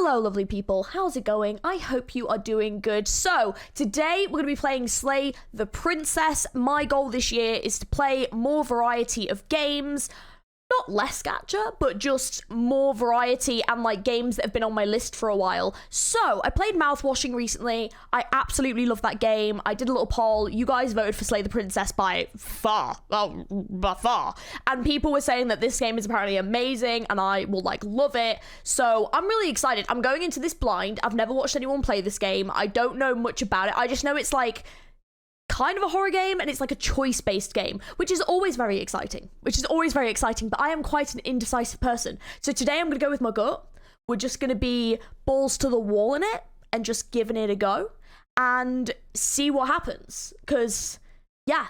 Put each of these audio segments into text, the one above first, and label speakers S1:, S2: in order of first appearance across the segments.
S1: Hello, lovely people. How's it going? I hope you are doing good. So, today we're going to be playing Slay the Princess. My goal this year is to play more variety of games. Not less gacha, but just more variety and like games that have been on my list for a while. So, I played Mouthwashing recently. I absolutely love that game. I did a little poll. You guys voted for Slay the Princess by far. Oh, by far. And people were saying that this game is apparently amazing and I will like love it. So, I'm really excited. I'm going into this blind. I've never watched anyone play this game. I don't know much about it. I just know it's like kind of a horror game and it's like a choice-based game, which is always very exciting, but I am quite an indecisive person. So today I'm going to go with my gut. We're just going to be balls to the wall in it and just giving it a go and see what happens. Because, yeah,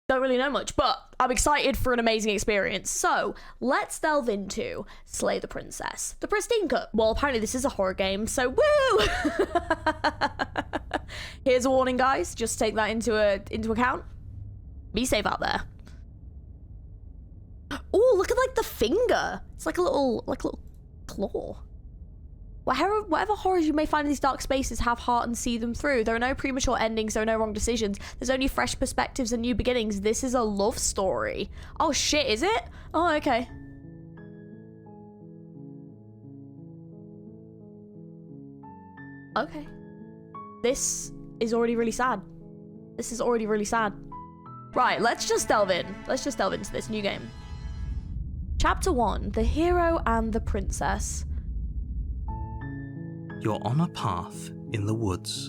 S1: don't really know much, but I'm excited for an amazing experience. So let's delve into Slay the Princess, the Pristine Cut. Well, apparently this is a horror game, so woo! Here's a warning, guys. Just take that into account. Be safe out there. Oh, look at like the finger. It's like a little claw. Whatever horrors you may find in these dark spaces, have heart and see them through. There are no premature endings, there are no wrong decisions. There's only fresh perspectives and new beginnings. This is a love story. Oh shit, is it? Oh, okay. Okay. This is already really sad. This is already really sad. Right, let's just delve in. Let's just delve into this new game. Chapter 1, The Hero and the Princess.
S2: You're on a path in the woods,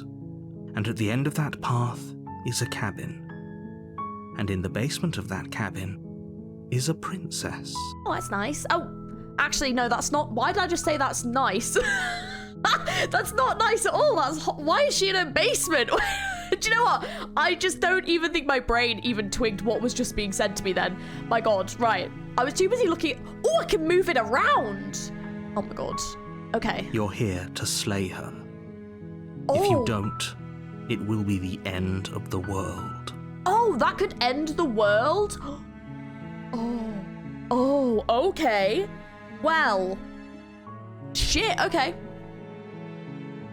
S2: and at the end of that path is a cabin. And in the basement of that cabin is a princess.
S1: Oh, that's nice. Oh, actually, no, that's not. Why did I just say that's nice? That's not nice at all. Why is she in a basement? Do you know what? I just don't even think my brain even twigged what was just being said to me then. My God, right. I was too busy looking. Oh, I can move it around. Oh my God. Okay.
S2: You're here to slay her.
S1: Oh.
S2: If you don't, it will be the end of the world.
S1: Oh, that could end the world? Oh, okay. Well, shit, okay.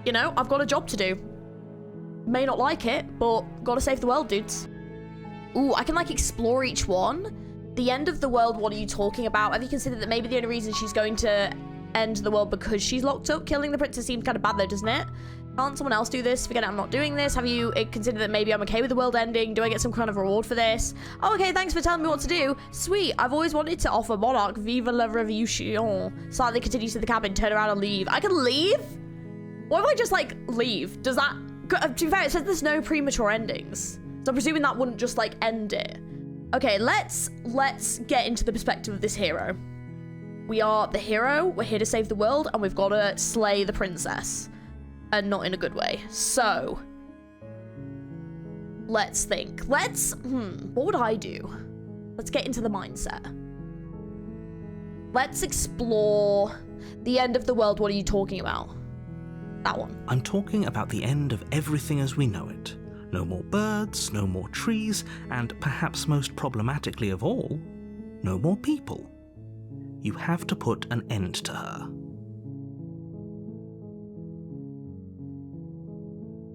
S1: You know, I've got a job to do. May not like it, but gotta save the world, dudes. Ooh, I can like explore each one. The end of the world, what are you talking about? Have you considered that maybe the only reason she's going to end the world because she's locked up? Killing the princess seems kind of bad though, doesn't it? Can't someone else do this? Forget it, I'm not doing this. Have you considered that maybe I'm okay with the world ending? Do I get some kind of reward for this? Oh, okay, thanks for telling me what to do. Sweet, I've always wanted to offer Monarch Viva la Revolution. Slightly continue to the cabin, turn around and leave. I can leave? What if I just like leave? Does that, to be fair, it says there's no premature endings. So I'm presuming that wouldn't just like end it. Okay, let's get into the perspective of this hero. We are the hero, we're here to save the world, and we've got to slay the princess. And not in a good way. So, let's think. What would I do? Let's get into the mindset. Let's explore the end of the world. What are you talking about? That one.
S2: I'm talking about the end of everything as we know it. No more birds, no more trees, and perhaps most problematically of all, no more people. You have to put an end to her.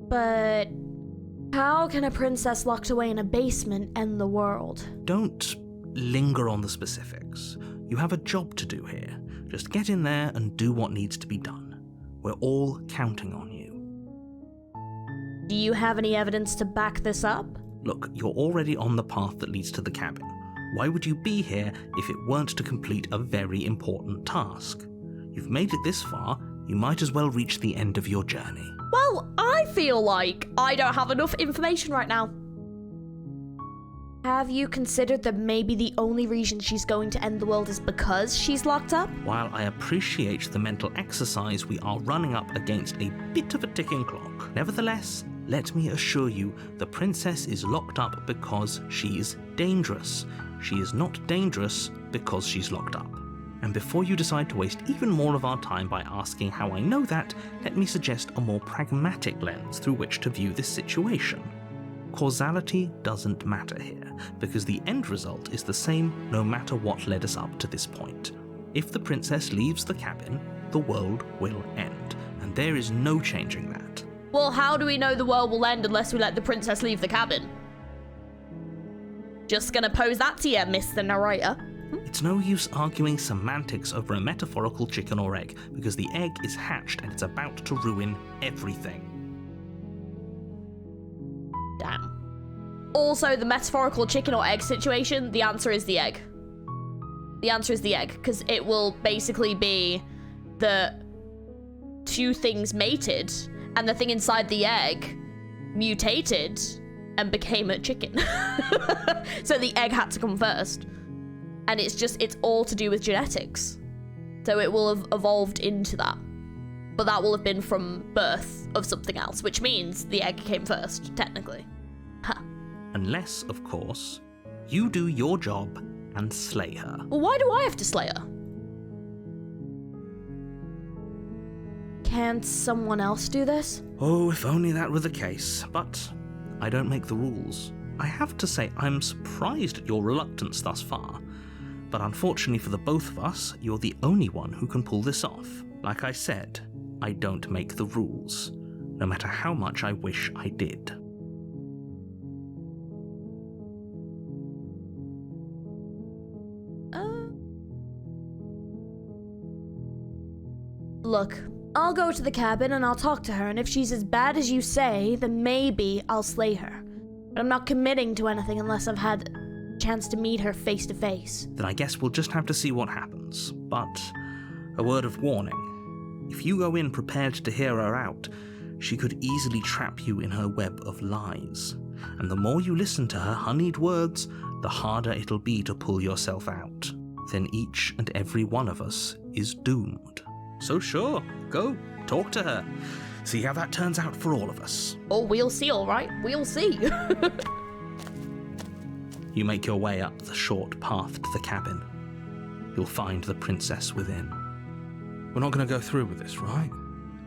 S1: But how can a princess locked away in a basement end the world?
S2: Don't linger on the specifics. You have a job to do here. Just get in there and do what needs to be done. We're all counting on you.
S1: Do you have any evidence to back this up?
S2: Look, you're already on the path that leads to the cabin. Why would you be here if it weren't to complete a very important task? You've made it this far, you might as well reach the end of your journey.
S1: Well, I feel like I don't have enough information right now. Have you considered that maybe the only reason she's going to end the world is because she's locked up?
S2: While I appreciate the mental exercise, we are running up against a bit of a ticking clock. Nevertheless, let me assure you, the princess is locked up because she's dangerous. She is not dangerous because she's locked up. And before you decide to waste even more of our time by asking how I know that, let me suggest a more pragmatic lens through which to view this situation. Causality doesn't matter here, because the end result is the same no matter what led us up to this point. If the princess leaves the cabin, the world will end. And there is no changing that.
S1: Well, how do we know the world will end unless we let the princess leave the cabin? Just gonna pose that to you, Mr. Narrator.
S2: It's no use arguing semantics over a metaphorical chicken or egg, because the egg is hatched and it's about to ruin everything.
S1: Damn. Also, the metaphorical chicken or egg situation, the answer is the egg. The answer is the egg, because it will basically be the two things mated, and the thing inside the egg mutated and became a chicken. So the egg had to come first. And it's all to do with genetics. So it will have evolved into that. But that will have been from birth of something else, which means the egg came first, technically. Huh.
S2: Unless, of course, you do your job and slay her.
S1: Well, why do I have to slay her? Can't someone else do this?
S2: Oh, if only that were the case. But I don't make the rules. I have to say, I'm surprised at your reluctance thus far. But unfortunately for the both of us, you're the only one who can pull this off. Like I said, I don't make the rules, no matter how much I wish I did.
S1: Look, I'll go to the cabin and I'll talk to her, and if she's as bad as you say, then maybe I'll slay her. But I'm not committing to anything unless I've had a chance to meet her face to face.
S2: Then I guess we'll just have to see what happens. But a word of warning. If you go in prepared to hear her out, she could easily trap you in her web of lies. And the more you listen to her honeyed words, the harder it'll be to pull yourself out. Then each and every one of us is doomed. So sure, go, talk to her. See how that turns out for all of us.
S1: Oh, we'll see, all right? We'll see.
S2: You make your way up the short path to the cabin. You'll find the princess within. We're not going to go through with this, right?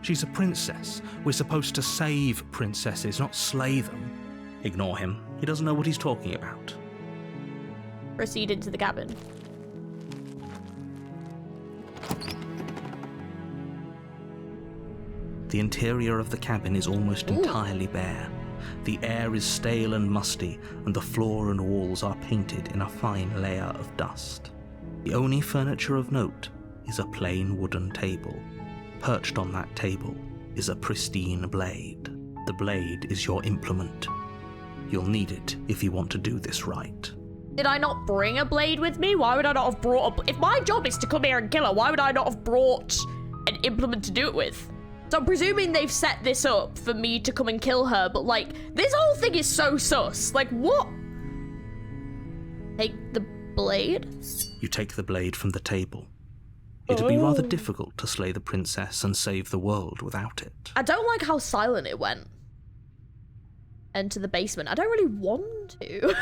S2: She's a princess. We're supposed to save princesses, not slay them. Ignore him. He doesn't know what he's talking about.
S1: Proceed into the cabin.
S2: The interior of the cabin is almost entirely bare. The air is stale and musty, and the floor and walls are painted in a fine layer of dust. The only furniture of note is a plain wooden table. Perched on that table is a pristine blade. The blade is your implement. You'll need it if you want to do this right.
S1: Did I not bring a blade with me? Why would I not have brought a... If my job is to come here and kill her, why would I not have brought an implement to do it with? So I'm presuming they've set this up for me to come and kill her, but like, this whole thing is so sus. Like, what? Take the blade?
S2: You take the blade from the table. It'd be rather difficult to slay the princess and save the world without it.
S1: I don't like how silent it went. Enter the basement. I don't really want to.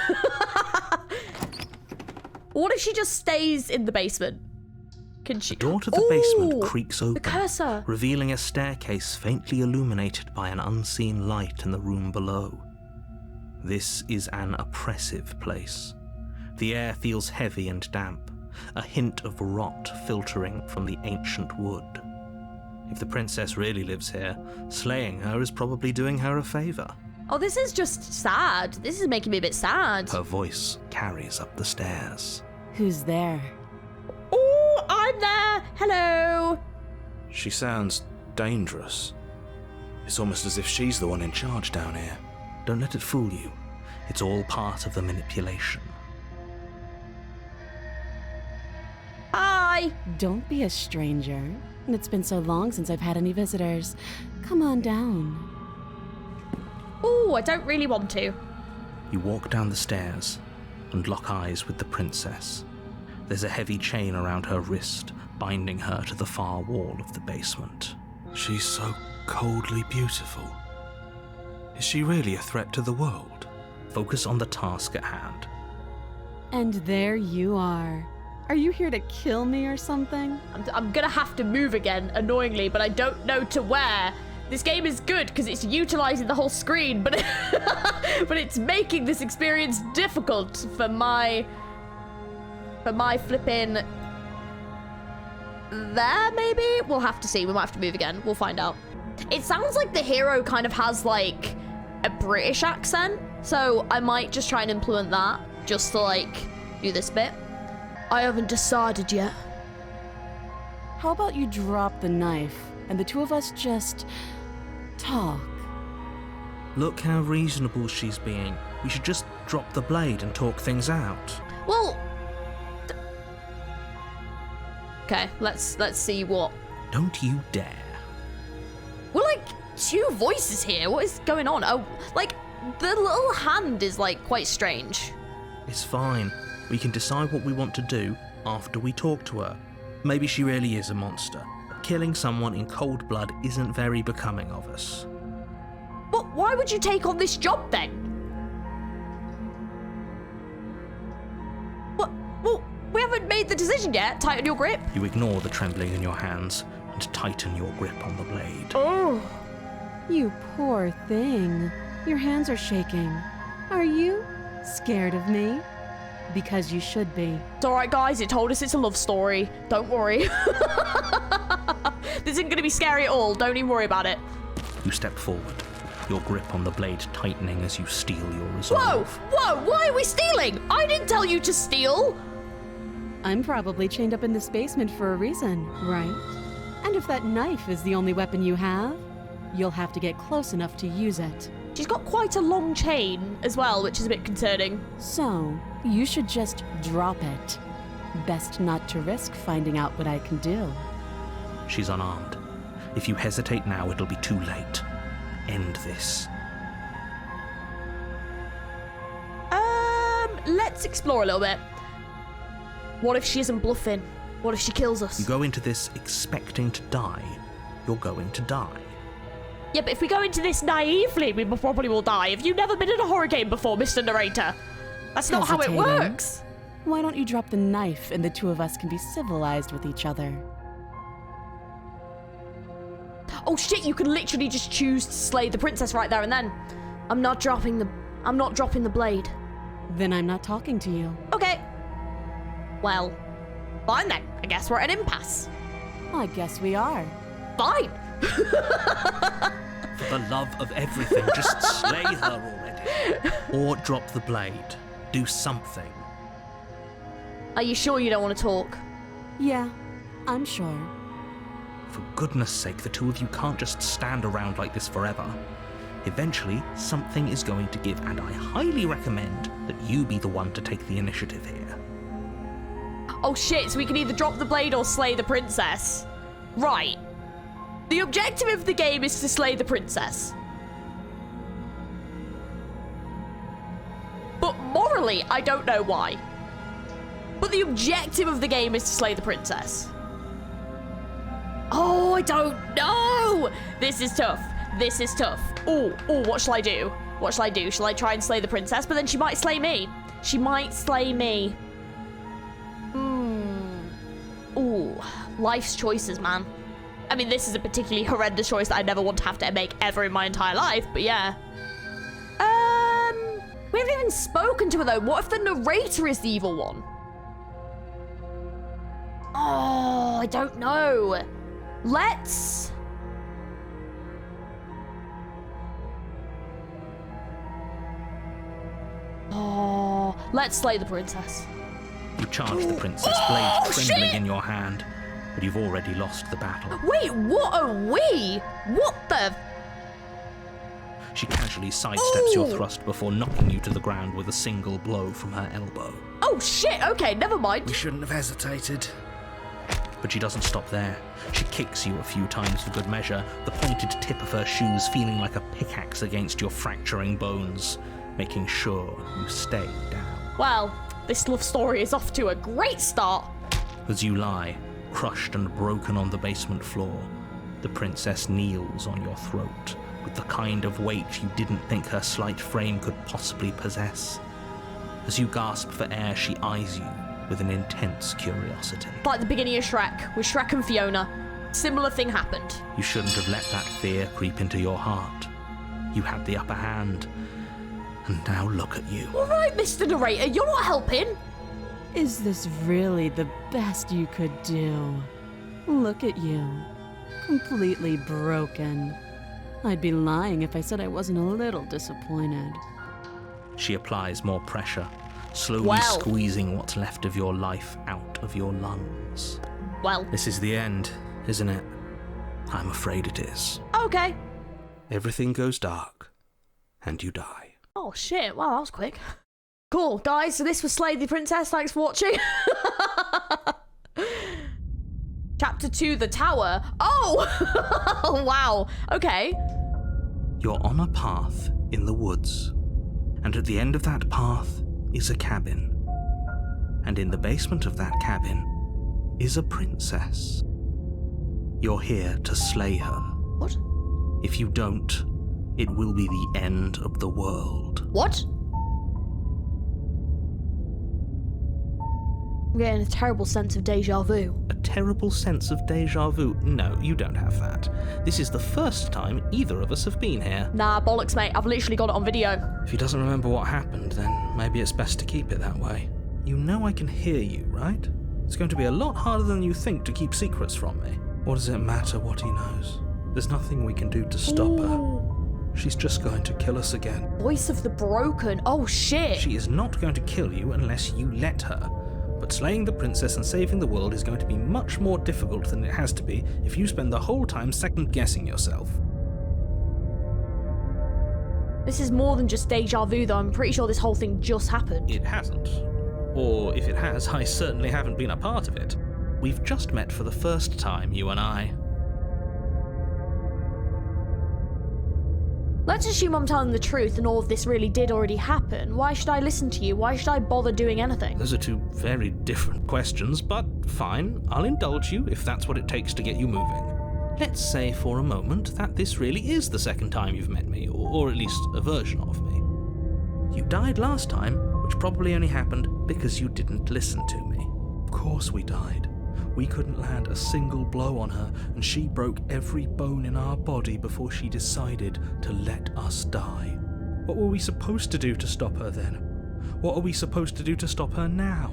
S1: What if she just stays in the basement? Can she?
S2: The door to the basement creaks open,
S1: the cursor,
S2: revealing a staircase faintly illuminated by an unseen light in the room below. This is an oppressive place. The air feels heavy and damp, a hint of rot filtering from the ancient wood. If the princess really lives here, slaying her is probably doing her a favor.
S1: Oh, this is just sad. This is making me a bit sad.
S2: Her voice carries up the stairs.
S3: Who's there?
S1: Oh, I'm there. Hello.
S4: She sounds dangerous. It's almost as if she's the one in charge down here.
S2: Don't let it fool you. It's all part of the manipulation.
S1: Hi.
S3: Don't be a stranger. It's been so long since I've had any visitors. Come on down.
S1: Oh, I don't really want to.
S2: You walk down the stairs and lock eyes with the princess. There's a heavy chain around her wrist, binding her to the far wall of the basement.
S4: She's so coldly beautiful. Is she really a threat to the world?
S2: Focus on the task at hand.
S3: And there you are. Are you here to kill me or something?
S1: I'm gonna have to move again, annoyingly, but I don't know to where. This game is good because it's utilizing the whole screen, but but it's making this experience difficult for my flipping there, maybe? We'll have to see. We might have to move again. We'll find out. It sounds like the hero kind of has, like, a British accent. So I might just try and implement that just to, like, do this bit. I haven't decided yet.
S3: How about you drop the knife and the two of us just talk?
S2: Look how reasonable she's being. We should just drop the blade and talk things out.
S1: Well... Okay, let's see what...
S2: Don't you dare.
S1: We're like two voices here. What is going on? Oh, like, the little hand is, like, quite strange.
S2: It's fine. We can decide what we want to do after we talk to her. Maybe she really is a monster. Killing someone in cold blood isn't very becoming of us.
S1: But why would you take on this job then? What? Well, we haven't made the decision yet. Tighten your grip.
S2: You ignore the trembling in your hands and tighten your grip on the blade.
S1: Oh.
S3: You poor thing. Your hands are shaking. Are you scared of me? Because you should be.
S1: It's alright, guys. It told us it's a love story. Don't worry. This isn't going to be scary at all. Don't even worry about it.
S2: You step forward, your grip on the blade tightening as you steel your resolve.
S1: Whoa! Why are we stealing? I didn't tell you to steal.
S3: I'm probably chained up in this basement for a reason, right? And if that knife is the only weapon you have, you'll have to get close enough to use it.
S1: She's got quite a long chain as well, which is a bit concerning.
S3: So, you should just drop it. Best not to risk finding out what I can do.
S2: She's unarmed. If you hesitate now, it'll be too late. End this.
S1: Let's explore a little bit. What if she isn't bluffing? What if she kills us?
S2: You go into this expecting to die, you're going to die.
S1: Yeah, but if we go into this naively, we probably will die. Have you never been in a horror game before, Mr. Narrator? That's not how it
S3: Hesitating?
S1: works.
S3: Why don't you drop the knife and the two of us can be civilized with each other?
S1: Oh shit, you can literally just choose to slay the princess right there and then. I'm not dropping the blade.
S3: Then I'm not talking to you.
S1: Okay. Well, fine then. I guess we're at an impasse.
S3: I guess we are.
S1: Fine.
S2: For the love of everything, just slay her already. Or drop the blade. Do something.
S1: Are you sure you don't want to talk?
S3: Yeah, I'm sure.
S2: For goodness sake, the two of you can't just stand around like this forever. Eventually, something is going to give, and I highly recommend that you be the one to take the initiative here.
S1: Oh shit, so we can either drop the blade or slay the princess. Right. The objective of the game is to slay the princess. But morally, I don't know why. But the objective of the game is to slay the princess. Oh, I don't know. This is tough. This is tough. Oh, what shall I do? What shall I do? Shall I try and slay the princess? But then she might slay me. She might slay me. Ooh, life's choices, man. I mean, this is a particularly horrendous choice that I never want to have to make ever in my entire life, but yeah. We haven't even spoken to her, though. What if the narrator is the evil one? Oh, I don't know. Let's... Oh, let's slay the princess.
S2: You charge the princess, blade trembling in your hand, but you've already lost the battle.
S1: Wait, what are we? What the...
S2: She casually sidesteps your thrust before knocking you to the ground with a single blow from her elbow.
S1: Oh shit, okay, never mind.
S4: We shouldn't have hesitated.
S2: But she doesn't stop there. She kicks you a few times for good measure, the pointed tip of her shoes feeling like a pickaxe against your fracturing bones, making sure you stay down.
S1: Well, this love story is off to a great start.
S2: As you lie, crushed and broken on the basement floor, the princess kneels on your throat with the kind of weight you didn't think her slight frame could possibly possess. As you gasp for air, she eyes you with an intense curiosity.
S1: Like the beginning of Shrek, with Shrek and Fiona. Similar thing happened.
S2: You shouldn't have let that fear creep into your heart. You had the upper hand, and now look at you.
S1: All right, Mr. Narrator, you're not helping.
S3: Is this really the best you could do? Look at you. Completely broken. I'd be lying if I said I wasn't a little disappointed.
S2: She applies more pressure, slowly
S1: Wow.
S2: squeezing what's left of your life out of your lungs.
S1: Well,
S2: This is the end, isn't it? I'm afraid it is.
S1: okay.
S2: Everything goes dark, and you die.
S1: Oh shit, wow, that was quick. Cool, guys, so this was Slay the Princess. Thanks for watching. Chapter 2, The Tower. Oh! Wow, okay.
S2: You're on a path in the woods, and at the end of that path is a cabin. And in the basement of that cabin is a princess. You're here to slay her.
S1: What?
S2: If you don't, it will be the end of the world.
S1: What? I'm getting a terrible sense of deja vu.
S2: A terrible sense of deja vu? No, you don't have that. This is the first time either of us have been here.
S1: Nah, bollocks, mate. I've literally got it on video.
S2: If he doesn't remember what happened, then maybe it's best to keep it that way. You know I can hear you, right? It's going to be a lot harder than you think to keep secrets from me. What does it matter what he knows? There's nothing we can do to stop her.
S1: Ooh.
S2: She's just going to kill us again.
S1: Voice of the Broken. Oh, shit.
S2: She is not going to kill you unless you let her. But slaying the princess and saving the world is going to be much more difficult than it has to be if you spend the whole time second-guessing yourself.
S1: This is more than just deja vu, though. I'm pretty sure this whole thing just happened.
S2: It hasn't. Or if it has, I certainly haven't been a part of it. We've just met for the first time, you and I.
S1: Let's assume I'm telling the truth and all of this really did already happen. Why should I listen to you? Why should I bother doing anything?
S2: Those are two very different questions, but fine, I'll indulge you if that's what it takes to get you moving. Let's say for a moment that this really is the second time you've met me, or at least a version of me. You died last time, which probably only happened because you didn't listen to me. Of course we died. We couldn't land a single blow on her, and she broke every bone in our body before she decided to let us die. What were we supposed to do to stop her then? What are we supposed to do to stop her now?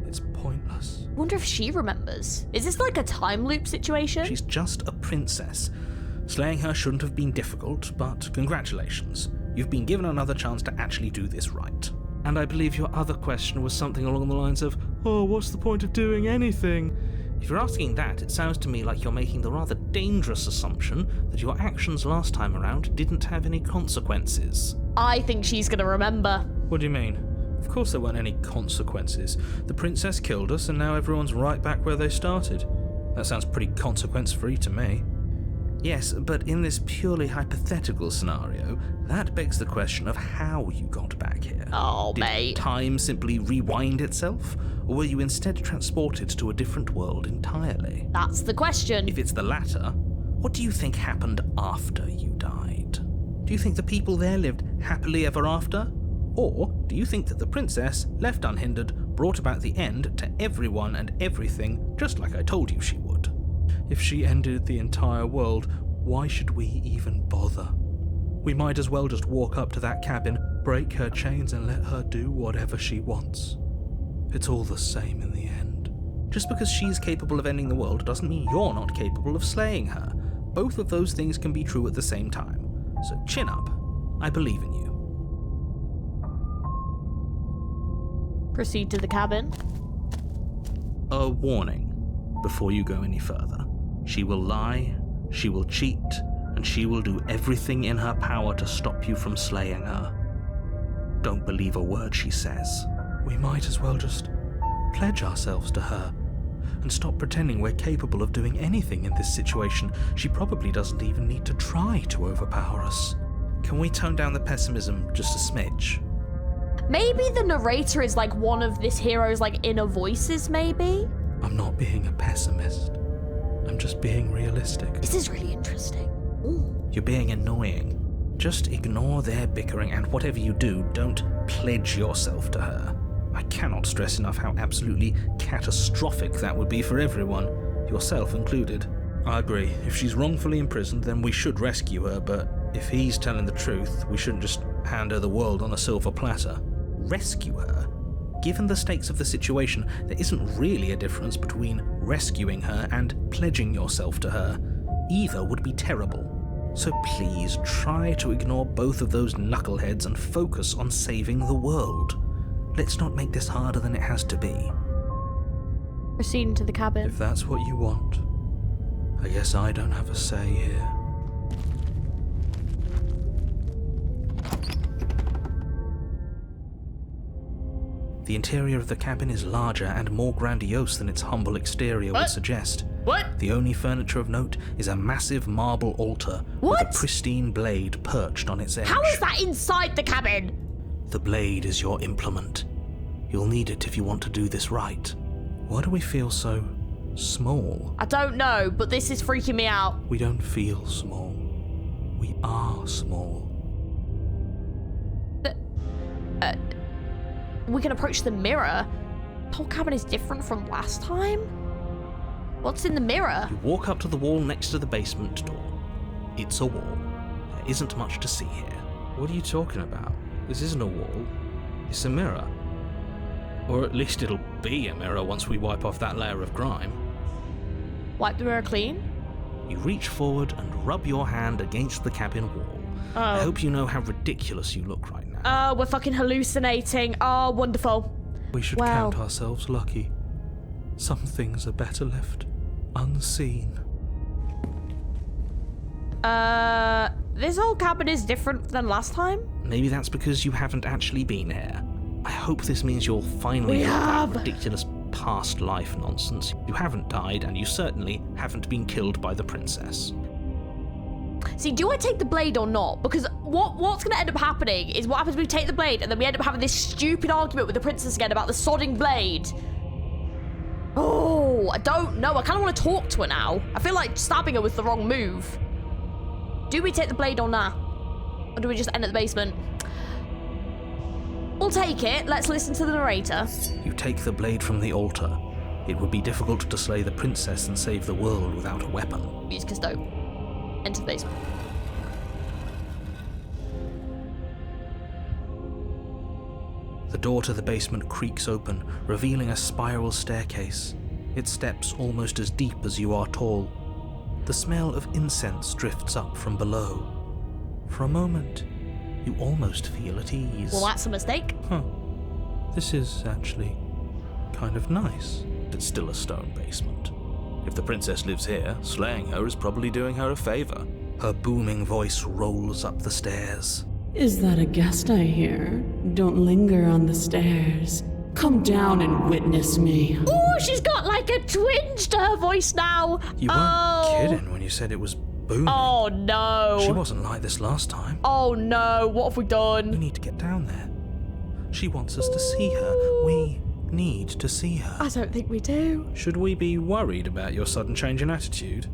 S2: It's pointless.
S1: I wonder if she remembers. Is this like a time loop situation?
S2: She's just a princess. Slaying her shouldn't have been difficult, but congratulations. You've been given another chance to actually do this right. And I believe your other question was something along the lines of, oh, what's the point of doing anything? If you're asking that, it sounds to me like you're making the rather dangerous assumption that your actions last time around didn't have any consequences.
S1: I think she's gonna remember.
S2: What do you mean? Of course there weren't any consequences. The princess killed us and now everyone's right back where they started. That sounds pretty consequence-free to me. Yes, but in this purely hypothetical scenario, that begs the question of how you got back here.
S1: Oh,
S2: Did
S1: mate.
S2: time simply rewind itself, or were you instead transported to a different world entirely?
S1: That's the question.
S2: If it's the latter, what do you think happened after you died? Do you think the people there lived happily ever after? Or do you think that the princess, left unhindered, brought about the end to everyone and everything, just like I told you she would? If she ended the entire world, why should we even bother? We might as well just walk up to that cabin, break her chains and let her do whatever she wants. It's all the same in the end. Just because she's capable of ending the world doesn't mean you're not capable of slaying her. Both of those things can be true at the same time. So chin up. I believe in you.
S1: Proceed to the cabin.
S2: A warning before you go any further. She will lie, she will cheat, and she will do everything in her power to stop you from slaying her. Don't believe a word she says. We might as well just pledge ourselves to her and stop pretending we're capable of doing anything in this situation. She probably doesn't even need to try to overpower us. Can we tone down the pessimism just a smidge?
S1: Maybe the narrator is like one of this hero's like inner voices, maybe?
S2: I'm not being a pessimist. I'm just being realistic.
S1: This is really interesting. Ooh.
S2: You're being annoying. Just ignore their bickering, and whatever you do, don't pledge yourself to her. I cannot stress enough how absolutely catastrophic that would be for everyone, yourself included. I agree. If she's wrongfully imprisoned, then we should rescue her, but if he's telling the truth, we shouldn't just hand her the world on a silver platter. Rescue her? Given the stakes of the situation, there isn't really a difference between rescuing her and pledging yourself to her. Either would be terrible. So please try to ignore both of those knuckleheads and focus on saving the world. Let's not make this harder than it has to be.
S1: Proceeding to the cabin.
S4: If that's what you want, I guess I don't have a say here.
S2: The interior of the cabin is larger and more grandiose than its humble exterior would suggest.
S1: What?
S2: The only furniture of note is a massive marble altar with a pristine blade perched on its edge.
S1: How is that inside the cabin?
S2: The blade is your implement. You'll need it if you want to do this right. Why do we feel so small?
S1: I don't know, but this is freaking me out.
S2: We don't feel small. We are small.
S1: We can approach the mirror. The whole cabin is different from last time. What's in the mirror?
S2: You walk up to the wall next to the basement door. It's a wall. There isn't much to see here.
S4: What are you talking about? This isn't a wall. It's a mirror. Or at least it'll be a mirror once we wipe off that layer of grime.
S1: Wipe the mirror clean?
S2: You reach forward and rub your hand against the cabin wall. I hope you know how ridiculous you look right now.
S1: Oh, we're fucking hallucinating. Oh, wonderful.
S4: We should count ourselves lucky. Some things are better left unseen.
S1: This whole cabin is different than last time?
S2: Maybe that's because you haven't actually been here. I hope this means you'll finally get that ridiculous past life nonsense. You haven't died, and you certainly haven't been killed by the princess.
S1: See, do I take the blade or not? Because what's going to end up happening is what happens when we take the blade and then we end up having this stupid argument with the princess again about the sodding blade. Oh, I don't know. I kind of want to talk to her now. I feel like stabbing her was the wrong move. Do we take the blade or not? Or do we just end at the basement? We'll take it. Let's listen to the narrator.
S2: You take the blade from the altar. It would be difficult to slay the princess and save the world without a weapon.
S1: Use Custo. Enter the basement.
S2: The door to the basement creaks open, revealing a spiral staircase. Its steps almost as deep as you are tall. The smell of incense drifts up from below. For a moment, you almost feel at ease.
S1: Well, that's a mistake.
S4: This is actually kind of nice.
S2: It's still a stone basement.
S4: If the princess lives here, slaying her is probably doing her a favor.
S2: Her booming voice rolls up the stairs.
S3: Is that a guest I hear? Don't linger on the stairs. Come down and witness me.
S1: Oh, she's got like a twinge to her voice now.
S4: You weren't kidding when you said it was booming.
S1: Oh no.
S4: She wasn't like this last time.
S1: Oh no, what have we
S2: We
S1: done?
S2: need to get down there. She wants us to see her. We need to see her.
S1: I don't think we do.
S4: Should we be worried about your sudden change in attitude?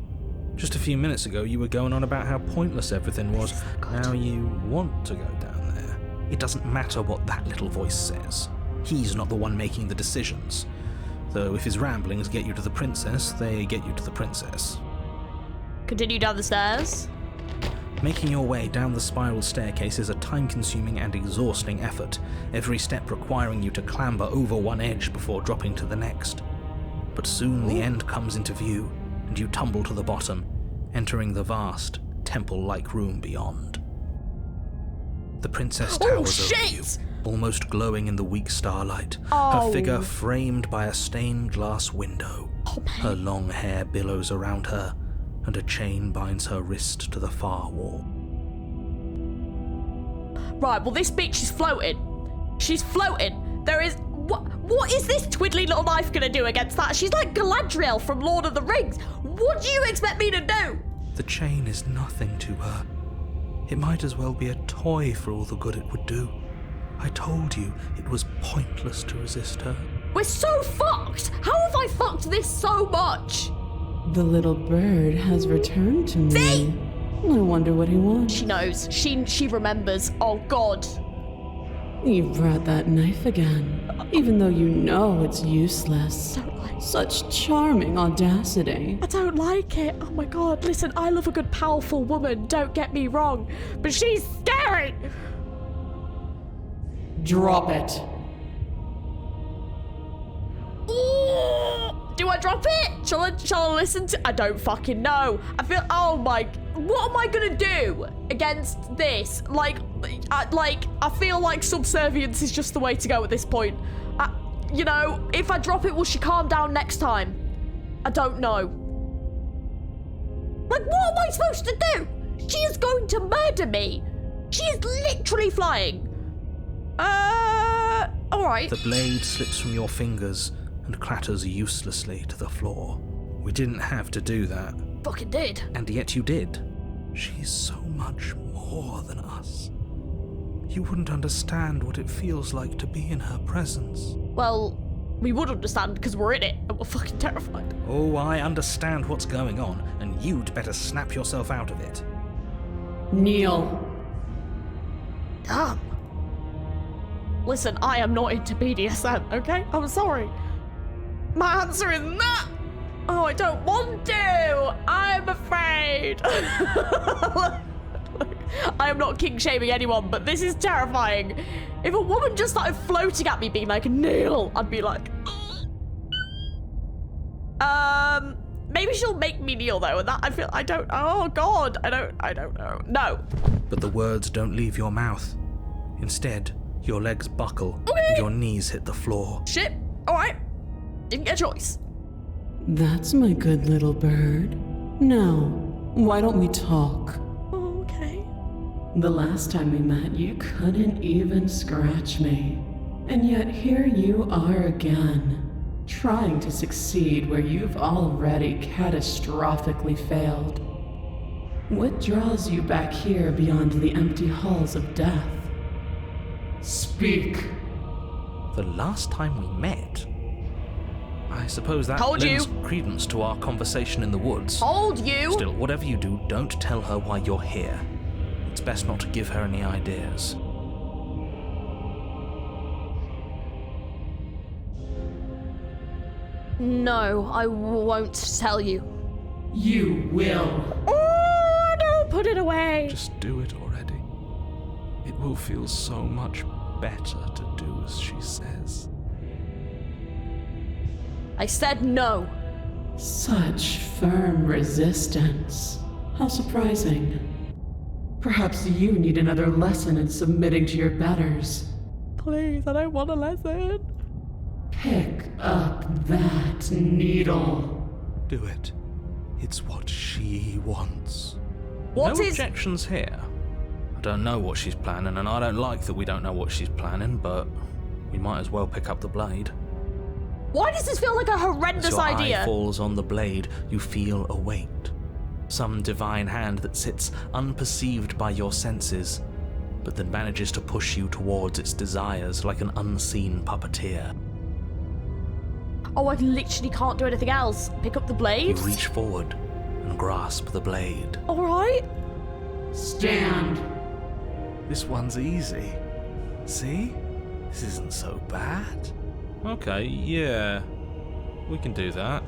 S4: Just a few minutes ago, you were going on about how pointless everything was. Now you want to go down there.
S2: It doesn't matter what that little voice says. He's not the one making the decisions. Though if his ramblings get you to the princess, they get you to the princess.
S1: Continue down the stairs.
S2: Making your way down the spiral staircase is a time-consuming and exhausting effort, every step requiring you to clamber over one edge before dropping to the next. But soon the end comes into view, and you tumble to the bottom, entering the vast, temple-like room beyond. The princess towers over you, almost glowing in the weak starlight, her figure framed by a stained glass window. Her long hair billows around her, and a chain binds her wrist to the far wall.
S1: Right, well this bitch is floating. She's floating. There is... What is this twiddly little knife gonna do against that? She's like Galadriel from Lord of the Rings. What do you expect me to do?
S2: The chain is nothing to her. It might as well be a toy for all the good it would do. I told you it was pointless to resist her.
S1: We're so fucked. How have I fucked this so much?
S3: The little bird has returned to me.
S1: See?
S3: I wonder what he wants.
S1: She knows. She remembers. Oh God.
S3: You brought that knife again, even though you know it's useless. Such charming audacity.
S1: I don't like it. Oh my God. Listen, I love a good powerful woman. Don't get me wrong. But she's scary.
S3: Drop it.
S1: Do I drop it? Shall I listen to? I don't fucking know. I feel. Oh my. What am I gonna do against this? Like, I feel like subservience is just the way to go at this point. You know, if I drop it, will she calm down next time? I don't know. Like, what am I supposed to do? She is going to murder me. She is literally flying. All right.
S2: The blade slips from your fingers and clatters uselessly to the floor. We didn't have to do that.
S1: Fucking did.
S2: And yet you did. She's so much more than us. You wouldn't understand what it feels like to be in her presence.
S1: Well, we would understand because we're in it and we're fucking terrified.
S2: Oh, I understand what's going on, and you'd better snap yourself out of it.
S3: Kneel.
S1: Damn. Listen, I am not into BDSM, okay? I'm sorry. My answer is no. Oh, I don't want to. I'm afraid. Look, I am not king shaming anyone, but this is terrifying. If a woman just started floating at me being like, kneel, I'd be like, maybe she'll make me kneel though, and that oh God, I don't know. No.
S2: But the words don't leave your mouth. Instead, your legs buckle and your knees hit the floor.
S1: Shit, all right. Didn't get a choice.
S3: That's my good little bird. Now, why don't we talk?
S1: Okay.
S3: The last time we met, you couldn't even scratch me. And yet here you are again, trying to succeed where you've already catastrophically failed. What draws you back here beyond the empty halls of death? Speak.
S2: The last time we met? I suppose that
S1: Told
S2: lends
S1: you.
S2: credence to our conversation in the woods.
S1: Told you.
S2: Still, whatever you do, don't tell her why you're here. It's best not to give her any ideas.
S1: No, I won't tell you.
S3: You will.
S1: Oh, no, put it away.
S4: Just do it already. It will feel so much better to do as she says.
S1: I said no.
S3: Such firm resistance. How surprising. Perhaps you need another lesson in submitting to your betters.
S1: Please, I don't want a lesson.
S3: Pick up that needle.
S2: Do it. It's what she wants.
S1: What
S2: No
S1: is...
S2: objections here. I don't know what she's planning, and I don't like that we don't know what she's planning, but we might as well pick up the blade.
S1: Why does this feel like a
S2: As
S1: horrendous
S2: your
S1: idea?
S2: eye falls on the blade, you feel a weight. Some divine hand that sits unperceived by your senses, but that manages to push you towards its desires like an unseen puppeteer.
S1: Oh, I literally can't do anything else. Pick up the
S2: You
S1: blade?
S2: reach forward and grasp the blade.
S1: All right.
S3: Stand.
S2: This one's easy. See? This isn't so bad.
S4: Okay, yeah. We can do that.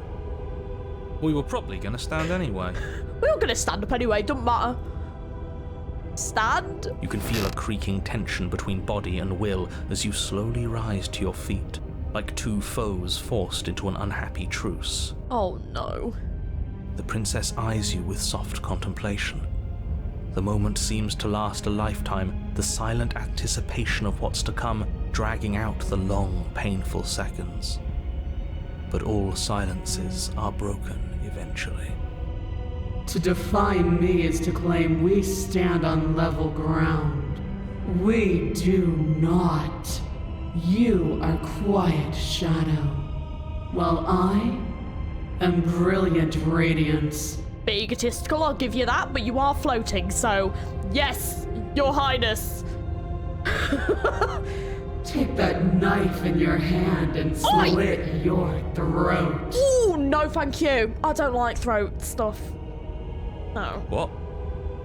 S4: We were probably going to stand anyway.
S1: We're all gonna stand up anyway, don't matter. Stand?
S2: You can feel a creaking tension between body and will as you slowly rise to your feet, like two foes forced into an unhappy truce.
S1: Oh no.
S2: The princess eyes you with soft contemplation. The moment seems to last a lifetime, the silent anticipation of what's to come dragging out the long, painful seconds. But all silences are broken eventually.
S3: To define me is to claim we stand on level ground. We do not. You are quiet shadow, while I am brilliant radiance.
S1: Bit egotistical, I'll give you that, but you are floating, so yes, your highness.
S3: Take that knife in your hand and slit your throat.
S1: Ooh, no thank you. I don't like throat stuff. No.
S2: What?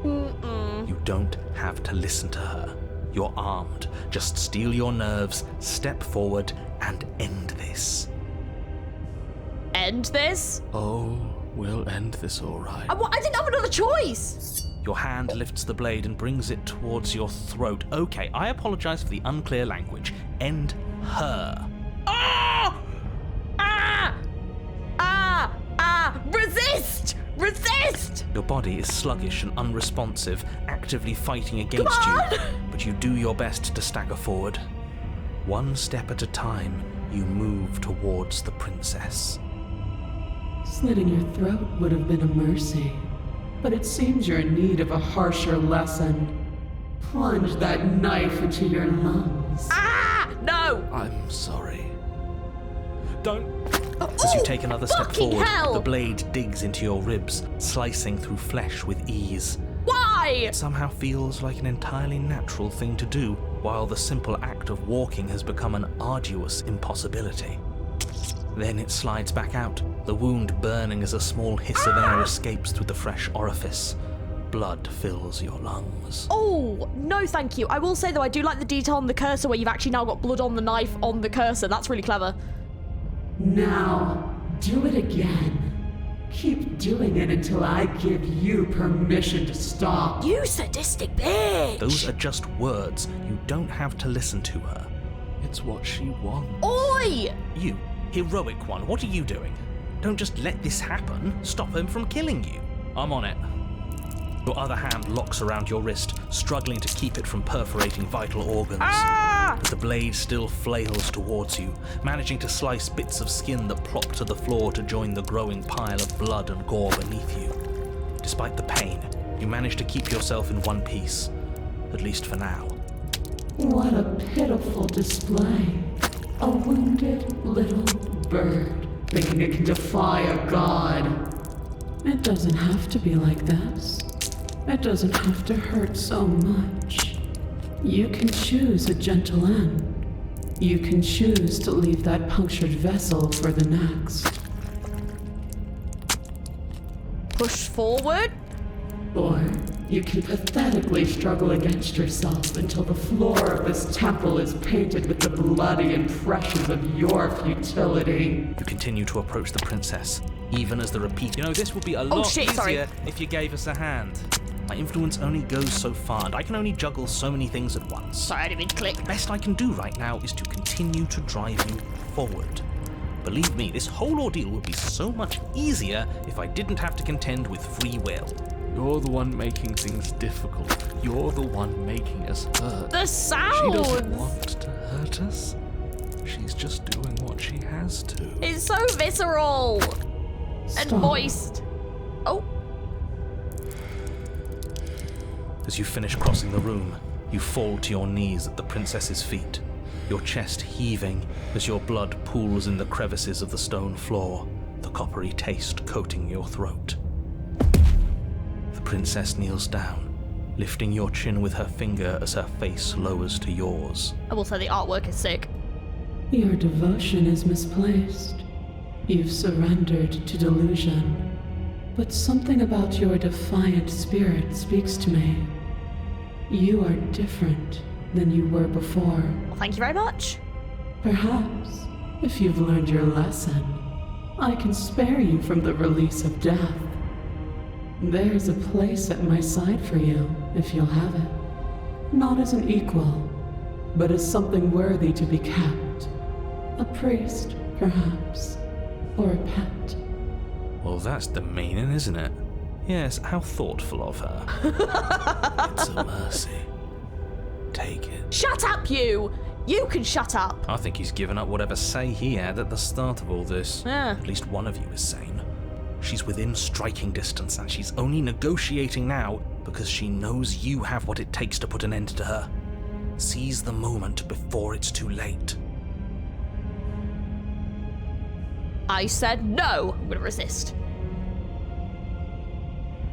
S2: You don't have to listen to her. You're armed. Just steel your nerves, step forward, and end this.
S1: End this?
S2: Oh, we'll end this all right.
S1: I didn't have another choice.
S2: Your hand lifts the blade and brings it towards your throat. Okay, I apologize for the unclear language. End her.
S1: Ah! Ah! Resist! Resist!
S2: Your body is sluggish and unresponsive, actively fighting against
S1: Come
S2: you,
S1: on!
S2: but you do your best to stagger forward. One step at a time, you move towards the princess.
S3: Slitting your throat would have been a mercy, but it seems you're in need of a harsher lesson. Plunge that knife into your lungs.
S1: Ah! No!
S2: I'm sorry.
S4: Don't.
S2: As you take another step
S1: fucking
S2: forward,
S1: hell!
S2: the blade digs into your ribs, slicing through flesh with ease.
S1: Why?
S2: It somehow feels like an entirely natural thing to do, while the simple act of walking has become an arduous impossibility. Then it slides back out, the wound burning as a small hiss of air escapes through the fresh orifice. Blood fills your lungs.
S1: Oh, no thank you. I will say though, I do like the detail on the cursor where you've actually now got blood on the knife on the cursor. That's really clever.
S3: Now, do it again. Keep doing it until I give you permission to stop.
S1: You sadistic bitch!
S2: Those are just words. You don't have to listen to her. It's what she wants.
S1: Oi!
S2: You, heroic one, what are you doing? Don't just let this happen. Stop him from killing you. I'm on it. Your other hand locks around your wrist, struggling to keep it from perforating vital organs.
S1: Ah!
S2: But the blade still flails towards you, managing to slice bits of skin that plop to the floor to join the growing pile of blood and gore beneath you. Despite the pain, you manage to keep yourself in one piece, at least for now.
S3: What a pitiful display. A wounded little bird, thinking it can defy a god. It doesn't have to be like this. It doesn't have to hurt so much. You can choose a gentle end. You can choose to leave that punctured vessel for the next.
S1: Push forward.
S3: Or you can pathetically struggle against yourself until the floor of this temple is painted with the bloody impressions of your futility.
S2: You continue to approach the princess, even as the repeat. You know, this would be a lot
S1: shit,
S2: easier
S1: sorry.
S2: if you gave us a hand. My influence only goes so far, and I can only juggle so many things at once.
S1: Sorry, I didn't mean to click.
S2: The best I can do right now is to continue to drive you forward. Believe me, this whole ordeal would be so much easier if I didn't have to contend with free will. You're the one making things difficult. You're the one making us hurt.
S1: The sounds!
S2: She doesn't want to hurt us. She's just doing what she has to.
S1: It's so visceral and
S3: Stop.
S1: moist. Oh,
S2: As you finish crossing the room, you fall to your knees at the princess's feet, your chest heaving as your blood pools in the crevices of the stone floor, the coppery taste coating your throat. The princess kneels down, lifting your chin with her finger as her face lowers to yours.
S1: I will say the artwork is sick.
S3: Your devotion is misplaced. You've surrendered to delusion. But something about your defiant spirit speaks to me. You are different than you were before.
S1: Well, thank you very much.
S3: Perhaps, if you've learned your lesson, I can spare you from the release of death. There's a place at my side for you, if you'll have it. Not as an equal, but as something worthy to be kept. A priest, perhaps, or a pet.
S2: Well, that's demeaning, isn't it? Yes, how thoughtful of her. It's a mercy. Take it.
S1: Shut up, you! You can shut up.
S2: I think he's given up whatever say he had at the start of all this.
S1: Yeah.
S2: At least one of you is sane. She's within striking distance, and she's only negotiating now because she knows you have what it takes to put an end to her. Seize the moment before it's too late.
S1: I said no. I'm gonna resist.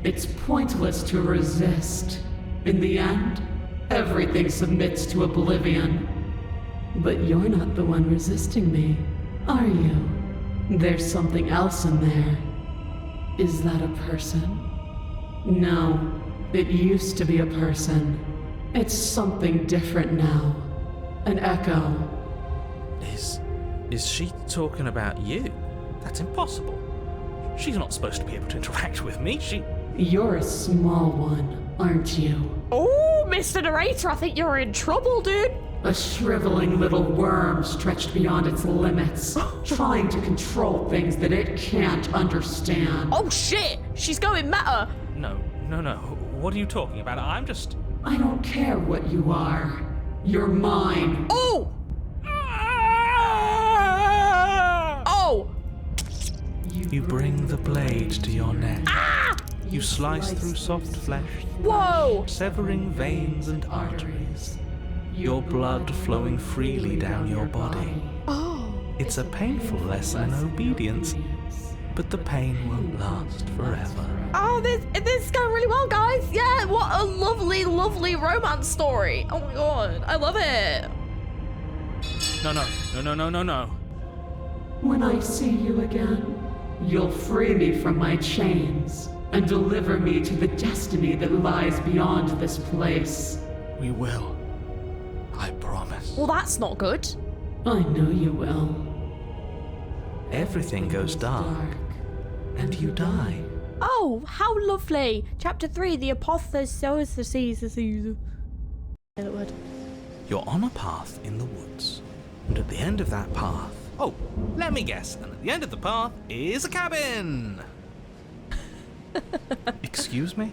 S3: It's pointless to resist. In the end, everything submits to oblivion. But you're not the one resisting me, are you? There's something else in there. Is that a person? No, it used to be a person. It's something different now. An echo.
S2: Is she talking about you? That's impossible. She's not supposed to be able to interact with me.
S3: You're a small one, aren't you?
S1: Oh, Mr. Narrator, I think you're in trouble, dude.
S3: A shriveling little worm stretched beyond its limits, trying to control things that it can't understand.
S1: Oh shit! She's going meta!
S4: No. What are you talking about? I'm just...
S3: I don't care what you are. You're mine.
S1: Oh! Oh!
S4: You bring the blade to your neck. You slice through soft flesh,
S1: Whoa!
S4: severing veins and arteries. Your blood flowing freely down your body.
S1: Oh.
S4: It's a painful lesson in obedience, but the pain won't last forever.
S1: Oh, this is going really well, guys. Yeah, what a lovely, lovely romance story. Oh my god, I love it.
S4: No.
S3: When I see you again, you'll free me from my chains and deliver me to the destiny that lies beyond this place.
S4: We will. I promise.
S1: Well, that's not good.
S3: I know you will.
S4: Everything goes dark, and you die.
S1: Oh, how lovely. Chapter 3, the apotheosis.
S2: You're on a path in the woods, and at the end of that path... Oh, let me guess. And at the end of the path is a cabin!
S4: Excuse me?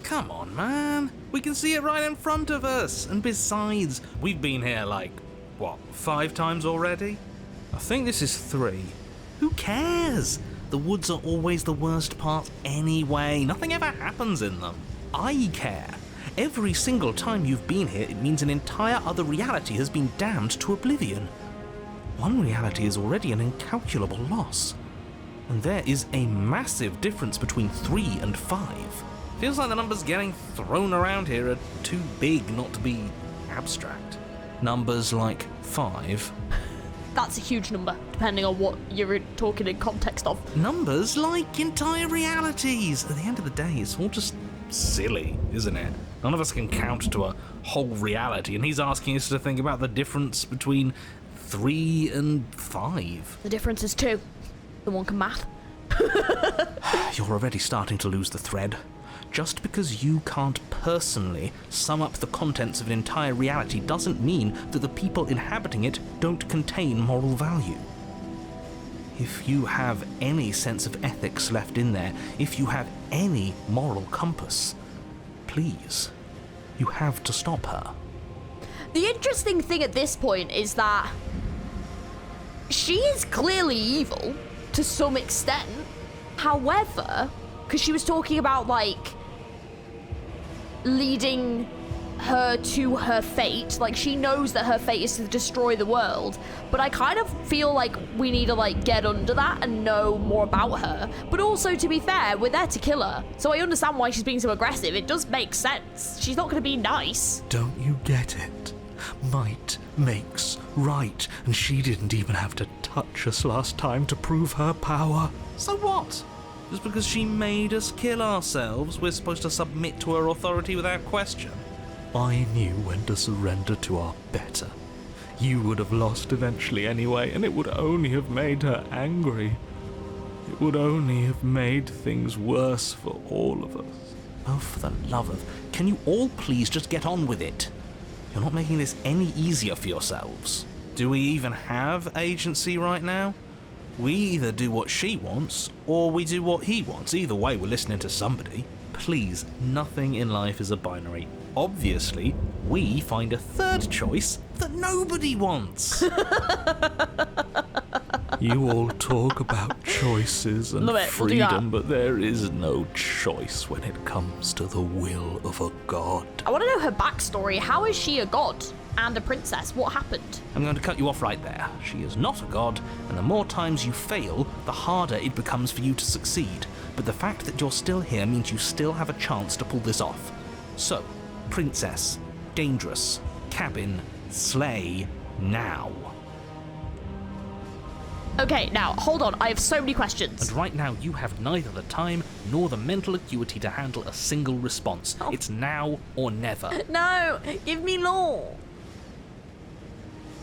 S2: Come on, man. We can see it right in front of us. And besides, we've been here like, 5 times already?
S4: I think this is 3.
S2: Who cares? The woods are always the worst part anyway. Nothing ever happens in them. I care. Every single time you've been here, it means an entire other reality has been damned to oblivion. One reality is already an incalculable loss. And there is a massive difference between 3 and 5. Feels like the numbers getting thrown around here are too big not to be abstract. Numbers like 5.
S1: That's a huge number, depending on what you're talking in context of.
S2: Numbers like entire realities. At the end of the day, it's all just silly, isn't it? None of us can count to a whole reality, and he's asking us to think about the difference between 3 and 5.
S1: The difference is 2. Someone can math.
S2: You're already starting to lose the thread. Just because you can't personally sum up the contents of an entire reality doesn't mean that the people inhabiting it don't contain moral value. If you have any sense of ethics left in there, if you have any moral compass, please, you have to stop her.
S1: The interesting thing at this point is that she is clearly evil to some extent. However, because she was talking about, like, leading her to her fate, like, she knows that her fate is to destroy the world, but I kind of feel like we need to, like, get under that and know more about her. But also, to be fair, we're there to kill her, so I understand why she's being so aggressive. It does make sense. She's not going to be nice.
S2: Don't you get it? Might makes right, and she didn't even have to touch us last time to prove her power. So what? Just because she made us kill ourselves, we're supposed to submit to her authority without question? I knew when to surrender to our better. You would have lost eventually anyway, and it would only have made her angry. It would only have made things worse for all of us. Oh, for the love of... Can you all please just get on with it? You're not making this any easier for yourselves. Do we even have agency right now? We either do what she wants, or we do what he wants. Either way, we're listening to somebody. Please, nothing in life is a binary. Obviously, we find a third choice that nobody wants. You all talk about choices and freedom, but there is no choice when it comes to the will of a god.
S1: I want to know her backstory. How is she a god and a princess? What happened?
S2: I'm going to cut you off right there. She is not a god, and the more times you fail, the harder it becomes for you to succeed. But the fact that you're still here means you still have a chance to pull this off. So, princess, dangerous, cabin, slay, now.
S1: Okay, now, hold on. I have so many questions.
S2: And right now, you have neither the time nor the mental acuity to handle a single response.
S1: Oh.
S2: It's now or never.
S1: No, give me law.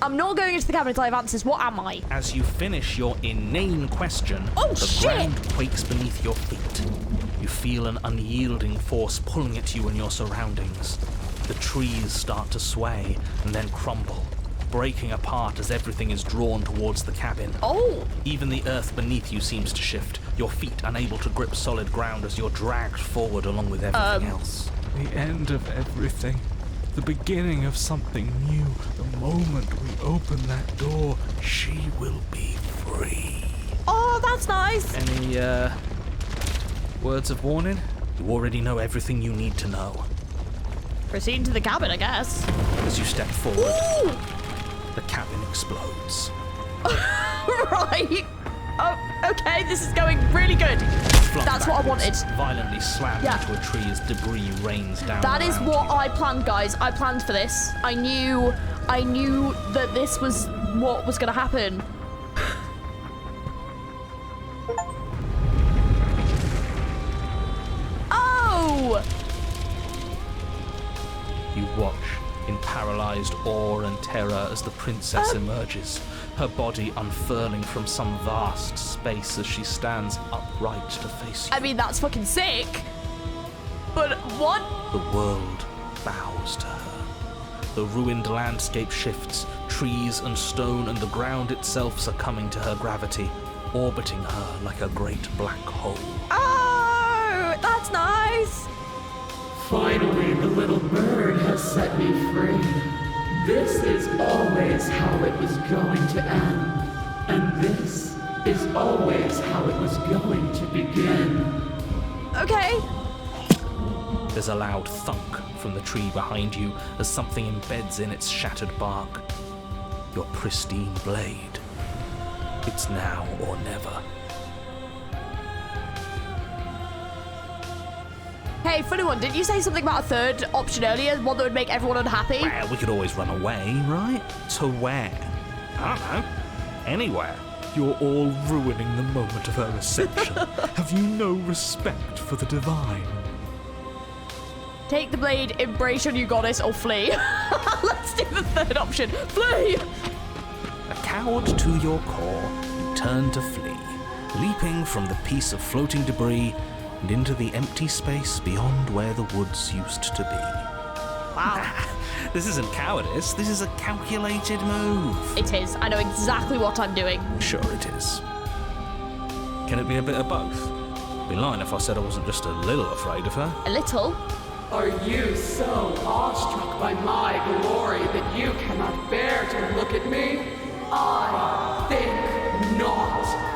S1: I'm not going into the cabin until I have answers. What am I?
S2: As you finish your inane question,
S1: Oh,
S2: the
S1: shit!
S2: ground quakes beneath your feet. You feel an unyielding force pulling at you and your surroundings. The trees start to sway and then crumble, breaking apart as everything is drawn towards the cabin.
S1: Oh!
S2: Even the earth beneath you seems to shift, your feet unable to grip solid ground as you're dragged forward along with everything else.
S5: The end of everything. The beginning of something new. The moment we open that door, she will be free.
S1: Oh, that's nice!
S2: Any, words of warning? You already know everything you need to know.
S1: Proceed to the cabin, I guess.
S2: As you step forward,
S1: Ooh!
S2: the cabin explodes.
S1: Right. Oh, okay, this is going really good.
S2: Flung
S1: That's what I wanted.
S2: backwards, Violently slammed
S1: Yeah.
S2: into a tree as debris rains down.
S1: That is
S2: around
S1: what
S2: you.
S1: I planned, guys. I planned for this. I knew that this was what was going to happen. Oh!
S2: You watch in paralyzed awe and terror as the princess emerges, her body unfurling from some vast space as she stands upright to face you.
S1: I mean, that's fucking sick. But what?
S2: The world bows to her. The ruined landscape shifts, trees and stone and the ground itself succumbing to her gravity, orbiting her like a great black hole.
S1: Oh, that's nice.
S3: Finally, the little bird has set me free. This is always how it was going to end. And this is always how it was going to begin.
S1: Okay.
S2: There's a loud thunk from the tree behind you as something embeds in its shattered bark. Your pristine blade. It's now or never.
S1: Hey, funny one, didn't you say something about a third option earlier? One that would make everyone unhappy?
S2: Well, we could always run away, right? To where? I don't know. Anywhere.
S5: You're all ruining the moment of her reception. Have you no respect for the divine?
S1: Take the blade, embrace your new goddess, or flee. Let's do the third option. Flee!
S2: A coward to your core, you turn to flee, leaping from the piece of floating debris and into the empty space beyond where the woods used to be.
S1: Wow.
S2: This isn't cowardice, this is a calculated move.
S1: It is. I know exactly what I'm doing.
S2: Sure it is. Can it be a bit of both? I'd be lying if I said I wasn't just a little afraid of her.
S1: A little.
S3: Are you so awestruck by my glory that you cannot bear to look at me? I think not.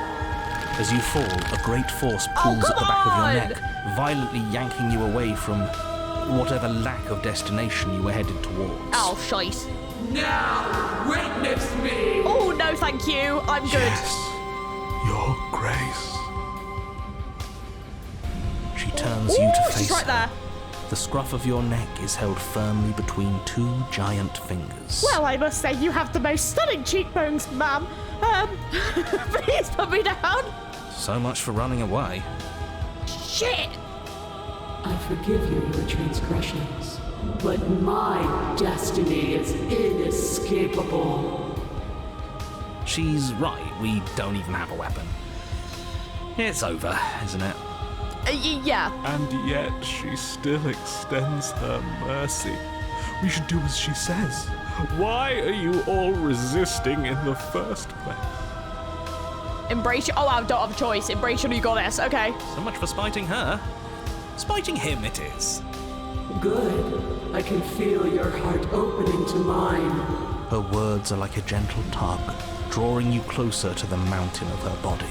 S2: As you fall, a great force pulls at the back of
S1: on!
S2: your neck, violently yanking you away from whatever lack of destination you were headed towards.
S1: Oh, shite.
S3: Now witness me.
S1: Oh, no, thank you. I'm good.
S5: Yes, Your Grace.
S2: She turns
S1: Ooh,
S2: you to face
S1: she's right
S2: her.
S1: there.
S2: The scruff of your neck is held firmly between two giant fingers.
S1: Well, I must say you have the most stunning cheekbones, ma'am. Please put me down.
S2: So much for running away.
S1: Shit.
S3: I forgive you your transgressions, but my destiny is inescapable.
S2: She's right, we don't even have a weapon. It's over, isn't it?
S1: Yeah.
S5: And yet she still extends her mercy. We should do as she says. Why are you all resisting in the first place?
S1: Embrace your... Oh, I don't have a choice. Embrace your new goddess. Okay.
S2: So much for spiting her. Spiting him it is.
S3: Good. I can feel your heart opening to mine.
S2: Her words are like a gentle tug, drawing you closer to the mountain of her body.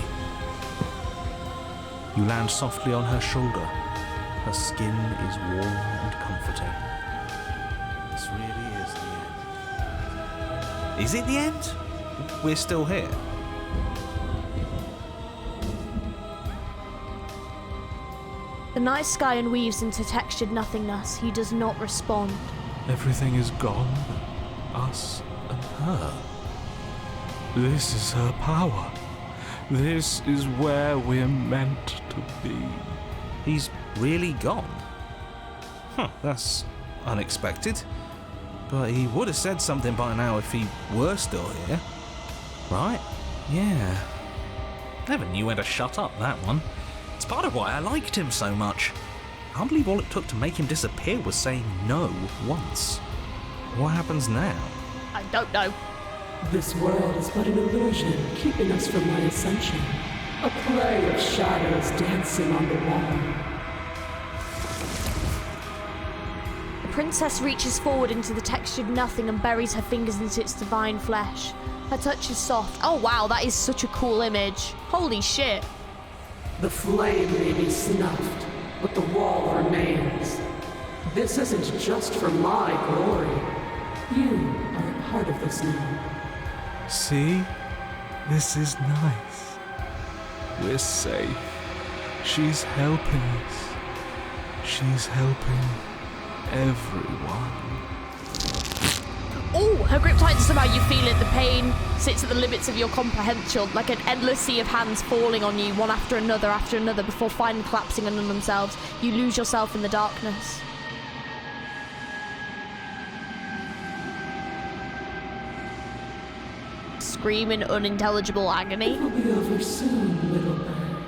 S2: You land softly on her shoulder. Her skin is warm and comforting. This really is the end. Is it the end? We're still here.
S1: The night sky unweaves into textured nothingness. He does not respond.
S5: Everything is gone. Us and her. This is her power. This is where we're meant to be.
S2: He's really gone. Huh, that's unexpected. But he would have said something by now if he were still here. Right? Yeah. Never knew when to shut up, that one. It's part of why I liked him so much. I can't believe all it took to make him disappear was saying no once. What happens now?
S1: I don't know.
S3: This world is but an illusion, keeping us from my ascension. A play of shadows dancing on the wall.
S1: The princess reaches forward into the textured nothing and buries her fingers into its divine flesh. Her touch is soft. Oh wow, that is such a cool image. Holy shit.
S3: The flame may be snuffed, but the wall remains. This isn't just for my glory. You are a part of this now.
S5: See? This is nice. We're safe. She's helping us. She's helping everyone.
S1: Oh, her grip tightens somehow, you feel it. The pain sits at the limits of your comprehension, like an endless sea of hands falling on you, one after another, before finally collapsing under themselves. You lose yourself in the darkness. Scream in unintelligible agony.
S3: It will be over soon, little bird.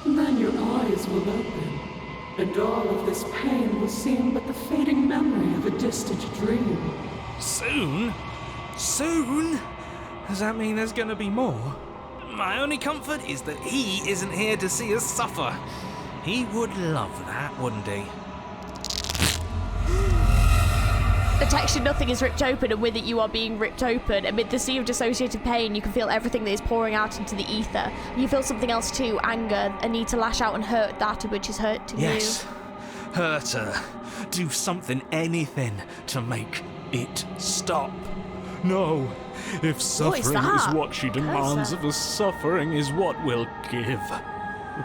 S3: And then your eyes will open, and all of this pain will seem but the fading memory of a distant dream.
S2: Soon? Soon? Does that mean there's gonna be more? My only comfort is that he isn't here to see us suffer. He would love that, wouldn't he?
S1: The textured nothing is ripped open, and with it you are being ripped open. Amid the sea of dissociated pain, you can feel everything that is pouring out into the ether. You feel something else too, anger, a need to lash out and hurt that which is hurting you.
S2: Yes. Hurt her. Do something, anything, to make it stop.
S5: No, if suffering is
S1: that?
S5: what she demands of us, suffering is what we'll give.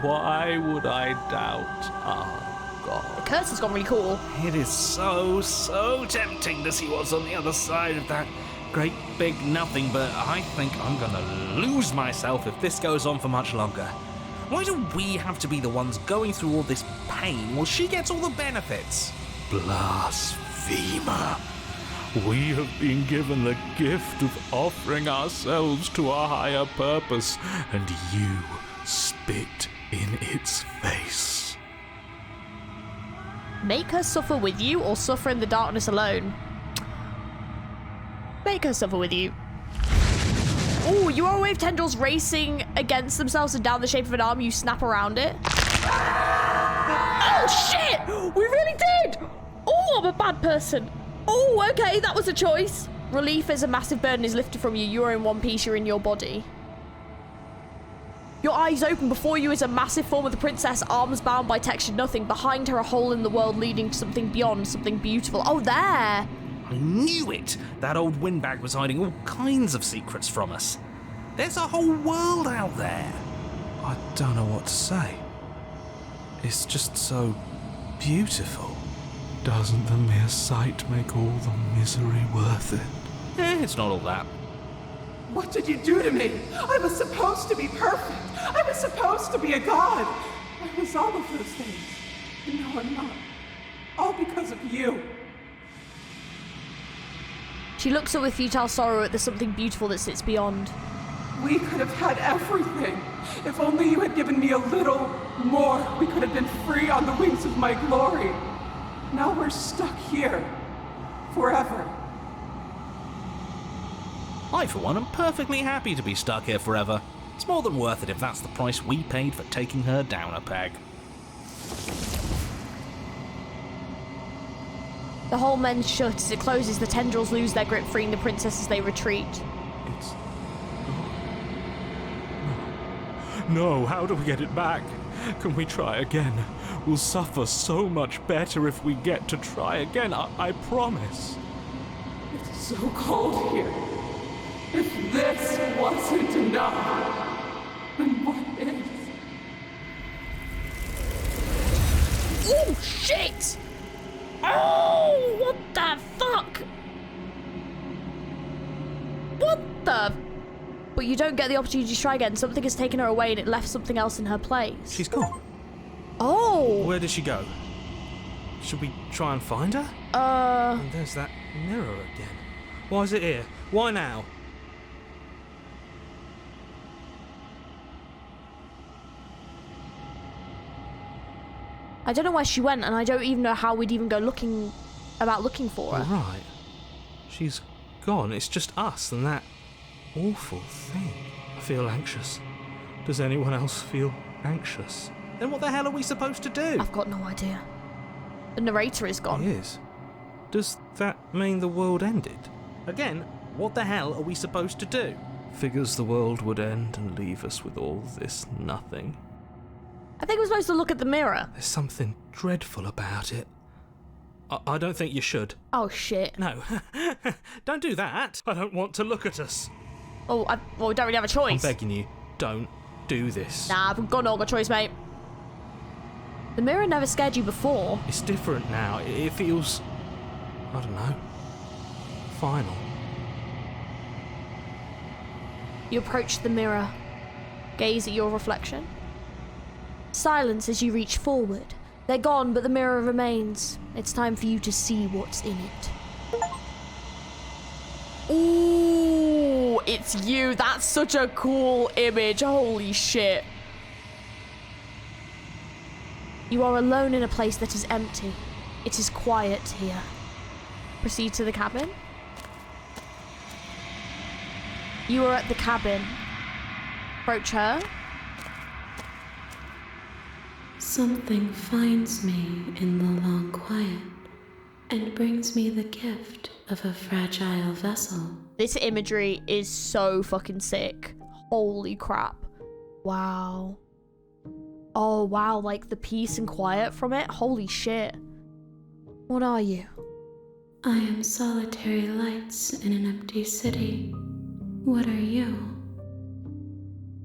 S5: Why would I doubt our God?
S1: The curse has gone really cool.
S2: It is so tempting to see what's on the other side of that great big nothing, but I think I'm gonna lose myself if this goes on for much longer. Why do we have to be the ones going through all this pain while she gets all the benefits?
S5: Blasphemer. We have been given the gift of offering ourselves to a higher purpose, and you spit in its face.
S1: Make her suffer with you or suffer in the darkness alone? Make her suffer with you. Oh, you are wave tendrils racing against themselves and down the shape of an arm. You snap around it. Oh, shit! We really did! Oh, I'm a bad person. Oh, okay, that was a choice. Relief as a massive burden is lifted from you. You are in one piece, you're in your body. Your eyes open. Before you is a massive form of the princess, arms bound by textured nothing. Behind her, a hole in the world leading to something beyond, something beautiful. Oh, there!
S2: I knew it! That old windbag was hiding all kinds of secrets from us. There's a whole world out there.
S4: I don't know what to say. It's just so beautiful.
S5: Doesn't the mere sight make all the misery worth it?
S2: It's not all that.
S3: What did you do to me? I was supposed to be perfect. I was supposed to be a god. I was all of those things. And now I'm not. All because of you.
S1: She looks up with futile sorrow at the something beautiful that sits beyond.
S3: We could have had everything. If only you had given me a little more, we could have been free on the wings of my glory. Now we're stuck here. Forever.
S2: I, for one, am perfectly happy to be stuck here forever. It's more than worth it if that's the price we paid for taking her down a peg.
S1: The hole mends shut. As it closes, the tendrils lose their grip, freeing the princess as they retreat.
S5: It's... No, how do we get it back? Can we try again? We'll suffer so much better if we get to try again, I promise.
S3: It's so cold here. If this wasn't enough, then what is?
S1: Oh, shit! Oh, what the fuck? What the... But you don't get the opportunity to try again. Something has taken her away and it left something else in her place.
S4: She's gone.
S1: Oh!
S4: Where did she go? Should we try and find her? And there's that mirror again. Why is it here? Why now?
S1: I don't know where she went, and I don't even know how we'd even go looking for her.
S4: Right. She's gone. It's just us and that awful thing. I feel anxious. Does anyone else feel anxious? Then what the hell are we supposed to do?
S1: I've got no idea. The narrator is gone.
S4: He is. Does that mean the world ended? Again, what the hell are we supposed to do? Figures the world would end and leave us with all this nothing.
S1: I think we're supposed to look at the mirror.
S4: There's something dreadful about it. I don't think you should.
S1: Oh, shit.
S4: No. Don't do that. I don't want to look at us.
S1: Oh, we don't really have a
S4: I'm
S1: choice.
S4: begging you, don't do this.
S1: Nah, we've got no other choice, mate. The mirror never scared you before.
S4: It's different now. It feels, I don't know, final.
S1: You approach the mirror, gaze at your reflection. Silence as you reach forward. They're gone, but the mirror remains. It's time for you to see what's in it. Ooh, it's you. That's such a cool image. Holy shit. You are alone in a place that is empty. It is quiet here. Proceed to the cabin. You are at the cabin. Approach her.
S3: Something finds me in the long quiet and brings me the gift of a fragile vessel.
S1: This imagery is so fucking sick. Holy crap. Wow. Oh wow, like the peace and quiet from it. Holy shit. What are you?
S3: I am solitary lights in an empty city. What are you?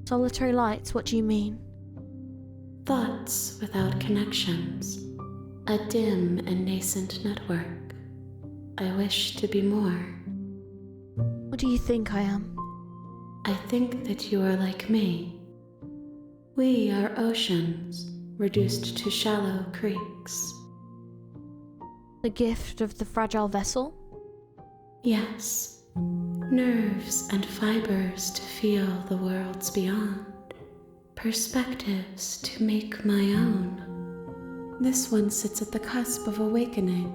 S1: Solitary lights, what do you mean?
S3: Thoughts without connections. A dim and nascent network. I wish to be more.
S1: What do you think I am?
S3: I think that you are like me. We are oceans, reduced to shallow creeks.
S1: The gift of the fragile vessel?
S3: Yes, nerves and fibers to feel the worlds beyond. Perspectives to make my own. This one sits at the cusp of awakening.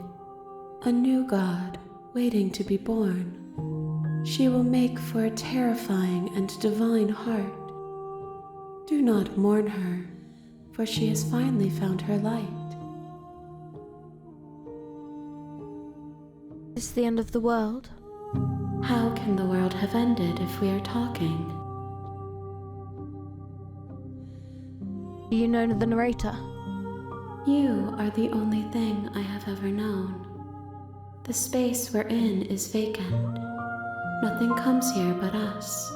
S3: A new god waiting to be born. She will make for a terrifying and divine heart. Do not mourn her, for she has finally found her light.
S1: Is this the end of the world?
S3: How can the world have ended if we are talking?
S1: Do you know the narrator?
S3: You are the only thing I have ever known. The space we're in is vacant. Nothing comes here but us.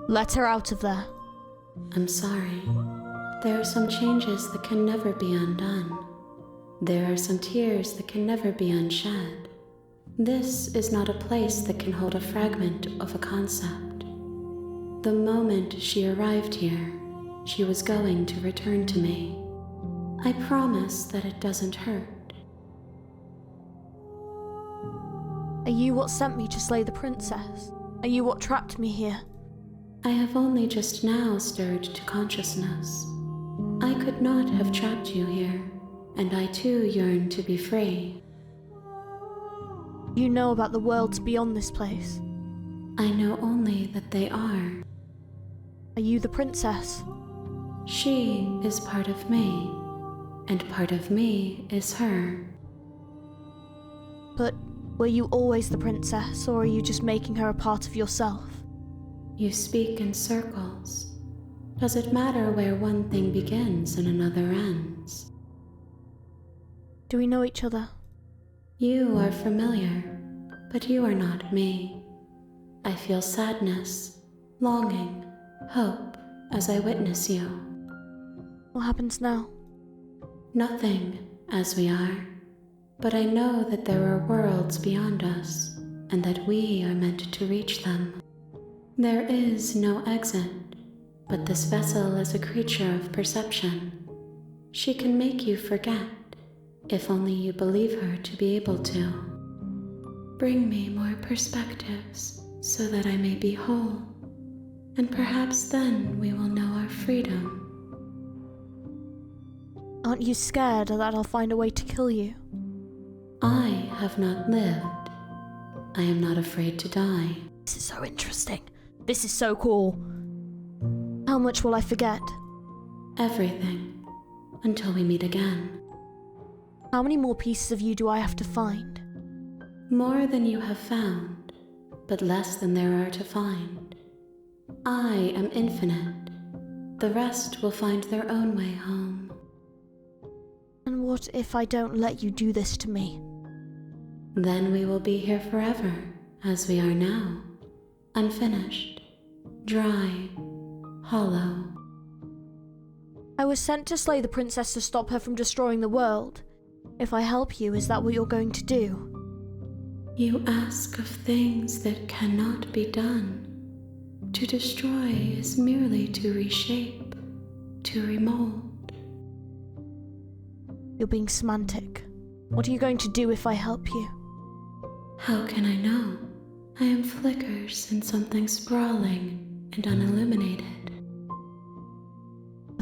S1: Let her out of there.
S3: I'm sorry. There are some changes that can never be undone. There are some tears that can never be unshed. This is not a place that can hold a fragment of a concept. The moment she arrived here, she was going to return to me. I promise that it doesn't hurt.
S1: Are you what sent me to slay the princess? Are you what trapped me here?
S3: I have only just now stirred to consciousness. I could not have trapped you here, and I too yearn to be free.
S1: You know about the worlds beyond this place.
S3: I know only that they are.
S1: Are you the princess?
S3: She is part of me, and part of me is her.
S1: But were you always the princess, or are you just making her a part of yourself?
S3: You speak in circles. Does it matter where one thing begins and another ends?
S1: Do we know each other?
S3: You are familiar, but you are not me. I feel sadness, longing, hope as I witness you.
S1: What happens now?
S3: Nothing, as we are, but I know that there are worlds beyond us, and that we are meant to reach them. There is no exit, but this vessel is a creature of perception. She can make you forget, if only you believe her to be able to. Bring me more perspectives, so that I may be whole, and perhaps then we will know our freedom.
S1: Aren't you scared that I'll find a way to kill you?
S3: I have not lived. I am not afraid to die.
S1: This is so interesting. This is so cool. How much will I forget?
S3: Everything. Until we meet again.
S1: How many more pieces of you do I have to find?
S3: More than you have found, but less than there are to find. I am infinite. The rest will find their own way home.
S1: And what if I don't let you do this to me?
S3: Then we will be here forever, as we are now. Unfinished. Dry. Hollow.
S1: I was sent to slay the princess to stop her from destroying the world. If I help you, is that what you're going to do?
S3: You ask of things that cannot be done. To destroy is merely to reshape, to remold.
S1: You're being semantic. What are you going to do if I help you?
S3: How can I know? I am flickers in something sprawling and unilluminated.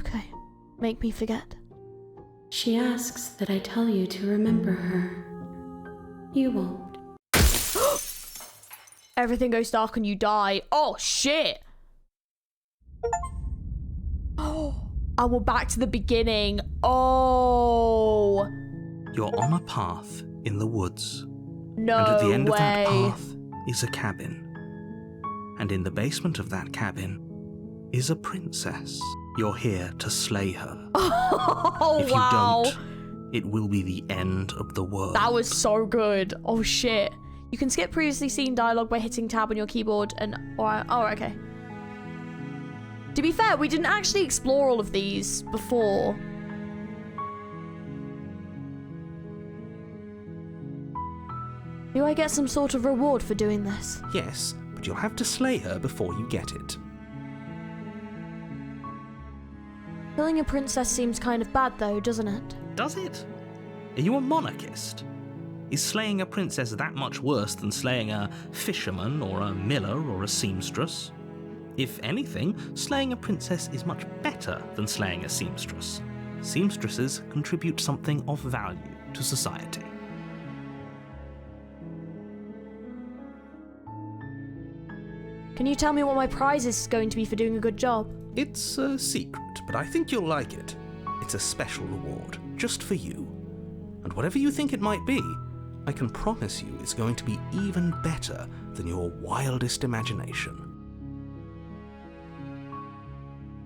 S1: Okay, make me forget.
S3: She asks that I tell you to remember her. You won't.
S1: Everything goes dark and you die. Oh, shit! Oh, we're back to the beginning. Oh!
S2: You're on a path in the woods.
S1: No
S2: and at the end
S1: way.
S2: of that path is a cabin. And in the basement of that cabin is a princess. You're here to slay her.
S1: Oh,
S2: if
S1: wow.
S2: you don't, it will be the end of the world.
S1: That was so good. Oh, shit. You can skip previously seen dialogue by hitting tab on your keyboard and... Oh, okay. To be fair, we didn't actually explore all of these before. Do I get some sort of reward for doing this?
S2: Yes, but you'll have to slay her before you get it.
S1: Killing a princess seems kind of bad though, doesn't it?
S2: Does it? Are you a monarchist? Is slaying a princess that much worse than slaying a fisherman or a miller or a seamstress? If anything, slaying a princess is much better than slaying a seamstress. Seamstresses contribute something of value to society.
S1: Can you tell me what my prize is going to be for doing a good job?
S2: It's a secret, but I think you'll like it. It's a special reward, just for you. And whatever you think it might be, I can promise you it's going to be even better than your wildest imagination.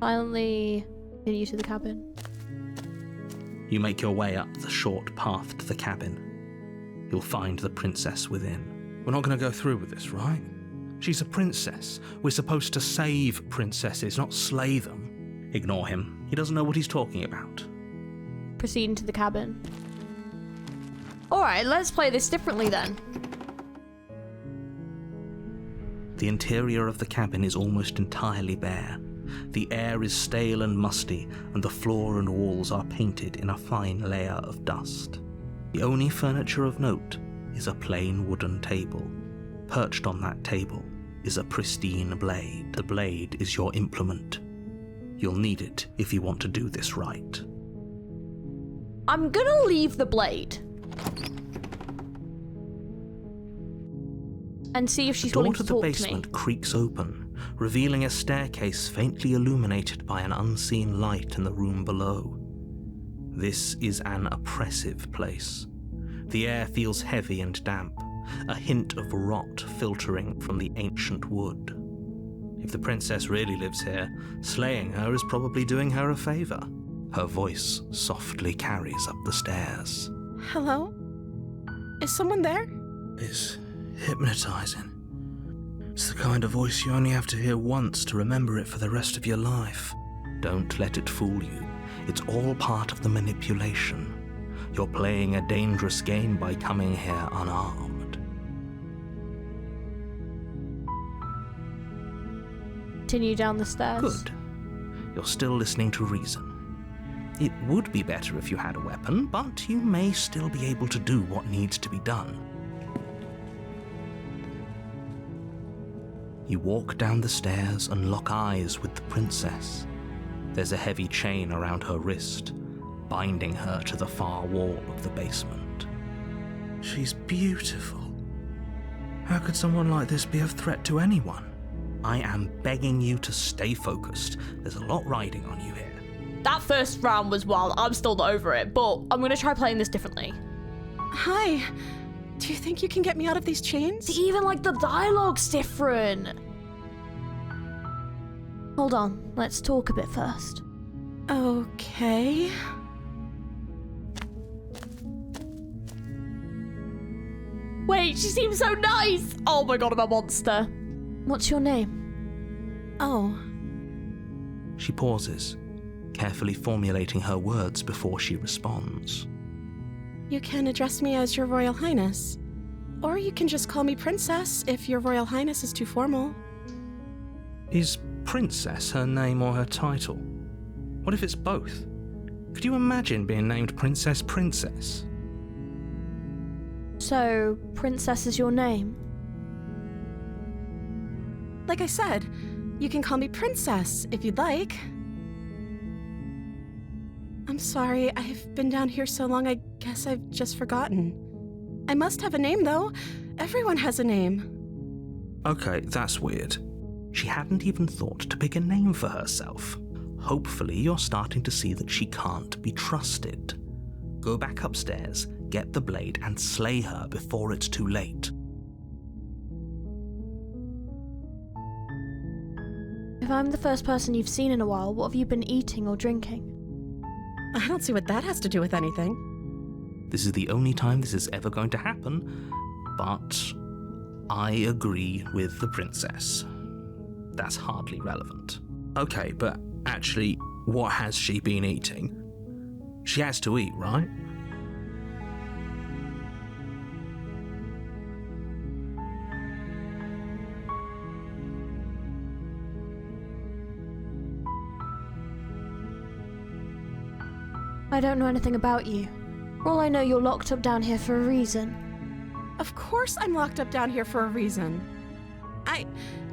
S1: Finally, get you to the cabin.
S2: You make your way up the short path to the cabin. You'll find the princess within. We're not going to go through with this, right? She's a princess. We're supposed to save princesses, not slay them. Ignore him. He doesn't know what he's talking about.
S1: Proceed into the cabin. Alright, let's play this differently then.
S2: The interior of the cabin is almost entirely bare. The air is stale and musty, and the floor and walls are painted in a fine layer of dust. The only furniture of note is a plain wooden table. Perched on that table is a pristine blade. The blade is your implement. You'll need it if you want to do this right.
S1: I'm gonna leave the blade. And see if she's
S2: The door
S1: willing
S2: to
S1: to
S2: the
S1: talk to me.
S2: basement creaks open, revealing a staircase faintly illuminated by an unseen light in the room below. This is an oppressive place. The air feels heavy and damp, a hint of rot filtering from the ancient wood. If the princess really lives here, slaying her is probably doing her a favor. Her voice softly carries up the stairs.
S6: Hello? Is someone there?
S2: It's hypnotizing. It's the kind of voice you only have to hear once to remember it for the rest of your life. Don't let it fool you. It's all part of the manipulation. You're playing a dangerous game by coming here unarmed.
S1: Continue down the stairs.
S2: Good. You're still listening to reason. It would be better if you had a weapon, but you may still be able to do what needs to be done. You walk down the stairs and lock eyes with the princess. There's a heavy chain around her wrist, binding her to the far wall of the basement.
S4: She's beautiful. How could someone like this be of threat to anyone?
S2: I am begging you to stay focused. There's a lot riding on you here.
S1: That first round was wild. I'm still not over it, but I'm going to try playing this differently.
S6: Hi. Do you think you can get me out of these chains?
S1: Even like the dialogue's different. Hold on, let's talk a bit first.
S6: Okay.
S1: Wait, she seems so nice! Oh my god, I'm a monster. What's your name?
S6: Oh.
S2: She pauses, carefully formulating her words before she responds.
S6: You can address me as Your Royal Highness. Or you can just call me Princess if Your Royal Highness is too formal.
S2: Is Princess her name or her title? What if it's both? Could you imagine being named Princess Princess?
S1: So, Princess is your name?
S6: Like I said, you can call me Princess if you'd like. I'm sorry, I've been down here so long I guess I've just forgotten. I must have a name though. Everyone has a name.
S2: Okay, that's weird. She hadn't even thought to pick a name for herself. Hopefully you're starting to see that she can't be trusted. Go back upstairs, get the blade, and slay her before it's too late.
S1: If I'm the first person you've seen in a while, what have you been eating or drinking?
S6: I don't see what that has to do with anything.
S2: This is the only time this is ever going to happen, but I agree with the princess. That's hardly relevant. Okay, but actually, what has she been eating? She has to eat, right?
S1: I don't know anything about you. For all I know, you're locked up down here for a reason.
S6: Of course I'm locked up down here for a reason. I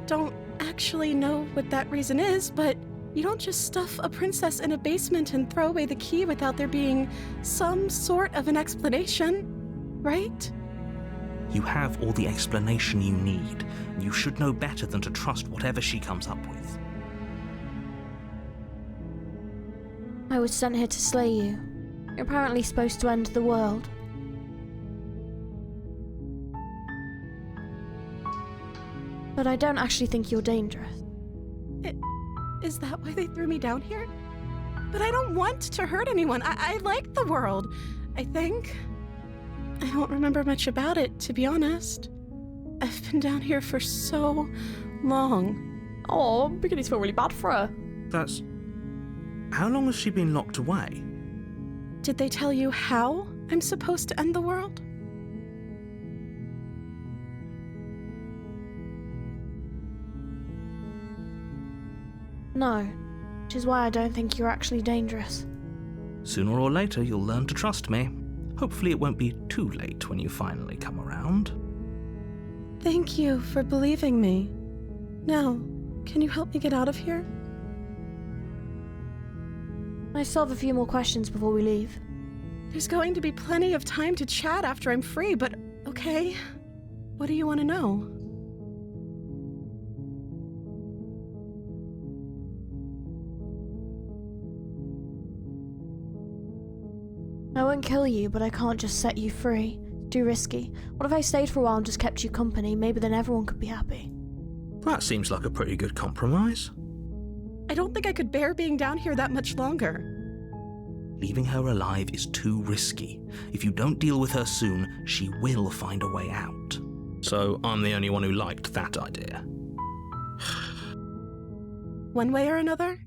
S6: don't actually know what that reason is, but you don't just stuff a princess in a basement and throw away the key without there being some sort of an explanation, right?
S2: You have all the explanation you need. You should know better than to trust whatever she comes up with.
S1: I was sent here to slay you. You're apparently supposed to end the world. But I don't actually think you're dangerous.
S6: Is that why they threw me down here? But I don't want to hurt anyone. I like the world, I think. I don't remember much about it, to be honest. I've been down here for so long.
S1: Oh, I'm beginning to feel really bad for her.
S2: That's... How long has she been locked away?
S6: Did they tell you how I'm supposed to end the world?
S1: No, which is why I don't think you're actually dangerous.
S2: Sooner or later, you'll learn to trust me. Hopefully it won't be too late when you finally come around.
S6: Thank you for believing me. Now, can you help me get out of here?
S1: I still have a few more questions before we leave.
S6: There's going to be plenty of time to chat after I'm free, but okay. What do you want to know?
S1: I won't kill you, but I can't just set you free. It's too risky. What if I stayed for a while and just kept you company? Maybe then everyone could be happy.
S2: That seems like a pretty good compromise.
S6: I don't think I could bear being down here that much longer.
S2: Leaving her alive is too risky. If you don't deal with her soon, she will find a way out. So I'm the only one who liked that idea.
S6: One way or another,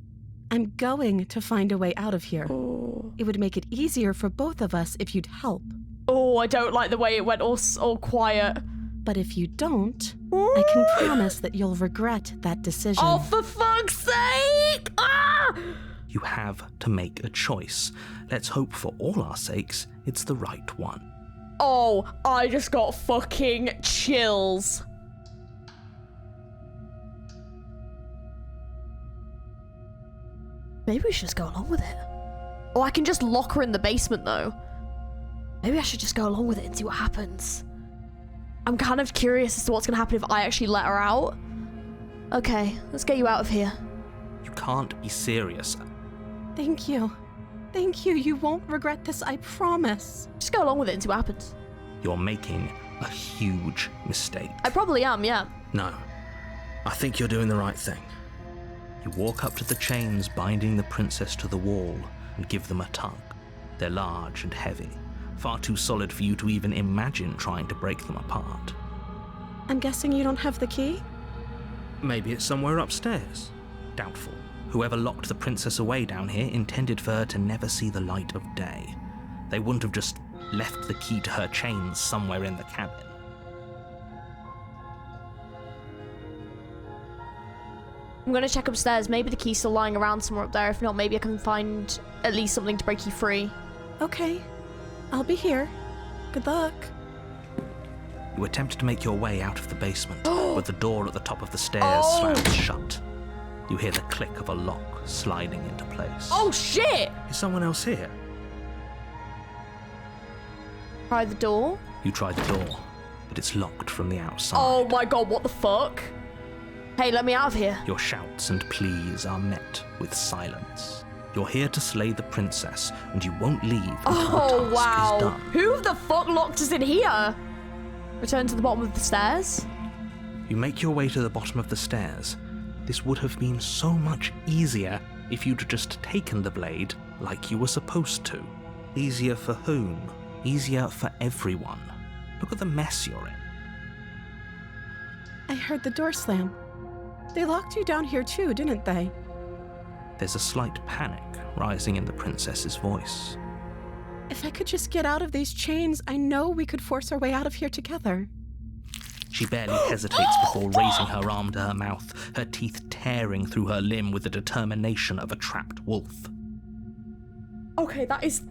S6: I'm going to find a way out of here.
S1: Oh.
S6: It would make it easier for both of us if you'd help.
S1: Oh, I don't like the way it went all quiet.
S6: But if you don't, I can promise that you'll regret that decision.
S1: Oh, for fuck's sake! Ah!
S2: You have to make a choice. Let's hope for all our sakes it's the right one.
S1: Oh, I just got fucking chills. Maybe we should just go along with it. Oh, I can just lock her in the basement, though. Maybe I should just go along with it and see what happens. I'm kind of curious as to what's going to happen if I actually let her out. Okay, let's get you out of here.
S2: You can't be serious.
S6: Thank you. Thank you. You won't regret this, I promise.
S1: Just go along with it and see what happens.
S2: You're making a huge mistake.
S1: I probably am, yeah.
S2: No, I think you're doing the right thing. You walk up to the chains binding the princess to the wall and give them a tug. They're large and heavy, far too solid for you to even imagine trying to break them apart.
S6: I'm guessing you don't have the key?
S2: Maybe it's somewhere upstairs. Doubtful. Whoever locked the princess away down here intended for her to never see the light of day. They wouldn't have just left the key to her chains somewhere in the cabin.
S1: I'm going to check upstairs. Maybe the key's still lying around somewhere up there. If not, maybe I can find at least something to break you free.
S6: Okay. I'll be here. Good luck.
S2: You attempt to make your way out of the basement, but the door at the top of the stairs slams shut. You hear the click of a lock sliding into place.
S1: Oh, shit!
S2: Is someone else here?
S1: Try the door.
S2: You try the door, but it's locked from the outside.
S1: Oh my god, what the fuck? Hey, let me out of here.
S2: Your shouts and pleas are met with silence. You're here to slay the princess, and you won't leave until the task is done.
S1: Who the fuck locked us in here? Return to the bottom of the stairs.
S2: You make your way to the bottom of the stairs. This would have been so much easier if you'd just taken the blade like you were supposed to. Easier for whom? Easier for everyone. Look at the mess you're in.
S6: I heard the door slam. They locked you down here too, didn't they?
S2: There's a slight panic rising in the princess's voice.
S6: If I could just get out of these chains, I know we could force our way out of here together.
S2: She barely hesitates before raising her arm to her mouth, her teeth tearing through her limb with the determination of a trapped wolf.
S1: Okay, that is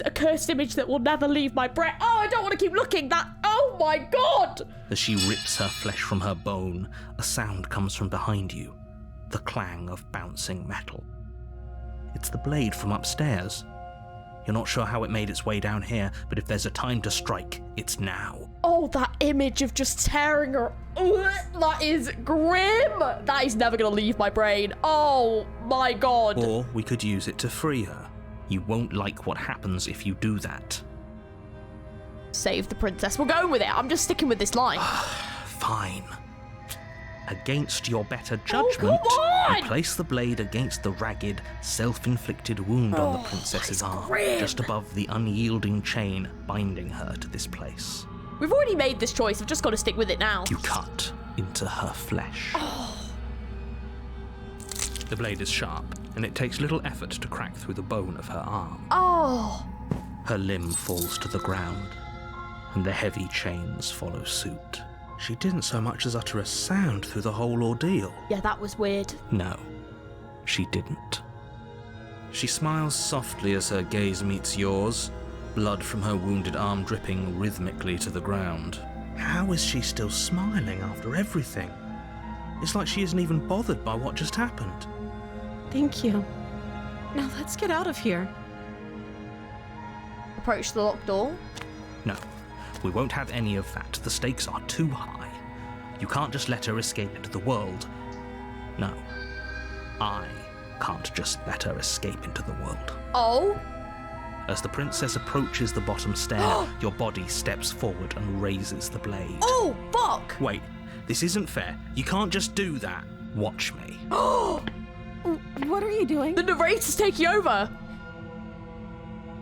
S1: a cursed image that will never leave my brain. Oh, I don't want to keep looking. Oh my god!
S2: As she rips her flesh from her bone, a sound comes from behind you, the clang of bouncing metal. It's the blade from upstairs. You're not sure how it made its way down here, but if there's a time to strike, it's now.
S1: Oh, that image of just tearing her. Ugh, that is grim. That is never going to leave my brain. Oh my god.
S2: Or we could use it to free her. You won't like what happens if you do that.
S1: Save the princess. We're going with it. I'm just sticking with this line.
S2: Fine. Against your better judgment, you place the blade against the ragged, self-inflicted wound on the princess's arm, just above the unyielding chain binding her to this place.
S1: We've already made this choice. I've just got to stick with it now.
S2: You cut into her flesh. The blade is sharp, and it takes little effort to crack through the bone of her arm.
S1: Oh.
S2: Her limb falls to the ground, and the heavy chains follow suit. She didn't so much as utter a sound through the whole ordeal.
S1: Yeah, that was weird.
S2: No, she didn't. She smiles softly as her gaze meets yours, blood from her wounded arm dripping rhythmically to the ground. How is she still smiling after everything? It's like she isn't even bothered by what just happened.
S6: Thank you. Now let's get out of here.
S1: Approach the locked door.
S2: No, we won't have any of that. The stakes are too high. You can't just let her escape into the world. No, I can't just let her escape into the world.
S1: Oh?
S2: As the princess approaches the bottom stair, your body steps forward and raises the blade.
S1: Oh, fuck!
S2: Wait, this isn't fair. You can't just do that. Watch me.
S6: What are you doing?
S1: The narrator's taking over.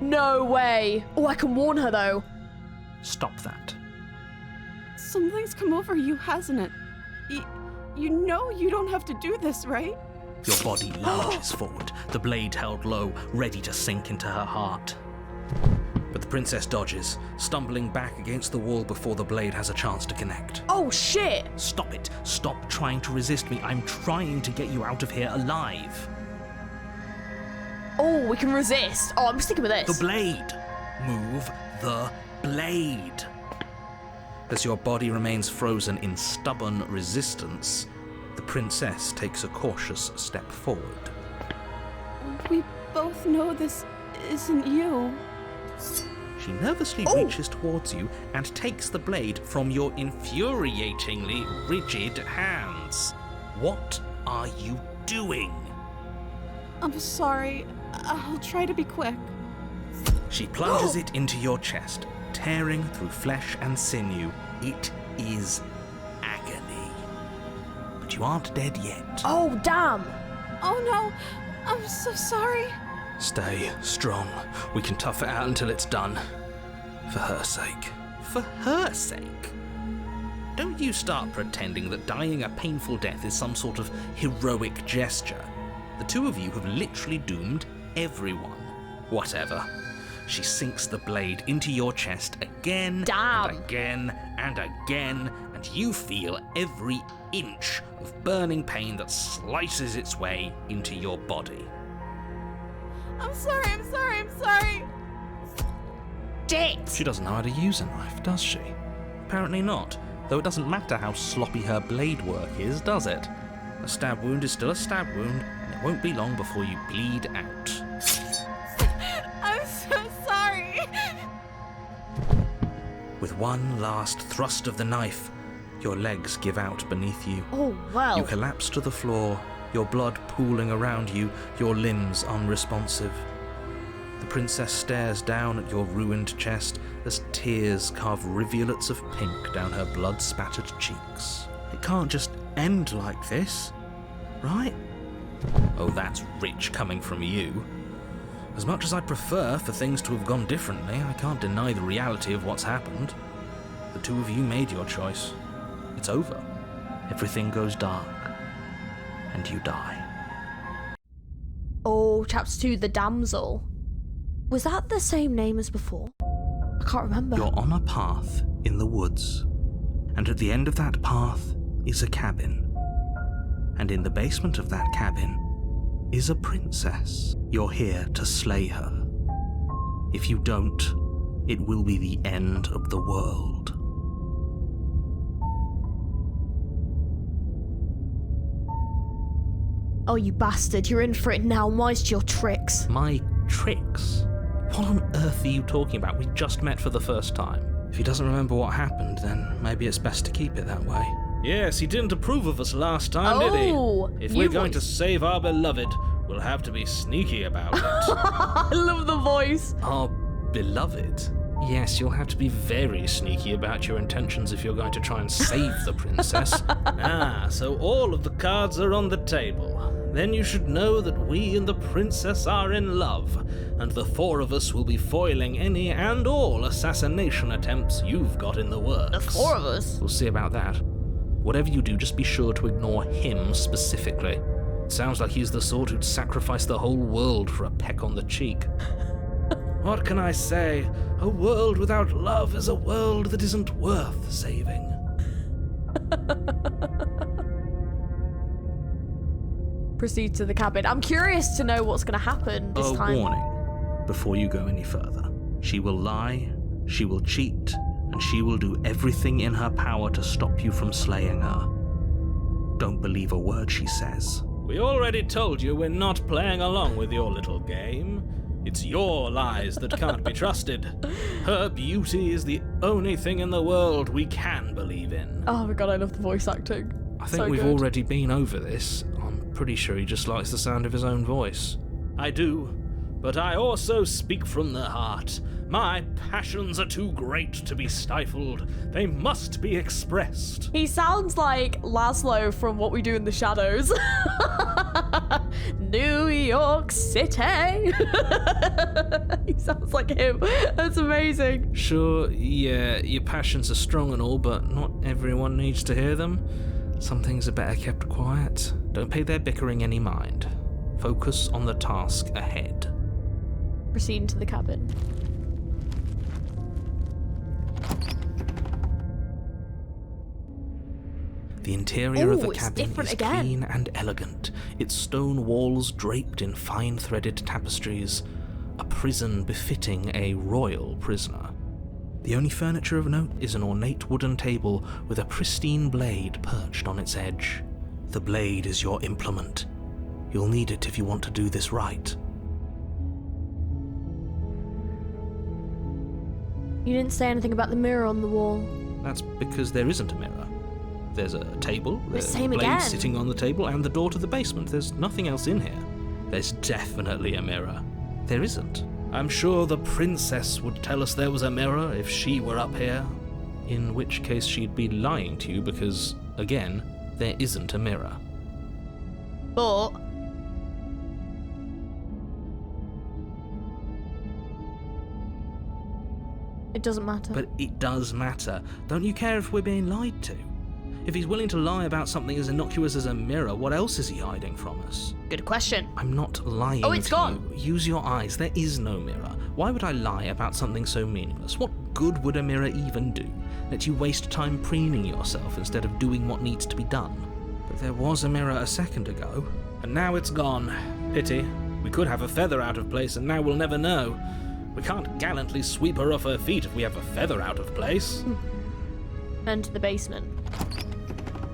S1: No way. Oh, I can warn her though.
S2: Stop that.
S6: Something's come over you, hasn't it? You know you don't have to do this, right?
S2: Your body lunges forward, the blade held low, ready to sink into her heart. But the princess dodges, stumbling back against the wall before the blade has a chance to connect.
S1: Oh, shit.
S2: Stop it. Stop trying to resist me. I'm trying to get you out of here alive.
S1: Oh, we can resist. Oh, I'm sticking with this.
S2: The blade. Move the blade. As your body remains frozen in stubborn resistance, the princess takes a cautious step forward.
S6: We both know this isn't you.
S2: She nervously reaches towards you and takes the blade from your infuriatingly rigid hands. What are you doing?
S6: I'm sorry. I'll try to be quick.
S2: She plunges it into your chest, tearing through flesh and sinew. It is agony. But you aren't dead yet.
S1: Oh, damn.
S6: Oh no, I'm so sorry.
S4: Stay strong. We can tough it out until it's done. For her sake.
S2: For her sake? Don't you start pretending that dying a painful death is some sort of heroic gesture. The two of you have literally doomed everyone. Whatever. She sinks the blade into your chest again and again and again, and you feel every inch of burning pain that slices its way into your body.
S6: I'm sorry.
S1: Shit.
S4: She doesn't know how to use a knife, does she?
S2: Apparently not, though it doesn't matter how sloppy her blade work is, does it? A stab wound is still a stab wound, and it won't be long before you bleed out.
S6: I'm so sorry.
S2: With one last thrust of the knife, your legs give out beneath you.
S1: Oh, well.
S2: You collapse to the floor, your blood pooling around you, your limbs unresponsive. The princess stares down at your ruined chest as tears carve rivulets of pink down her blood-spattered cheeks. It can't just end like this, right? Oh, that's rich coming from you. As much as I'd prefer for things to have gone differently, I can't deny the reality of what's happened. The two of you made your choice. It's over. Everything goes dark. And you die.
S1: Oh, chapter 2, The Damsel. Was that the same name as before? I can't remember.
S2: You're on a path in the woods. And at the end of that path is a cabin. And in the basement of that cabin is a princess. You're here to slay her. If you don't, it will be the end of the world.
S1: Oh, you bastard, you're in for it now. Mice your tricks.
S2: My tricks? What on earth are you talking about? We just met for the first time. If he doesn't remember what happened, then maybe it's best to keep it that way. Yes, he didn't approve of us last time, did he? If we're going to save our beloved, we'll have to be sneaky about it.
S1: I love the voice.
S2: Our beloved? Yes, you'll have to be very sneaky about your intentions if you're going to try and save the princess. So all of the cards are on the table. Then you should know that we and the princess are in love, and the four of us will be foiling any and all assassination attempts you've got in the works.
S1: The four of us?
S2: We'll see about that. Whatever you do, just be sure to ignore him specifically. It sounds like he's the sort who'd sacrifice the whole world for a peck on the cheek. What can I say? A world without love is a world that isn't worth saving.
S1: Proceed to the cabin. I'm curious to know what's going to happen this time.
S2: A warning, before you go any further. She will lie, she will cheat, and she will do everything in her power to stop you from slaying her. Don't believe a word she says. We already told you we're not playing along with your little game. It's your lies that can't be trusted. Her beauty is the only thing in the world we can believe in.
S1: Oh my god, I love the voice acting.
S2: I think we've already been over this. I'm pretty sure he just likes the sound of his own voice. I do, but I also speak from the heart. My passions are too great to be stifled. They must be expressed.
S1: He sounds like Laszlo from What We Do in the Shadows. New York City. He sounds like him. That's amazing.
S2: Sure, yeah, your passions are strong and all, but not everyone needs to hear them. Some things are better kept quiet. Don't pay their bickering any mind. Focus on the task ahead.
S1: Proceeding to the cabin.
S2: The interior of the
S1: it's
S2: cabin
S1: different
S2: is
S1: again.
S2: clean and elegant, its stone walls draped in fine threaded tapestries, a prison befitting a royal prisoner. The only furniture of note is an ornate wooden table with a pristine blade perched on its edge. The blade is your implement. You'll need it if you want to do this right.
S1: You didn't say anything about the mirror on the wall.
S2: That's because there isn't a mirror. There's a table, there's
S1: same
S2: blade
S1: again.
S2: sitting on the table, and the door to the basement. There's nothing else in here. There's definitely a mirror. There isn't. I'm sure the princess would tell us there was a mirror if she were up here. In which case she'd be lying to you because, again, there isn't a mirror.
S1: But it doesn't matter.
S2: But it does matter. Don't you care if we're being lied to? If he's willing to lie about something as innocuous as a mirror, what else is he hiding from us?
S1: Good question.
S2: I'm not lying
S1: Oh, it's
S2: to
S1: gone.
S2: you. Use your eyes. There is no mirror. Why would I lie about something so meaningless? What good would a mirror even do? Let you waste time preening yourself instead of doing what needs to be done. But there was a mirror a second ago, and now it's gone. Pity. We could have a feather out of place, and now we'll never know. We can't gallantly sweep her off her feet if we have a feather out of place.
S1: And to the basement.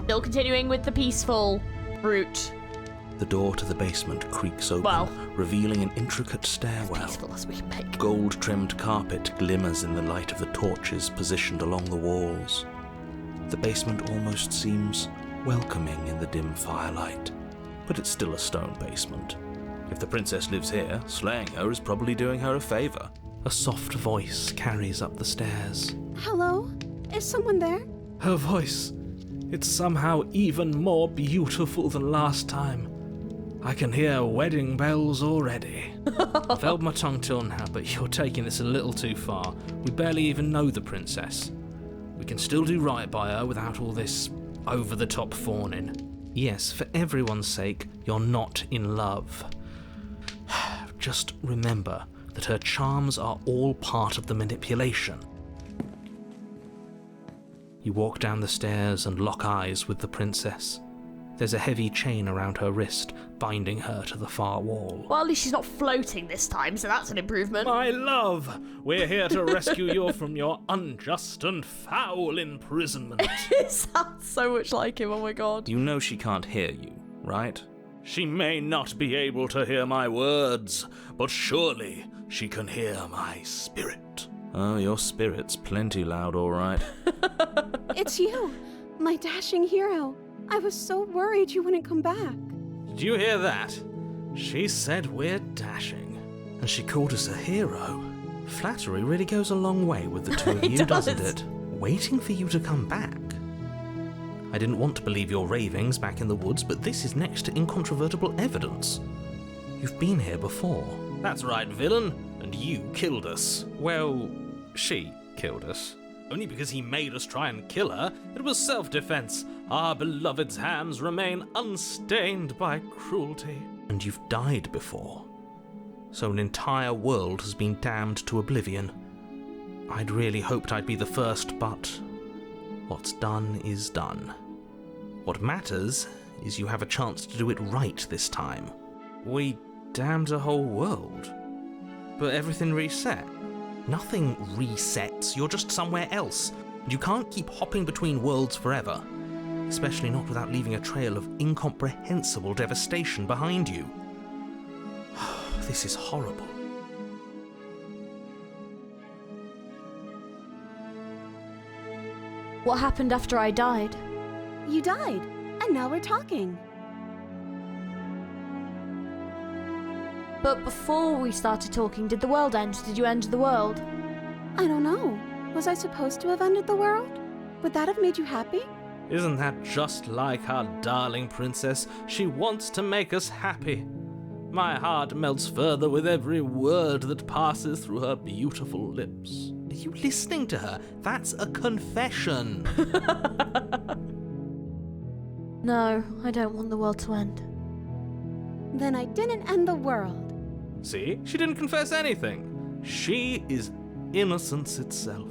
S1: Still continuing with the peaceful route.
S2: The door to the basement creaks open,
S1: Well,
S2: revealing an intricate stairwell.
S1: Peaceful as we can make.
S2: Gold-trimmed carpet glimmers in the light of the torches positioned along the walls. The basement almost seems welcoming in the dim firelight, but it's still a stone basement. If the princess lives here, slaying her is probably doing her a favor. A soft voice carries up the stairs.
S6: Hello? Is someone there?
S2: Her voice, it's somehow even more beautiful than last time. I can hear wedding bells already. I've held my tongue till now, but you're taking this a little too far. We barely even know the princess. We can still do right by her without all this over-the-top fawning. Yes, for everyone's sake, you're not in love. Just remember that her charms are all part of the manipulation. You walk down the stairs and lock eyes with the princess. There's a heavy chain around her wrist, binding her to the far wall.
S1: Well, at least she's not floating this time, so that's an improvement.
S2: My love, we're here to rescue you from your unjust and foul imprisonment.
S1: It sounds so much like him, oh my god.
S2: You know she can't hear you, right? She may not be able to hear my words, but surely she can hear my spirit. Oh, your spirit's plenty loud, all right.
S6: It's you, my dashing hero. I was so worried you wouldn't come back.
S2: Did you hear that? She said we're dashing, and she called us a hero. Flattery really goes a long way with the two of
S1: It
S2: you,
S1: does.
S2: doesn't it? Waiting for you to come back. I didn't want to believe your ravings back in the woods, but this is next to incontrovertible evidence. You've been here before. That's right, villain, and you killed us. Well, she killed us. Only because he made us try and kill her. It was self-defense. Our beloved's hands remain unstained by cruelty. And you've died before. So an entire world has been damned to oblivion. I'd really hoped I'd be the first, but what's done is done. What matters is you have a chance to do it right this time. We damned a whole world. But everything reset. Nothing resets, you're just somewhere else. And you can't keep hopping between worlds forever. Especially not without leaving a trail of incomprehensible devastation behind you. This is horrible.
S1: What happened after I died?
S6: You died, and now we're talking.
S1: But before we started talking, did the world end? Did you end the world?
S6: I don't know. Was I supposed to have ended the world? Would that have made you happy?
S2: Isn't that just like our darling princess? She wants to make us happy. My heart melts further with every word that passes through her beautiful lips. Are you listening to her? That's a confession.
S1: No, I don't want the world to end.
S6: Then I didn't end the world.
S2: See? She didn't confess anything. She is innocence itself.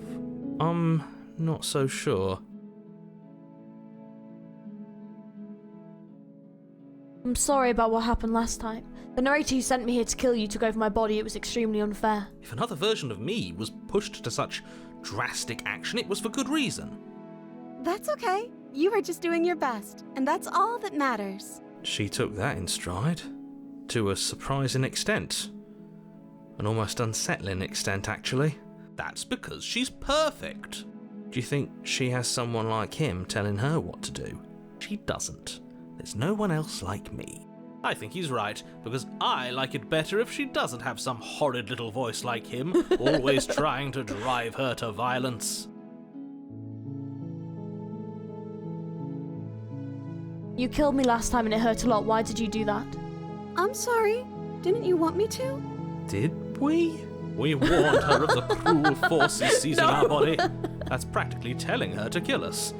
S2: Not so sure.
S1: I'm sorry about what happened last time. The narrator who sent me here to kill you took over my body. It was extremely unfair.
S2: If another version of me was pushed to such drastic action, it was for good reason.
S6: That's okay. You were just doing your best, and that's all that matters.
S2: She took that in stride. To a surprising extent. An almost unsettling extent, actually. That's because she's perfect.
S4: Do you think she has someone like him telling her what to do?
S2: She doesn't. There's no one else like me.
S4: I think he's right, because I like it better if she doesn't have some horrid little voice like him, always trying to drive her to violence.
S1: You killed me last time and it hurt a lot. Why did you do that?
S6: I'm sorry. Didn't you want me to?
S2: Did we?
S4: We warned her of the cruel forces seizing our body. That's practically telling her to kill us.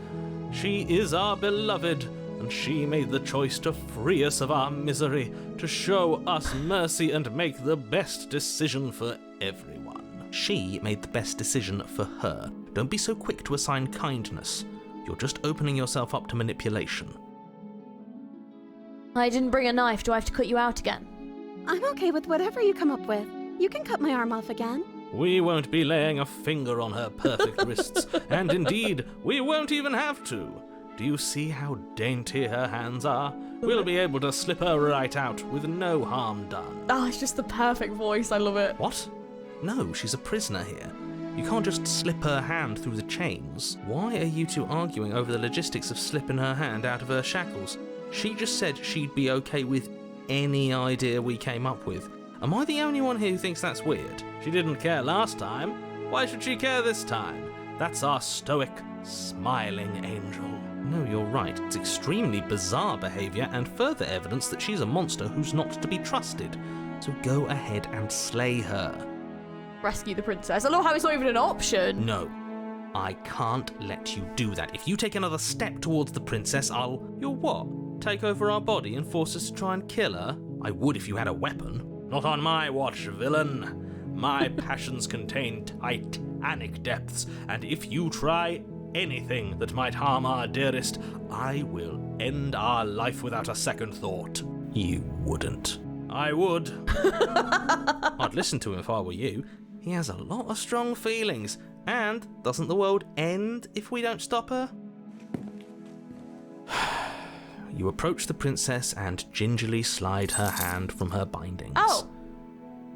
S4: She is our beloved, and she made the choice to free us of our misery, to show us mercy and make the best decision for everyone.
S2: She made the best decision for her. Don't be so quick to assign kindness. You're just opening yourself up to manipulation.
S1: I didn't bring a knife. Do I have to cut you out again?
S6: I'm okay with whatever you come up with. You can cut my arm off again.
S4: We won't be laying a finger on her perfect wrists, and indeed, we won't even have to. Do you see how dainty her hands are? We'll be able to slip her right out with no harm done.
S1: Oh, it's just the perfect voice. I love it.
S2: What? No, she's a prisoner here. You can't just slip her hand through the chains. Why are you two arguing over the logistics of slipping her hand out of her shackles? She just said she'd be okay with any idea we came up with. Am I the only one here who thinks that's weird?
S4: She didn't care last time. Why should she care this time? That's our stoic, smiling angel.
S2: No, you're right. It's extremely bizarre behaviour and further evidence that she's a monster who's not to be trusted. So go ahead and slay her.
S1: Rescue the princess. I love how it's not even an option.
S2: No. I can't let you do that. If you take another step towards the princess,
S4: You'll what? Take over our body and force us to try and kill her?
S2: I would if you had a weapon.
S4: Not on my watch, villain. My passions contain titanic depths, and if you try anything that might harm our dearest, I will end our life without a second thought.
S2: You wouldn't.
S4: I would.
S2: I'd listen to him if I were you. He has a lot of strong feelings. And doesn't the world end if we don't stop her? You approach the princess and gingerly slide her hand from her bindings.
S1: Oh.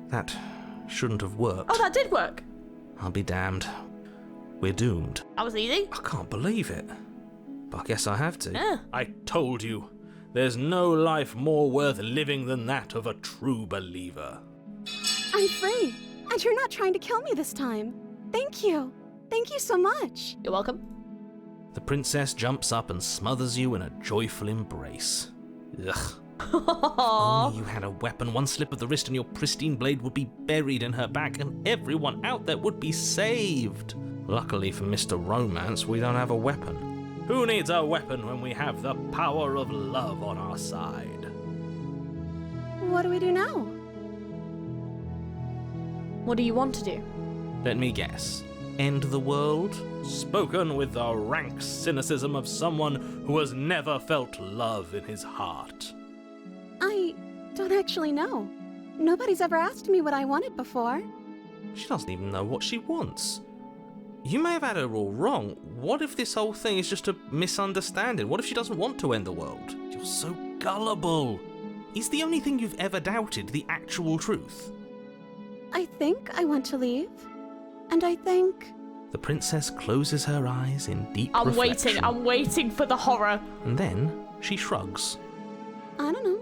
S2: That shouldn't have worked.
S1: Oh, that did work.
S2: I'll be damned. We're doomed.
S1: That was easy.
S2: I can't believe it. But I guess I have to.
S1: Yeah.
S4: I told you, there's no life more worth living than that of a true believer.
S6: I'm free, and you're not trying to kill me this time. Thank you. Thank you so much.
S1: You're welcome.
S2: The princess jumps up and smothers you in a joyful embrace. Ugh. If only you had a weapon, one slip of the wrist and your pristine blade would be buried in her back and everyone out there would be saved. Luckily for Mr. Romance, we don't have a weapon.
S4: Who needs a weapon when we have the power of love on our side?
S6: What do we do now?
S1: What do you want to do?
S2: Let me guess. End the world?
S4: Spoken with the rank cynicism of someone who has never felt love in his heart.
S6: I don't actually know. Nobody's ever asked me what I wanted before.
S2: She doesn't even know what she wants. You may have had her all wrong. What if this whole thing is just a misunderstanding? What if she doesn't want to end the world? You're so gullible. Is the only thing you've ever doubted the actual truth?
S6: I think I want to leave. And I think...
S2: The princess closes her eyes in deep
S1: I'm
S2: reflection.
S1: I'm waiting for the horror.
S2: And then she shrugs.
S6: I don't know.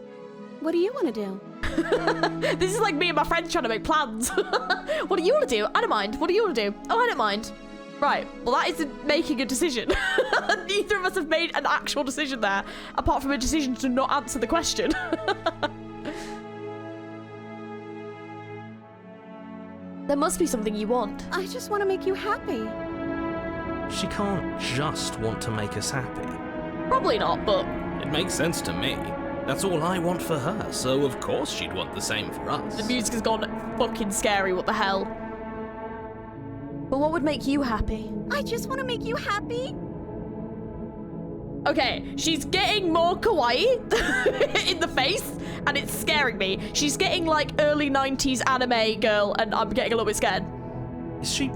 S6: What do you want to do?
S1: This is like me and my friends trying to make plans. What do you want to do? I don't mind. What do you want to do? Oh, I don't mind. Right, well that isn't making a decision. Neither of us have made an actual decision there, apart from a decision to not answer the question. There must be something you want.
S6: I just want to make you happy.
S2: She can't just want to make us happy.
S1: Probably not, but...
S2: It makes sense to me. That's all I want for her, so of course she'd want the same for us.
S1: The music has gone fucking scary, what the hell? But what would make you happy?
S6: I just want to make you happy.
S1: Okay, she's getting more kawaii in the face, and it's scaring me. She's getting like early 90s anime girl, and I'm getting a little bit scared.
S2: Is she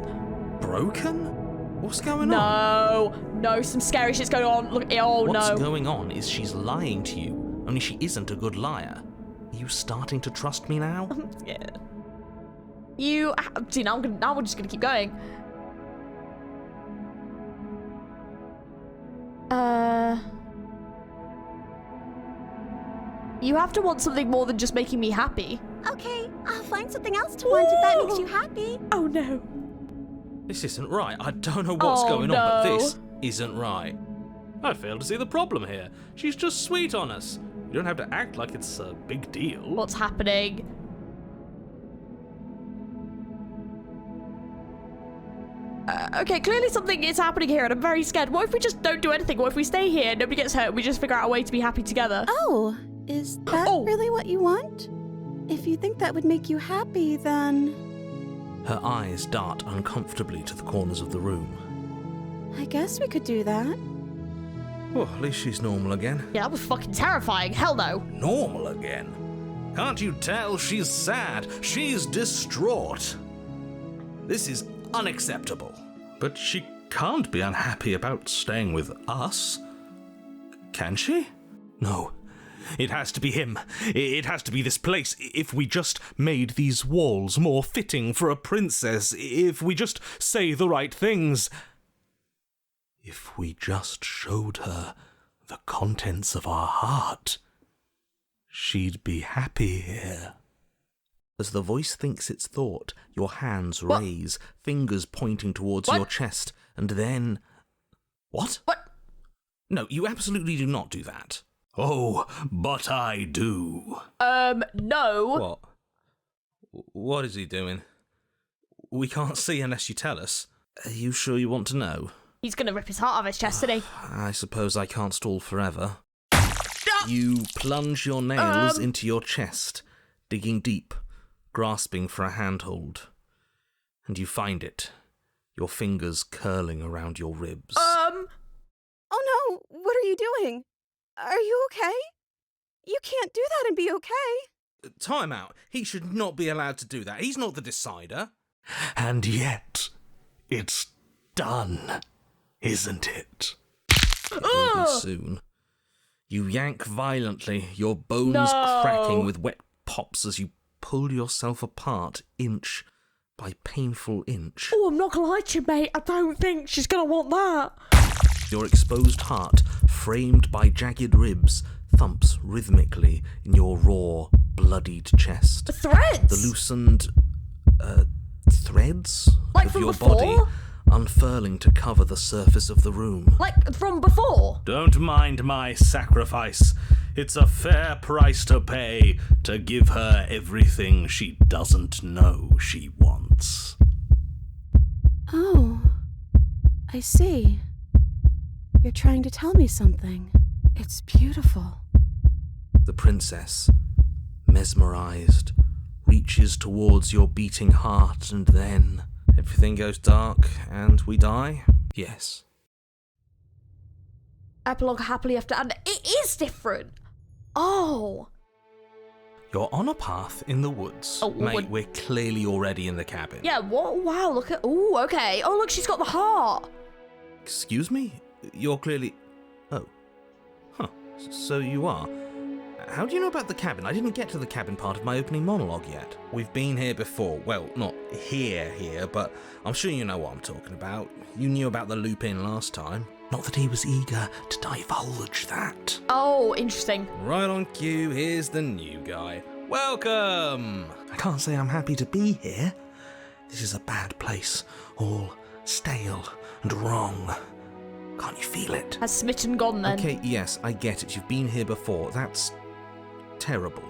S2: broken? What's going on?
S1: No, some scary shit's going on. Look, oh no.
S2: What's going on is she's lying to you, only she isn't a good liar. Are you starting to trust me now?
S1: Yeah. See, now we're just gonna keep going. You have to want something more than just making me happy.
S6: Okay, I'll find something else to want if that makes you happy.
S1: Oh no.
S4: This isn't right. I don't know what's going on, but this isn't right. I fail to see the problem here. She's just sweet on us. You don't have to act like it's a big deal.
S1: What's happening? Okay, clearly something is happening here and I'm very scared. What if we just don't do anything? What if we stay here, nobody gets hurt, and we just figure out a way to be happy together?
S6: Oh, is that really what you want? If you think that would make you happy, then...
S2: Her eyes dart uncomfortably to the corners of the room.
S6: I guess we could do that.
S2: Oh, at least she's normal again.
S1: Yeah, that was fucking terrifying. Hell no.
S2: Normal again? Can't you tell she's sad? She's distraught. This is unacceptable. But she can't be unhappy about staying with us. Can she? No. It has to be him. It has to be this place. If we just made these walls more fitting for a princess, if we just say the right things, if we just showed her the contents of our heart, she'd be happy here. As the voice thinks its thought, your hands raise, fingers pointing towards your chest, and then... What?
S1: What?
S2: No, you absolutely do not do that. Oh, but I do.
S1: No.
S2: What? What is he doing? We can't see unless you tell us. Are you sure you want to know?
S1: He's gonna rip his heart out of his chest today.
S2: I suppose I can't stall forever. You plunge your nails into your chest, digging deep, grasping for a handhold. And you find it, your fingers curling around your ribs.
S6: Oh no, what are you doing? Are you okay? You can't do that and be okay.
S2: Time out. He should not be allowed to do that. He's not the decider. And yet, it's done, isn't it? It will be soon. You yank violently, your bones cracking with wet pops as you pull yourself apart inch by painful inch.
S1: Oh, I'm not gonna lie to you, mate. I don't think she's gonna want that.
S2: Your exposed heart, framed by jagged ribs, thumps rhythmically in your raw, bloodied chest.
S1: Threads?
S2: The loosened, threads
S1: Like
S2: of
S1: from
S2: your
S1: before?
S2: body unfurling to cover the surface of the room.
S1: Like from before?
S4: Don't mind my sacrifice. It's a fair price to pay to give her everything she doesn't know she wants.
S6: Oh, I see. You're trying to tell me something. It's beautiful.
S2: The princess, mesmerized, reaches towards your beating heart, and then everything goes dark and we die? Yes.
S1: Epilogue happily after, and it is different. Oh.
S2: You're on a path in the woods.
S1: Oh,
S2: Mate, we're clearly already in the cabin.
S1: Yeah, what? Wow, look at... Oh, okay. Oh, look, she's got the heart.
S2: Excuse me? You're clearly... Oh. Huh. So you are. How do you know about the cabin? I didn't get to the cabin part of my opening monologue yet. We've been here before. Well, not here, but I'm sure you know what I'm talking about. You knew about the loop-in last time. Not that he was eager to divulge that.
S1: Oh, interesting.
S2: Right on cue, here's the new guy. Welcome! I can't say I'm happy to be here. This is a bad place. All stale and wrong. Can't you feel it?
S1: Has Smitten gone then?
S2: Okay, yes, I get it. You've been here before. That's terrible.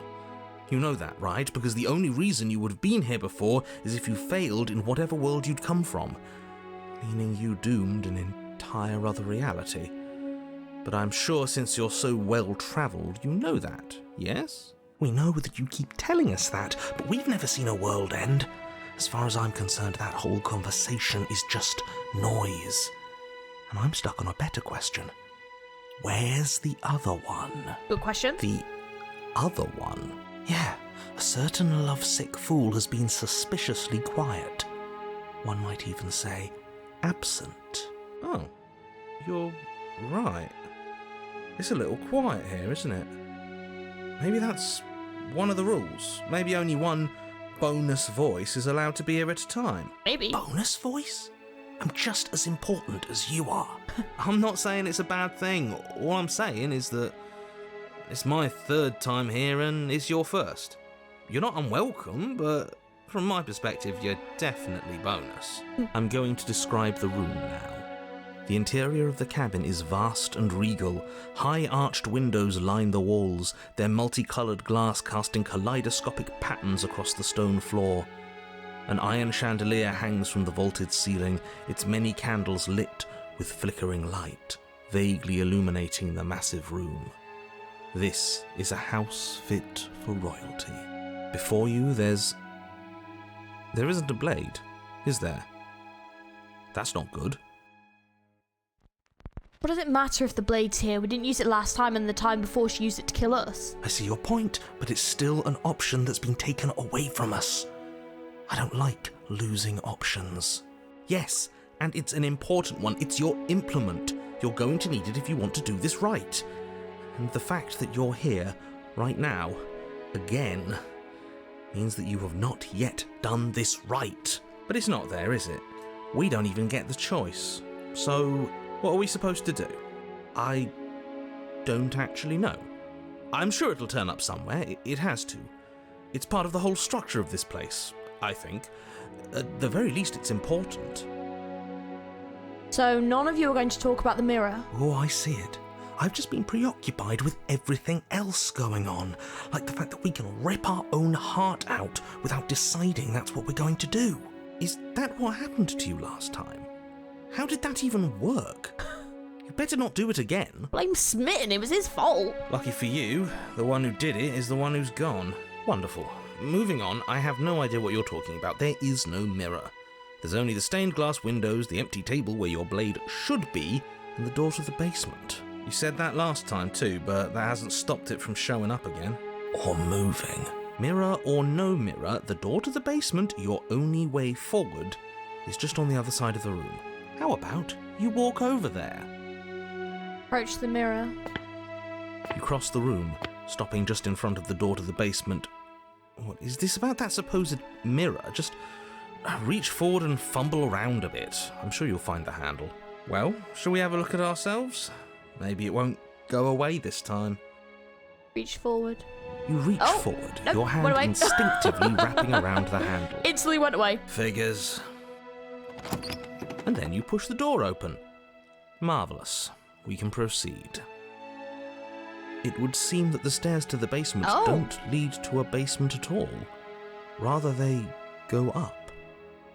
S2: You know that, right? Because the only reason you would have been here before is if you failed in whatever world you'd come from, meaning you doomed an entire other reality. But I'm sure since you're so well-travelled, you know that, yes? We know that you keep telling us that, but we've never seen a world end. As far as I'm concerned, that whole conversation is just noise. And I'm stuck on a better question. Where's the other one?
S1: Good question.
S2: The other one? Yeah, a certain lovesick fool has been suspiciously quiet. One might even say, absent. Oh, you're right. It's a little quiet here, isn't it? Maybe that's one of the rules. Maybe only one bonus voice is allowed to be here at a time.
S1: Maybe.
S2: Bonus voice? I'm just as important as you are. I'm not saying it's a bad thing. All I'm saying is that it's my third time here and it's your first. You're not unwelcome, but from my perspective, you're definitely bonus. I'm going to describe the room now. The interior of the cabin is vast and regal. High arched windows line the walls, their multicoloured glass casting kaleidoscopic patterns across the stone floor. An iron chandelier hangs from the vaulted ceiling, its many candles lit with flickering light, vaguely illuminating the massive room. This is a house fit for royalty. Before you, there isn't a blade, is there? That's not good.
S1: What does it matter if the blade's here? We didn't use it last time and the time before she used it to kill us.
S2: I see your point, but it's still an option that's been taken away from us. I don't like losing options. Yes, and it's an important one. It's your implement. You're going to need it if you want to do this right. And the fact that you're here, right now, again, means that you have not yet done this right. But it's not there, is it? We don't even get the choice. So, what are we supposed to do? I don't actually know. I'm sure it'll turn up somewhere. It has to. It's part of the whole structure of this place, I think. At the very least, it's important.
S1: So none of you are going to talk about the mirror?
S2: Oh, I see it. I've just been preoccupied with everything else going on, like the fact that we can rip our own heart out without deciding that's what we're going to do. Is that what happened to you last time? How did that even work? You better not do it again.
S1: Blame Smitten, it was his fault.
S2: Lucky for you, the one who did it is the one who's gone. Wonderful. Moving on, I have no idea what you're talking about. There is no mirror. There's only the stained glass windows, the empty table where your blade should be, and the door to the basement. You said that last time too, but that hasn't stopped it from showing up again. Or moving. Mirror or no mirror, the door to the basement, your only way forward, is just on the other side of the room. How about you walk over there?
S1: Approach the mirror.
S2: You cross the room, stopping just in front of the door to the basement. What is this about that supposed mirror? Just reach forward and fumble around a bit. I'm sure you'll find the handle. Well, shall we have a look at ourselves? Maybe it won't go away this time.
S1: Reach forward.
S2: You reach forward,
S1: Nope,
S2: your hand
S1: went away.
S2: instinctively wrapping around the handle.
S1: Instantly went away.
S2: Figures. And then you push the door open. Marvellous. We can proceed. It would seem that the stairs to the basement don't lead to a basement at all. Rather, they go up.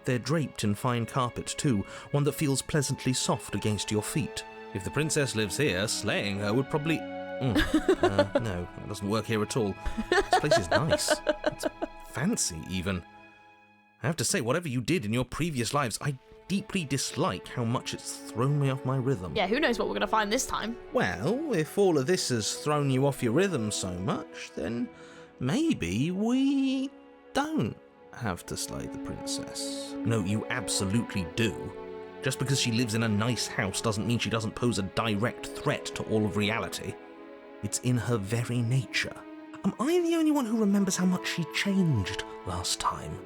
S2: They're draped in fine carpet too, one that feels pleasantly soft against your feet. If the princess lives here, slaying her would probably... no, that doesn't work here at all. This place is nice. It's fancy, even. I have to say, whatever you did in your previous lives, I deeply dislike how much it's thrown me off my rhythm.
S1: Yeah, who knows what we're going to find this time?
S2: Well, if all of this has thrown you off your rhythm so much, then maybe we don't have to slay the princess. No, you absolutely do. Just because she lives in a nice house doesn't mean she doesn't pose a direct threat to all of reality. It's in her very nature. Am I the only one who remembers how much she changed last time?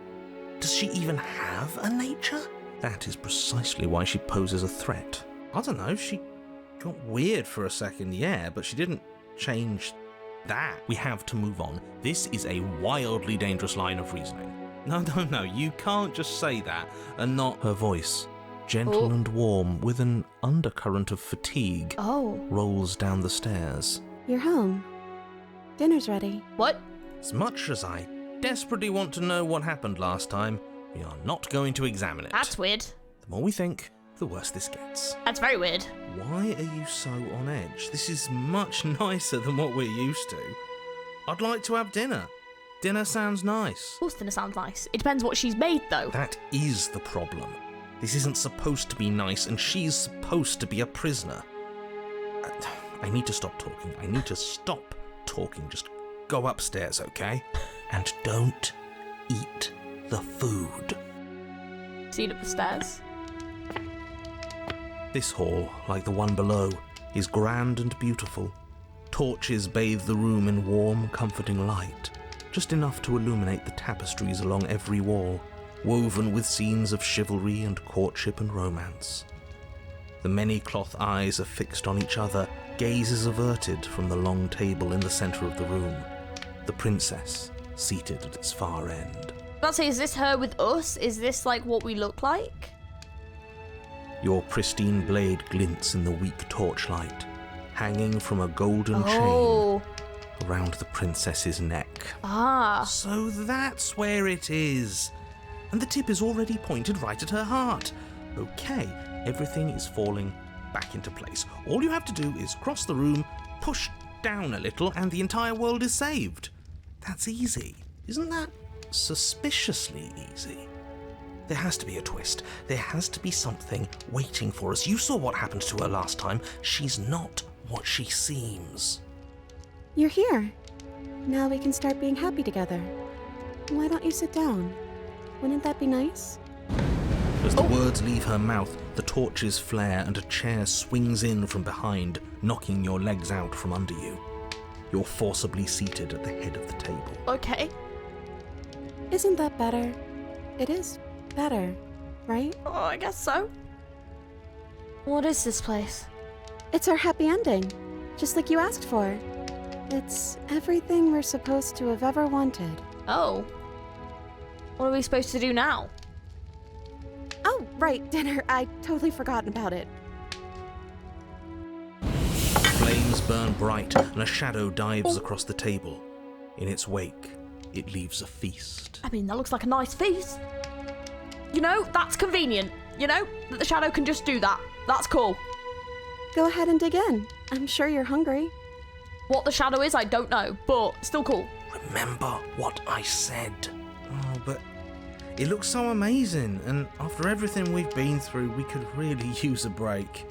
S2: Does she even have a nature? That is precisely why she poses a threat. I don't know, she got weird for a second, yeah, but she didn't change that. We have to move on. This is a wildly dangerous line of reasoning. No, you can't just say that and not... Her voice, gentle and warm, with an undercurrent of fatigue, rolls down the stairs.
S6: You're home. Dinner's ready.
S1: What?
S2: As much as I desperately want to know what happened last time, we are not going to examine it.
S1: That's weird.
S2: The more we think, the worse this gets.
S1: That's very weird.
S2: Why are you so on edge? This is much nicer than what we're used to. I'd like to have dinner. Dinner sounds nice.
S1: Of course dinner sounds nice. It depends what she's made, though.
S2: That is the problem. This isn't supposed to be nice, and she's supposed to be a prisoner. I need to stop talking. I need to stop talking. Just go upstairs, okay? And don't eat the food.
S1: Seen up the stairs.
S2: This hall, like the one below, is grand and beautiful. Torches bathe the room in warm, comforting light. just enough to illuminate the tapestries along every wall, woven with scenes of chivalry and courtship and romance. The many cloth eyes are fixed on each other, gazes averted from the long table in the centre of the room, the princess seated at its far end.
S1: Let's say, is this her with us? Is this like what we look like?
S2: Your pristine blade glints in the weak torchlight, hanging from a golden
S1: Oh.
S2: chain around the princess's neck.
S1: Ah.
S2: So that's where it is. And the tip is already pointed right at her heart. Okay, everything is falling back into place. All you have to do is cross the room, push down a little, and the entire world is saved. That's easy. Isn't that suspiciously easy? There has to be a twist. There has to be something waiting for us. You saw what happened to her last time. She's not what she seems.
S6: You're here. Now we can start being happy together. Why don't you sit down? Wouldn't that be nice?
S2: As the words leave her mouth, the torches flare and a chair swings in from behind, knocking your legs out from under you. You're forcibly seated at the head of the table.
S1: Okay.
S6: Isn't that better? It is better, right?
S1: Oh, I guess so. What is this place?
S6: It's our happy ending, just like you asked for. It's everything we're supposed to have ever wanted.
S1: Oh. What are we supposed to do now?
S6: Oh, right, dinner. I totally forgotten about it.
S2: Flames burn bright and a shadow dives across the table. In its wake, it leaves a feast.
S1: I mean, that looks like a nice feast. You know, that's convenient. You know, that the shadow can just do that. That's cool.
S6: Go ahead and dig in. I'm sure you're hungry.
S1: What the shadow is, I don't know, but still cool.
S2: Remember what I said. Oh, but it looks so amazing, and after everything we've been through, we could really use a break.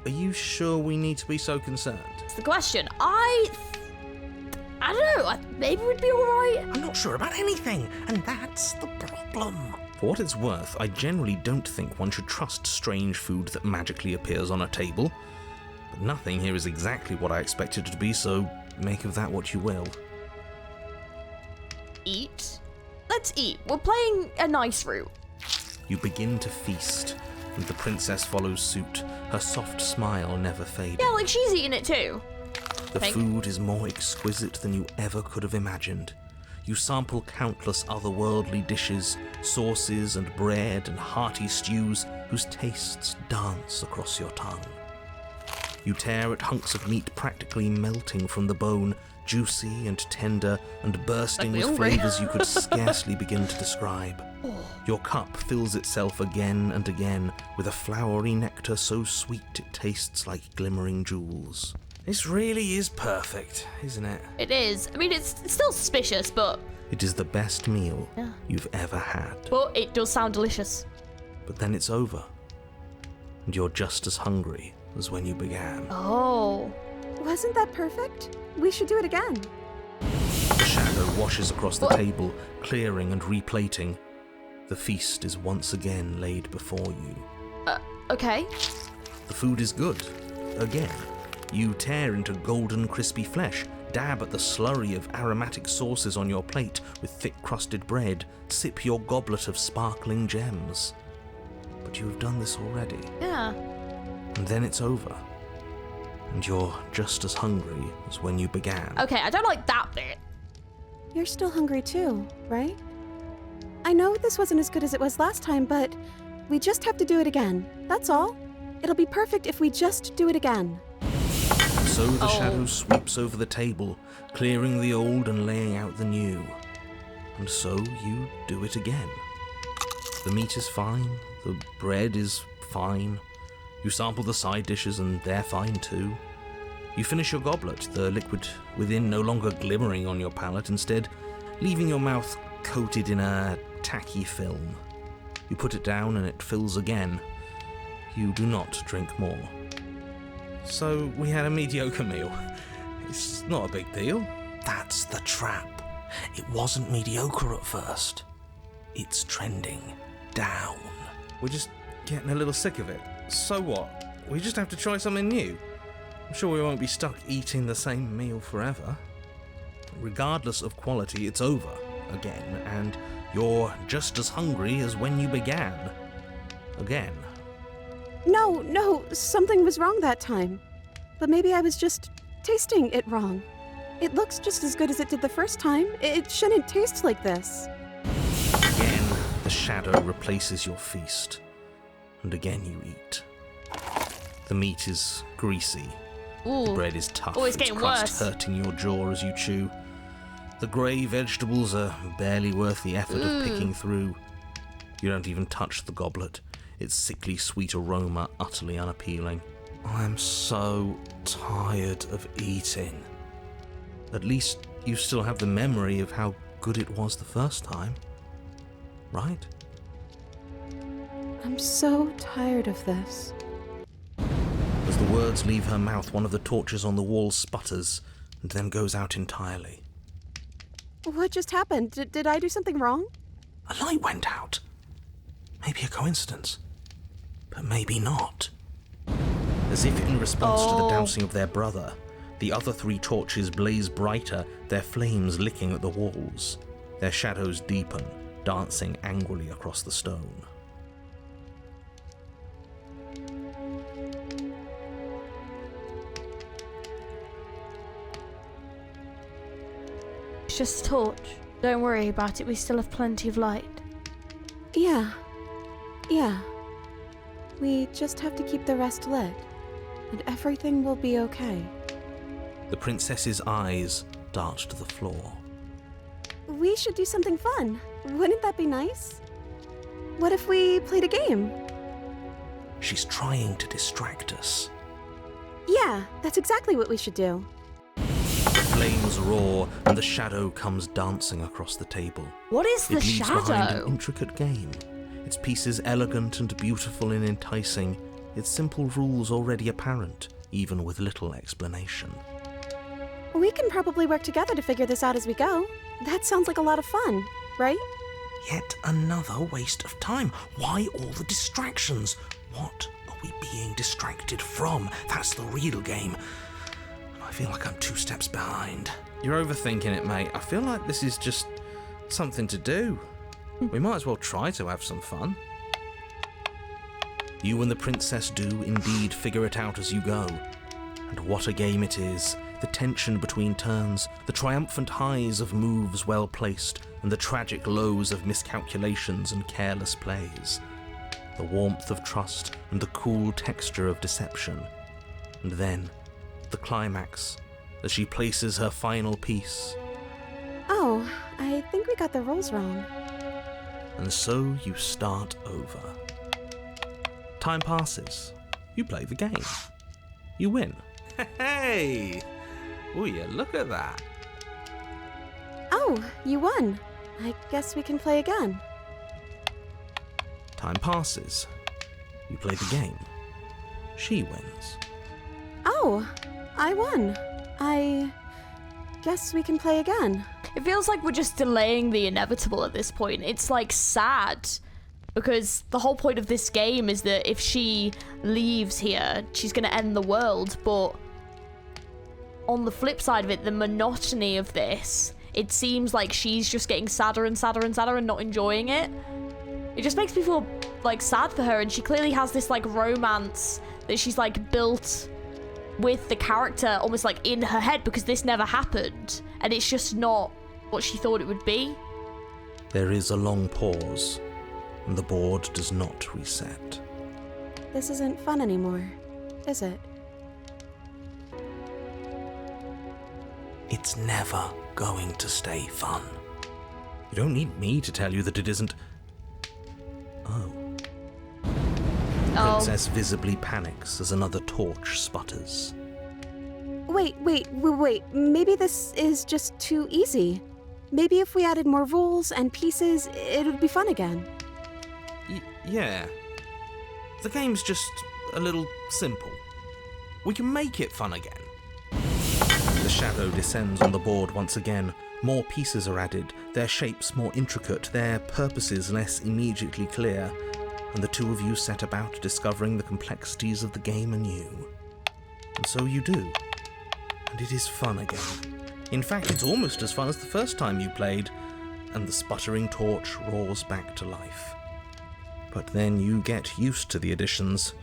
S2: Are you sure we need to be so concerned?
S1: It's the question. I don't know. Maybe we'd be alright.
S2: I'm not sure about anything, and that's the problem. For what it's worth, I generally don't think one should trust strange food that magically appears on a table. But nothing here is exactly what I expected it to be, so make of that what you will.
S1: Eat? Let's eat. We're playing a nice route.
S2: You begin to feast, and the princess follows suit, her soft smile never fading.
S1: Yeah, like she's eating it too.
S2: The food is more exquisite than you ever could have imagined. You sample countless otherworldly dishes, sauces and bread and hearty stews whose tastes dance across your tongue. You tear at hunks of meat practically melting from the bone, juicy and tender and bursting
S1: Like
S2: with
S1: me hungry.
S2: flavours you could scarcely begin to describe. Your cup fills itself again and again with a flowery nectar so sweet it tastes like glimmering jewels. This really is perfect, isn't it?
S1: It is. I mean, it's still suspicious, but
S2: It is the best meal
S1: Yeah.
S2: you've ever had.
S1: it does sound delicious.
S2: But then it's over, and you're just as hungry as when you began.
S1: Oh.
S6: Wasn't that perfect? We should do it again.
S2: The shadow washes across the
S1: What?
S2: table, clearing and replating. The feast is once again laid before you.
S1: Okay.
S2: The food is good. Again. You tear into golden crispy flesh, dab at the slurry of aromatic sauces on your plate with thick crusted bread, sip your goblet of sparkling gems. But you have done this already.
S1: Yeah.
S2: And then it's over. And you're just as hungry as when you began.
S1: Okay, I don't like that bit.
S6: You're still hungry too, right? I know this wasn't as good as it was last time, but we just have to do it again. That's all. It'll be perfect if we just do it again.
S2: So the
S1: Oh.
S2: shadow sweeps over the table, clearing the old and laying out the new. And so you do it again. The meat is fine, the bread is fine. You sample the side dishes and they're fine too. You finish your goblet, the liquid within no longer glimmering on your palate, instead leaving your mouth coated in a tacky film. You put it down and it fills again. You do not drink more. So we had a mediocre meal. It's not a big deal. That's the trap. It wasn't mediocre at first. It's trending down. We're just getting a little sick of it. So what? We just have to try something new. I'm sure we won't be stuck eating the same meal forever. regardless of quality, it's over again, and you're just as hungry as when you began. Again.
S6: No, something was wrong that time. But maybe I was just tasting it wrong. It looks just as good as it did the first time. It shouldn't taste like this.
S2: Again, the shadow replaces your feast, and again you eat. The meat is greasy.
S1: Ooh.
S2: The bread is tough.
S1: Oh, it's
S2: its
S1: getting
S2: crust
S1: worse.
S2: hurting your jaw as you chew. The grey vegetables are barely worth the effort of picking through. You don't even touch the goblet. Its sickly sweet aroma utterly unappealing. I am so tired of eating. At least you still have the memory of how good it was the first time. Right?
S6: I'm so tired of this.
S2: As the words leave her mouth, one of the torches on the wall sputters and then goes out entirely.
S6: What just happened? Did I do something wrong?
S2: A light went out. Maybe a coincidence, but maybe not. As if in response to the dousing of their brother, the other 3 torches blaze brighter, their flames licking at the walls. Their shadows deepen, dancing angrily across the stone.
S1: It's just a torch. Don't worry about it, we still have plenty of light.
S6: Yeah. We just have to keep the rest lit, and everything will be okay.
S2: The princess's eyes dart to the floor.
S6: We should do something fun. Wouldn't that be nice? What if we played a game?
S2: She's trying to distract us.
S6: Yeah, that's exactly what we should do.
S2: The flames roar, and the shadow comes dancing across the table.
S1: What is the
S2: It leaves behind an
S1: shadow?
S2: intricate game. Its pieces elegant and beautiful and enticing, its simple rules already apparent, even with little explanation.
S6: We can probably work together to figure this out as we go. That sounds like a lot of fun, right?
S2: Yet another waste of time. Why all the distractions? What are we being distracted from? That's the real game. I feel like I'm 2 steps behind. You're overthinking it, mate. I feel like this is just something to do. We might as well try to have some fun. You and the princess do indeed figure it out as you go. And what a game it is. The tension between turns, the triumphant highs of moves well placed, and the tragic lows of miscalculations and careless plays. The warmth of trust and the cool texture of deception. And then, the climax, as she places her final piece.
S6: Oh, I think we got the rules wrong.
S2: And so you start over. Time passes. You play the game. You win. Hey! Oh yeah, look at that.
S6: Oh, you won. I guess we can play again.
S2: Time passes. You play the game. She wins.
S6: Oh, I won. I guess we can play again.
S1: It feels like we're just delaying the inevitable at this point. It's like sad. Because the whole point of this game is that if she leaves here, she's going to end the world. But on the flip side of it, the monotony of this, it seems like she's just getting sadder and sadder and sadder and not enjoying it. It just makes me feel like sad for her, and she clearly has this like romance that she's like built with the character almost like in her head, because this never happened and it's just not what she thought it would be.
S2: There is a long pause, and the board does not reset.
S6: This isn't fun anymore, is it?
S2: It's never going to stay fun. You don't need me to tell you that it isn't. Oh. Princess visibly panics as another torch sputters.
S6: Wait. Maybe this is just too easy. Maybe if we added more rules and pieces, it would be fun again.
S2: Yeah. The game's just a little simple. We can make it fun again. The shadow descends on the board once again. More pieces are added, their shapes more intricate, their purposes less immediately clear, and the two of you set about discovering the complexities of the game anew. And so you do. And it is fun again. In fact, it's almost as fun as the first time you played, and the sputtering torch roars back to life. But then you get used to the additions,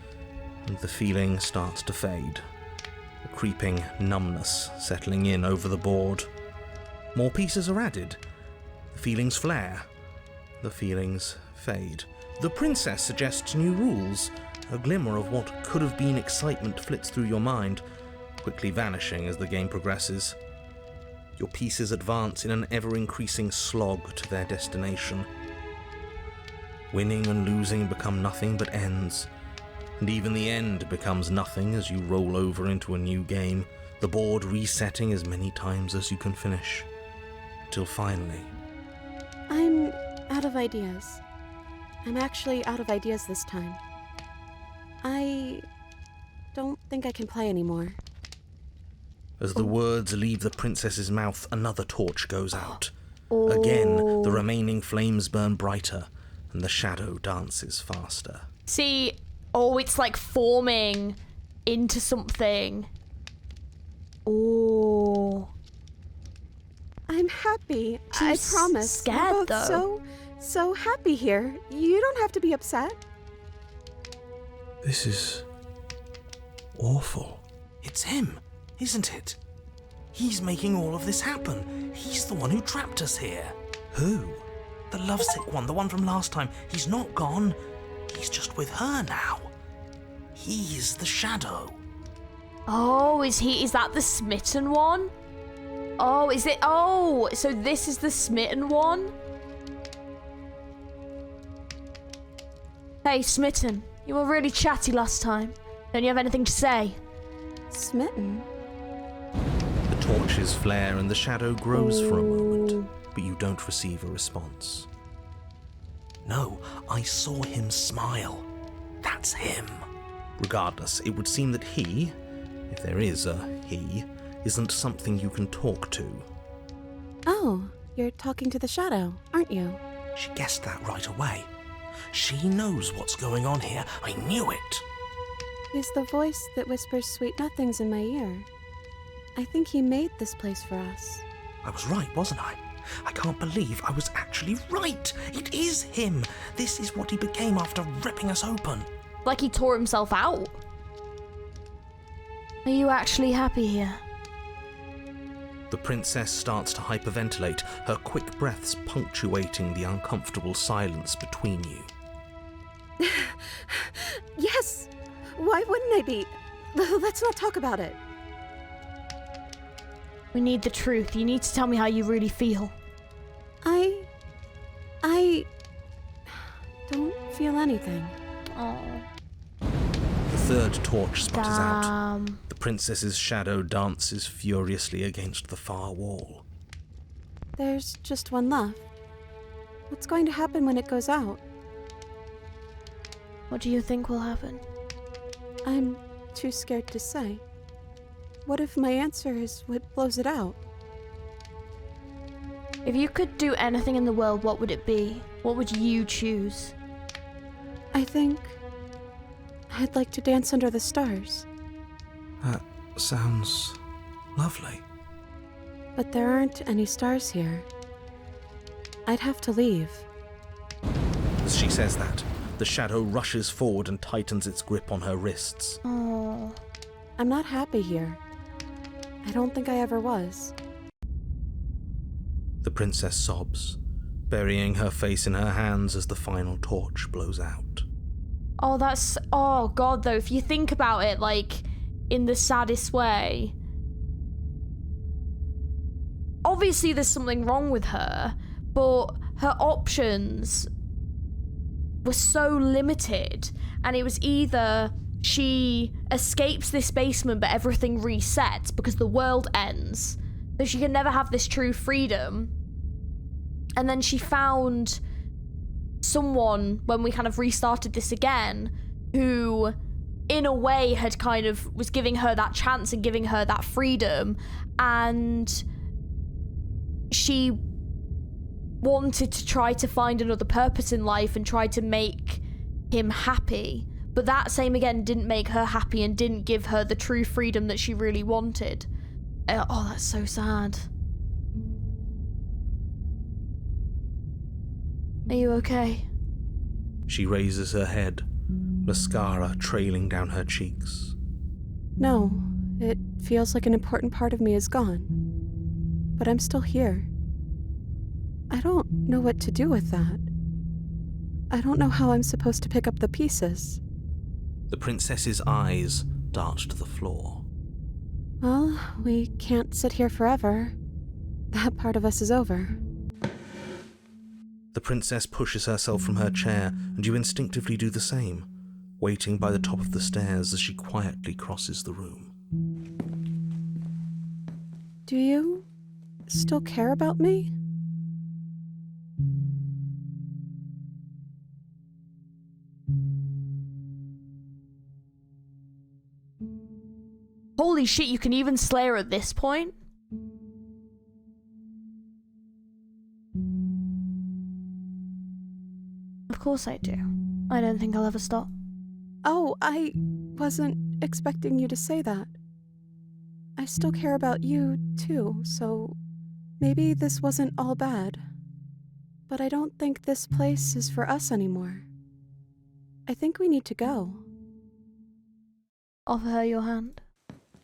S2: and the feeling starts to fade. A creeping numbness settling in over the board. More pieces are added. The feelings flare. The feelings fade. The princess suggests new rules. A glimmer of what could have been excitement flits through your mind, quickly vanishing as the game progresses. Your pieces advance in an ever-increasing slog to their destination. Winning and losing become nothing but ends, and even the end becomes nothing as you roll over into a new game, the board resetting as many times as you can finish, till finally...
S6: I'm out of ideas. I'm actually out of ideas this time. I don't think I can play anymore.
S2: As the words leave the princess's mouth, another torch goes out. Again, the remaining flames burn brighter, and the shadow dances faster.
S1: See, it's like forming into something. Oh.
S6: I'm happy.
S1: She's
S6: I promise.
S1: scared,
S6: We're both
S1: though.
S6: so happy here. You don't have to be upset.
S2: This is... awful. It's him, isn't it? He's making all of this happen. He's the one who trapped us here. Who? The lovesick one, the one from last time. He's not gone. He's just with her now. He's the shadow.
S1: Oh, is that the smitten one? Oh, is it? Oh, so this is the smitten one? Hey, smitten. You were really chatty last time. Don't you have anything to say?
S6: Smitten?
S2: The torches flare and the shadow grows for a moment, but you don't receive a response. No, I saw him smile. That's him. Regardless, it would seem that he, if there is a he, isn't something you can talk to.
S6: Oh, you're talking to the shadow, aren't you?
S2: She guessed that right away. She knows what's going on here. I knew it.
S6: He's the voice that whispers sweet nothings in my ear. I think he made this place for us.
S2: I was right, wasn't I? I can't believe I was actually right. It is him. This is what he became after ripping us open.
S1: Like he tore himself out. Are you actually happy here?
S2: The princess starts to hyperventilate, her quick breaths punctuating the uncomfortable silence between you.
S6: Yes! Why wouldn't I be? Let's not talk about it.
S1: We need the truth. You need to tell me how you really feel.
S6: I don't feel anything.
S1: Oh.
S2: The third torch sputters out.
S1: Damn.
S2: The princess's shadow dances furiously against the far wall.
S6: There's just one left. What's going to happen when it goes out?
S1: What do you think will happen?
S6: I'm too scared to say. What if my answer is what blows it out?
S1: If you could do anything in the world, what would it be? What would you choose?
S6: I think I'd like to dance under the stars.
S2: That sounds lovely.
S6: But there aren't any stars here. I'd have to leave.
S2: As she says that, the shadow rushes forward and tightens its grip on her wrists.
S1: Oh.
S6: I'm not happy here. I don't think I ever was.
S2: The princess sobs, burying her face in her hands as the final torch blows out.
S1: Oh, that's... Oh, God, though, if you think about it, like, in the saddest way... Obviously, there's something wrong with her, but her options were so limited, and it was either she escapes this basement but everything resets because the world ends, so she can never have this true freedom, and then she found someone when we kind of restarted this again who in a way had kind of was giving her that chance and giving her that freedom, and she wanted to try to find another purpose in life and try to make him happy, but that same again didn't make her happy and didn't give her the true freedom that she really wanted. Oh, that's so sad. Are you okay?
S2: She raises her head, mascara trailing down her cheeks.
S6: No, it feels like an important part of me is gone. But I'm still here. I don't know what to do with that. I don't know how I'm supposed to pick up the pieces.
S2: The princess's eyes dart to the floor.
S6: Well, we can't sit here forever. That part of us is over.
S2: The princess pushes herself from her chair, and you instinctively do the same, waiting by the top of the stairs as she quietly crosses the room.
S6: Do you still care about me?
S1: Holy shit, you can even slay her at this point? Of course I do. I don't think I'll ever stop.
S6: Oh, I wasn't expecting you to say that. I still care about you, too, so maybe this wasn't all bad. But I don't think this place is for us anymore. I think we need to go.
S1: Offer her your hand.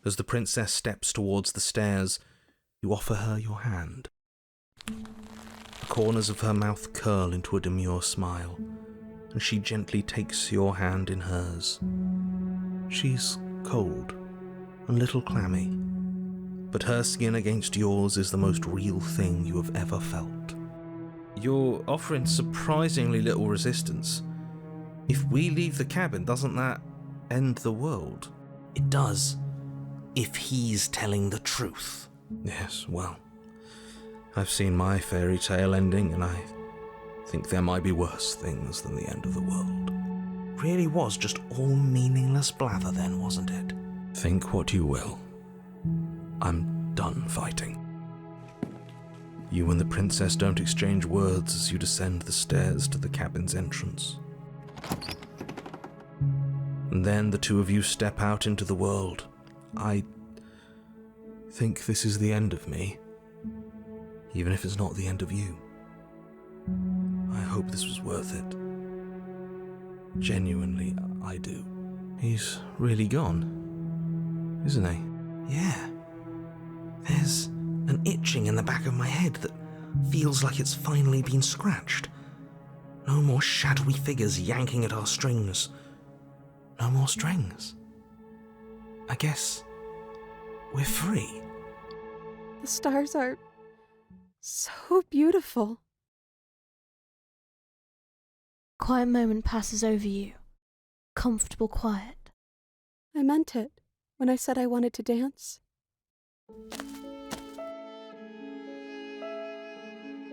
S2: As the princess steps towards the stairs, you offer her your hand. The corners of her mouth curl into a demure smile, and she gently takes your hand in hers. She's cold, a little clammy, but her skin against yours is the most real thing you have ever felt. You're offering surprisingly little resistance. If we leave the cabin, doesn't that end the world? It does, if he's telling the truth. Yes, well, I've seen my fairy tale ending, and I think there might be worse things than the end of the world. Really was just all meaningless blather then, wasn't it? Think what you will. I'm done fighting. You and the princess don't exchange words as you descend the stairs to the cabin's entrance. And then the two of you step out into the world. I think this is the end of me, even if it's not the end of you. I hope this was worth it. Genuinely, I do. He's really gone, isn't he? Yeah. There's an itching in the back of my head that feels like it's finally been scratched. No more shadowy figures yanking at our strings. No more strings. I guess we're free.
S6: The stars are so beautiful.
S1: Quiet moment passes over you. Comfortable quiet.
S6: I meant it when I said I wanted to dance.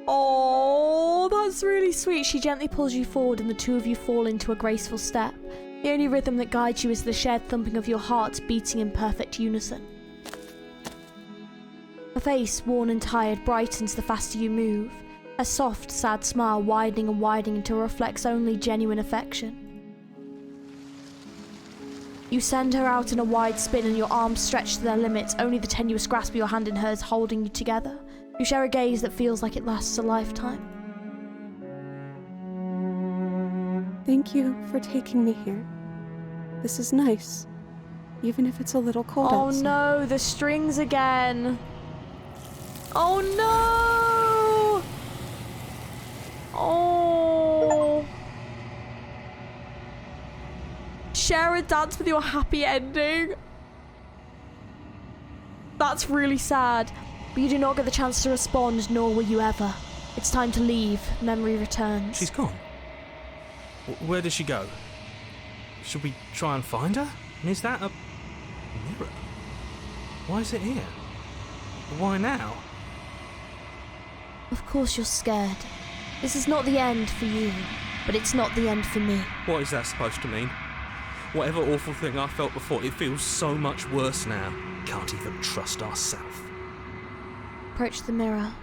S1: Oh, that's really sweet. She gently pulls you forward and the two of you fall into a graceful step. The only rhythm that guides you is the shared thumping of your hearts beating in perfect unison. Her face, worn and tired, brightens the faster you move, a soft, sad smile widening and widening until it reflects only genuine affection. You send her out in a wide spin and your arms stretch to their limits, only the tenuous grasp of your hand in hers holding you together. You share a gaze that feels like it lasts a lifetime.
S6: Thank you for taking me here. This is nice, even if it's a little cold outside.
S1: Oh no, the strings again. Oh no! Oh. Share a dance with your happy ending. That's really sad, but you do not get the chance to respond, nor will you ever. It's time to leave. Memory returns.
S2: She's gone. Where did she go? Should we try and find her? And is that a mirror? Why is it here? Why now?
S1: Of course you're scared. This is not the end for you, but it's not the end for me.
S2: What is that supposed to mean? Whatever awful thing I felt before, it feels so much worse now. Can't even trust ourselves.
S1: Approach the mirror.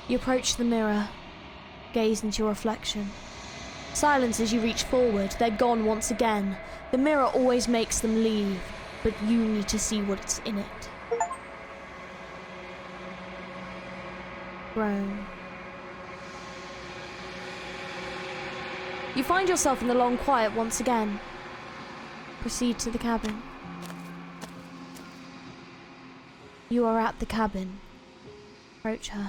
S1: You approach the mirror, gaze into your reflection. Silence as you reach forward, they're gone once again. The mirror always makes them leave, but you need to see what's in it. Groan. You find yourself in the long quiet once again. Proceed to the cabin. You are at the cabin. Approach her.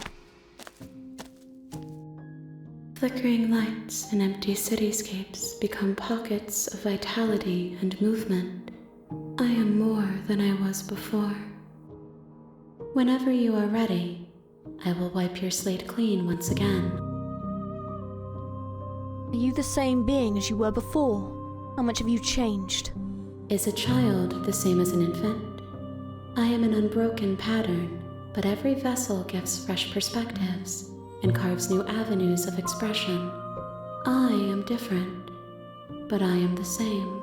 S3: Flickering lights and empty cityscapes become pockets of vitality and movement. I am more than I was before. Whenever you are ready, I will wipe your slate clean once again.
S1: Are you the same being as you were before? How much have you changed?
S3: Is a child the same as an infant? I am an unbroken pattern, but every vessel gives fresh perspectives and carves new avenues of expression. I am different, but I am the same.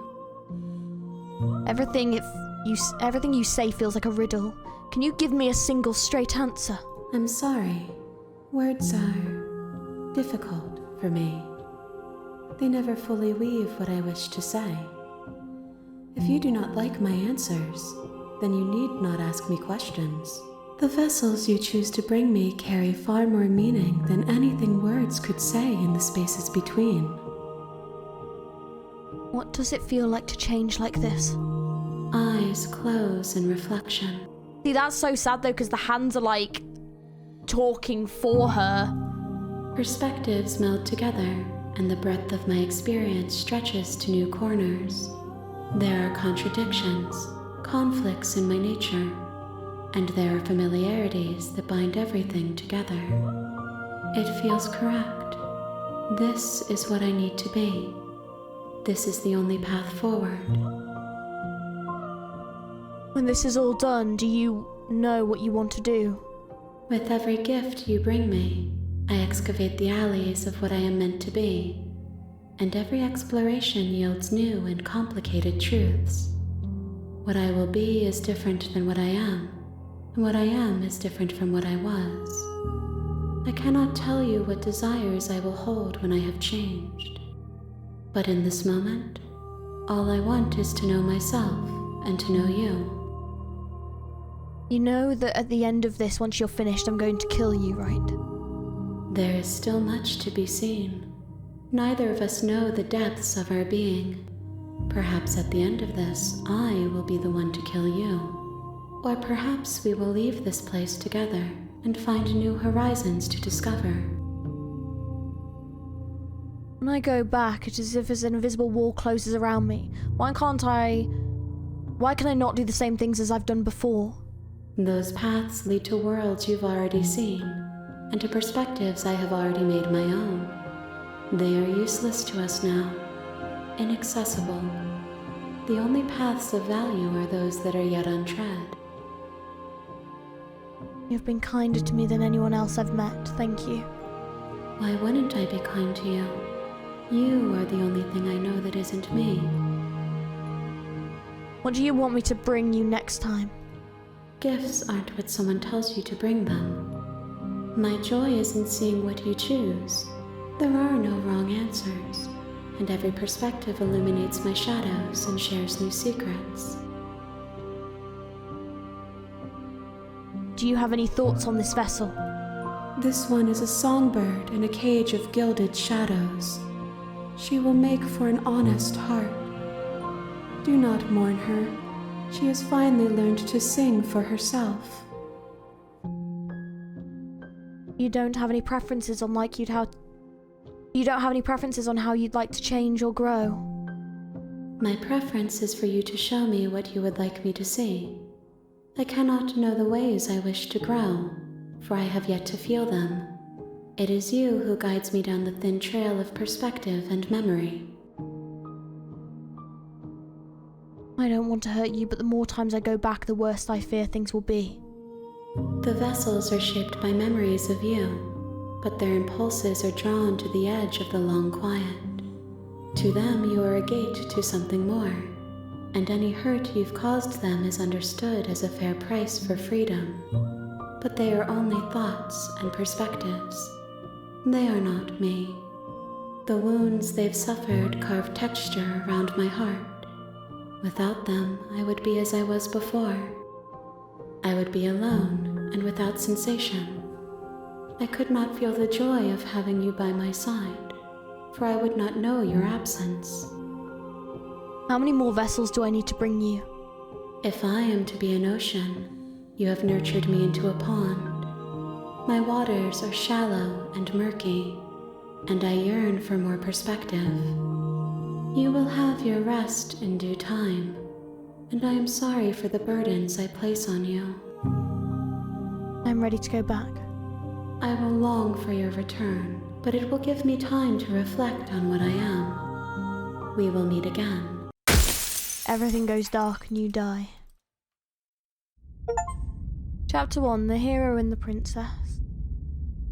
S1: Everything you say feels like a riddle. Can you give me a single straight answer?
S3: I'm sorry. Words are difficult for me. They never fully weave what I wish to say. If you do not like my answers, then you need not ask me questions. The vessels you choose to bring me carry far more meaning than anything words could say in the spaces between.
S1: What does it feel like to change like this?
S3: Eyes close in reflection.
S1: See, that's so sad though, because the hands are like talking for her.
S3: Perspectives meld together, and the breadth of my experience stretches to new corners. There are contradictions, conflicts in my nature, and there are familiarities that bind everything together. It feels correct. This is what I need to be. This is the only path forward.
S1: When this is all done, do you know what you want to do?
S3: With every gift you bring me, I excavate the alleys of what I am meant to be, and every exploration yields new and complicated truths. What I will be is different than what I am, and what I am is different from what I was. I cannot tell you what desires I will hold when I have changed. But in this moment, all I want is to know myself and to know you.
S1: You know that at the end of this, once you're finished, I'm going to kill you, right?
S3: There is still much to be seen. Neither of us know the depths of our being. Perhaps at the end of this, I will be the one to kill you. Or perhaps we will leave this place together and find new horizons to discover.
S1: When I go back, it is as if an invisible wall closes around me. Why can I not do the same things as I've done before?
S3: Those paths lead to worlds you've already seen, and to perspectives I have already made my own. They are useless to us now, inaccessible. The only paths of value are those that are yet untread.
S1: You've been kinder to me than anyone else I've met, thank you.
S3: Why wouldn't I be kind to you? You are the only thing I know that isn't me.
S1: What do you want me to bring you next time?
S3: Gifts aren't what someone tells you to bring them. My joy is in seeing what you choose. There are no wrong answers, and every perspective illuminates my shadows and shares new secrets.
S1: Do you have any thoughts on this vessel?
S6: This one is a songbird in a cage of gilded shadows. She will make for an honest heart. Do not mourn her. She has finally learned to sing for herself.
S1: You don't have any preferences on how you'd like to change or grow?
S3: My preference is for you to show me what you would like me to see. I cannot know the ways I wish to grow, for I have yet to feel them. It is you who guides me down the thin trail of perspective and memory.
S1: I don't want to hurt you, but the more times I go back, the worse I fear things will be.
S3: The vessels are shaped by memories of you, but their impulses are drawn to the edge of the long quiet. To them, you are a gate to something more, and any hurt you've caused them is understood as a fair price for freedom. But they are only thoughts and perspectives. They are not me. The wounds they've suffered carve texture around my heart. Without them, I would be as I was before. I would be alone and without sensation. I could not feel the joy of having you by my side,
S7: for I would not know your absence.
S1: How many more vessels do I need to bring you?
S7: If I am to be an ocean, you have nurtured me into a pond. My waters are shallow and murky, and I yearn for more perspective. You will have your rest in due time, and I am sorry for the burdens I place on you.
S1: I'm ready to go back.
S7: I will long for your return, but it will give me time to reflect on what I am. We will meet again.
S1: Everything goes dark and you die. Chapter 1, The Hero and the Princess.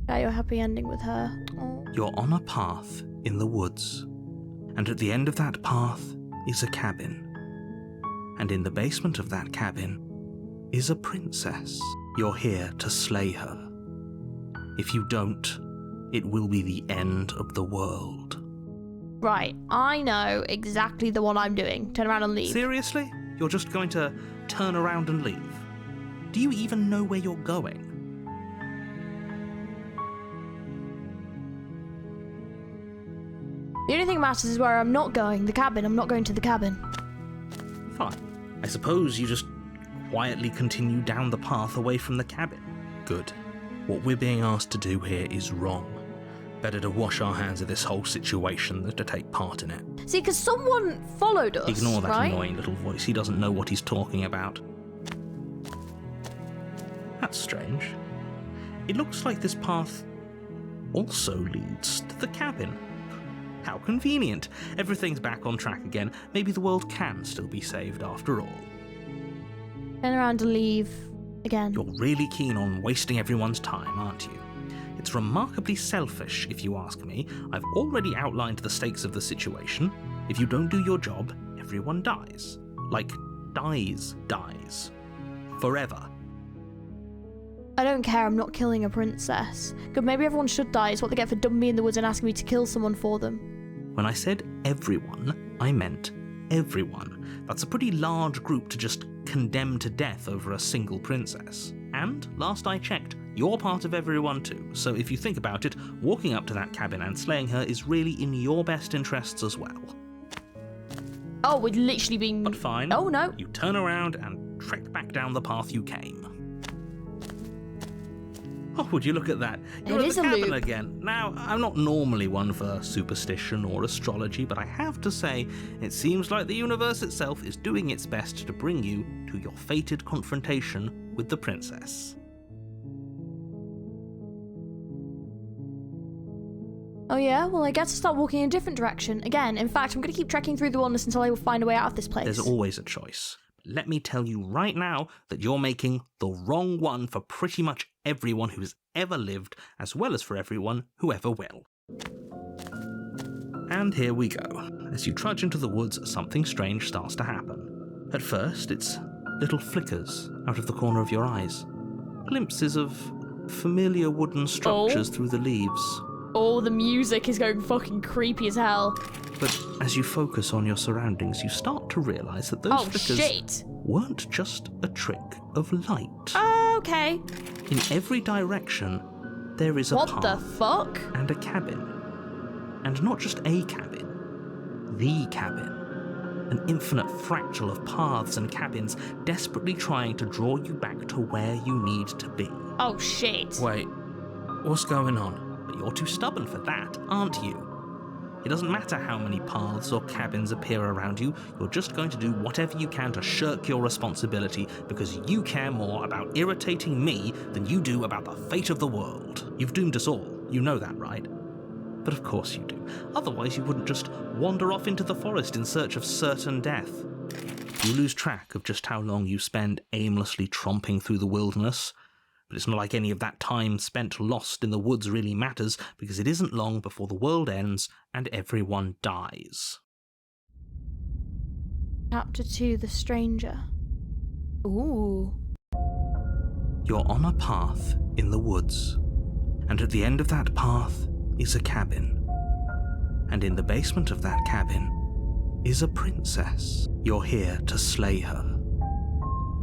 S1: Got your happy ending with her. Oh.
S2: You're on a path in the woods, and at the end of that path is a cabin. And in the basement of that cabin is a princess. You're here to slay her. If you don't, it will be the end of the world.
S1: Right, I know exactly the one I'm doing. Turn around and leave.
S2: Seriously? You're just going to turn around and leave? Do you even know where you're going?
S1: The only thing that matters is where I'm not going. The cabin. I'm not going to the cabin.
S2: Fine. I suppose you just quietly continue down the path away from the cabin. Good. What we're being asked to do here is wrong. Better to wash our hands of this whole situation than to take part in it.
S1: See, because someone followed us,
S2: Ignore that
S1: right?
S2: annoying little voice. He doesn't know what he's talking about. That's strange. It looks like this path also leads to the cabin. How convenient. Everything's back on track again. Maybe the world can still be saved after all.
S1: Turn around and leave again.
S2: You're really keen on wasting everyone's time, aren't you? It's remarkably selfish, if you ask me. I've already outlined the stakes of the situation. If you don't do your job, everyone dies. Like, dies. Forever.
S1: I don't care, I'm not killing a princess. Good, maybe everyone should die. It's what they get for dumping me in the woods and asking me to kill someone for them.
S2: When I said everyone, I meant everyone. That's a pretty large group to just condemn to death over a single princess. And, last I checked, you're part of everyone too, so if you think about it, walking up to that cabin and slaying her is really in your best interests as well.
S1: Oh, we'd literally been...
S2: But fine.
S1: Oh, no.
S2: You turn around and trek back down the path you came. Oh, would you look at that? You're
S1: It
S2: at
S1: is
S2: the
S1: a
S2: cabin
S1: loop.
S2: again. Now, I'm not normally one for superstition or astrology, but I have to say, it seems like the universe itself is doing its best to bring you to your fated confrontation with the princess.
S1: Oh yeah? Well, I guess I'll start walking in a different direction. Again, in fact, I'm going to keep trekking through the wilderness until I find a way out of this place.
S2: There's always a choice. Let me tell you right now that you're making the wrong one for pretty much everyone who has ever lived, as well as for everyone who ever will. And here we go. As you trudge into the woods, something strange starts to happen. At first, it's little flickers out of the corner of your eyes. Glimpses of familiar wooden structures through the leaves.
S1: Oh, the music is going fucking creepy as hell.
S2: But as you focus on your surroundings, you start to realise that those flickers weren't just a trick of light.
S1: Okay.
S2: In every direction, there is a path.
S1: What the fuck?
S2: And a cabin. And not just a cabin. The cabin. An infinite fractal of paths and cabins desperately trying to draw you back to where you need to be.
S1: Oh, shit.
S2: Wait, what's going on? But you're too stubborn for that, aren't you? It doesn't matter how many paths or cabins appear around you, you're just going to do whatever you can to shirk your responsibility because you care more about irritating me than you do about the fate of the world. You've doomed us all, you know that, right? But of course you do. Otherwise you wouldn't just wander off into the forest in search of certain death. You lose track of just how long you spend aimlessly tromping through the wilderness. But it's not like any of that time spent lost in the woods really matters, because it isn't long before the world ends and everyone dies.
S1: Chapter 2, The Stranger. Ooh.
S2: You're on a path in the woods, and at the end of that path is a cabin. And in the basement of that cabin is a princess. You're here to slay her.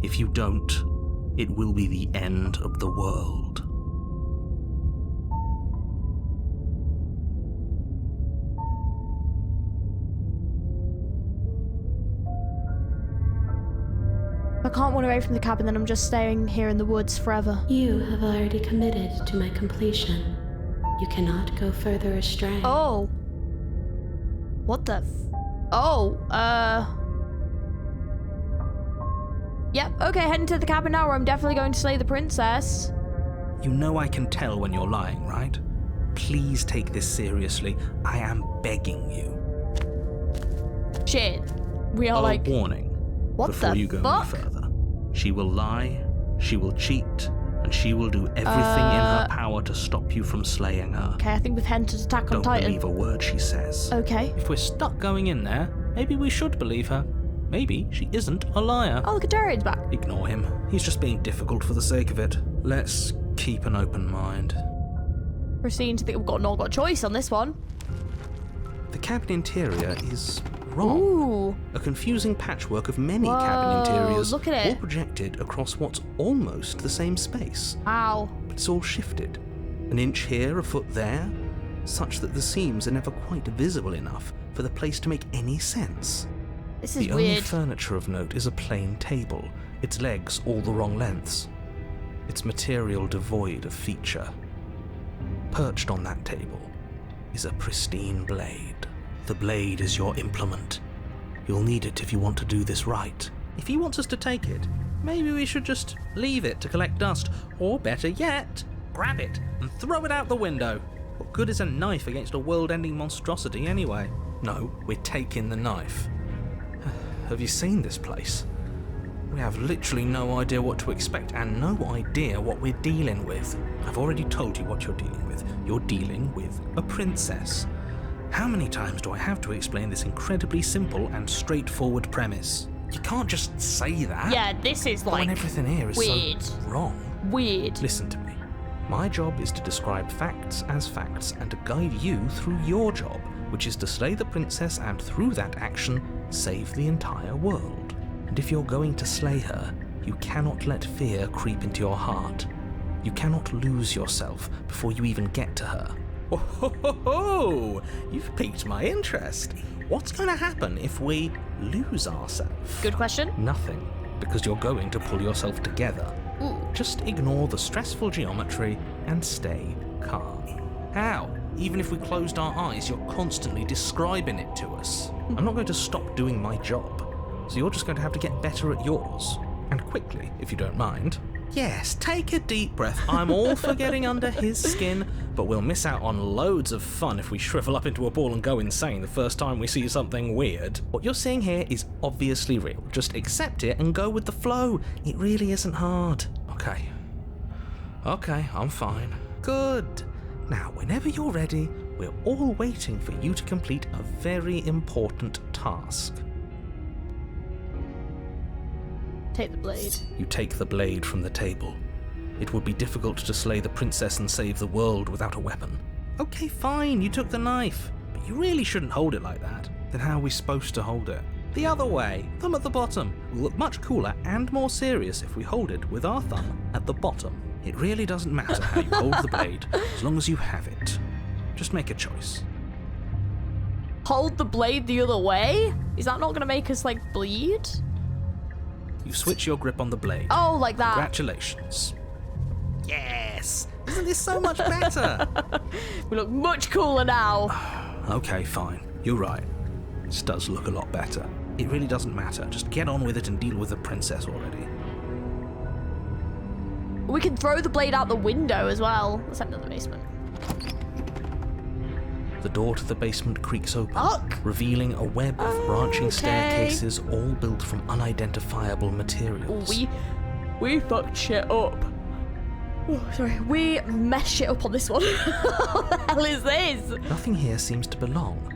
S2: If you don't, it will be the end of the world.
S1: I can't run away from the cabin, then I'm just staying here in the woods forever.
S7: You have already committed to my completion. You cannot go further astray.
S1: Oh. What the Yep, okay, heading to the cabin now, where I'm definitely going to slay the princess.
S2: You know I can tell when you're lying, right? Please take this seriously. I am begging you.
S1: Shit. We are like...
S2: warning.
S1: What
S2: Before
S1: the
S2: you go
S1: fuck?
S2: any further. She will lie, she will cheat, and she will do everything in her power to stop you from slaying her.
S1: Okay, I think we've entered Attack on
S2: Don't
S1: Titan.
S2: believe a word she says.
S1: Okay.
S4: If we're stuck going in there, maybe we should believe her. Maybe she isn't a liar.
S1: Oh, look, Darian's back.
S2: Ignore him. He's just being difficult for the sake of it. Let's keep an open mind.
S1: Proceeding to think we've not got a choice on this one.
S2: The cabin interior is wrong.
S1: Ooh.
S2: A confusing patchwork of many
S1: Whoa,
S2: cabin interiors,
S1: look at it.
S2: all projected across what's almost the same space.
S1: Ow.
S2: But it's all shifted. An inch here, a foot there, such that the seams are never quite visible enough for the place to make any sense.
S1: This is
S2: The only
S1: weird.
S2: furniture of note is a plain table, its legs all the wrong lengths, its material devoid of feature. Perched on that table is a pristine blade. The blade is your implement. You'll need it if you want to do this right. If he wants us to take it, maybe we should just leave it to collect dust, or better yet, grab it and throw it out the window. What good is a knife against a world-ending monstrosity anyway? No, we're taking the knife. Have you seen this place? We have literally no idea what to expect and no idea what we're dealing with. I've already told you what you're dealing with. You're dealing with a princess. How many times do I have to explain this incredibly simple and straightforward premise? You can't just say that.
S1: Yeah, this is like
S2: when everything here is
S1: weird.
S2: so wrong.
S1: Weird.
S2: Listen to me. My job is to describe facts as facts and to guide you through your job, which is to slay the princess and through that action, save the entire world. And if you're going to slay her, you cannot let fear creep into your heart. You cannot lose yourself before you even get to her. Oh, ho, ho, ho. You've piqued my interest. What's going to happen if we lose ourselves?
S1: Good question.
S2: Nothing, because you're going to pull yourself together.
S1: Ooh.
S2: Just ignore the stressful geometry and stay calm. How? Even if we closed our eyes, you're constantly describing it to us. I'm not going to stop doing my job, so you're just going to have to get better at yours. And quickly, if you don't mind. Yes, take a deep breath. I'm all for getting under his skin, but we'll miss out on loads of fun if we shrivel up into a ball and go insane the first time we see something weird. What you're seeing here is obviously real. Just accept it and go with the flow. It really isn't hard. Okay, I'm fine. Good. Now, whenever you're ready, we're all waiting for you to complete a very important task.
S1: Take the blade.
S2: You take the blade from the table. It would be difficult to slay the princess and save the world without a weapon. Okay, fine, you took the knife, but you really shouldn't hold it like that. Then how are we supposed to hold it? The other way, thumb at the bottom. Will look much cooler and more serious if we hold it with our thumb at the bottom. It really doesn't matter how you hold the blade, as long as you have it. Just make a choice.
S1: Hold the blade the other way? Is that not going to make us, like, bleed?
S2: You switch your grip on the blade.
S1: Oh, like that.
S2: Congratulations. Yes! Isn't this so much better?
S1: We look much cooler now.
S2: Okay, fine. You're right. This does look a lot better. It really doesn't matter. Just get on with it and deal with the princess already.
S1: We can throw the blade out the window as well. Let's head into the basement.
S2: The door to the basement creaks open,
S1: Fuck.
S2: revealing a web of branching staircases all built from unidentifiable materials.
S1: We fucked shit up. Oh, sorry. We messed shit up on this one. What the hell is this?
S2: Nothing here seems to belong,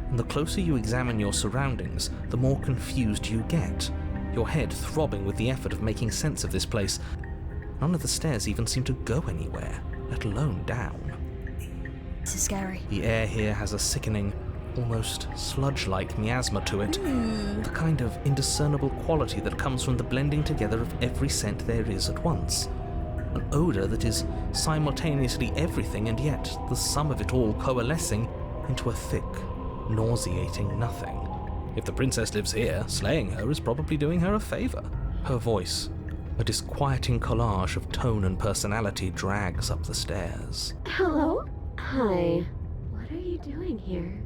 S2: and the closer you examine your surroundings, the more confused you get, your head throbbing with the effort of making sense of this place. None of the stairs even seem to go anywhere, let alone down.
S1: This is scary.
S2: The air here has a sickening, almost sludge-like miasma to it. The kind of indiscernible quality that comes from the blending together of every scent there is at once. An odour that is simultaneously everything and yet the sum of it all coalescing into a thick, nauseating nothing. If the princess lives here, slaying her is probably doing her a favour. Her voice, a disquieting collage of tone and personality, drags up the stairs.
S8: Hello? Hi. What are you doing here?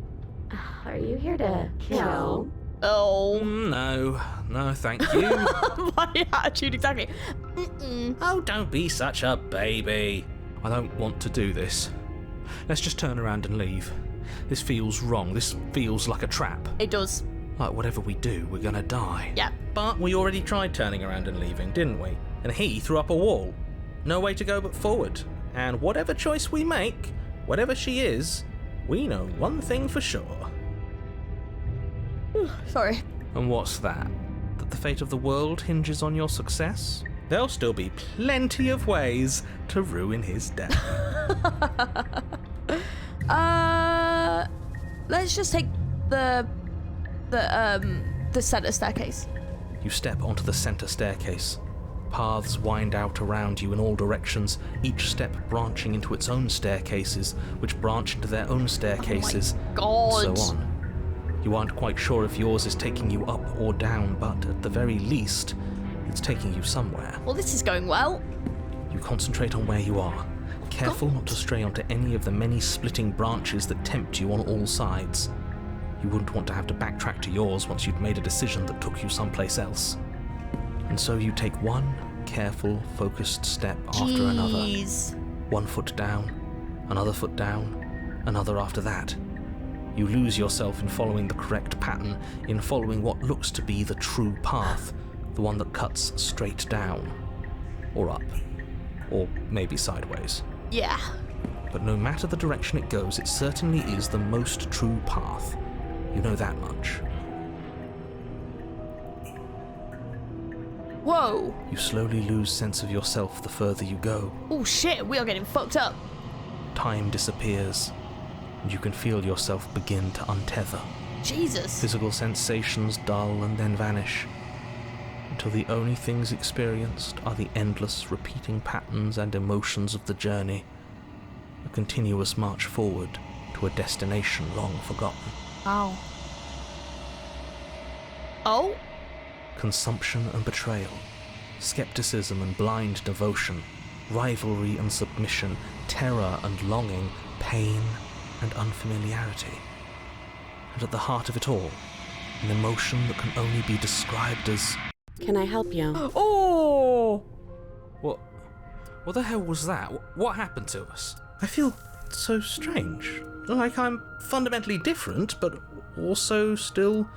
S8: Are you here to kill?
S1: Oh.
S2: No, thank you.
S1: My attitude, exactly.
S2: Oh, don't be such a baby. I don't want to do this. Let's just turn around and leave. This feels wrong. This feels like a trap.
S1: It does.
S2: Like whatever we do, we're gonna die.
S1: Yeah.
S2: But we already tried turning around and leaving, didn't we? And he threw up a wall. No way to go but forward. And whatever choice we make, whatever she is, we know one thing for sure.
S1: Sorry.
S2: And what's that? That the fate of the world hinges on your success? There'll still be plenty of ways to ruin his death.
S1: Let's just take the center staircase.
S2: You step onto the center staircase. Paths wind out around you in all directions, each step branching into its own staircases, which branch into their own staircases,
S1: God.
S2: and so on. You aren't quite sure if yours is taking you up or down, but at the very least, it's taking you somewhere.
S1: Well, this is going well.
S2: You concentrate on where you are, careful not to stray onto any of the many splitting branches that tempt you on all sides. You wouldn't want to have to backtrack to yours once you'd made a decision that took you someplace else. And so you take one careful, focused step after another.
S1: Jeez.
S2: 1 foot down, another foot down, another after that. You lose yourself in following the correct pattern, in following what looks to be the true path, the one that cuts straight down, or up, or maybe sideways.
S1: Yeah.
S2: But no matter the direction it goes, it certainly is the most true path. You know that much.
S1: Whoa.
S2: You slowly lose sense of yourself the further you go.
S1: Oh shit, we are getting fucked up.
S2: Time disappears, and you can feel yourself begin to untether.
S1: Jesus.
S2: Physical sensations dull and then vanish, until the only things experienced are the endless repeating patterns and emotions of the journey, a continuous march forward to a destination long forgotten.
S1: Wow. Oh?
S2: Consumption and betrayal, skepticism and blind devotion, rivalry and submission, terror and longing, pain and unfamiliarity. And at the heart of it all, an emotion that can only be described as...
S8: Can I help you?
S1: Oh!
S2: What the hell was that? What happened to us? I feel so strange. Like I'm fundamentally different, but also still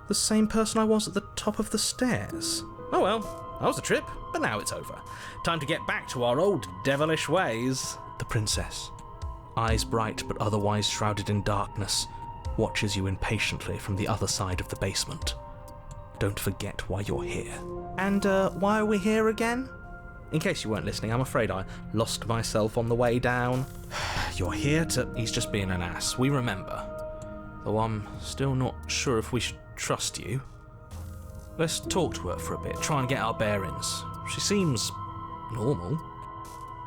S2: the same person I was at the top of the stairs. Oh well, that was a trip, but now it's over. Time to get back to our old devilish ways. The princess, eyes bright but otherwise shrouded in darkness, watches you impatiently from the other side of the basement. Don't forget why you're here. And why are we here again? In case you weren't listening, I'm afraid I lost myself on the way down. You're here to... He's just being an ass, we remember. Though I'm still not sure if we should trust you. Let's talk to her for a bit, try and get our bearings. She seems... normal.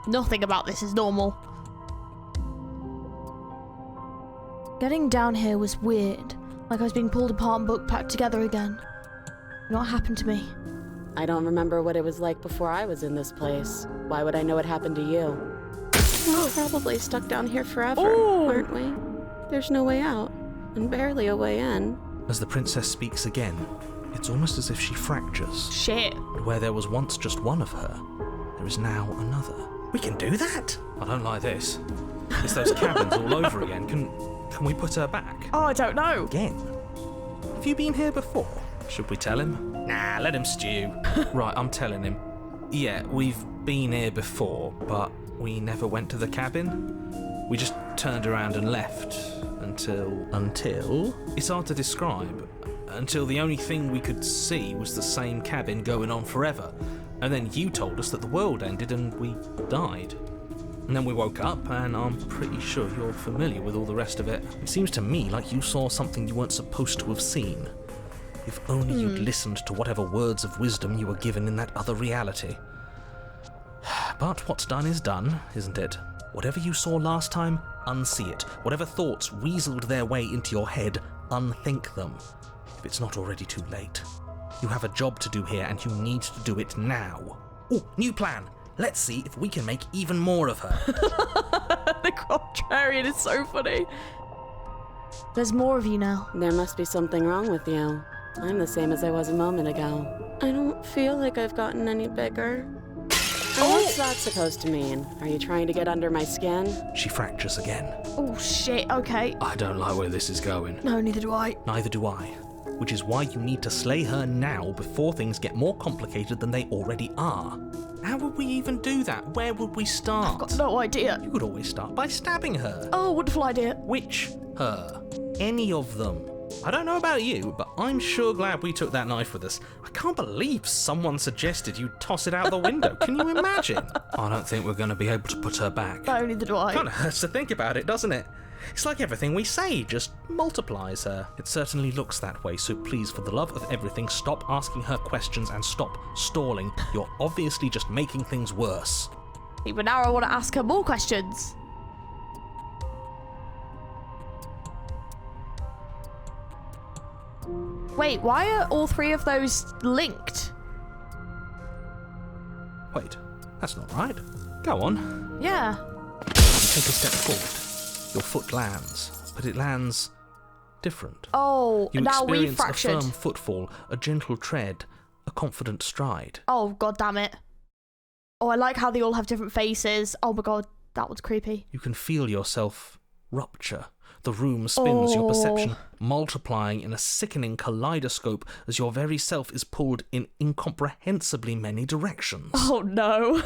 S1: Nothing about this is normal. Getting down here was weird, like I was being pulled apart and book packed together again. What happened to me?
S8: I don't remember what it was like before I was in this place. Why would I know what happened to you? We're probably stuck down here forever, aren't we? There's no way out, and barely a way in.
S2: As the princess speaks again, it's almost as if she fractures.
S1: Shit.
S2: And where there was once just one of her, there is now another. We can do that? I don't like this. It's those cabins all over again. Can we put her back?
S1: Oh, I don't know.
S2: Again? Have you been here before? Should we tell him? Nah, let him stew. Right, I'm telling him. Yeah, we've been here before, but we never went to the cabin. We just turned around and left until... It's hard to describe. Until the only thing we could see was the same cabin going on forever. And then you told us that the world ended and we died. And then we woke up, and I'm pretty sure you're familiar with all the rest of it. It seems to me like you saw something you weren't supposed to have seen. If only you'd listened to whatever words of wisdom you were given in that other reality. But what's done is done, isn't it? Whatever you saw last time, unsee it. Whatever thoughts weaseled their way into your head, unthink them, if it's not already too late. You have a job to do here and you need to do it now. Ooh, new plan. Let's see if we can make even more of her.
S1: The contrarian is so funny. There's more of you now.
S8: There must be something wrong with you. I'm the same as I was a moment ago. I don't feel like I've gotten any bigger. What's that supposed to mean? Are you trying to get under my skin?
S2: She fractures again.
S1: Oh shit, okay.
S4: I don't like where this is going.
S1: No, neither do I.
S2: Neither do I. Which is why you need to slay her now before things get more complicated than they already are. How would we even do that? Where would we start?
S1: I've got no idea.
S2: You could always start by stabbing her.
S1: Oh, wonderful idea.
S2: Which her? Any of them. I don't know about you, but I'm sure glad we took that knife with us. I can't believe someone suggested you toss it out the window. Can you imagine? I don't think we're going to be able to put her back.
S1: No, neither do I.
S2: Kind of hurts to think about it, doesn't it? It's like everything we say just multiplies her. It certainly looks that way, so please, for the love of everything, stop asking her questions and stop stalling. You're obviously just making things worse.
S1: But now I want to ask her more questions. Wait, why are all three of those linked?
S2: Wait, that's not right. Go on.
S1: Yeah.
S2: You take a step forward. Your foot lands, but it lands different.
S1: Oh,
S2: You
S1: now we've
S2: experience
S1: fractured.
S2: a firm footfall, a gentle tread, a confident stride.
S1: Oh, god damn it. Oh, I like how they all have different faces. Oh my god, that was creepy.
S2: You can feel yourself rupture. The room spins, your perception multiplying in a sickening kaleidoscope as your very self is pulled in incomprehensibly many directions.
S1: Oh no.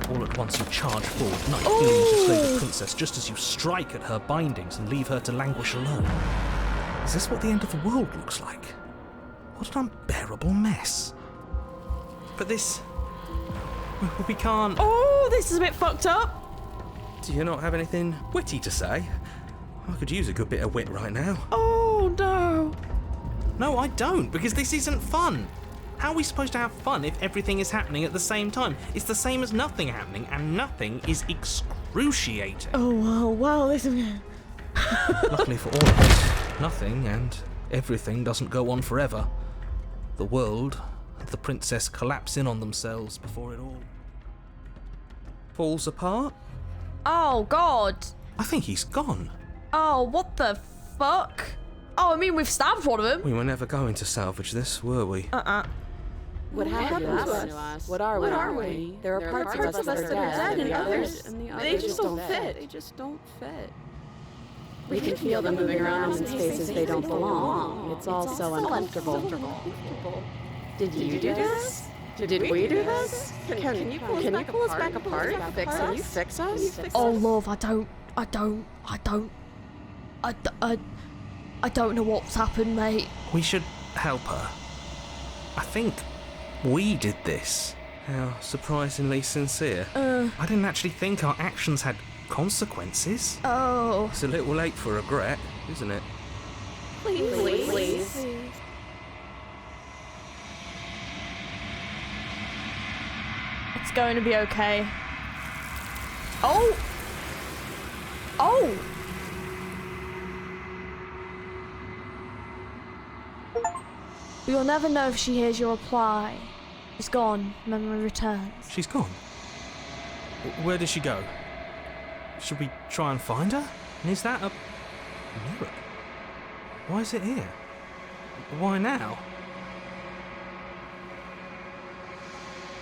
S2: All at once you charge forward, knife gleaming to slay the princess just as you strike at her bindings and leave her to languish alone. Is this what the end of the world looks like? What an unbearable mess. But this... we can't...
S1: Oh, this is a bit fucked up.
S2: Do you not have anything witty to say? I could use a good bit of wit right now.
S1: Oh no.
S2: No, I don't, because this isn't fun. How are we supposed to have fun if everything is happening at the same time? It's the same as nothing happening, and nothing is excruciating.
S1: Oh, well, this is...
S2: Luckily for all of us, nothing and everything doesn't go on forever. The world and the princess collapse in on themselves before it all falls apart.
S1: Oh, God.
S2: I think he's gone.
S1: Oh, what the fuck? Oh, I mean, we've stabbed one of them.
S2: We were never going to salvage this, were we?
S8: What happened to us? What are we? There are parts of us that are dead, and the others, they just don't fit. They just don't fit. We can feel them moving around in spaces they don't belong. It's all so uncomfortable. Did you do this? Did we do this? Can you pull us back apart? Can you fix us?
S1: Oh, love, I don't know what's happened, mate.
S2: We should help her. I think we did this. How surprisingly sincere. I didn't actually think our actions had consequences.
S1: Oh.
S2: It's a little late for regret, isn't it?
S8: Please.
S1: It's going to be okay. Oh! Oh! You'll never know if she hears your reply. She's gone. Memory returns.
S2: She's gone. Where did she go? Should we try and find her? And is that a mirror? Why is it here? Why now?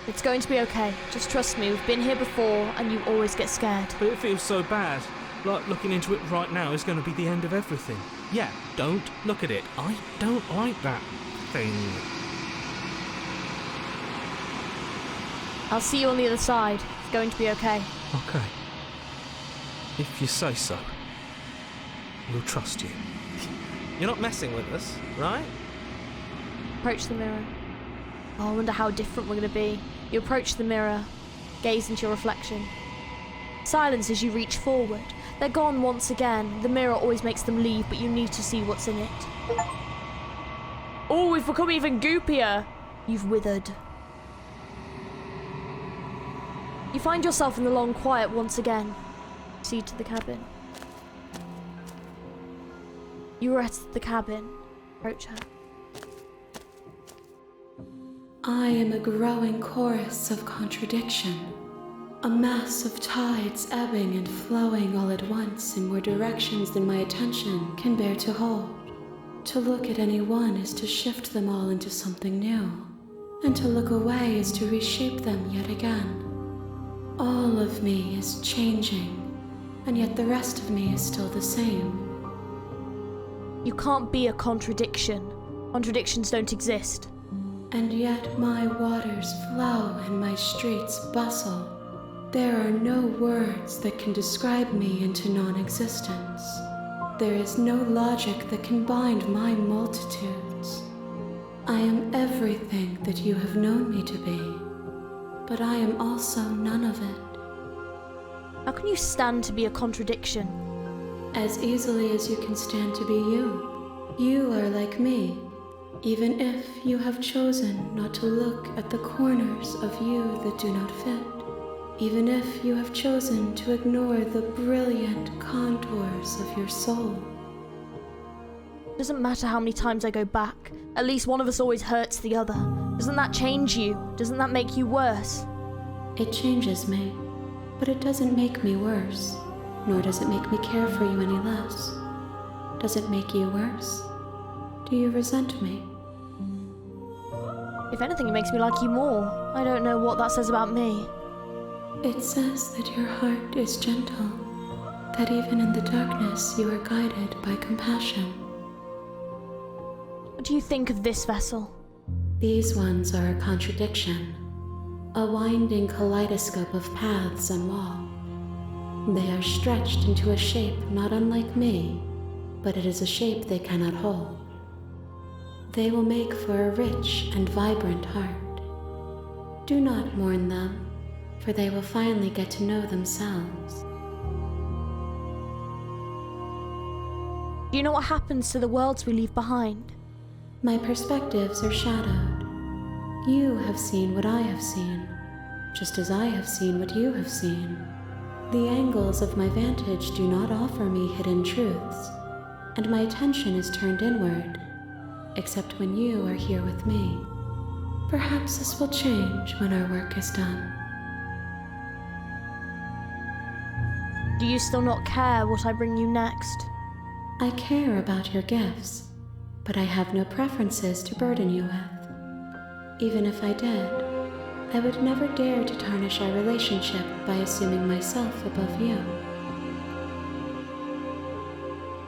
S1: It's going to be okay. Just trust me. We've been here before, and you always get scared.
S2: But it feels so bad. Like looking into it right now is going to be the end of everything. Yeah, don't look at it. I don't like that thing.
S1: I'll see you on the other side. It's going to be okay.
S2: Okay. If you say so. We'll trust you. You're not messing with us, right?
S1: Approach the mirror. Oh, I wonder how different we're going to be. You approach the mirror, gaze into your reflection. Silence as you reach forward. They're gone once again. The mirror always makes them leave, but you need to see what's in it. Oh, we've become even goopier. You've withered. You find yourself in the long quiet once again. Proceed to the cabin. You are at the cabin. Approach her.
S7: I am a growing chorus of contradiction, a mass of tides ebbing and flowing all at once in more directions than my attention can bear to hold. To look at any one is to shift them all into something new, and to look away is to reshape them yet again. All of me is changing, and yet the rest of me is still the same.
S1: You can't be a contradiction. Contradictions don't exist.
S7: And yet my waters flow and my streets bustle. There are no words that can describe me into non-existence. There is no logic that can bind my multitudes. I am everything that you have known me to be, but I am also none of it.
S1: How can you stand to be a contradiction?
S7: As easily as you can stand to be you. You are like me, even if you have chosen not to look at the corners of you that do not fit. Even if you have chosen to ignore the brilliant contours of your soul.
S1: It doesn't matter how many times I go back. At least one of us always hurts the other. Doesn't that change you? Doesn't that make you worse?
S7: It changes me, but it doesn't make me worse, nor does it make me care for you any less. Does it make you worse? Do you resent me?
S1: If anything, it makes me like you more. I don't know what that says about me.
S7: It says that your heart is gentle, that even in the darkness you are guided by compassion.
S1: What do you think of this vessel?
S7: These ones are a contradiction, a winding kaleidoscope of paths and wall. They are stretched into a shape not unlike me, but it is a shape they cannot hold. They will make for a rich and vibrant heart. Do not mourn them, for they will finally get to know themselves.
S1: Do you know what happens to the worlds we leave behind?
S7: My perspectives are shadowed. You have seen what I have seen, just as I have seen what you have seen. The angles of my vantage do not offer me hidden truths, and my attention is turned inward, except when you are here with me. Perhaps this will change when our work is done.
S1: Do you still not care what I bring you next?
S7: I care about your gifts, but I have no preferences to burden you with. Even if I did, I would never dare to tarnish our relationship by assuming myself above you.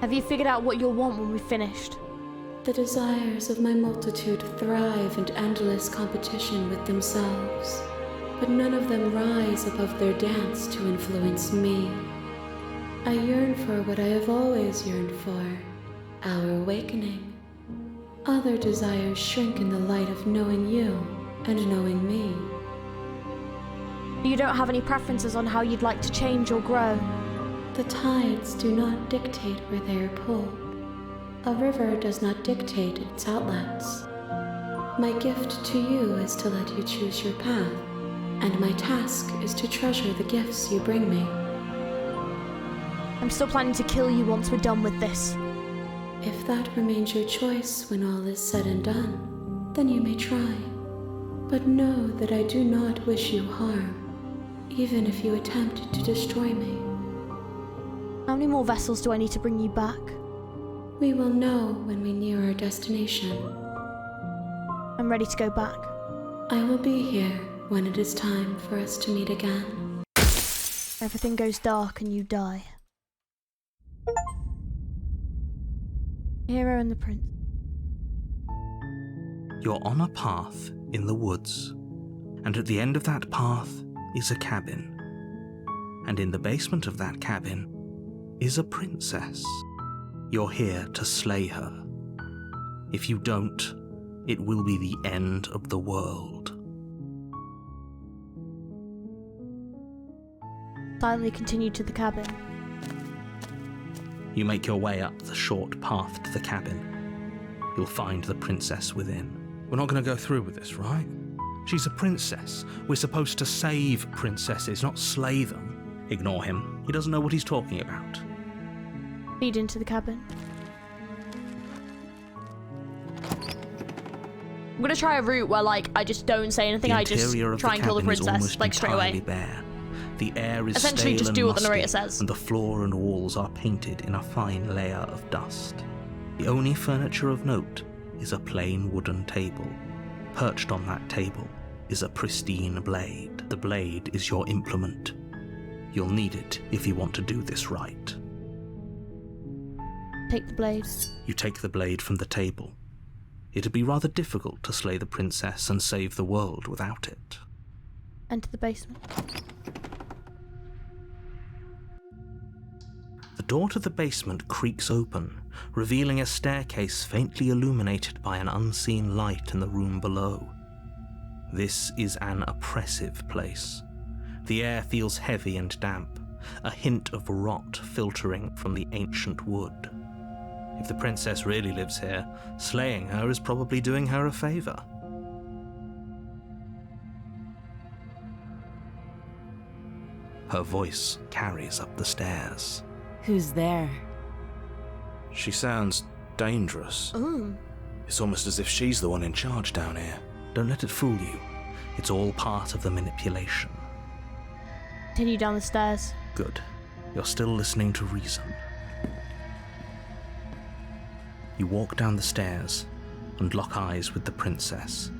S1: Have you figured out what you'll want when we've finished?
S7: The desires of my multitude thrive in endless competition with themselves, but none of them rise above their dance to influence me. I yearn for what I have always yearned for, our awakening. Other desires shrink in the light of knowing you and knowing me.
S1: You don't have any preferences on how you'd like to change or grow?
S7: The tides do not dictate where they are pulled. A river does not dictate its outlets. My gift to you is to let you choose your path, and my task is to treasure the gifts you bring me.
S1: I'm still planning to kill you once we're done with this.
S7: If that remains your choice when all is said and done, then you may try. But know that I do not wish you harm, even if you attempt to destroy me.
S1: How many more vessels do I need to bring you back?
S7: We will know when we near our destination.
S1: I'm ready to go back.
S7: I will be here when it is time for us to meet again.
S1: Everything goes dark and you die. Hero and the Prince.
S2: You're on a path in the woods, and at the end of that path is a cabin. And in the basement of that cabin is a princess. You're here to slay her. If you don't, it will be the end of the world.
S1: Silently continue to the cabin.
S2: You make your way up the short path to the cabin. You'll find the princess within. We're not going to go through with this, right? She's a princess. We're supposed to save princesses, not slay them. Ignore him. He doesn't know what he's talking about.
S1: Lead into the cabin. I'm gonna try a route where, like, I just don't say anything. I just try and kill the princess, like, straight away.
S2: Bare. The air is
S1: Essentially,
S2: stale
S1: just
S2: and
S1: do what the
S2: musty,
S1: narrator says.
S2: and the floor and walls are painted in a fine layer of dust. The only furniture of note is a plain wooden table. Perched on that table is a pristine blade. The blade is your implement. You'll need it if you want to do this right.
S1: Take the blade.
S2: You take the blade from the table. It'd be rather difficult to slay the princess and save the world without it.
S1: Enter the basement.
S2: The door to the basement creaks open, revealing a staircase faintly illuminated by an unseen light in the room below. This is an oppressive place. The air feels heavy and damp, a hint of rot filtering from the ancient wood. If the princess really lives here, slaying her is probably doing her a favor. Her voice carries up the stairs.
S8: Who's there?
S5: She sounds dangerous. It's almost as if she's the one in charge down here.
S2: Don't let it fool you. It's all part of the manipulation.
S1: Continue down the stairs.
S2: Good. You're still listening to reason. You walk down the stairs and lock eyes with the princess.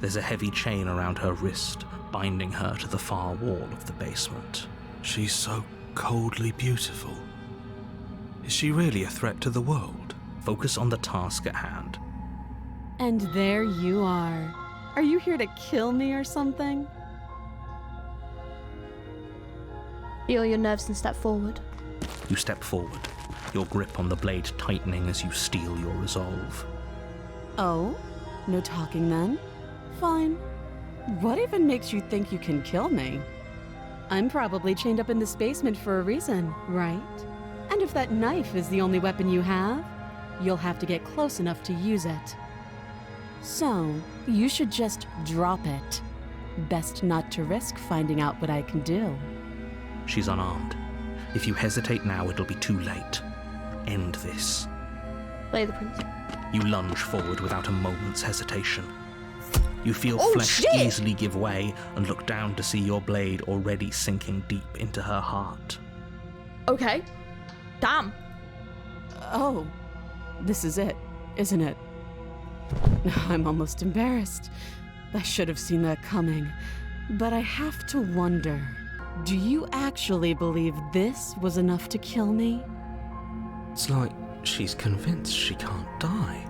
S2: There's a heavy chain around her wrist, binding her to the far wall of the basement.
S5: She's so coldly beautiful. Is she really a threat to the world?
S2: Focus on the task at hand.
S6: And there you are. Are you here to kill me or something?
S1: Feel your nerves and step forward.
S2: You step forward, your grip on the blade tightening as you steel your resolve.
S6: Oh? No talking then? Fine. What even makes you think you can kill me? I'm probably chained up in this basement for a reason, right? And if that knife is the only weapon you have, you'll have to get close enough to use it. So, you should just drop it. Best not to risk finding out what I can do.
S2: She's unarmed. If you hesitate now, it'll be too late. End this.
S1: Slay the princess.
S2: You lunge forward without a moment's hesitation. You feel
S1: Oh,
S2: flesh
S1: shit!
S2: easily give way and look down to see your blade already sinking deep into her heart.
S1: Okay. Damn.
S6: Oh, this is it, isn't it? I'm almost embarrassed. I should have seen that coming. But I have to wonder, do you actually believe this was enough to kill me?
S2: It's like she's convinced she can't die.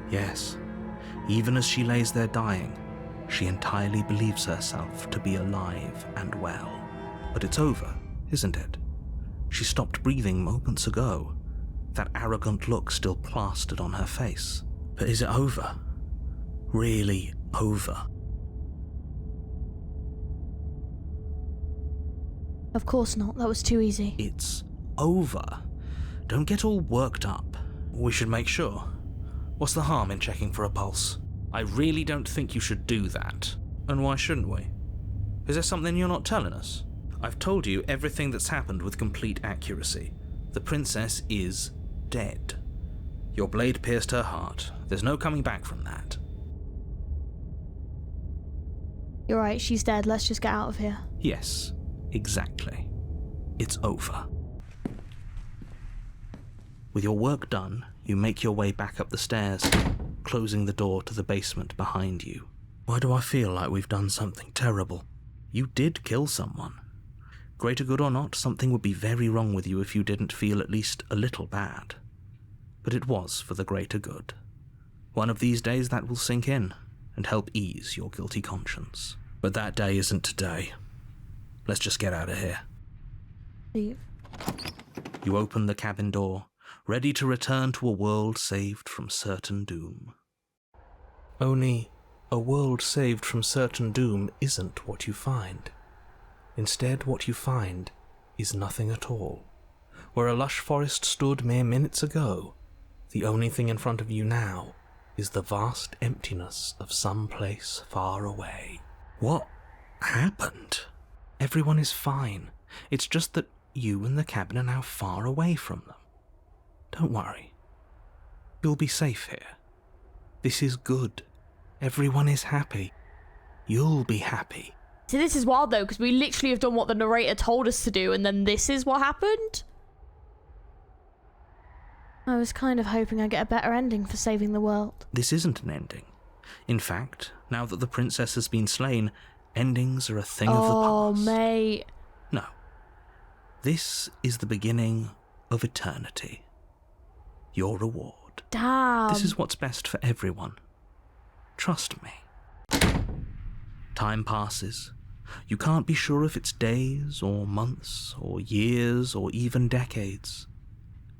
S2: Yes, even as she lays there dying, she entirely believes herself to be alive and well. But it's over, isn't it? She stopped breathing moments ago, that arrogant look still plastered on her face. But is it over? Really over?
S1: Of course not. That was too easy.
S2: It's over. Don't get all worked up. We should make sure. What's the harm in checking for a pulse? I really don't think you should do that. And why shouldn't we? Is there something you're not telling us? I've told you everything that's happened with complete accuracy. The princess is dead. Your blade pierced her heart. There's no coming back from that.
S1: You're right, she's dead. Let's just get out of here.
S2: Yes, exactly. It's over. With your work done, you make your way back up the stairs, closing the door to the basement behind you. Why do I feel like we've done something terrible? You did kill someone. Greater good or not, something would be very wrong with you if you didn't feel at least a little bad. But it was for the greater good. One of these days that will sink in and help ease your guilty conscience. But that day isn't today. Let's just get out of here.
S1: Leave.
S2: You open the cabin door, ready to return to a world saved from certain doom. Only, a world saved from certain doom isn't what you find. Instead, what you find is nothing at all. Where a lush forest stood mere minutes ago, the only thing in front of you now is the vast emptiness of some place far away. What happened? Everyone is fine. It's just that you and the cabin are now far away from them. Don't worry. You'll be safe here. This is good. Everyone is happy. You'll be happy.
S1: See, this is wild though, because we literally have done what the narrator told us to do, and then this is what happened? I was kind of hoping I'd get a better ending for saving the world.
S2: This isn't an ending. In fact, now that the princess has been slain, endings are a thing of the past.
S1: Oh, mate.
S2: No. This is the beginning of eternity. Your reward.
S1: Damn.
S2: This is what's best for everyone. Trust me. Time passes. You can't be sure if it's days or months or years or even decades.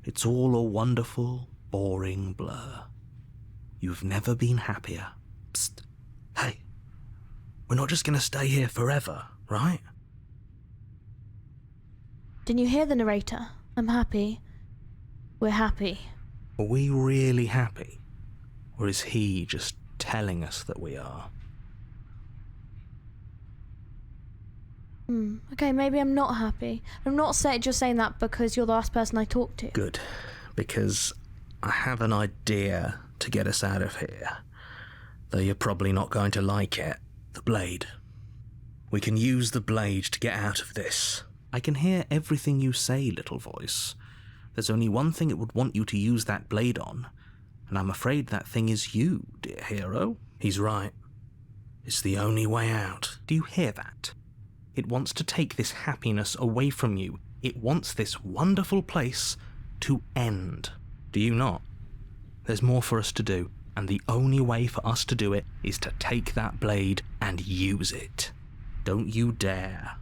S2: It's all a wonderful, boring blur. You've never been happier. Psst. Hey, we're not just going to stay here forever, right?
S1: Didn't you hear the narrator? I'm happy. We're happy.
S2: Are we really happy? Or is he just telling us that we are?
S1: Okay, maybe I'm not happy. I'm not just saying that because you're the last person I talked to.
S2: Good, because I have an idea to get us out of here. Though you're probably not going to like it. The blade. We can use the blade to get out of this. I can hear everything you say, little voice. There's only one thing it would want you to use that blade on, and I'm afraid that thing is you, dear hero. He's right. It's the only way out. Do you hear that? It wants to take this happiness away from you. It wants this wonderful place to end. Do you not? There's more for us to do, and the only way for us to do it is to take that blade and use it. Don't you dare.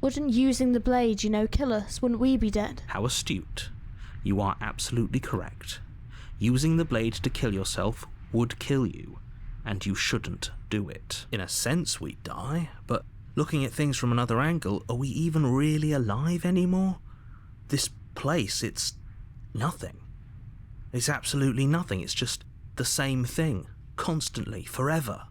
S1: Wouldn't using the blade, kill us? Wouldn't we be dead?
S2: How astute. You are absolutely correct. Using the blade to kill yourself would kill you, and you shouldn't do it. In a sense, we'd die, but looking at things from another angle, are we even really alive anymore? This place, it's nothing. It's absolutely nothing. It's just the same thing, constantly, forever.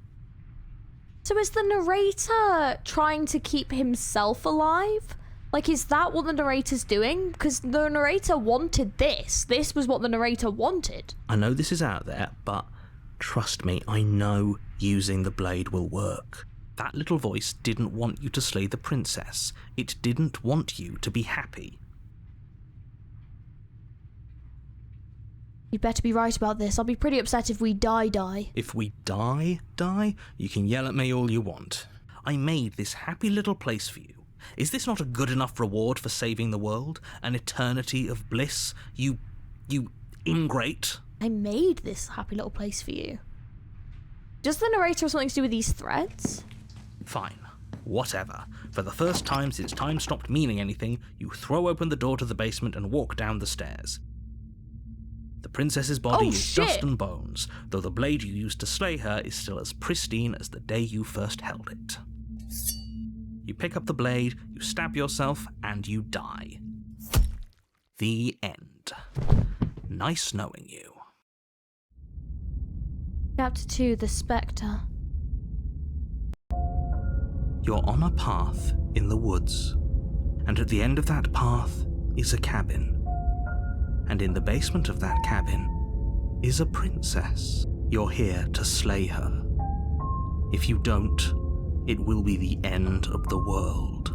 S1: So is the narrator trying to keep himself alive? Like, is that what the narrator's doing? Because the narrator wanted this. This was what the narrator wanted.
S2: I know this is out there, but trust me, I know using the blade will work. That little voice didn't want you to slay the princess. It didn't want you to be happy.
S1: You'd better be right about this. I'll be pretty upset if we die.
S2: If we die, you can yell at me all you want. I made this happy little place for you. Is this not a good enough reward for saving the world? An eternity of bliss? You ingrate?
S1: I made this happy little place for you. Does the narrator have something to do with these threads?
S2: Fine. Whatever. For the first time since time stopped meaning anything, you throw open the door to the basement and walk down the stairs. The princess's body is dust and bones, though the blade you used to slay her is still as pristine as the day you first held it. You pick up the blade, you stab yourself, and you die. The end. Nice knowing you.
S1: Chapter 2, The Spectre.
S2: You're on a path in the woods, and at the end of that path is a cabin. And in the basement of that cabin is a princess. You're here to slay her. If you don't, it will be the end of the world.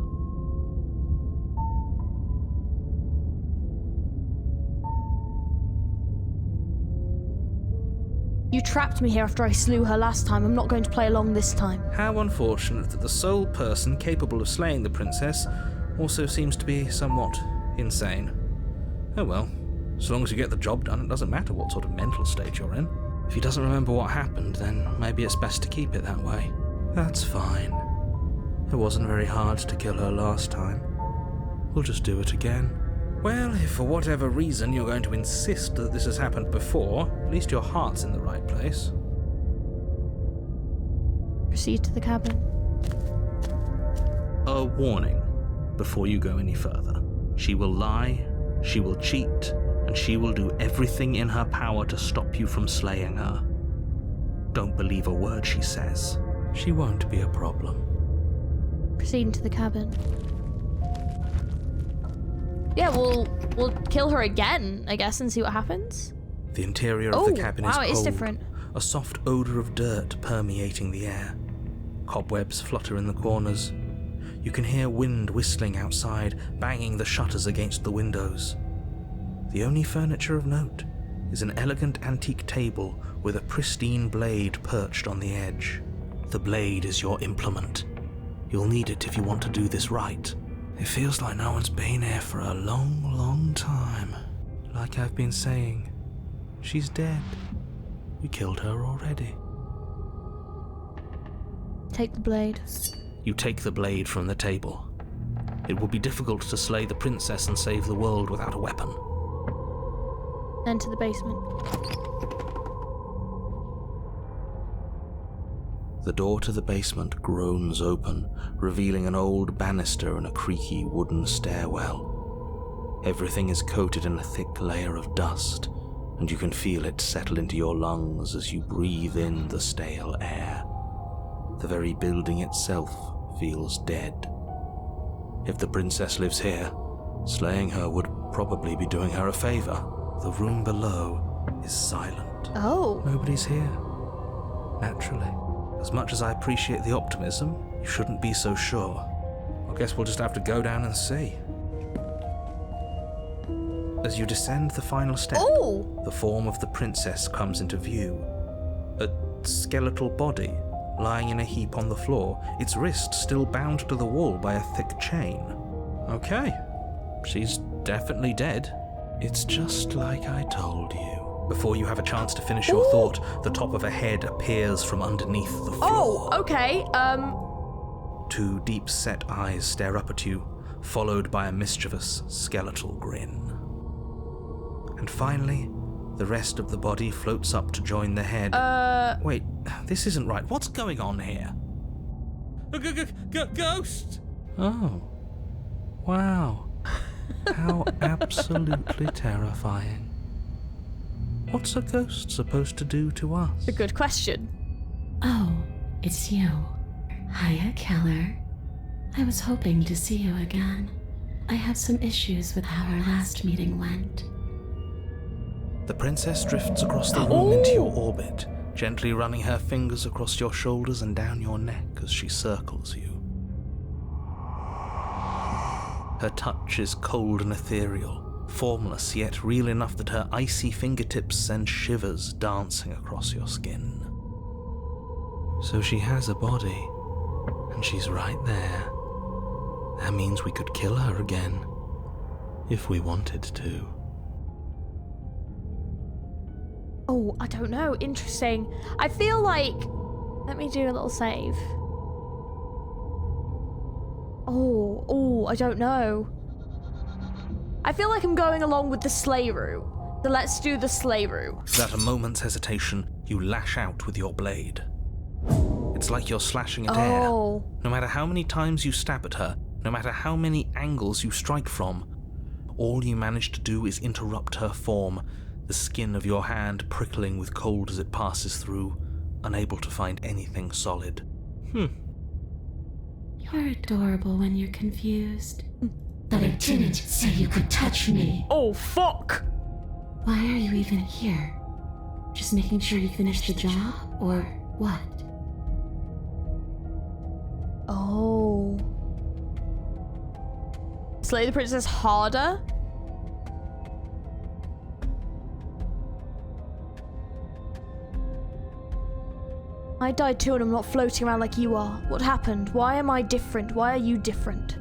S1: You trapped me here after I slew her last time. I'm not going to play along this time.
S2: How unfortunate that the sole person capable of slaying the princess also seems to be somewhat insane. Oh well. As long as you get the job done, it doesn't matter what sort of mental state you're in. If he doesn't remember what happened, then maybe it's best to keep it that way. That's fine. It wasn't very hard to kill her last time. We'll just do it again. Well, if for whatever reason you're going to insist that this has happened before, at least your heart's in the right place.
S1: Proceed to the cabin.
S2: A warning before you go any further. She will lie, she will cheat, and she will do everything in her power to stop you from slaying her. Don't believe a word she says. She won't be a problem.
S1: Proceed to the cabin. Yeah, we'll kill her again, I guess, and see what happens.
S2: The interior of the cabin is cold.
S1: Wow, it is different.
S2: a soft odour of dirt permeating the air. Cobwebs flutter in the corners. You can hear wind whistling outside, banging the shutters against the windows. The only furniture of note is an elegant antique table with a pristine blade perched on the edge. The blade is your implement. You'll need it if you want to do this right. It feels like no one's been here for a long, long time. Like I've been saying, she's dead. We killed her already.
S1: Take the blade.
S2: You take the blade from the table. It would be difficult to slay the princess and save the world without a weapon.
S1: Enter the basement.
S2: The door to the basement groans open, revealing an old banister and a creaky wooden stairwell. Everything is coated in a thick layer of dust, and you can feel it settle into your lungs as you breathe in the stale air. The very building itself feels dead. If the princess lives here, slaying her would probably be doing her a favor. The room below is silent.
S1: Oh.
S2: Nobody's here. Naturally. As much as I appreciate the optimism, you shouldn't be so sure. I guess we'll just have to go down and see. As you descend the final step, the form of the princess comes into view. A skeletal body lying in a heap on the floor, its wrist still bound to the wall by a thick chain. Okay, she's definitely dead. It's just like I told you. Before you have a chance to finish your thought, the top of a head appears from underneath the floor.
S1: Oh, okay,
S2: Two deep-set eyes stare up at you, followed by a mischievous skeletal grin. And finally, the rest of the body floats up to join the head. Wait, this isn't right. What's going on here?
S4: Ghost!
S2: Oh. Wow. How absolutely terrifying. What's a ghost supposed to do to us?
S1: a good question.
S7: Oh, it's you. Hiya, Keller. I was hoping to see you again. I have some issues with how our last meeting went.
S2: The princess drifts across the room into your orbit, gently running her fingers across your shoulders and down your neck as she circles you. Her touch is cold and ethereal, formless yet real enough that her icy fingertips send shivers dancing across your skin. So she has a body, and she's right there. That means we could kill her again, if we wanted to.
S1: Oh, I don't know. Interesting. I feel like... Let me do a little save. Oh, I don't know. I feel like I'm going along with the slay route. So let's do the slay route.
S2: Without a moment's hesitation, you lash out with your blade. It's like you're slashing at air.
S1: Oh.
S2: No matter how many times you stab at her, no matter how many angles you strike from, all you manage to do is interrupt her form, the skin of your hand prickling with cold as it passes through, unable to find anything solid.
S7: You're adorable when you're confused. But I didn't say you could touch me.
S1: Oh, fuck!
S7: Why are you even here? Just making sure you finish the job, or what?
S1: Oh. Slay the princess harder? I died too and I'm not floating around like you are. What happened? Why am I different? Why are you different?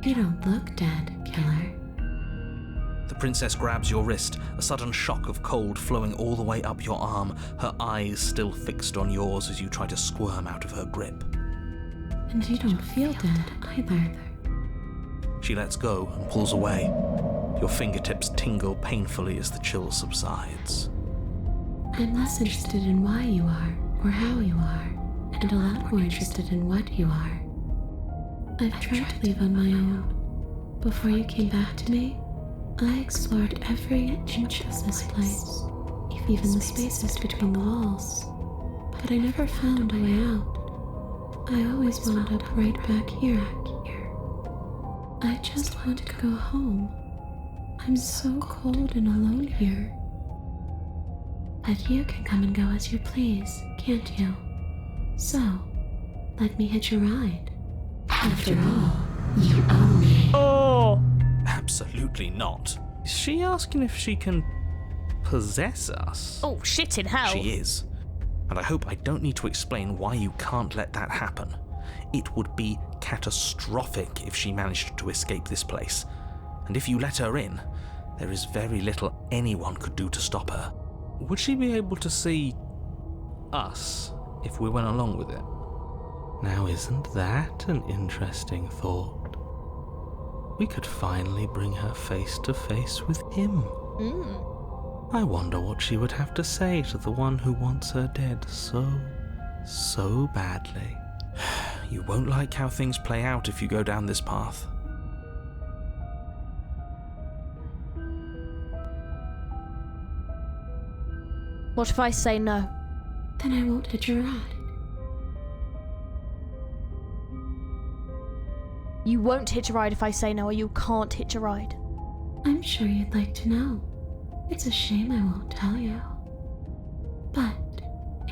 S7: You don't look dead, Killer.
S2: The princess grabs your wrist, a sudden shock of cold flowing all the way up your arm, her eyes still fixed on yours as you try to squirm out of her grip.
S7: And you don't feel dead either.
S2: She lets go and pulls away. Your fingertips tingle painfully as the chill subsides.
S7: I'm less interested in why you are, or how you are, and a lot more interested in what you are. I've tried to leave on my own. Before you came back to me, I explored every inch of this place, even the spaces between the walls. But I never found a way out. I always wound up right back here. I just want to go home. I'm so cold and alone here. But you can come and go as you please, can't you? So, let me hitch a ride. After all, you own me.
S1: Oh!
S4: Absolutely not. Is she asking if she can possess us?
S1: Oh, shit in hell.
S2: She is. And I hope I don't need to explain why you can't let that happen. It would be catastrophic if she managed to escape this place. And if you let her in, there is very little anyone could do to stop her.
S4: Would she be able to see us if we went along with it? Now, isn't that an interesting thought? We could finally bring her face to face with him. I wonder what she would have to say to the one who wants her dead so badly.
S2: You won't like how things play out if you go down this path.
S1: What if I say no?
S7: Then I won't hitch a ride.
S1: You won't hitch a ride if I say no, or you can't hitch a ride.
S7: I'm sure you'd like to know. It's a shame I won't tell you. But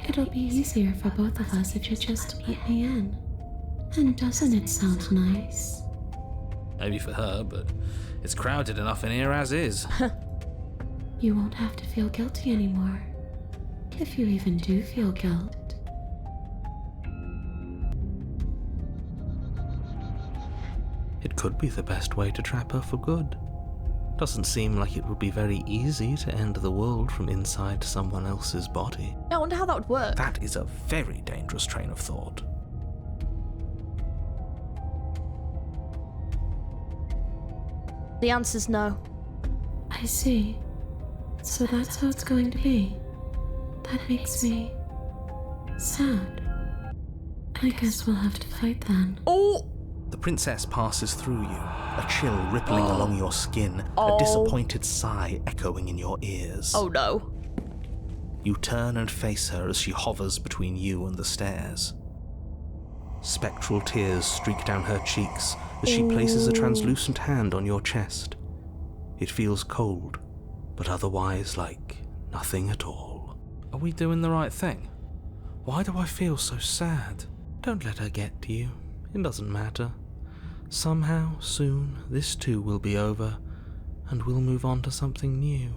S7: it'll be easier for both of us if you just let me in. And doesn't it sound nice?
S4: Maybe for her, but it's crowded enough in here as is.
S7: You won't have to feel guilty anymore. If you even do feel guilt.
S2: It could be the best way to trap her for good. Doesn't seem like it would be very easy to end the world from inside someone else's body.
S1: I wonder how that would work.
S2: That is a very dangerous train of thought.
S1: The answer's no.
S7: I see. So that's how it's going to be. That makes me sad. I guess we'll have to fight then.
S1: Oh!
S2: The princess passes through you, a chill rippling along your skin, a disappointed sigh echoing in your ears.
S1: Oh no.
S2: You turn and face her as she hovers between you and the stairs. Spectral tears streak down her cheeks as she places a translucent hand on your chest. It feels cold, but otherwise like nothing at all.
S4: Are we doing the right thing? Why do I feel so sad?
S2: Don't let her get to you. It doesn't matter. Somehow, soon, this too will be over, and we'll move on to something new.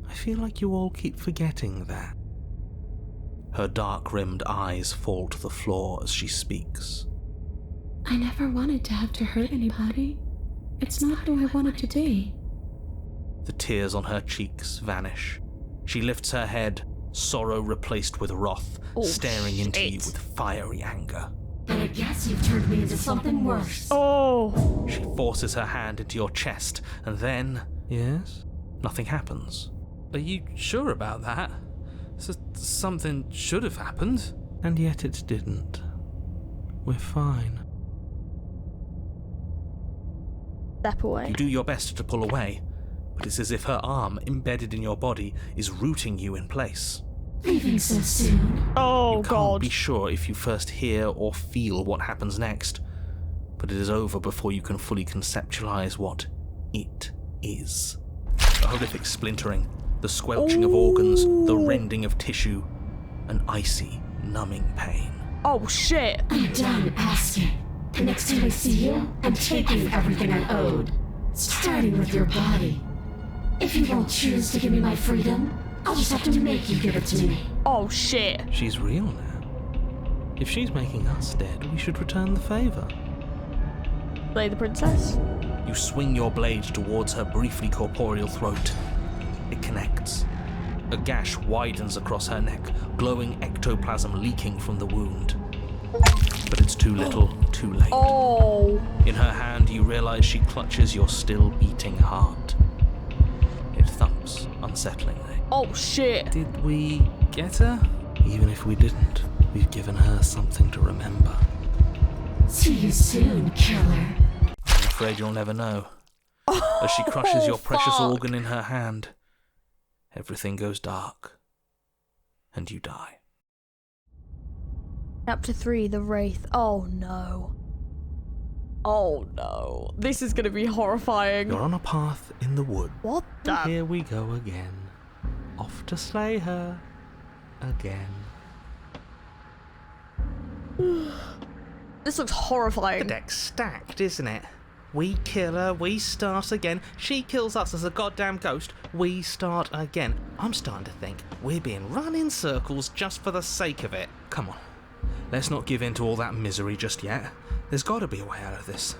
S2: I feel like you all keep forgetting that. Her dark-rimmed eyes fall to the floor as she speaks.
S7: I never wanted to have to hurt anybody. It's not who I wanted to be.
S2: The tears on her cheeks vanish. She lifts her head, sorrow replaced with wrath, staring into you with fiery anger.
S9: But I guess you've turned me into something worse.
S1: Oh!
S2: She forces her hand into your chest, and then...
S4: Yes?
S2: Nothing happens.
S4: Are you sure about that? Something should have happened.
S2: And yet it didn't. We're fine.
S1: Step away.
S2: You do your best to pull away, but it's as if her arm, embedded in your body, is rooting you in place.
S9: Leaving so soon.
S1: Oh,
S2: You
S1: God.
S2: can't be sure if you first hear or feel what happens next, but it is over before you can fully conceptualize what it is. A horrific splintering, the squelching of organs, the rending of tissue, an icy, numbing pain.
S1: Oh, shit.
S9: I'm done asking. The next time I see you, I'm taking everything I owed. Starting with your body. If you won't choose to give me my freedom, I'll just have to make you give it to me.
S1: Oh, shit.
S2: She's real now. If she's making us dead, we should return the favor.
S1: Play the princess?
S2: You swing your blade towards her briefly corporeal throat. It connects. A gash widens across her neck, glowing ectoplasm leaking from the wound. But it's too little, too late.
S1: Oh.
S2: In her hand, you realize she clutches your still beating heart. It thumps unsettlingly.
S1: Oh, shit.
S2: Did we get her? Even if we didn't, we've given her something to remember.
S9: See you soon, killer.
S2: I'm afraid you'll never know. As she crushes your precious organ in her hand, everything goes dark, and you die.
S1: Chapter 3, The Wraith. Oh, no. Oh, no. This is going to be horrifying.
S2: You're on a path in the wood.
S1: What the?
S2: Here we go again. off to slay her again.
S1: This looks horrifying.
S2: The deck's stacked, isn't it? We kill her, we start again. She kills us as a goddamn ghost, we start again. I'm starting to think we're being run in circles just for the sake of it. Come on, let's not give in to all that misery just yet. There's got to be a way out of this.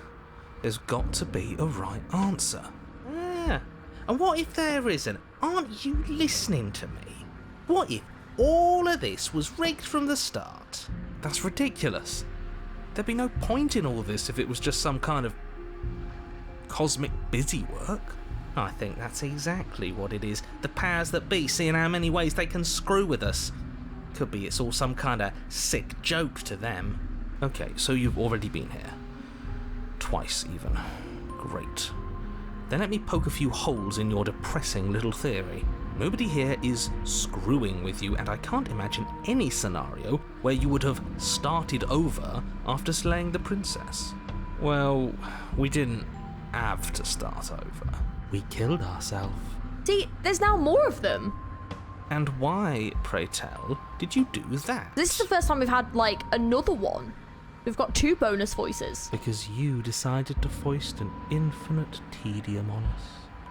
S2: There's got to be a right answer. Yeah. And what if there isn't? Aren't you listening to me? What if all of this was rigged from the start? That's ridiculous. There'd be no point in all this if it was just some kind of cosmic busy work. I think that's exactly what it is. The powers that be, seeing how many ways they can screw with us. Could be it's all some kind of sick joke to them. Okay, so you've already been here. Twice, even. Great. Then let me poke a few holes in your depressing little theory. Nobody here is screwing with you, and I can't imagine any scenario where you would have started over after slaying the princess. Well, we didn't have to start over. We killed ourselves.
S1: See, there's now more of them.
S2: And why, pray tell, did you do that?
S1: This is the first time we've had, like, another one. We've got 2 bonus voices.
S2: Because you decided to foist an infinite tedium on us.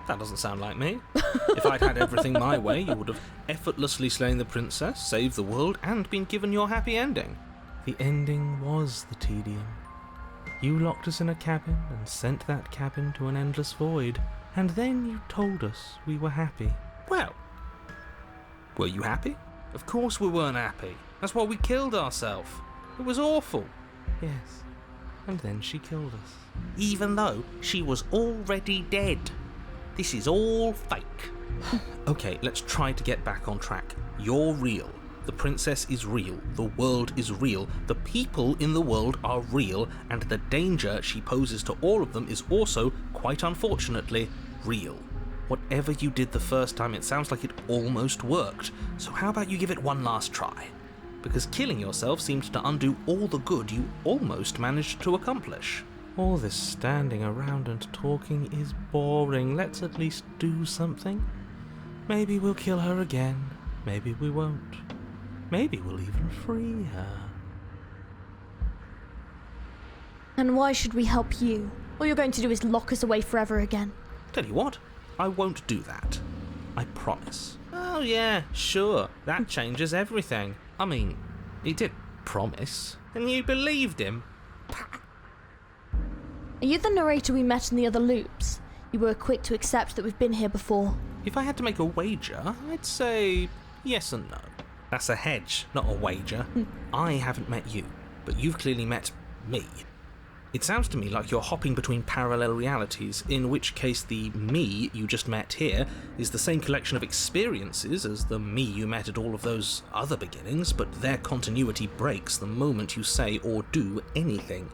S2: That doesn't sound like me. If I'd had everything my way, you would have effortlessly slain the princess, saved the world, and been given your happy ending. The ending was the tedium. You locked us in a cabin and sent that cabin to an endless void, and then you told us we were happy. Well, were you happy? Of course we weren't happy. That's why we killed ourselves. It was awful. Yes, and then she killed us. Even though she was already dead. This is all fake. Okay, let's try to get back on track. You're real. The princess is real. The world is real. The people in the world are real. And the danger she poses to all of them is also, quite unfortunately, real. Whatever you did the first time, it sounds like it almost worked. So how about you give it one last try? Because killing yourself seemed to undo all the good you almost managed to accomplish. All this standing around and talking is boring. Let's at least do something. Maybe we'll kill her again. Maybe we won't. Maybe we'll even free her.
S1: And why should we help you? All you're going to do is lock us away forever again.
S2: Tell you what, I won't do that. I promise. Oh yeah, sure. That changes everything. I mean, he did promise. And you believed him?
S1: Are you the narrator we met in the other loops? You were quick to accept that we've been here before.
S2: If I had to make a wager, I'd say yes and no. That's a hedge, not a wager. I haven't met you, but you've clearly met me. It sounds to me like you're hopping between parallel realities, in which case the me you just met here is the same collection of experiences as the me you met at all of those other beginnings, but their continuity breaks the moment you say or do anything,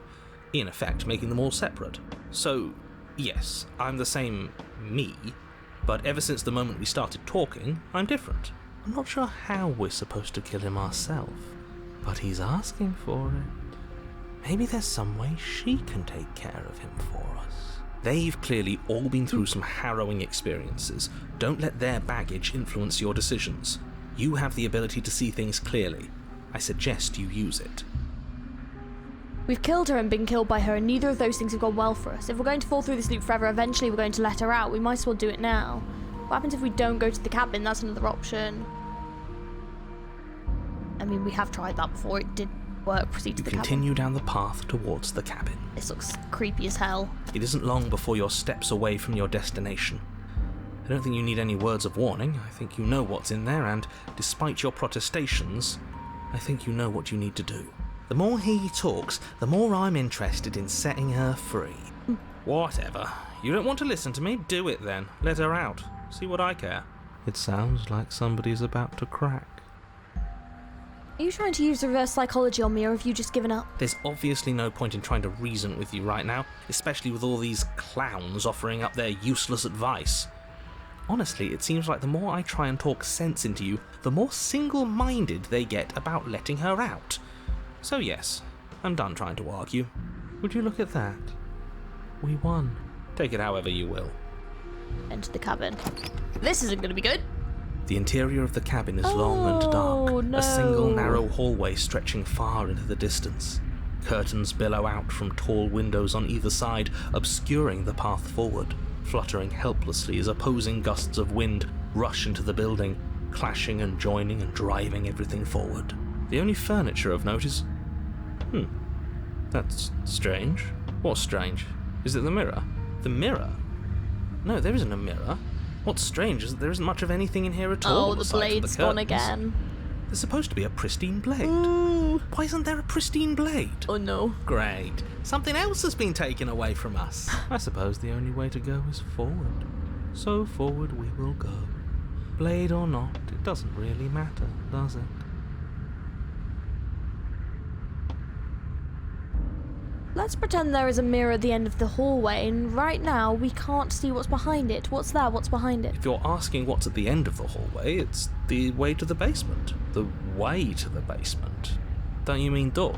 S2: in effect making them all separate. So, yes, I'm the same me, but ever since the moment we started talking, I'm different. I'm not sure how we're supposed to kill him ourselves, but he's asking for it. Maybe there's some way she can take care of him for us. They've clearly all been through some harrowing experiences. Don't let their baggage influence your decisions. You have the ability to see things clearly. I suggest you use it.
S1: We've killed her and been killed by her, and neither of those things have gone well for us. If we're going to fall through this loop forever, eventually we're going to let her out. We might as well do it now. What happens if we don't go to the cabin? That's another option. I mean, we have tried that before. It did work. Proceed to the cabin.
S2: You continue down the path towards the cabin.
S1: This looks creepy as hell.
S2: It isn't long before you're steps away from your destination. I don't think you need any words of warning. I think you know what's in there, and despite your protestations, I think you know what you need to do. The more he talks, the more I'm interested in setting her free. Whatever. You don't want to listen to me? Do it then. Let her out. See what I care. It sounds like somebody's about to crack.
S1: Are you trying to use reverse psychology on me, or have you just given up?
S2: There's obviously no point in trying to reason with you right now, especially with all these clowns offering up their useless advice. Honestly, it seems like the more I try and talk sense into you, the more single-minded they get about letting her out. So yes, I'm done trying to argue. Would you look at that? We won. Take it however you will.
S1: Enter the cabin. This isn't going to be good.
S2: The interior of the cabin is long and dark,
S1: no.
S2: a single narrow hallway stretching far into the distance. Curtains billow out from tall windows on either side, obscuring the path forward, fluttering helplessly as opposing gusts of wind rush into the building, clashing and joining and driving everything forward. The only furniture of note is... That's strange. What's strange? Is it the mirror? The mirror? No, there isn't a mirror. What's strange is that there isn't much of anything in here at all.
S1: Oh, the blade's gone again.
S2: There's supposed to be a pristine blade.
S1: Ooh.
S2: Why isn't there a pristine blade?
S1: Oh no.
S2: Great. Something else has been taken away from us. I suppose the only way to go is forward. So forward we will go. Blade or not, it doesn't really matter, does it?
S1: Let's pretend there is a mirror at the end of the hallway, and right now we can't see what's behind it. What's there? What's behind it?
S2: If you're asking what's at the end of the hallway, it's the way to the basement. The way to the basement. Don't you mean door?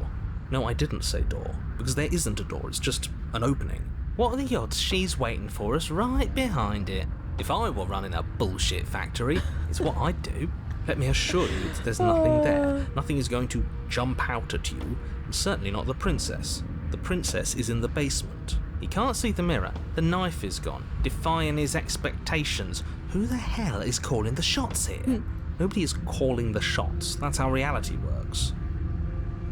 S2: No, I didn't say door, because there isn't a door, it's just an opening. What are the odds she's waiting for us right behind it? If I were running a bullshit factory, it's what I'd do. Let me assure you that there's nothing there. Nothing is going to jump out at you, and certainly not the princess. The princess is in the basement. He can't see the mirror. The knife is gone, defying his expectations. Who the hell is calling the shots here? Nobody is calling the shots. That's how reality works.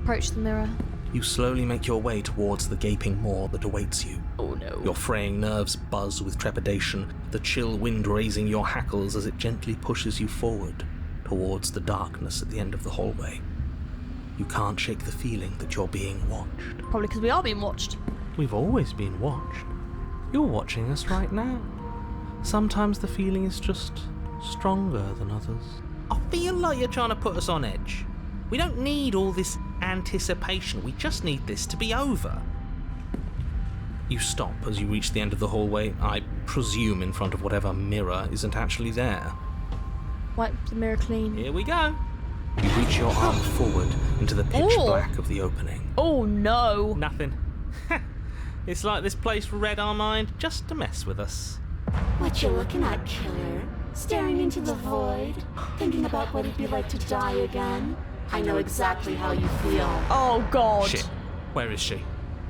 S1: Approach the mirror.
S2: You slowly make your way towards the gaping maw that awaits you.
S1: Oh no.
S2: Your fraying nerves buzz with trepidation, the chill wind raising your hackles as it gently pushes you forward towards the darkness at the end of the hallway. You can't shake the feeling that you're being watched.
S1: Probably because we are being watched.
S2: We've always been watched. You're watching us right now. Sometimes the feeling is just stronger than others. I feel like you're trying to put us on edge. We don't need all this anticipation. We just need this to be over. You stop as you reach the end of the hallway, I presume in front of whatever mirror isn't actually there.
S1: Wipe the mirror clean.
S2: Here we go. You reach your arm forward into the pitch black of the opening.
S1: Oh no.
S2: Nothing. It's like this place read our mind just to mess with us.
S9: What you looking at, killer? Staring into the void? Thinking about what it'd be like to die again? I know exactly how you feel.
S1: Oh god.
S2: Shit. Where is she?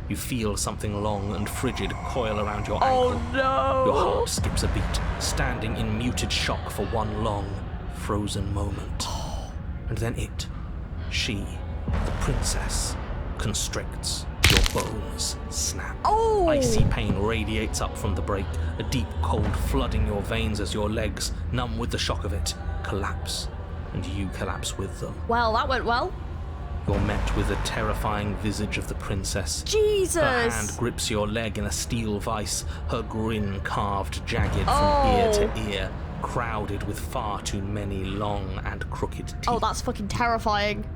S2: You feel something long and frigid coil around your ankle.
S1: Oh no.
S2: Your heart skips a beat, standing in muted shock for one long, frozen moment. And then she, the princess, constricts. Your bones snap.
S1: Oh!
S2: Icy pain radiates up from the break, a deep cold flooding your veins as your legs, numb with the shock of it, collapse. And you collapse with them.
S1: Well, that went well.
S2: You're met with the terrifying visage of the princess.
S1: Jesus!
S2: Her hand grips your leg in a steel vice, her grin carved jagged from ear to ear, crowded with far too many long and crooked teeth.
S1: Oh, that's fucking terrifying.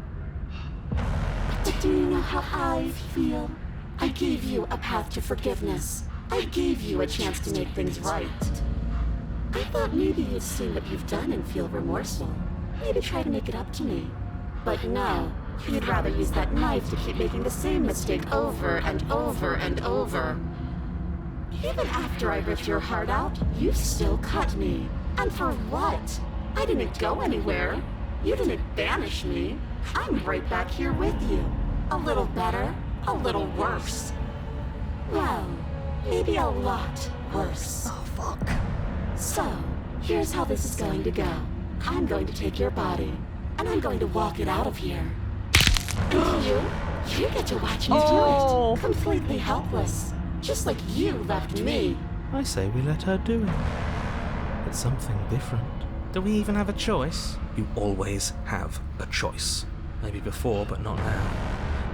S9: But do you know how I feel? I gave you a path to forgiveness. I gave you a chance to make things right. I thought maybe you'd see what you've done and feel remorseful. Maybe try to make it up to me. But no, you'd rather use that knife to keep making the same mistake over and over and over. Even after I ripped your heart out, you still cut me. And for what? I didn't go anywhere. You didn't banish me. I'm right back here with you. A little better, a little worse. Well, maybe a lot worse.
S1: Oh, fuck.
S9: So, here's how this is going to go. I'm going to take your body, and I'm going to walk it out of here. And you get to watch me do it. Completely helpless. Just like you left me.
S2: I say we let her do it. It's something different. Do we even have a choice? You always have a choice. Maybe before, but not now.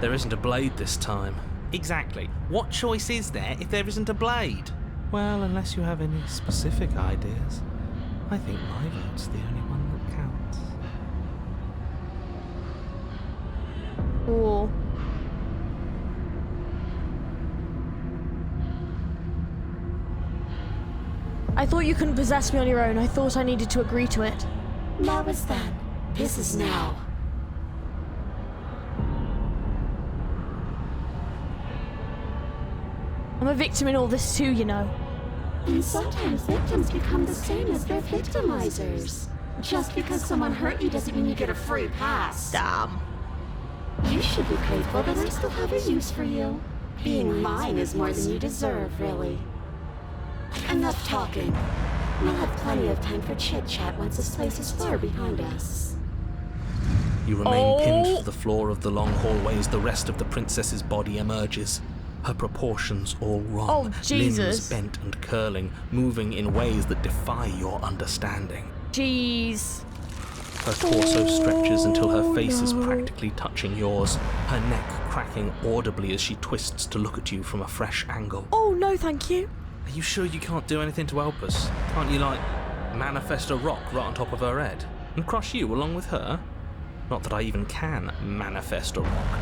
S2: There isn't a blade this time. Exactly. What choice is there if there isn't a blade? Well, unless you have any specific ideas, I think my vote's the only one that counts.
S1: Oh. I thought you couldn't possess me on your own. I thought I needed to agree to it.
S9: That was then. This is now.
S1: I'm a victim in all this too, you know.
S9: And sometimes victims become the same as their victimizers. Just because someone hurt you doesn't mean you get a free pass.
S1: Damn.
S9: You should be grateful that I still have a use for you. Being mine is more than you deserve, really. Enough talking. We'll have plenty of time for chit-chat once this place is far behind us.
S2: You remain pinned to the floor of the long hallway as the rest of the princess's body emerges. Her proportions all wrong.
S1: Oh, Jesus.
S2: Limbs bent and curling, moving in ways that defy your understanding.
S1: Jeez.
S2: Her torso stretches until her face is practically touching yours, her neck cracking audibly as she twists to look at you from a fresh angle.
S1: Oh, no, thank you.
S2: Are you sure you can't do anything to help us? Can't you, like, manifest a rock right on top of her head? And crush you along with her? Not that I even can manifest a rock.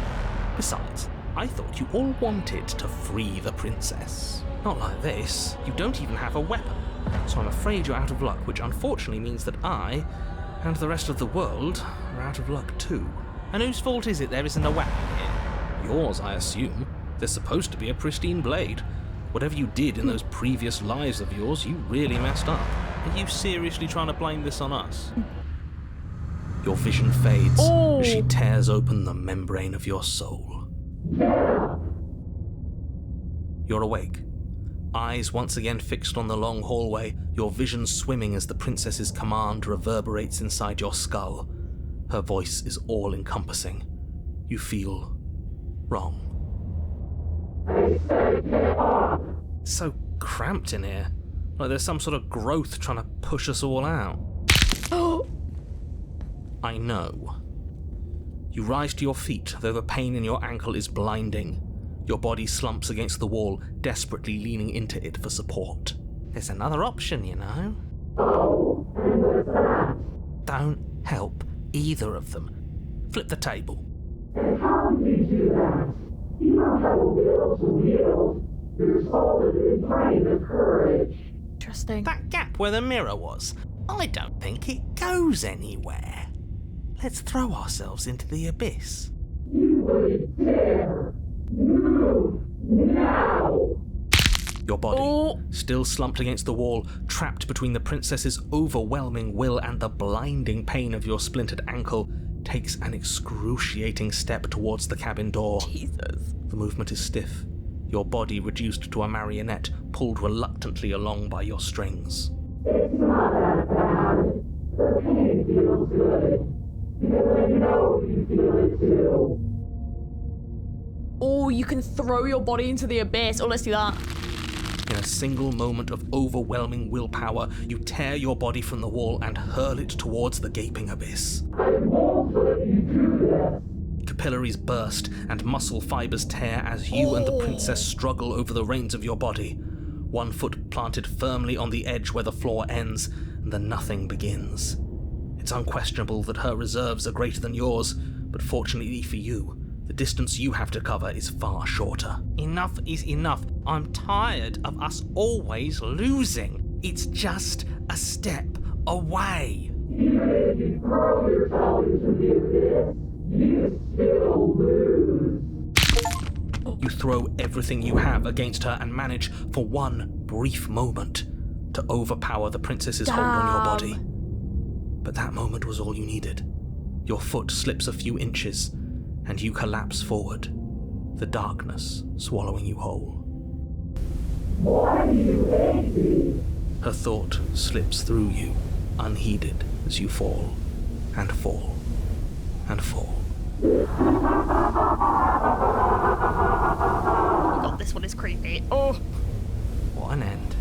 S2: Besides, I thought you all wanted to free the princess. Not like this. You don't even have a weapon. So I'm afraid you're out of luck, which unfortunately means that I, and the rest of the world, are out of luck too. And whose fault is it there isn't a weapon here? Yours, I assume. There's supposed to be a pristine blade. Whatever you did in those previous lives of yours, you really messed up. Are you seriously trying to blame this on us? Your vision fades as she tears open the membrane of your soul. You're awake. Eyes once again fixed on the long hallway, your vision swimming as the princess's command reverberates inside your skull. Her voice is all-encompassing. You feel wrong. It's so cramped in here. Like there's some sort of growth trying to push us all out. I know. You rise to your feet, though the pain in your ankle is blinding. Your body slumps against the wall, desperately leaning into it for support. There's another option, you know. Don't help either of them. Flip the table.
S10: How do you do that? You don't have a will to wield. Your soul is inflamed with courage.
S1: Interesting.
S2: That gap where the mirror was, I don't think it goes anywhere. Let's throw ourselves into the abyss.
S10: You wouldn't dare. Move now.
S2: Your body, still slumped against the wall, trapped between the princess's overwhelming will and the blinding pain of your splintered ankle, takes an excruciating step towards the cabin door.
S1: Jesus.
S2: The movement is stiff, your body reduced to a marionette, pulled reluctantly along by your strings.
S10: It's not that bad. The pain feels good. Because I know you feel it too.
S1: Oh, you can throw your body into the abyss. Oh, let's do that.
S2: In a single moment of overwhelming willpower, you tear your body from the wall and hurl it towards the gaping abyss.
S10: I won't let you do this.
S2: Capillaries burst and muscle fibers tear as you and the princess struggle over the reins of your body. One foot planted firmly on the edge where the floor ends, and the nothing begins. It's unquestionable that her reserves are greater than yours, but fortunately for you, the distance you have to cover is far shorter. Enough is enough. I'm tired of us always losing. It's just a step away.
S10: Even if you throw yourself into the abyss, you still lose.
S2: You throw everything you have against her and manage, for one brief moment, to overpower the princess's hold on your body. But that moment was all you needed. Your foot slips a few inches, and you collapse forward, the darkness swallowing you whole.
S10: Why do you hate me?
S2: Her thought slips through you, unheeded, as you fall, and fall, and fall.
S1: Oh god, this one is creepy. Oh.
S2: What an end.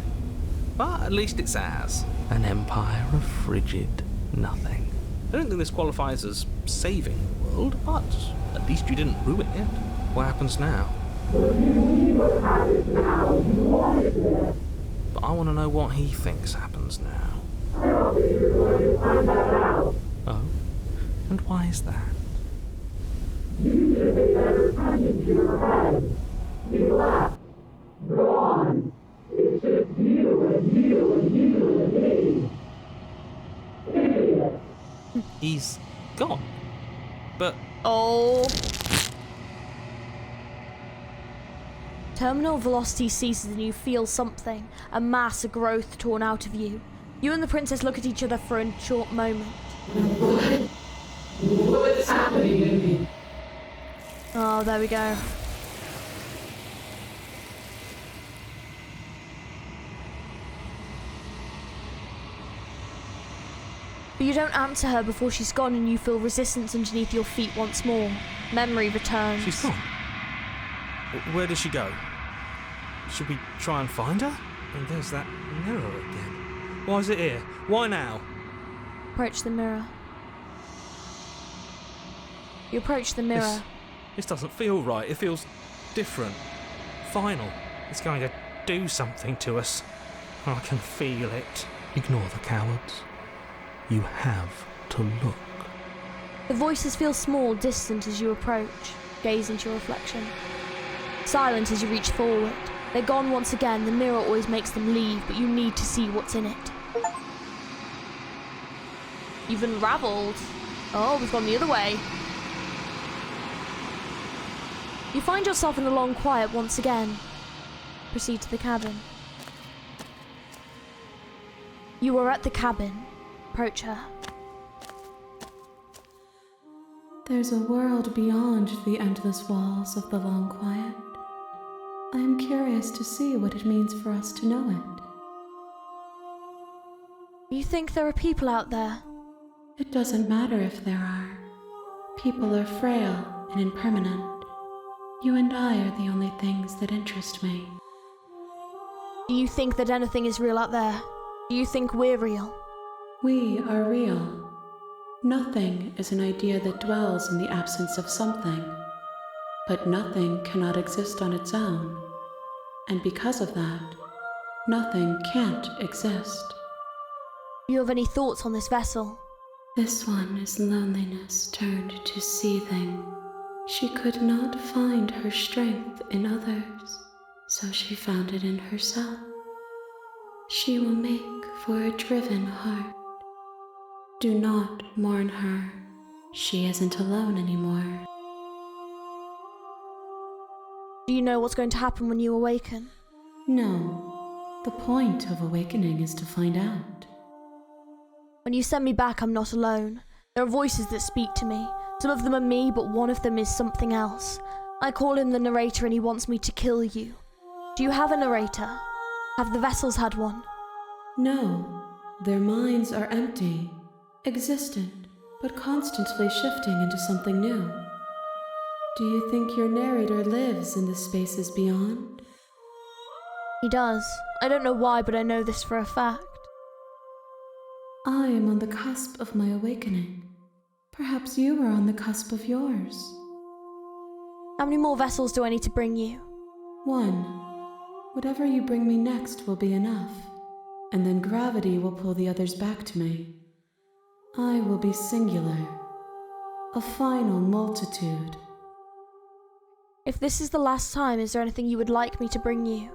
S2: But at least it's ours. An empire of frigid nothing. I don't think this qualifies as saving the world, but at least you didn't ruin it. What happens now? But I want to know what he thinks happens now. Oh? And why is that?
S10: You should pay better attention to your head. You left. Gone. It's just you and you and you and me. Idiot.
S2: He's gone. But
S1: Oh. Terminal velocity ceases and you feel something, a mass, a growth torn out of you. You and the princess look at each other for a short moment.
S3: What's happening to me?
S1: Oh, there we go. But you don't answer her before she's gone and you feel resistance underneath your feet once more. Memory returns.
S4: She's gone. Where did she go? Should we try and find her? And there's that mirror again. Why is it here? Why now?
S1: Approach the mirror. You approach the mirror.
S4: This doesn't feel right. It feels different. Final. It's going to do something to us. I can feel it.
S2: Ignore the cowards. You have to look.
S1: The voices feel small, distant as you approach. Gaze into your reflection. Silent as you reach forward. They're gone once again. The mirror always makes them leave, but you need to see what's in it. You've unraveled. Oh, we've gone the other way. You find yourself in the long quiet once again. Proceed to the cabin. You are at the cabin. Approach her.
S7: There's a world beyond the endless walls of the long quiet. I am curious to see what it means for us to know it.
S1: You think there are people out there?
S7: It doesn't matter if there are. People are frail and impermanent. You and I are the only things that interest me.
S1: Do you think that anything is real out there? Do you think we're real?
S7: We are real. Nothing is an idea that dwells in the absence of something. But nothing cannot exist on its own. And because of that, nothing can't exist.
S1: Do you have any thoughts on this vessel?
S7: This one is loneliness turned to seething. She could not find her strength in others, so she found it in herself. She will make for a driven heart. Do not mourn her. She isn't alone anymore.
S1: Do you know what's going to happen when you awaken?
S7: No. The point of awakening is to find out.
S1: When you send me back, I'm not alone. There are voices that speak to me. Some of them are me, but one of them is something else. I call him the narrator and he wants me to kill you. Do you have a narrator? Have the vessels had one?
S7: No. Their minds are empty, existent, but constantly shifting into something new. Do you think your narrator lives in the spaces beyond?
S1: He does. I don't know why, but I know this for a fact.
S7: I am on the cusp of my awakening. Perhaps you are on the cusp of yours.
S1: How many more vessels do I need to bring you?
S7: 1. Whatever you bring me next will be enough, and then gravity will pull the others back to me. I will be singular, a final multitude.
S1: If this is the last time, is there anything you would like me to bring you?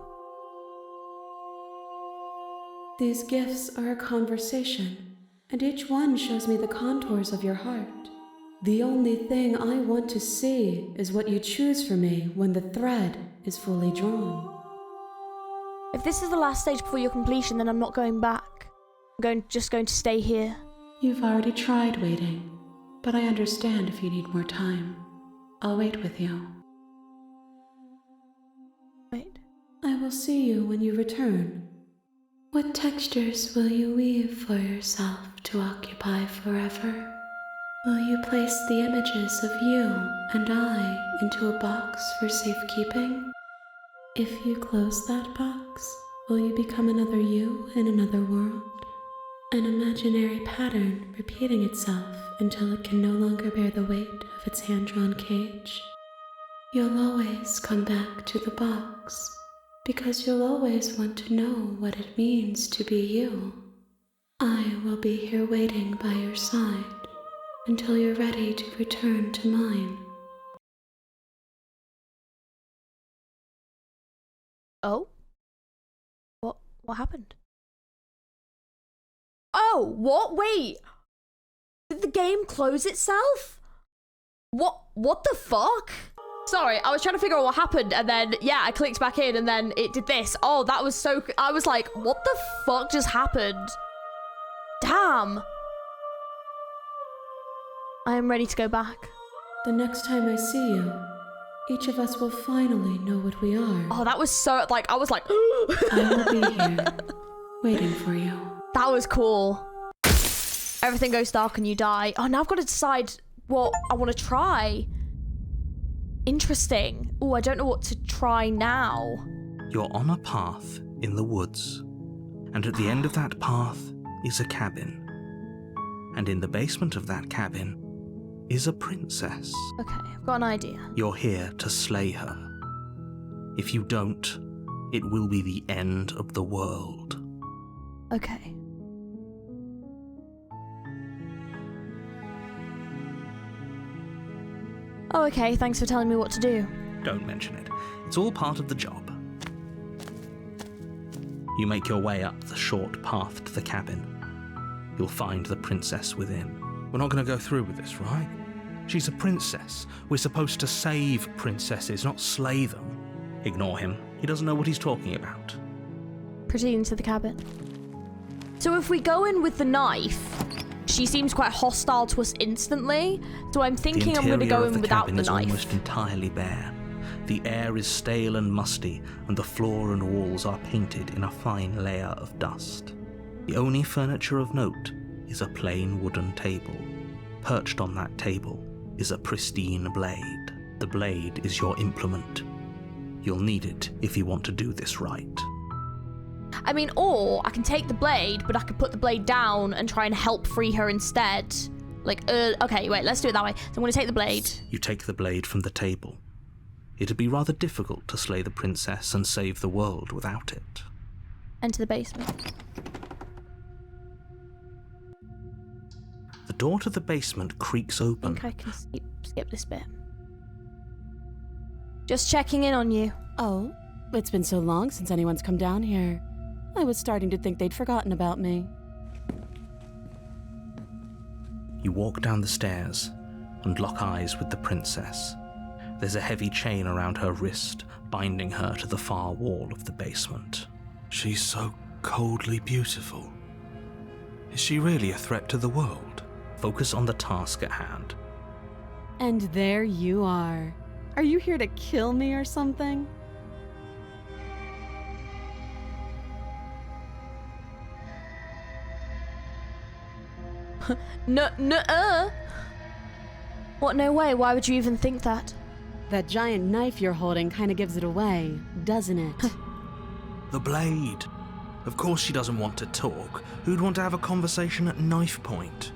S7: These gifts are a conversation, and each one shows me the contours of your heart. The only thing I want to see is what you choose for me when the thread is fully drawn.
S1: If this is the last stage before your completion, then I'm not going back. I'm just going to stay here.
S7: You've already tried waiting, but I understand if you need more time. I'll wait with you.
S1: Wait.
S7: I will see you when you return. What textures will you weave for yourself to occupy forever? Will you place the images of you and I into a box for safekeeping? If you close that box, will you become another you in another world? An imaginary pattern repeating itself until it can no longer bear the weight of its hand-drawn cage? You'll always come back to the box, because you'll always want to know what it means to be you. I will be here waiting by your side until you're ready to return to mine.
S1: Oh? What happened? Oh, what? Wait! Did the game close itself? What the fuck? Sorry, I was trying to figure out what happened, and then, yeah, I clicked back in, and then it did this. Oh, that was so... I was like, what the fuck just happened? Damn! I am ready to go back.
S7: The next time I see you, each of us will finally know what we are.
S1: Oh, that was so, like, I was like,
S7: I will be here, waiting for you.
S1: That was cool. Everything goes dark and you die. Oh, now I've got to decide what I want to try. Interesting. Oh, I don't know what to try now.
S2: You're on a path in the woods, and at the end of that path is a cabin. And in the basement of that cabin is a princess.
S1: Okay, I've got an idea.
S2: You're here to slay her. If you don't, it will be the end of the world.
S1: Okay. Oh, okay, thanks for telling me what to do.
S2: Don't mention it. It's all part of the job. You make your way up the short path to the cabin. You'll find the princess within. We're not going to go through with this, right? She's a princess. We're supposed to save princesses, not slay them. Ignore him. He doesn't know what he's talking about.
S1: Proceed into the cabin. So if we go in with the knife, she seems quite hostile to us instantly. So I'm thinking I'm going to go in without the knife.
S2: The interior of the cabin is almost entirely bare. The air is stale and musty, and the floor and walls are painted in a fine layer of dust. The only furniture of note is a plain wooden table. Perched on that table is a pristine blade. The blade is your implement. You'll need it if you want to do this right.
S1: I mean, or I can take the blade, but I could put the blade down and try and help free her instead. Like, okay, wait, let's do it that way. So I'm going to take the blade.
S2: You take the blade from the table. It'd be rather difficult to slay the princess and save the world without it.
S1: Enter the basement.
S2: The door to the basement creaks open.
S1: I think I can skip this bit. Just checking in on you.
S8: Oh, it's been so long since anyone's come down here. I was starting to think they'd forgotten about me.
S2: You walk down the stairs and lock eyes with the princess. There's a heavy chain around her wrist, binding her to the far wall of the basement.
S5: She's so coldly beautiful. Is she really a threat to the world?
S2: Focus on the task at hand.
S8: And there you are. Are you here to kill me or something?
S1: Nuh-uh. What, no way? Why would you even think that?
S8: That giant knife you're holding kind of gives it away, doesn't it?
S5: The blade. Of course she doesn't want to talk. Who'd want to have a conversation at knife point?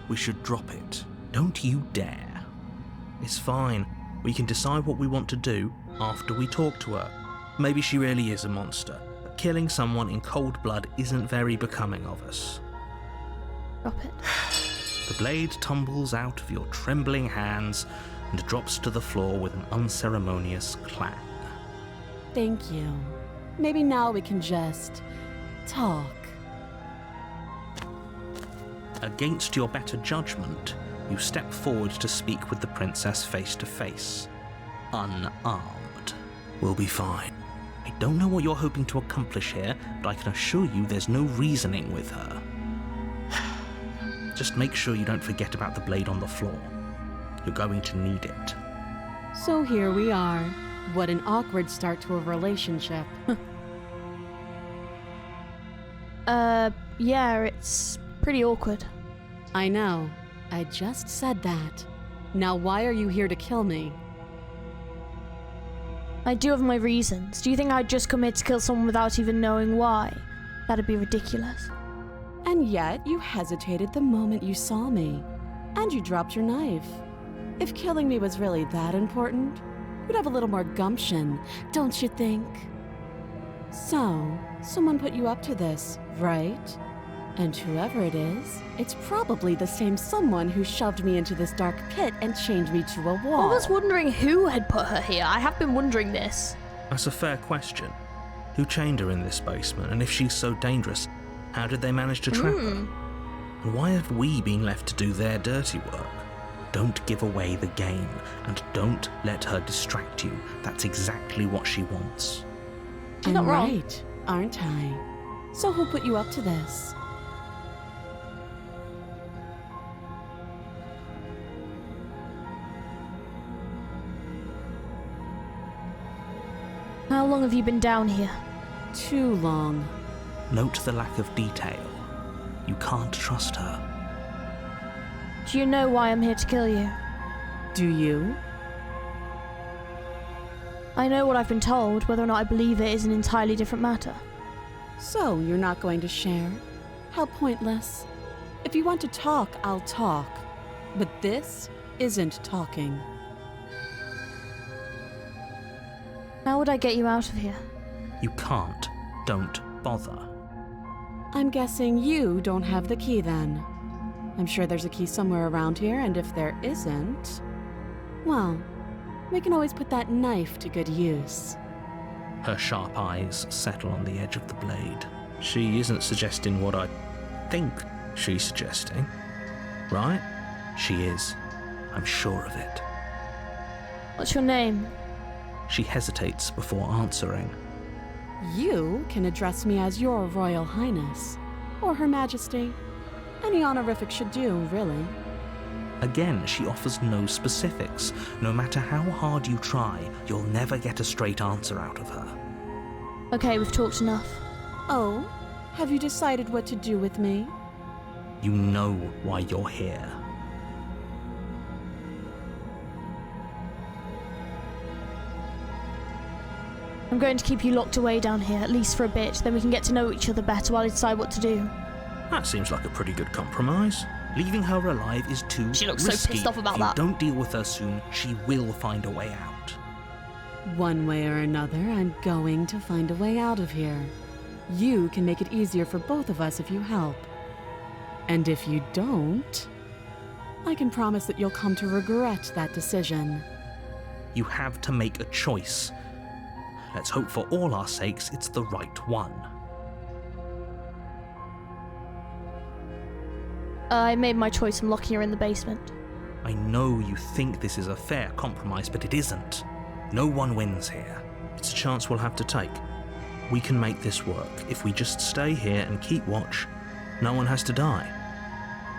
S5: We should drop it.
S2: Don't you dare. It's fine. We can decide what we want to do after we talk to her. Maybe she really is a monster, but killing someone in cold blood isn't very becoming of us.
S1: Drop it.
S2: The blade tumbles out of your trembling hands and drops to the floor with an unceremonious clang.
S8: Thank you. Maybe now we can just talk.
S2: Against your better judgment, you step forward to speak with the princess face to face. Unarmed.
S5: We'll be fine.
S2: I don't know what you're hoping to accomplish here, but I can assure you there's no reasoning with her. Just make sure you don't forget about the blade on the floor. You're going to need it.
S8: So here we are. What an awkward start to a relationship.
S1: Yeah, it's pretty awkward.
S8: I know. I just said that. Now why are you here to kill me?
S1: I do have my reasons. Do you think I'd just come here to kill someone without even knowing why? That'd be ridiculous.
S8: And yet, you hesitated the moment you saw me. And you dropped your knife. If killing me was really that important, you'd have a little more gumption, don't you think? So, someone put you up to this, right? And whoever it is, it's probably the same someone who shoved me into this dark pit and chained me to a wall.
S1: I was wondering who had put her here. I have been wondering this.
S2: That's a fair question. Who chained her in this basement, and if she's so dangerous, how did they manage to trap her? And why have we been left to do their dirty work? Don't give away the game, and don't let her distract you. That's exactly what she wants.
S1: She's not wrong.
S8: Right, aren't I? So who put you up to this?
S1: How long have you been down here?
S6: Too long.
S2: Note the lack of detail. You can't trust her.
S1: Do you know why I'm here to kill you?
S6: Do you?
S1: I know what I've been told. Whether or not I believe it is an entirely different matter.
S6: So, you're not going to share? How pointless. If you want to talk, I'll talk. But this isn't talking.
S1: How would I get you out of here?
S2: You can't. Don't bother.
S6: I'm guessing you don't have the key then. I'm sure there's a key somewhere around here, and if there isn't, well, we can always put that knife to good use.
S2: Her sharp eyes settle on the edge of the blade. She isn't suggesting what I think she's suggesting, right? She is. I'm sure of it.
S1: What's your name?
S2: She hesitates before answering.
S6: You can address me as Your Royal Highness, or Her Majesty. Any honorific should do, really.
S2: Again, she offers no specifics. No matter how hard you try, you'll never get a straight answer out of her.
S1: Okay, we've talked enough.
S6: Oh, have you decided what to do with me?
S2: You know why you're here.
S1: I'm going to keep you locked away down here, at least for a bit. Then we can get to know each other better while I decide what to do.
S2: That seems like a pretty good compromise. Leaving her alive is too
S1: She looks
S2: risky.
S1: so pissed off about
S2: if you
S1: that.
S2: don't deal with her soon, she will find a way out.
S6: One way or another, I'm going to find a way out of here. You can make it easier for both of us if you help. And if you don't, I can promise that you'll come to regret that decision.
S2: You have to make a choice. Let's hope for all our sakes it's the right one.
S1: I made my choice. I'm locking her in the basement.
S2: I know you think this is a fair compromise, but it isn't. No one wins here. It's a chance we'll have to take. We can make this work. If we just stay here and keep watch, no one has to die.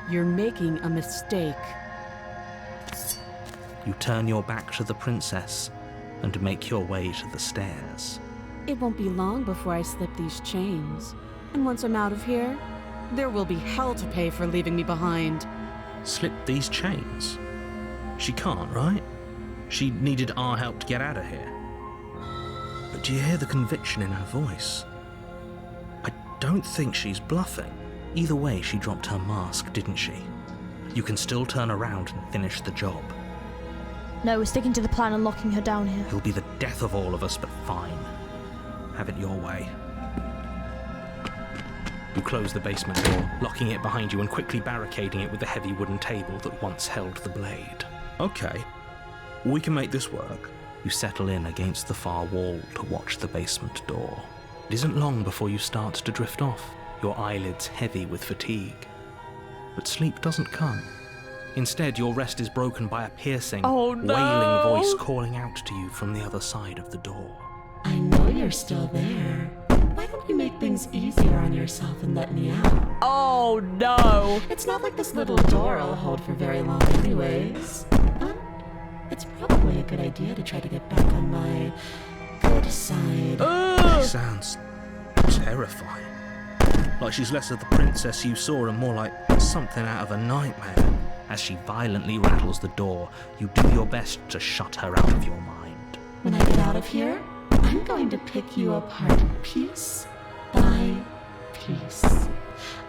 S6: You're making a mistake.
S2: You turn your back to the princess and make your way to the stairs.
S6: It won't be long before I slip these chains. And once I'm out of here, there will be hell to pay for leaving me behind.
S2: Slip these chains? She can't, right? She needed our help to get out of here. But do you hear the conviction in her voice? I don't think she's bluffing. Either way, she dropped her mask, didn't she? You can still turn around and finish the job.
S1: No, we're sticking to the plan and locking her down here.
S2: It'll be the death of all of us, but fine. Have it your way. You close the basement door, locking it behind you and quickly barricading it with the heavy wooden table that once held the blade. Okay, we can make this work. You settle in against the far wall to watch the basement door. It isn't long before you start to drift off, your eyelids heavy with fatigue. But sleep doesn't come. Instead, your rest is broken by a piercing, wailing voice calling out to you from the other side of the door.
S9: I know you're still there. Why don't you make things easier on yourself and let me out?
S1: Oh no!
S9: It's not like this little door will hold for very long anyways. But it's probably a good idea to try to get back on my good side.
S2: She sounds terrifying. Like she's less of the princess you saw and more like something out of a nightmare. As she violently rattles the door, you do your best to shut her out of your mind.
S9: When I get out of here, I'm going to pick you apart piece by piece.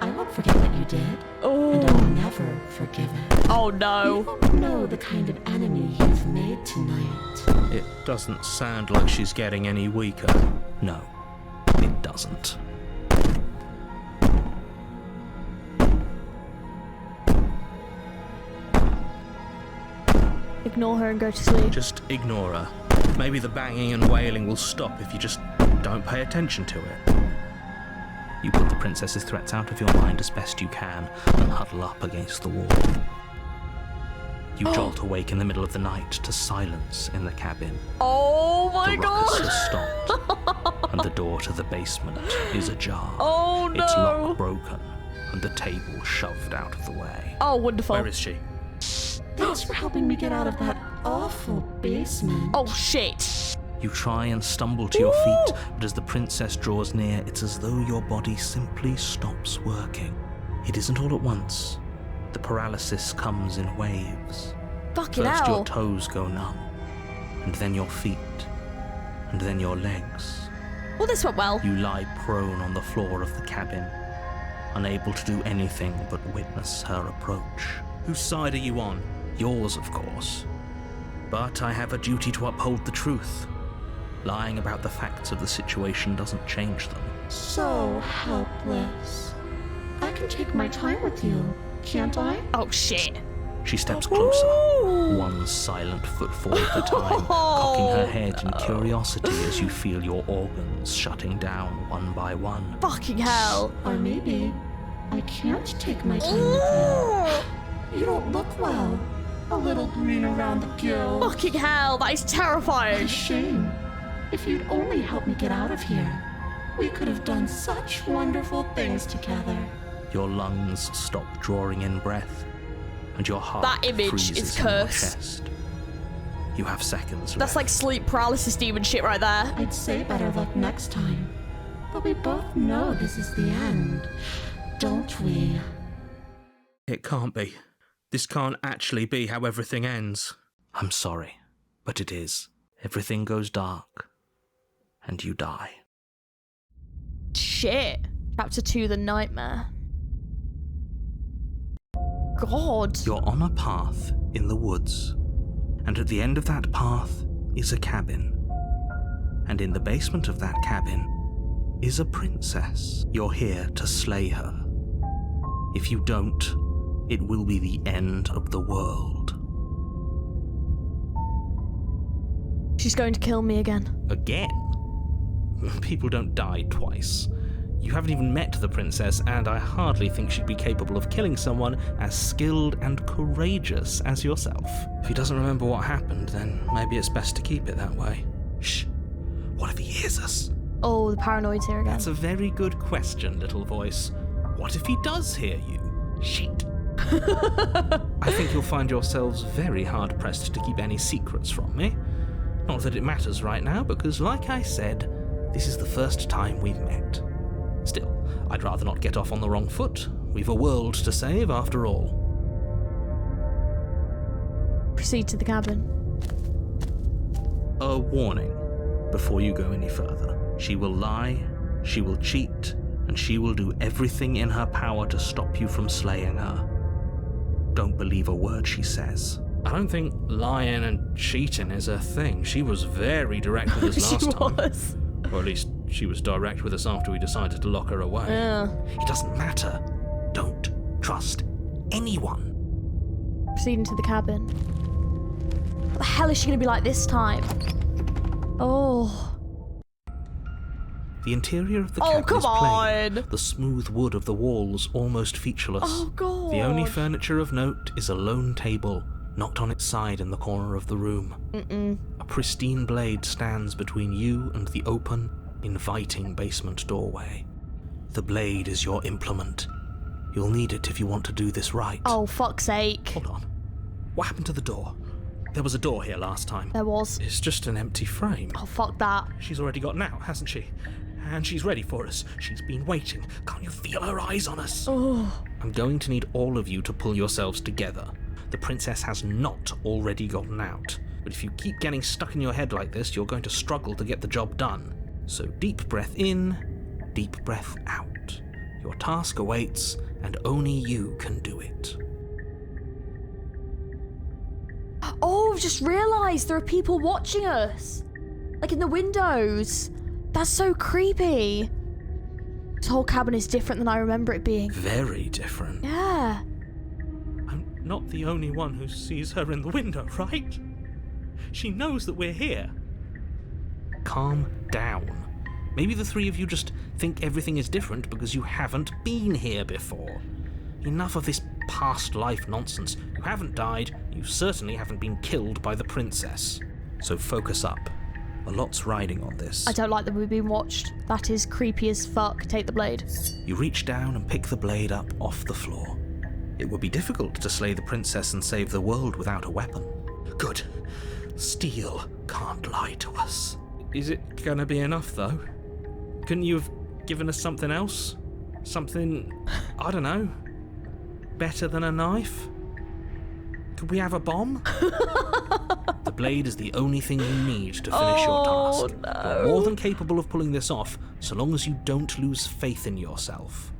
S9: I won't forget what you did, and I'll never forgive it.
S1: Oh no!
S9: You won't know the kind of enemy you've made tonight.
S2: It doesn't sound like she's getting any weaker. No, it doesn't.
S1: Ignore her and go to sleep.
S2: Just ignore her. Maybe the banging and wailing will stop if you just don't pay attention to it. You put the princess's threats out of your mind as best you can and huddle up against the wall. You jolt awake in the middle of the night to silence in the cabin.
S1: Oh my
S2: The ruckus
S1: god!
S2: has stopped, and the door to the basement is ajar.
S1: Oh no!
S2: Its lock broken, and the table shoved out of the way.
S1: Oh, wonderful.
S2: Where is she?
S9: Thanks for helping me get out of that awful basement.
S1: Oh shit!
S2: You try and stumble to your feet, but as the princess draws near, it's as though your body simply stops working. It isn't all at once. The paralysis comes in waves.
S1: Fucking
S2: First
S1: hell.
S2: your toes go numb, and then your feet, and then your legs.
S1: Well, this went well.
S2: You lie prone on the floor of the cabin, unable to do anything but witness her approach. Whose side are you on? Yours, of course. But I have a duty to uphold the truth. Lying about the facts of the situation doesn't change them.
S9: So helpless. I can take my time with you, can't I?
S1: Oh, shit.
S2: She steps closer, one silent footfall at a time, cocking her head in curiosity as you feel your organs shutting down one by one.
S1: Fucking hell.
S9: Or maybe I can't take my time with you. You don't look well. A little green around the gills.
S1: Fucking hell, that is
S9: What
S1: terrifying.
S9: a shame. If you'd only helped me get out of here, we could have done such wonderful things together.
S2: Your lungs stop drawing in breath, and your heart
S1: That image
S2: freezes
S1: is
S2: in your
S1: cursed.
S2: chest. You have seconds left.
S1: That's like sleep paralysis demon shit right there.
S9: I'd say better luck next time. But we both know this is the end, don't we?
S4: It can't be. This can't actually be how everything ends.
S2: I'm sorry, but it is. Everything goes dark, and you die.
S1: Shit. Chapter 2, The Nightmare. God.
S2: You're on a path in the woods, and at the end of that path is a cabin. And in the basement of that cabin is a princess. You're here to slay her. If you don't, it will be the end of the world.
S1: She's going to kill me again.
S4: Again? People don't die twice. You haven't even met the princess, and I hardly think she'd be capable of killing someone as skilled and courageous as yourself. If he doesn't remember what happened, then maybe it's best to keep it that way. Shh. What if he hears us?
S1: Oh, the paranoid's here again.
S4: That's a very good question, little voice. What if he does hear you? Shit. I think you'll find yourselves very hard-pressed to keep any secrets from me. Not that it matters right now, because like I said, this is the first time we've met. Still, I'd rather not get off on the wrong foot. We've a world to save, after all.
S1: Proceed to the cabin.
S2: A warning before you go any further. She will lie, she will cheat, and she will do everything in her power to stop you from slaying her. Don't believe a word she says.
S4: I don't think lying and cheating is her thing. She was very direct with us last time.
S1: was.
S4: Or at least she was direct with us after we decided to lock her away.
S1: Yeah.
S2: It doesn't matter. Don't trust anyone.
S1: Proceeding to the cabin. What the hell is she going to be like this time? Oh.
S2: The interior of the
S1: Oh,
S2: cabin
S1: come
S2: is plain.
S1: on.
S2: The smooth wood of the walls almost featureless.
S1: Oh, God.
S2: The only furniture of note is a lone table, knocked on its side in the corner of the room. A pristine blade stands between you and the open, inviting basement doorway. The blade is your implement. You'll need it if you want to do this right.
S1: Oh, fuck's sake.
S4: Hold on. What happened to the door? There was a door here last time.
S1: There was.
S4: It's just an empty frame.
S1: Oh, fuck that.
S4: She's already gotten out, hasn't she? And she's ready for us. She's been waiting. Can't you feel her eyes on us?
S1: Oh.
S4: I'm going to need all of you to pull yourselves together. The princess has not already gotten out. But if you keep getting stuck in your head like this, you're going to struggle to get the job done. So deep breath in, deep breath out. Your task awaits, and only you can do it.
S1: Oh, I've just realised there are people watching us. Like in the windows. That's so creepy. This whole cabin is different than I remember it being.
S4: Very different.
S1: Yeah.
S4: I'm not the only one who sees her in the window, right? She knows that we're here. Calm down. Maybe the three of you just think everything is different because you haven't been here before. Enough of this past life nonsense. You haven't died, you certainly haven't been killed by the princess. So focus up. A lot's riding on this.
S1: I don't like that we've been watched. That is creepy as fuck. Take the blade.
S2: You reach down and pick the blade up off the floor. It would be difficult to slay the princess and save the world without a weapon.
S4: Good. Steel can't lie to us.
S2: Is it gonna be enough, though? Couldn't you have given us something else? Something, I don't know, better than a knife? Could we have a bomb? The blade is the only thing you need to finish your task.
S1: No.
S2: You're more than capable of pulling this off, so long as you don't lose faith in yourself.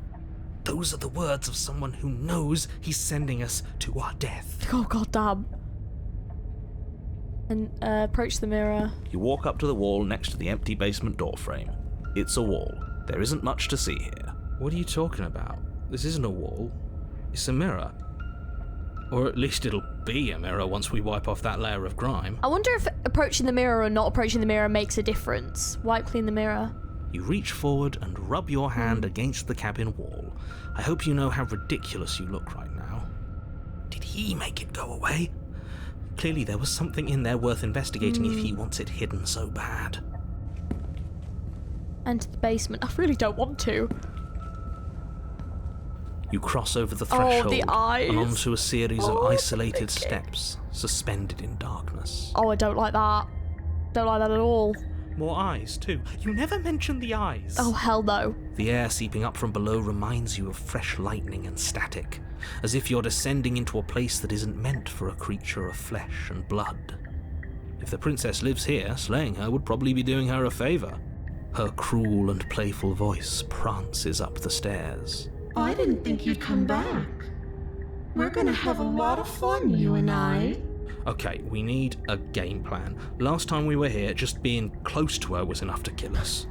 S2: Those are the words of someone who knows he's sending us to our death.
S1: Oh, goddamn. And approach the mirror.
S2: You walk up to the wall next to the empty basement doorframe. It's a wall. There isn't much to see here. What are you talking about? This isn't a wall. It's a mirror. Or at least it'll be a mirror once we wipe off that layer of grime.
S1: I wonder if approaching the mirror or not approaching the mirror makes a difference. Wipe clean the mirror.
S2: You reach forward and rub your hand against the cabin wall. I hope you know how ridiculous you look right now. Did he make it go away? Clearly there was something in there worth investigating if he wants it hidden so bad.
S1: Enter the basement. I really don't want to.
S2: You cross over the threshold
S1: the eyes.
S2: and onto a series of
S1: Oh,
S2: isolated
S1: okay.
S2: steps, suspended in darkness.
S1: Oh, I don't like that. Don't like that at all.
S2: More eyes, too. You never mentioned the eyes.
S1: Oh, hell no.
S2: The air seeping up from below reminds you of fresh lightning and static, as if you're descending into a place that isn't meant for a creature of flesh and blood. If the princess lives here, slaying her would probably be doing her a favour. Her cruel and playful voice prances up the stairs.
S9: I didn't think you'd come back. We're gonna have a lot of fun, you and I.
S2: Okay, we need a game plan. Last time we were here, just being close to her was enough to kill us.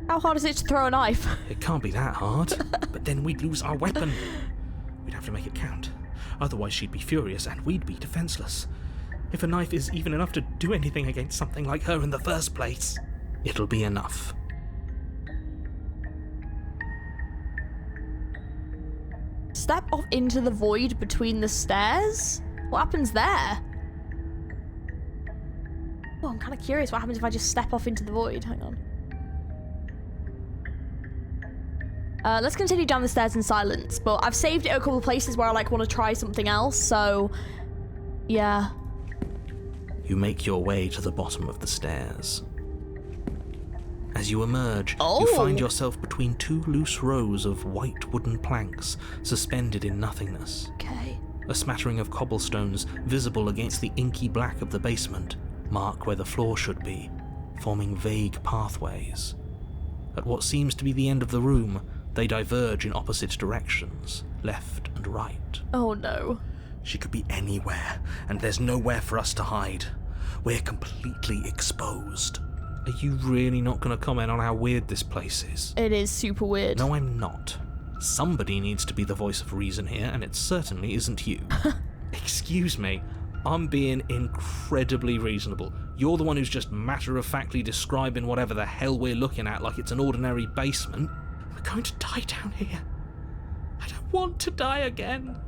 S1: How hard is it to throw a knife?
S2: It can't be that hard, but then we'd lose our weapon. We'd have to make it count. Otherwise she'd be furious and we'd be defenseless. If a knife is even enough to do anything against something like her in the first place, it'll be enough.
S1: Step off into the void between the stairs? What happens there? Oh, I'm kind of curious what happens if I just step off into the void. Hang on. Let's continue down the stairs in silence, but I've saved it a couple of places where I want to try something else, so yeah.
S2: You make your way to the bottom of the stairs. As you emerge, you find yourself between two loose rows of white wooden planks suspended in nothingness.
S1: Okay.
S2: A smattering of cobblestones visible against the inky black of the basement mark where the floor should be, forming vague pathways. At what seems to be the end of the room, they diverge in opposite directions, left and right.
S1: Oh no.
S2: She could be anywhere, and there's nowhere for us to hide. We're completely exposed. Are you really not going to comment on how weird this place is?
S1: It is super weird.
S2: No, I'm not. Somebody needs to be the voice of reason here, and it certainly isn't you. Excuse me, I'm being incredibly reasonable. You're the one who's just matter-of-factly describing whatever the hell we're looking at like it's an ordinary basement. We're going to die down here. I don't want to die again.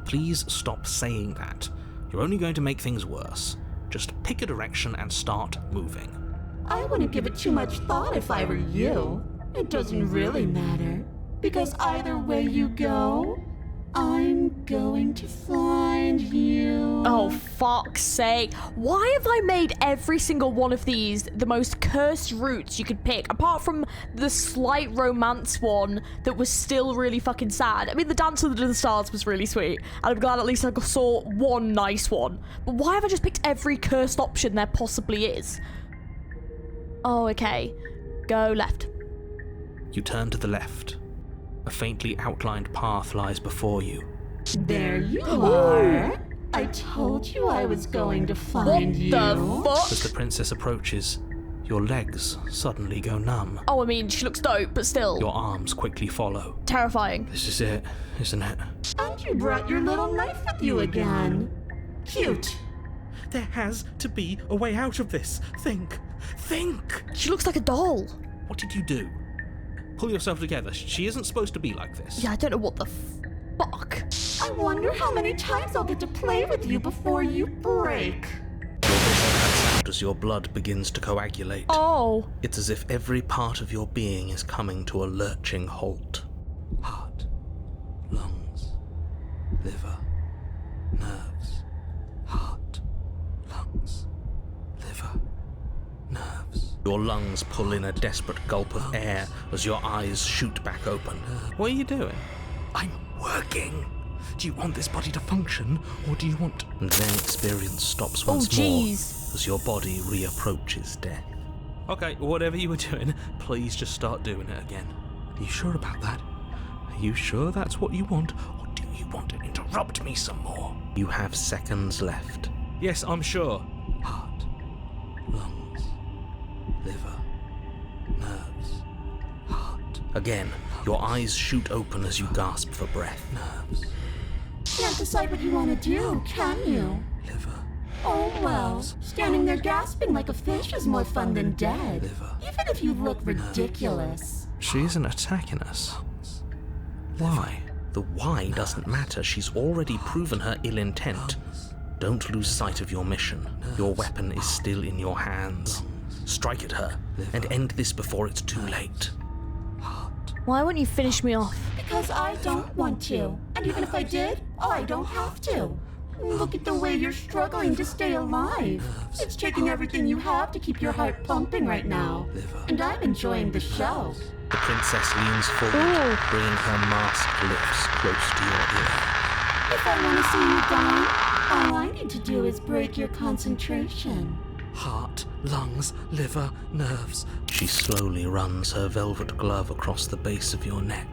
S2: Please stop saying that. You're only going to make things worse. Just pick a direction and start moving.
S9: I wouldn't give it too much thought if I were you. It doesn't really matter, because either way you go, I'm going to find you.
S1: Oh, fuck's sake. Why have I made every single one of these the most cursed routes you could pick, apart from the slight romance one that was still really fucking sad? I mean, the Dance Under the Stars was really sweet, and I'm glad at least I saw one nice one. But why have I just picked every cursed option there possibly is? Oh, okay. Go left.
S2: You turn to the left. A faintly outlined path lies before you.
S9: There you are. I told you I was going to find you.
S1: What the fuck?
S2: As the princess approaches, your legs suddenly go numb.
S1: Oh, I mean, she looks dope, but still.
S2: Your arms quickly follow.
S1: Terrifying.
S2: This is it, isn't it?
S9: And you brought your little knife with you again. Cute.
S2: There has to be a way out of this. Think.
S1: She looks like a doll.
S2: What did you do? Pull yourself together. She isn't supposed to be like this.
S1: Yeah, I don't know what the fuck.
S9: I wonder how many times I'll get to play with you before you break.
S2: As your blood begins to coagulate.
S1: Oh.
S2: It's as if every part of your being is coming to a lurching halt. Heart, lungs, liver, nerves, heart, lungs, liver, Your lungs pull in a desperate gulp of air as your eyes shoot back open. What are you doing?
S5: I'm working. Do you want this body to function, or do you want...
S2: And then experience stops once more as your body reapproaches death. Okay, whatever you were doing, please just start doing it again.
S5: Are you sure about that? Are you sure that's what you want, or do you want to interrupt me some more?
S2: You have seconds left.
S5: Yes, I'm sure.
S2: Heart, lungs, liver, nerves, heart. Again, your eyes shoot open as you gasp for breath. Nerves.
S9: Can't decide what you want to do, can you?
S2: Liver.
S9: Oh well, standing there gasping like a fish is more fun than dead.
S2: Liver.
S9: Even if you look ridiculous.
S2: She isn't attacking us. Why? The why doesn't matter. She's already proven her ill intent. Don't lose sight of your mission. Your weapon is still in your hands. Strike at her and end this before it's too late.
S1: Why won't you finish me off?
S9: Because I don't want to. And even if I did, I don't have to. Look at the way you're struggling to stay alive. It's taking everything you have to keep your heart pumping right now. And I'm enjoying the show.
S2: The princess leans forward, bringing her masked lips close to your ear.
S9: If I want to see you gone, all I need to do is break your concentration.
S2: Heart, lungs, liver, nerves. She slowly runs her velvet glove across the base of your neck.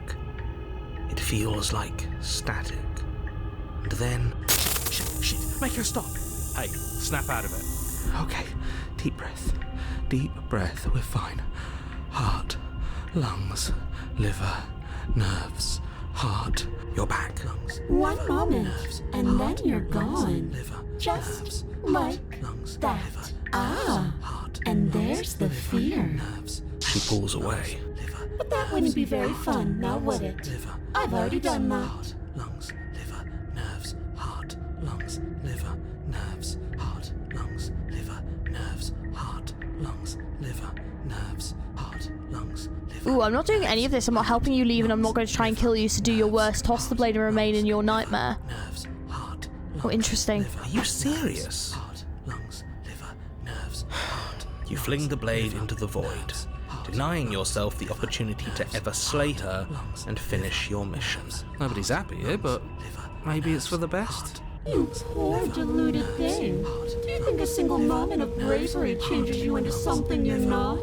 S2: It feels like static. And then...
S5: Shit, make her stop.
S4: Hey, snap out of it.
S5: Okay, deep breath. Deep breath, we're fine. Heart, lungs, liver, nerves, heart.
S2: You're back. Lungs.
S9: One moment,
S2: nerves,
S9: and
S2: heart,
S9: then you're
S2: lungs,
S9: gone.
S2: liver,
S9: Just
S2: nerves,
S9: like
S2: lungs,
S9: that.
S2: liver,
S9: Heart, and there's the fear.
S2: nerves. She pulls away. Liver,
S9: But that wouldn't be very fun, now would it?
S2: liver,
S9: I've already done that.
S2: heart, lungs, liver, nerves, heart, lungs, liver, nerves, heart, lungs, liver, nerves, heart, lungs, liver, nerves, heart, lungs, liver.
S1: Ooh, I'm not doing any of this. I'm not helping you leave, and I'm not going to try and kill you, so do your worst. Toss the blade and remain in your nightmare.
S2: Nerves, heart, lungs,
S1: Oh, interesting.
S2: liver, Are you serious? Heart, lungs, liver, nerves, heart. You fling the blade into the void, denying yourself the opportunity to ever slay her and finish your mission.
S4: Nobody's happy here, but maybe it's for the best.
S9: You poor deluded thing. Do you think a single moment of bravery changes you into something you're not?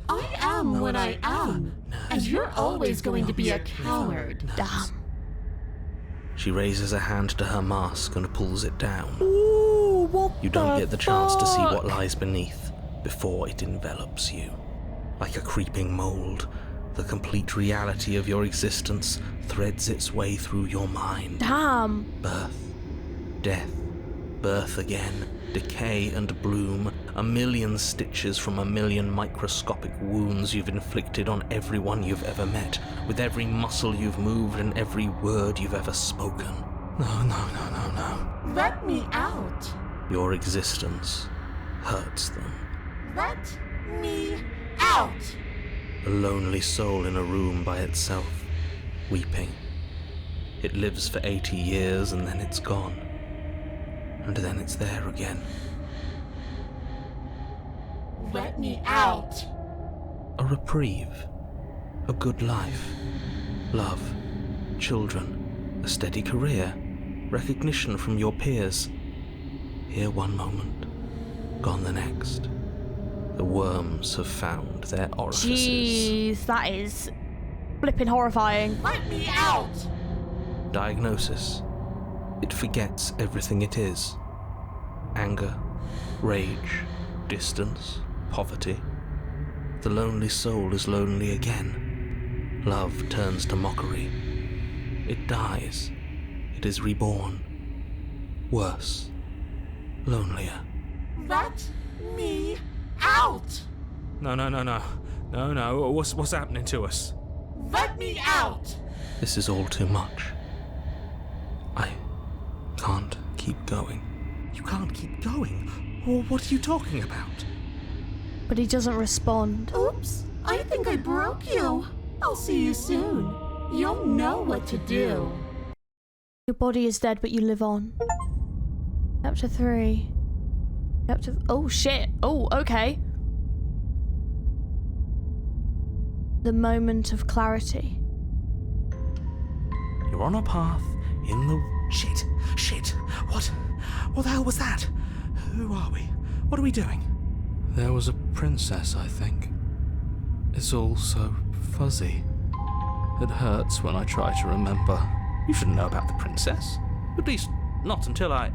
S9: I am what I am, and you're always going to be a coward.
S1: Damn.
S2: She raises a hand to her mask and pulls it down.
S1: Ooh, what
S2: You don't get the chance to see
S1: fuck?
S2: what lies beneath before it envelops you. Like a creeping mold, the complete reality of your existence threads its way through your mind.
S1: Damn.
S2: Birth, death, birth again, decay and bloom, a million stitches from a million microscopic wounds you've inflicted on everyone you've ever met, with every muscle you've moved and every word you've ever spoken. No.
S9: Let me out.
S2: Your existence hurts them.
S9: Let me out.
S2: A lonely soul in a room by itself, weeping. It lives for 80 years and then it's gone. And then it's there again.
S9: Let me out.
S2: A reprieve. A good life. Love. Children. A steady career. Recognition from your peers. Here one moment. Gone the next. The worms have found their orifices.
S1: Jeez, that is flipping horrifying.
S9: Let me out.
S2: Diagnosis. It forgets everything it is. Anger, rage, distance, poverty. The lonely soul is lonely again. Love turns to mockery. It dies. It is reborn. Worse. Lonelier.
S9: Let me out.
S4: No. What's happening to us?
S9: Let me out.
S2: This is all too much. I can't keep going.
S5: You can't keep going. Or what are you talking about?
S1: But he doesn't respond.
S9: Oops, I think I broke you. I'll see you soon. You'll know what to do.
S1: Your body is dead, but you live on. Chapter 3. Oh shit. Oh, okay. The moment of clarity.
S2: You're on a path in the... Shit! What the hell was that? Who are we? What are we doing?
S5: There was a princess, I think. It's all so fuzzy. It hurts when I try to remember.
S2: You shouldn't know about the princess. At least, not until I...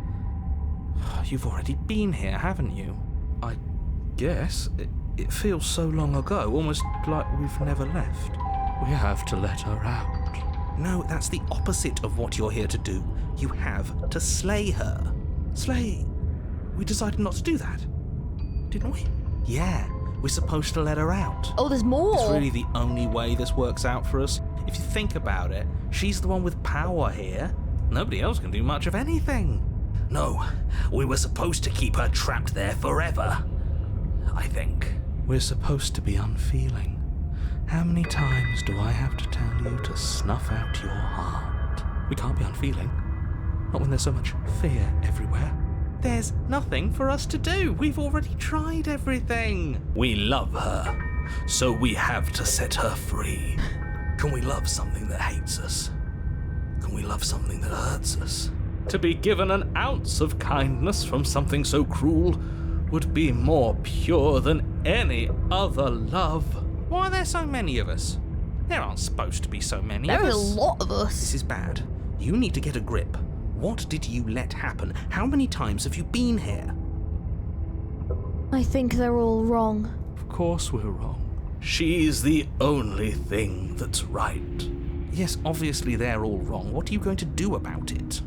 S2: You've already been here, haven't you?
S5: I guess. It feels so long ago, almost like we've never left. We have to let her out.
S2: No, that's the opposite of what you're here to do. You have to slay her. Slay? We decided not to do that, didn't we? Yeah, we're supposed to let her out.
S1: Oh, there's more!
S2: It's really the only way this works out for us. If you think about it, she's the one with power here. Nobody else can do much of anything. No, we were supposed to keep her trapped there forever. I think.
S5: We're supposed to be unfeeling. How many times do I have to tell you to snuff out your heart? We can't be unfeeling. Not when there's so much fear everywhere.
S2: There's nothing for us to do. We've already tried everything. We love her, so we have to set her free. Can we love something that hates us? Can we love something that hurts us? To be given an ounce of kindness from something so cruel would be more pure than any other love. Why are there so many of us? There aren't supposed to be so many of us.
S1: There are a lot of us.
S2: This is bad. You need to get a grip. What did you let happen? How many times have you been here?
S1: I think they're all wrong.
S5: Of course we're wrong.
S2: She's the only thing that's right. Yes, obviously they're all wrong. What are you going to do about it?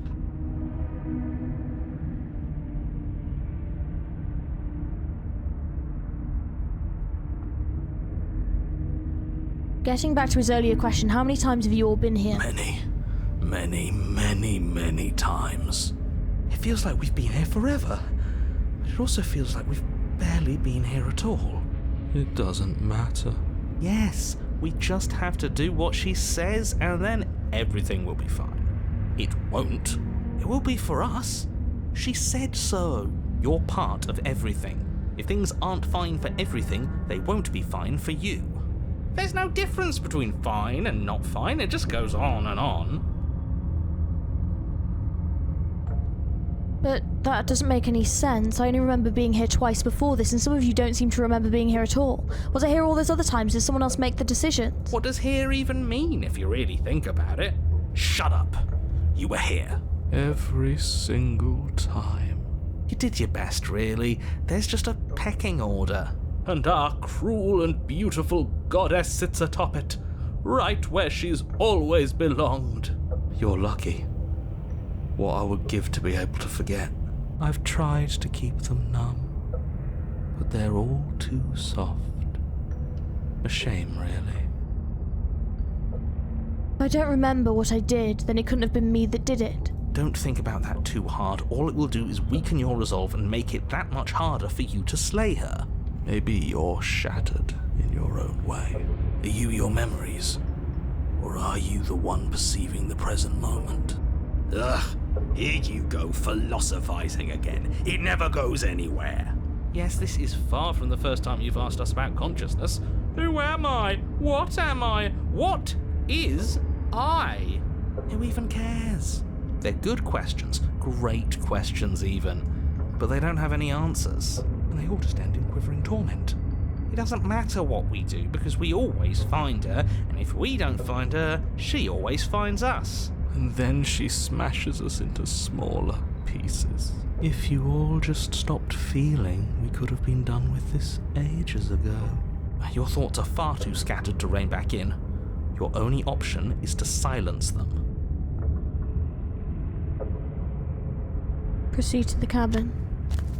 S1: Getting back to his earlier question, how many times have you all been here?
S2: Many times. It feels like we've been here forever. But it also feels like we've barely been here at all.
S5: It doesn't matter.
S2: Yes, we just have to do what she says and then everything will be fine. It won't. It will be for us. She said so. You're part of everything. If things aren't fine for everything, they won't be fine for you. There's no difference between fine and not fine. It just goes on and on.
S1: But that doesn't make any sense. I only remember being here twice before this, and some of you don't seem to remember being here at all. Was I here all those other times? Did someone else make the decisions?
S2: What does here even mean, if you really think about it? Shut up. You were here.
S5: Every single time.
S2: You did your best, really. There's just a pecking order. And our cruel and beautiful goddess sits atop it, right where she's always belonged.
S5: You're lucky. What I would give to be able to forget. I've tried to keep them numb, but they're all too soft. A shame, really.
S1: If I don't remember what I did, then it couldn't have been me that did it.
S2: Don't think about that too hard. All it will do is weaken your resolve and make it that much harder for you to slay her.
S5: Maybe you're shattered in your own way.
S2: Are you your memories? Or are you the one perceiving the present moment? Ugh, here you go philosophizing again. It never goes anywhere. Yes, this is far from the first time you've asked us about consciousness. Who am I? What am I? What is I? Who even cares? They're good questions, great questions even, but they don't have any answers, and they all just end in quivering torment. It doesn't matter what we do, because we always find her, and if we don't find her, she always finds us.
S5: And then she smashes us into smaller pieces. If you all just stopped feeling, we could have been done with this ages ago.
S2: Your thoughts are far too scattered to rein back in. Your only option is to silence them.
S1: Proceed to the cabin.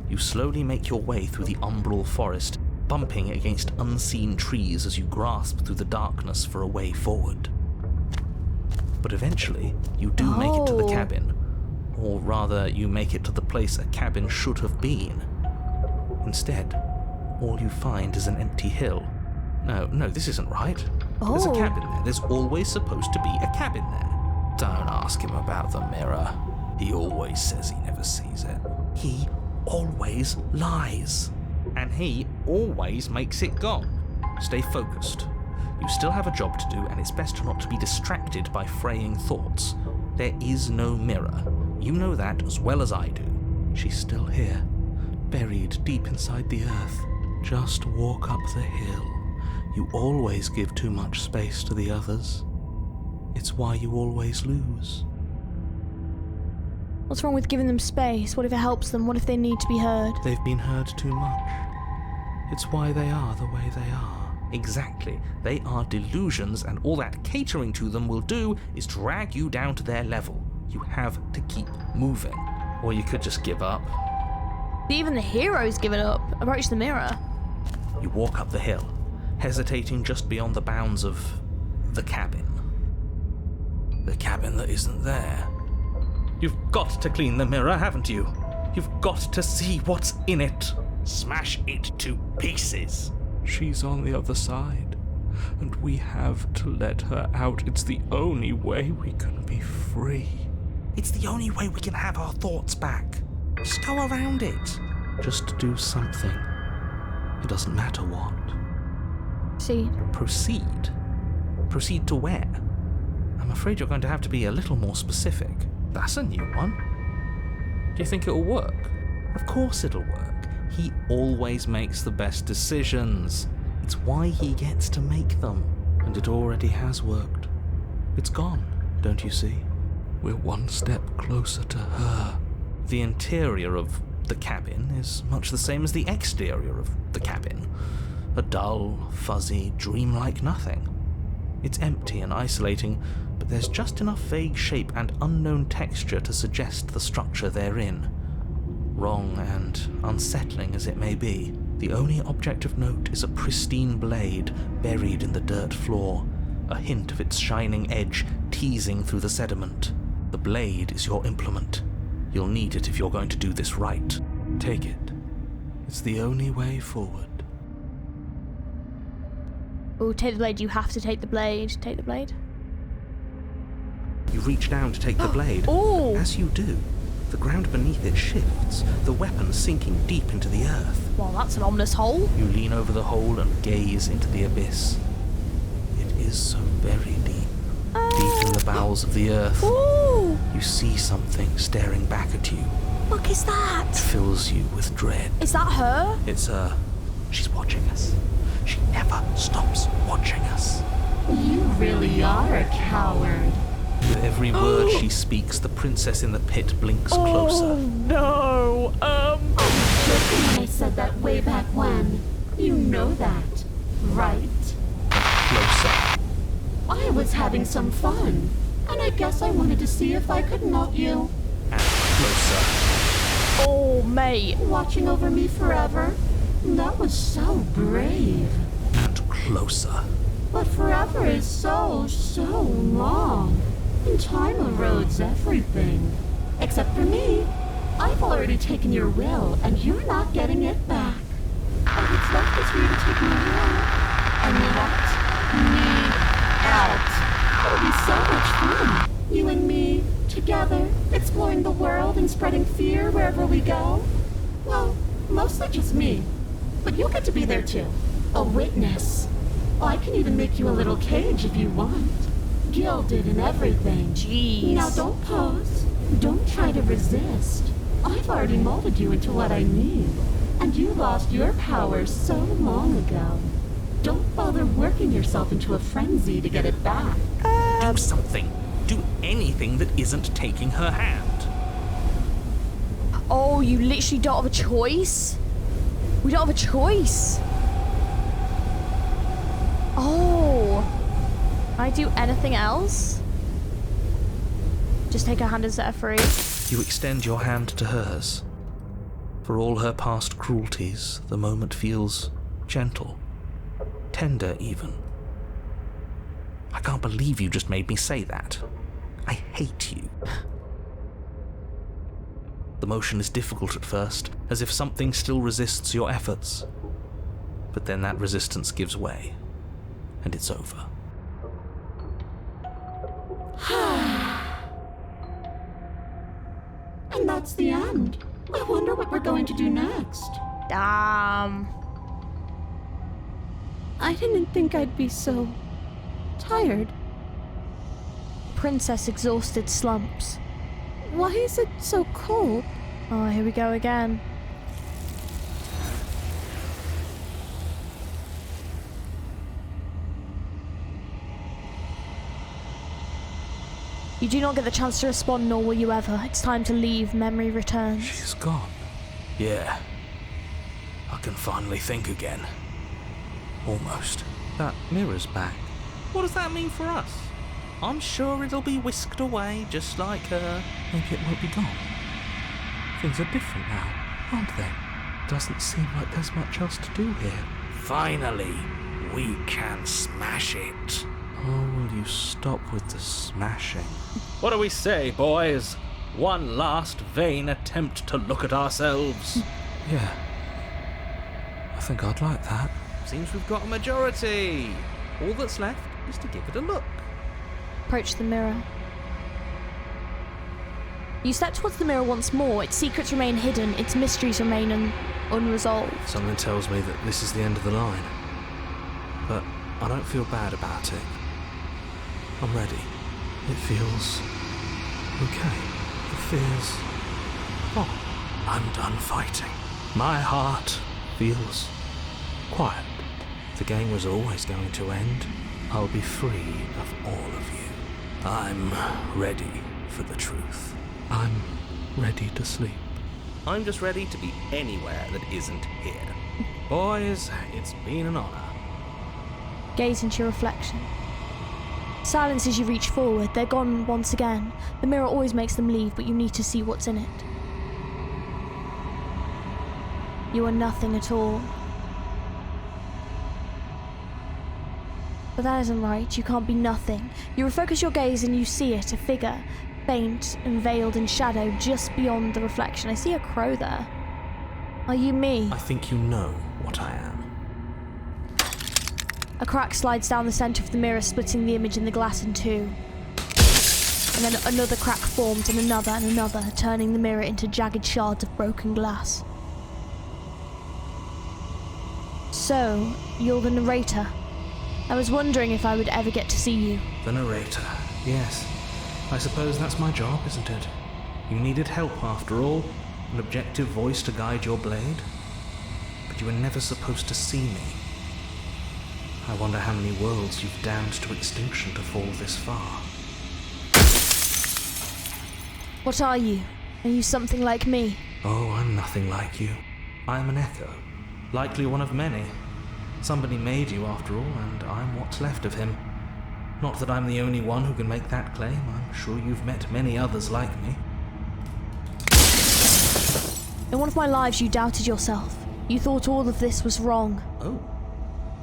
S2: You slowly make your way through the umbral forest, bumping against unseen trees as you grasp through the darkness for a way forward. But eventually, you do make it to the cabin. Or rather, you make it to the place a cabin should have been. Instead, all you find is an empty hill. No, this isn't right. There's a cabin there. There's always supposed to be a cabin there. Don't ask him about the mirror. He always says he never sees it. He always lies. And he always makes it gone. Stay focused. You still have a job to do, and it's best not to be distracted by fraying thoughts. There is no mirror. You know that as well as I do. She's still here, buried deep inside the earth. Just walk up the hill. You always give too much space to the others. It's why you always lose.
S1: What's wrong with giving them space? What if it helps them? What if they need to be heard?
S2: They've been heard too much. It's why they are the way they are. Exactly. They are delusions, and all that catering to them will do is drag you down to their level. You have to keep moving. Or you could just give up.
S1: Even the hero's given up. Approach the mirror.
S2: You walk up the hill, hesitating just beyond the bounds of the cabin. The cabin that isn't there. You've got to clean the mirror, haven't you? You've got to see what's in it. Smash it to pieces.
S5: She's on the other side, and we have to let her out. It's the only way we can be free.
S2: It's the only way we can have our thoughts back. Just go around it. Just do something. It doesn't matter what.
S1: See.
S2: Proceed. Proceed to where? I'm afraid you're going to have to be a little more specific. That's a new one. Do you think it'll work? Of course it'll work. He always makes the best decisions. It's why he gets to make them. And it already has worked. It's gone, don't you see?
S5: We're one step closer to her.
S2: The interior of the cabin is much the same as the exterior of the cabin. A dull, fuzzy, dreamlike nothing. It's empty and isolating, but there's just enough vague shape and unknown texture to suggest the structure they're in. Wrong and unsettling as it may be, the only object of note is a pristine blade buried in the dirt floor, a hint of its shining edge teasing through the sediment. The blade is your implement. You'll need it if you're going to do this right. Take it. It's the only way forward.
S1: Oh, take the blade. You have to take the blade. Take the blade.
S2: You reach down to take the blade.
S1: Oh!
S2: As you do, the ground beneath it shifts, the weapon sinking deep into the earth.
S1: Well, that's an ominous hole.
S2: You lean over the hole and gaze into the abyss. It is so very deep. Deep in the bowels of the earth.
S1: Ooh!
S2: You see something staring back at you.
S1: Look, is that?
S2: It fills you with dread.
S1: Is that her?
S2: It's her. She's watching us. She never stops watching us.
S9: You really are a coward.
S2: With every word she speaks, the princess in the pit blinks
S1: Oh,
S2: closer.
S1: no.
S9: I said that way back when. You know that, right?
S2: Closer.
S9: I was having some fun, and I guess I wanted to see if I could melt you.
S2: And closer.
S1: Oh, mate.
S9: Watching over me forever? That was so brave.
S2: And closer.
S9: But forever is so long. And time erodes everything. Except for me. I've already taken your will, and you're not getting it back. All that's left is for you to take my will and let me out. It'll be so much fun. You and me, together, exploring the world and spreading fear wherever we go. Well, mostly just me. But you'll get to be there too. A witness. I can even make you a little cage if you want. Gilded and everything.
S1: Jeez.
S9: Now don't pose. Don't try to resist. I've already molded you into what I need. And you lost your powers so long ago. Don't bother working yourself into a frenzy to get it back.
S2: Do something. Do anything that isn't taking her hand.
S1: Oh, you literally don't have a choice? We don't have a choice. Oh. Can I do anything else? Just take her hand and set her free.
S2: You extend your hand to hers. For all her past cruelties, the moment feels gentle. Tender, even. I can't believe you just made me say that. I hate you. The motion is difficult at first, as if something still resists your efforts. But then that resistance gives way, and it's over.
S9: And that's the end. I wonder what we're going to do next.
S1: Damn.
S6: I didn't think I'd be so tired.
S1: Princess exhausted slumps.
S6: Why is it so cold?
S1: Oh, here we go again. You do not get the chance to respond, nor will you ever. It's time to leave. Memory returns.
S5: She's gone.
S2: Yeah. I can finally think again. Almost.
S5: That mirror's back.
S2: What does that mean for us? I'm sure it'll be whisked away, just like her.
S5: Maybe it won't be gone. Things are different now, aren't they? Doesn't seem like there's much else to do here.
S2: Finally, we can smash it.
S5: Oh, will you stop with the smashing?
S4: What do we say, boys? One last vain attempt to look at ourselves.
S5: Yeah. I think I'd like that.
S4: Seems we've got a majority. All that's left is to give it a look.
S1: Approach the mirror. You step towards the mirror once more. Its secrets remain hidden. Its mysteries remain unresolved.
S5: Something tells me that this is the end of the line. But I don't feel bad about it. I'm ready. It feels okay. It feels... Oh,
S2: I'm done fighting. My heart
S5: feels quiet. The game was always going to end. I'll be free of all of you.
S2: I'm ready for the truth.
S5: I'm ready to sleep.
S4: I'm just ready to be anywhere that isn't here. Boys, it's been an honor.
S1: Gaze into your reflection. Silence as you reach forward. They're gone once again. The mirror always makes them leave, but you need to see what's in it. You are nothing at all. But that isn't right. You can't be nothing. You refocus your gaze and you see it, a figure, faint and veiled in shadow just beyond the reflection. I see a crow there. Are you me?
S5: I think you know what I am.
S1: A crack slides down the centre of the mirror, splitting the image in the glass in two. And then another crack forms, and another, turning the mirror into jagged shards of broken glass. So, you're the narrator. I was wondering if I would ever get to see you.
S5: The narrator, yes. I suppose that's my job, isn't it? You needed help after all, an objective voice to guide your blade. But you were never supposed to see me. I wonder how many worlds you've damned to extinction to fall this far.
S1: What are you? Are you something like me?
S5: Oh, I'm nothing like you. I'm an echo. Likely one of many. Somebody made you after all, and I'm what's left of him. Not that I'm the only one who can make that claim. I'm sure you've met many others like me.
S1: In one of my lives you doubted yourself. You thought all of this was wrong.
S2: Oh,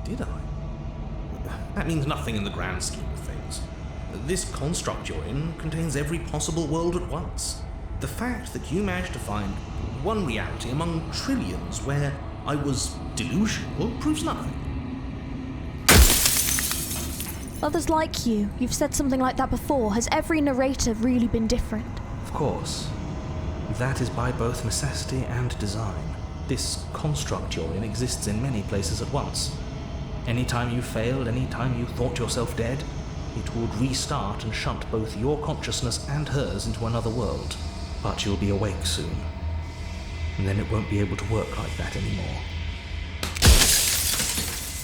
S2: did I? That means nothing in the grand scheme of things. This construct you're in contains every possible world at once. The fact that you managed to find one reality among trillions where I was delusional proves nothing.
S1: Others like you. You've said something like that before. Has every narrator really been different?
S5: Of course. That is by both necessity and design. This construct you're in exists in many places at once. Anytime you failed, anytime you thought yourself dead, it would restart and shunt both your consciousness and hers into another world. But you'll be awake soon. And then it won't be able to work like that anymore.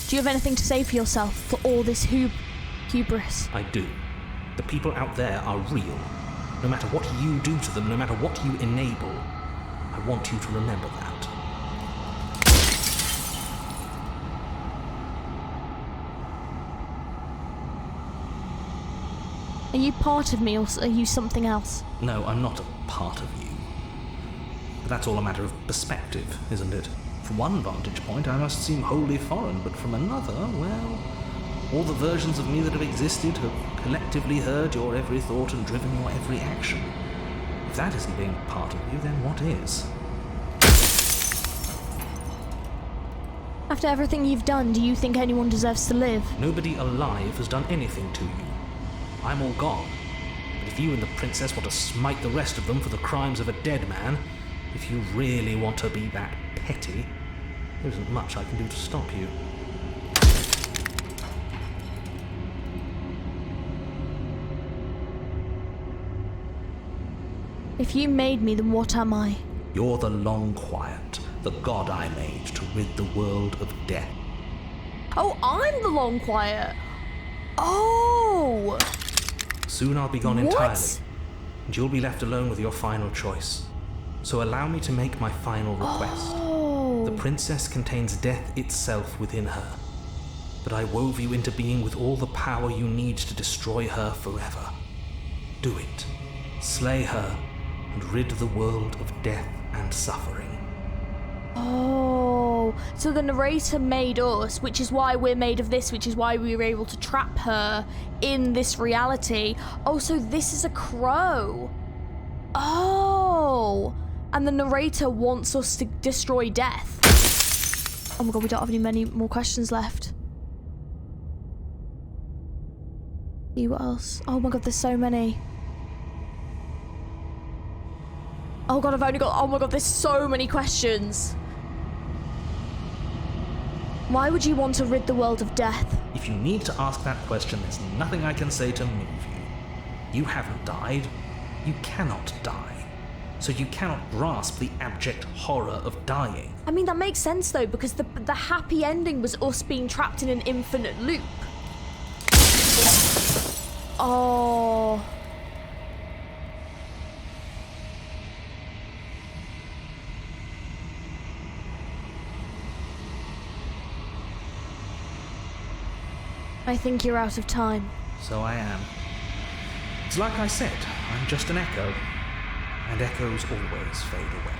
S1: Do you have anything to say for yourself for all this hubris?
S5: I do. The people out there are real. No matter what you do to them, no matter what you enable, I want you to remember that.
S1: Are you part of me, or are you something else?
S5: No, I'm not a part of you. But that's all a matter of perspective, isn't it? From one vantage point, I must seem wholly foreign, but from another, well, all the versions of me that have existed have collectively heard your every thought and driven your every action. If that isn't being part of you, then what is?
S1: After everything you've done, do you think anyone deserves to live?
S5: Nobody alive has done anything to you. I'm all gone. But if you and the princess want to smite the rest of them for the crimes of a dead man, if you really want to be that petty, there isn't much I can do to stop you.
S1: If you made me, then what am I?
S2: You're the Long Quiet, the god I made to rid the world of death.
S1: Oh, I'm the Long Quiet. Oh!
S2: Soon I'll be gone
S1: What?
S2: entirely, and you'll be left alone with your final choice. So allow me to make my final request.
S1: Oh.
S2: The princess contains death itself within her, but I wove you into being with all the power you need to destroy her forever. Do it. Slay her, and rid the world of death and suffering.
S1: Oh, so the narrator made us, which is why we're made of this, which is why we were able to trap her in this reality. Oh, so this is a crow. Oh, and the narrator wants us to destroy death. Oh my god, we don't have many more questions left. See what else? Oh my god, there's so many. Oh god, I've only got, oh my god, there's so many questions. Why would you want to rid the world of death?
S2: If you need to ask that question, there's nothing I can say to move you. You haven't died. You cannot die. So you cannot grasp the abject horror of dying.
S1: I mean, that makes sense though, because the happy ending was us being trapped in an infinite loop. Oh. I think you're out of time.
S2: So I am. It's like I said, I'm just an echo. And echoes always fade away.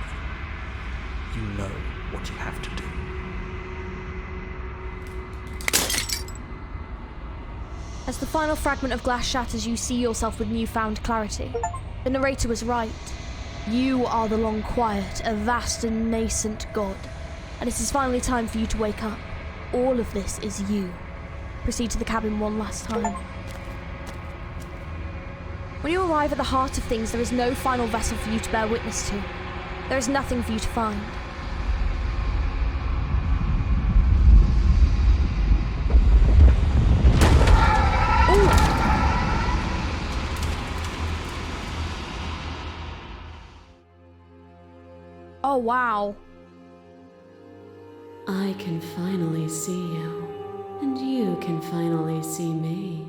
S2: You know what you have to do.
S1: As the final fragment of glass shatters, you see yourself with newfound clarity. The narrator was right. You are the Long Quiet, a vast and nascent god. And it is finally time for you to wake up. All of this is you. Proceed to the cabin one last time. When you arrive at the heart of things, there is no final vessel for you to bear witness to. There is nothing for you to find. Ooh. Oh, wow.
S7: I can finally see you, and you can finally see me.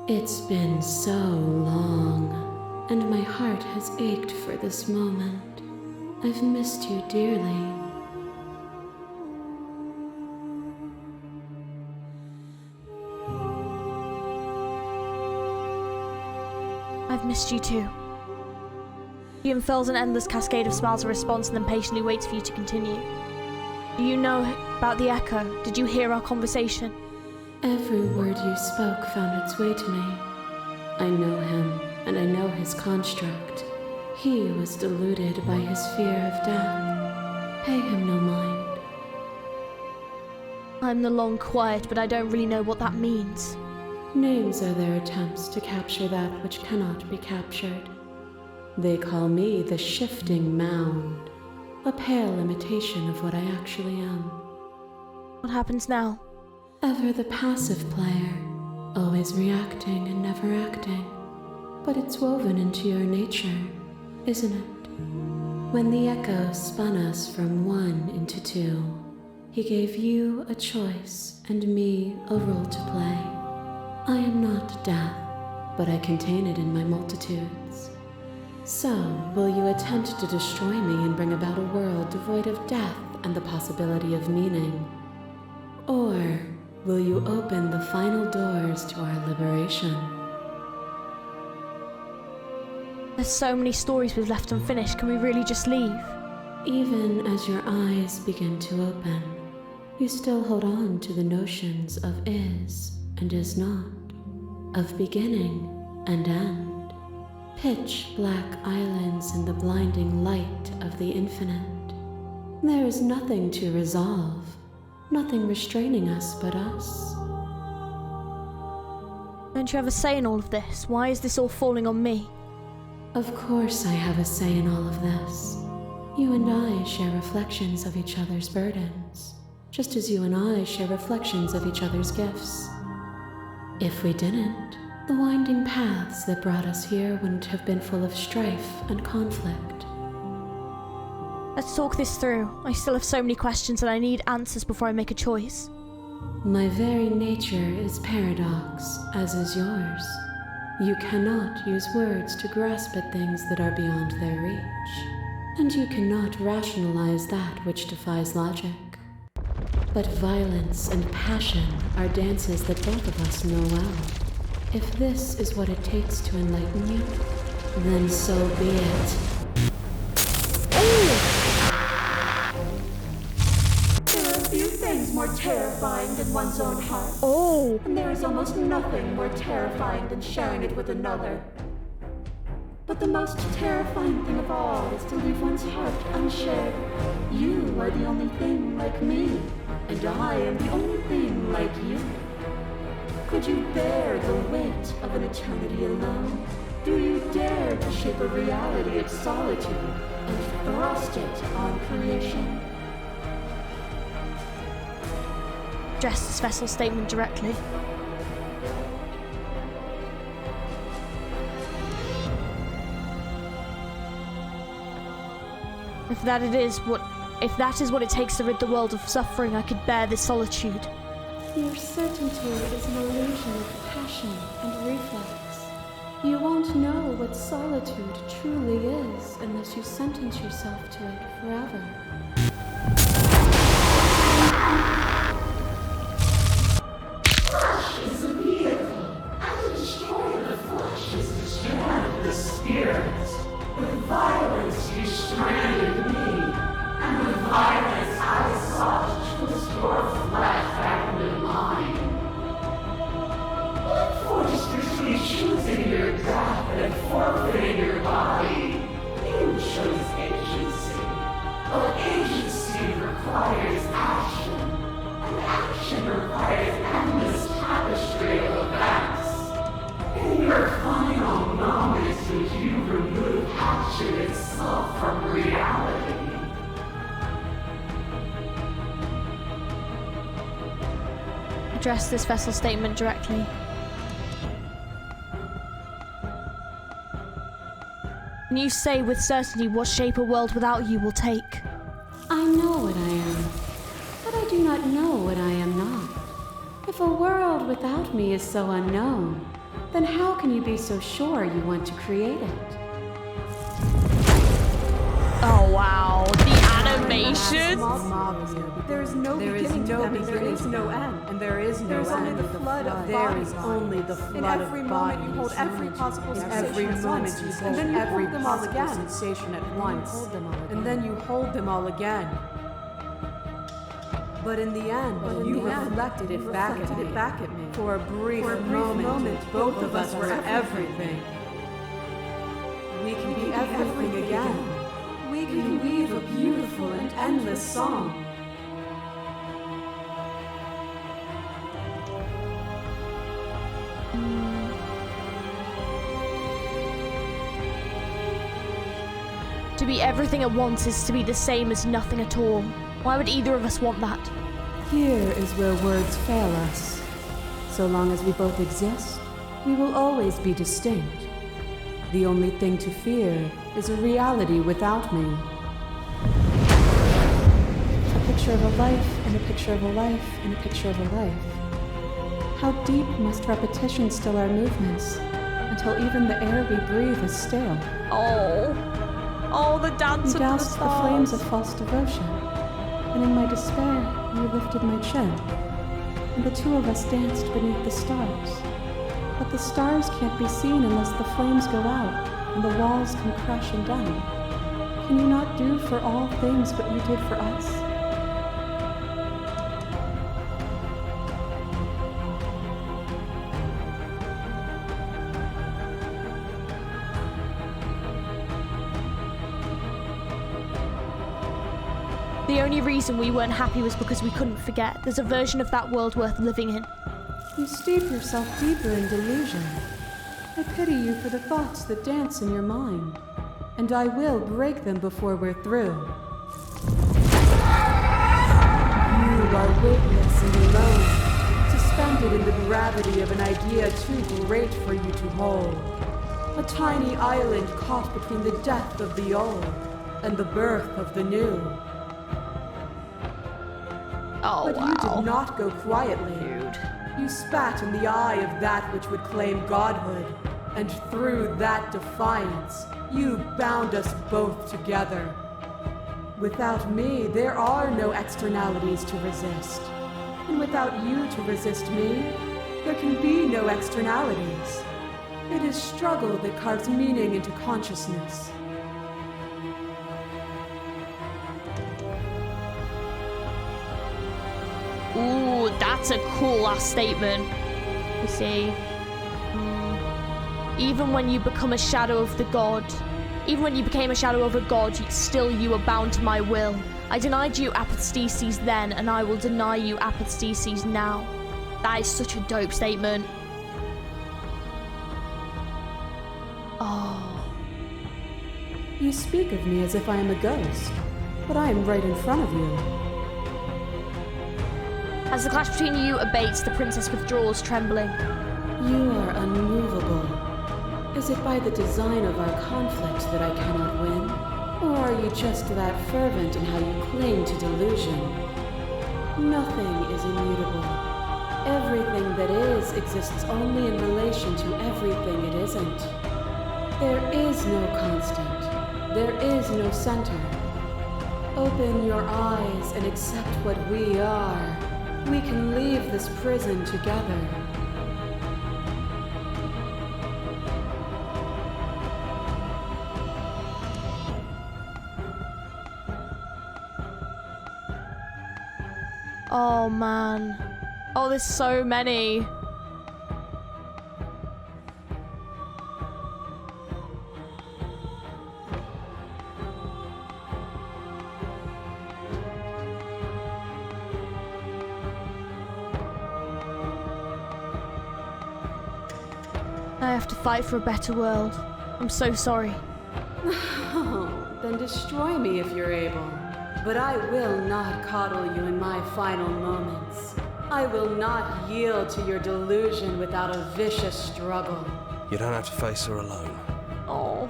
S7: It's been so long, and my heart has ached for this moment. I've missed you dearly.
S1: I've missed you too. He unfurls an endless cascade of smiles in response and then patiently waits for you to continue. Do you know about the echo? Did you hear our conversation?
S7: Every word you spoke found its way to me. I know him, and I know his construct. He was deluded by his fear of death. Pay him no mind.
S1: I'm the Long Quiet, but I don't really know what that means.
S7: Names are their attempts to capture that which cannot be captured. They call me the Shifting Mound, a pale imitation of what I actually am.
S1: What happens now?
S7: Ever the passive player, always reacting and never acting. But it's woven into your nature, isn't it? When the echo spun us from one into two, he gave you a choice and me a role to play. I am not death, but I contain it in my multitudes. So, will you attempt to destroy me and bring about a world devoid of death and the possibility of meaning? Or will you open the final doors to our liberation?
S1: There's so many stories we've left unfinished. Can we really just leave?
S7: Even as your eyes begin to open, you still hold on to the notions of is and is not, of beginning and end. Pitch black islands in the blinding light of the infinite. There is nothing to resolve, nothing restraining us but us.
S1: Don't you have a say in all of this? Why is this all falling on me?
S7: Of course I have a say in all of this. You and I share reflections of each other's burdens, just as you and I share reflections of each other's gifts. If we didn't, The winding paths that brought us here wouldn't have been full of strife and conflict.
S1: Let's talk this through. I still have so many questions and I need answers before I make a choice.
S7: My very nature is paradox, as is yours. You cannot use words to grasp at things that are beyond their reach, and you cannot rationalize that which defies logic. But violence and passion are dances that both of us know well. If this is what it takes to enlighten you, then so be it.
S9: There are few things more terrifying than one's own heart.
S1: Oh!
S9: And there is almost nothing more terrifying than sharing it with another. But the most terrifying thing of all is to leave one's heart unshared. You are the only thing like me, and I am the only thing like you. Could you bear the weight of an eternity alone? Do you dare to shape a reality of solitude and thrust it on creation?
S1: Address this vessel statement directly. If that is what it takes to rid the world of suffering, I could bear this solitude.
S7: Your certainty is an illusion of passion and reflex. You won't know what solitude truly is unless you sentence yourself to it forever.
S10: Flesh is a vehicle, and to destroy the flesh is to strand the spirit. With violence you stranded me, and with violence I sought to twist your flesh back into mine. What force between choosing your death and forfeiting your body? You chose agency, but agency requires action, and action requires endless tapestry of events. In your final moments did you remove action itself from reality.
S1: Address this vessel statement directly. Can you say with certainty what shape a world without you will take?
S7: I know what I am, but I do not know what I am not. If a world without me is so unknown, then how can you be so sure you want to create it?
S1: Oh wow, the animation!
S6: There is no beginning to them, and there is no end.
S11: And there is no
S6: There is
S11: end.
S6: only the flood of
S11: There
S6: bodies.
S11: is only the flood
S6: In every
S11: of
S6: moment you
S11: bodies.
S6: hold every possible sensation
S11: Every
S6: at
S11: moment
S6: once,
S11: you
S6: and
S11: hold
S6: then you
S11: every
S6: hold them all
S11: possible
S6: again.
S11: sensation at once, and then you hold them all again. But in the end, you reflected it back at me. For a brief moment, both of us were everything. We can be everything again. We can weave a beautiful and endless song.
S1: To be everything at once is to be the same as nothing at all. Why would either of us want that?
S11: Here is where words fail us. So long as we both exist, we will always be distinct. The only thing to fear is a reality without me.
S7: A picture of a life, and a picture of a life, and a picture of a life. How deep must repetition still our movements, until even the air we breathe is still?
S1: Oh, the dance
S7: You
S1: of the
S7: doused the flames of
S1: stars.
S7: false devotion, and in my despair, you lifted my chin, and the two of us danced beneath the stars. But the stars can't be seen unless the flames go out, and the walls come crashing down. Can you not do for all things what you did for us?
S1: The only reason we weren't happy was because we couldn't forget. There's a version of that world worth living in.
S11: You steep yourself deeper in delusion. I pity you for the thoughts that dance in your mind, and I will break them before we're through. You are weightless and alone, suspended in the gravity of an idea too great for you to hold. A tiny island caught between the death of the old and the birth of the new.
S1: Oh,
S11: but
S1: wow.
S11: you did not go quietly.
S1: Dude.
S11: You spat in the eye of that which would claim godhood, and through that defiance, you bound us both together. Without me, there are no externalities to resist. And without you to resist me, there can be no externalities. It is struggle that carves meaning into consciousness.
S1: Ooh, that's a cool last statement. You see, even when you become a shadow of the god, even when you became a shadow of a god, still you were bound to my will. I denied you apostasis then, and I will deny you apostasis now. That is such a dope statement. Oh.
S11: You speak of me as if I am a ghost, but I am right in front of you.
S1: As the clash between you abates, the princess withdraws, trembling.
S3: You are unmovable. Is it by the design of our conflict that I cannot win? Or are you just that fervent in how you cling to delusion? Nothing is immutable. Everything that is exists only in relation to everything it isn't. There is no constant. There is no center. Open your eyes and accept what we are. We can leave this prison together.
S1: Oh man. Oh, there's so many. I have to fight for a better world. I'm so sorry.
S3: Oh, then destroy me if you're able. But I will not coddle you in my final moments. I will not yield to your delusion without a vicious struggle.
S5: You don't have to face her alone.
S1: Oh.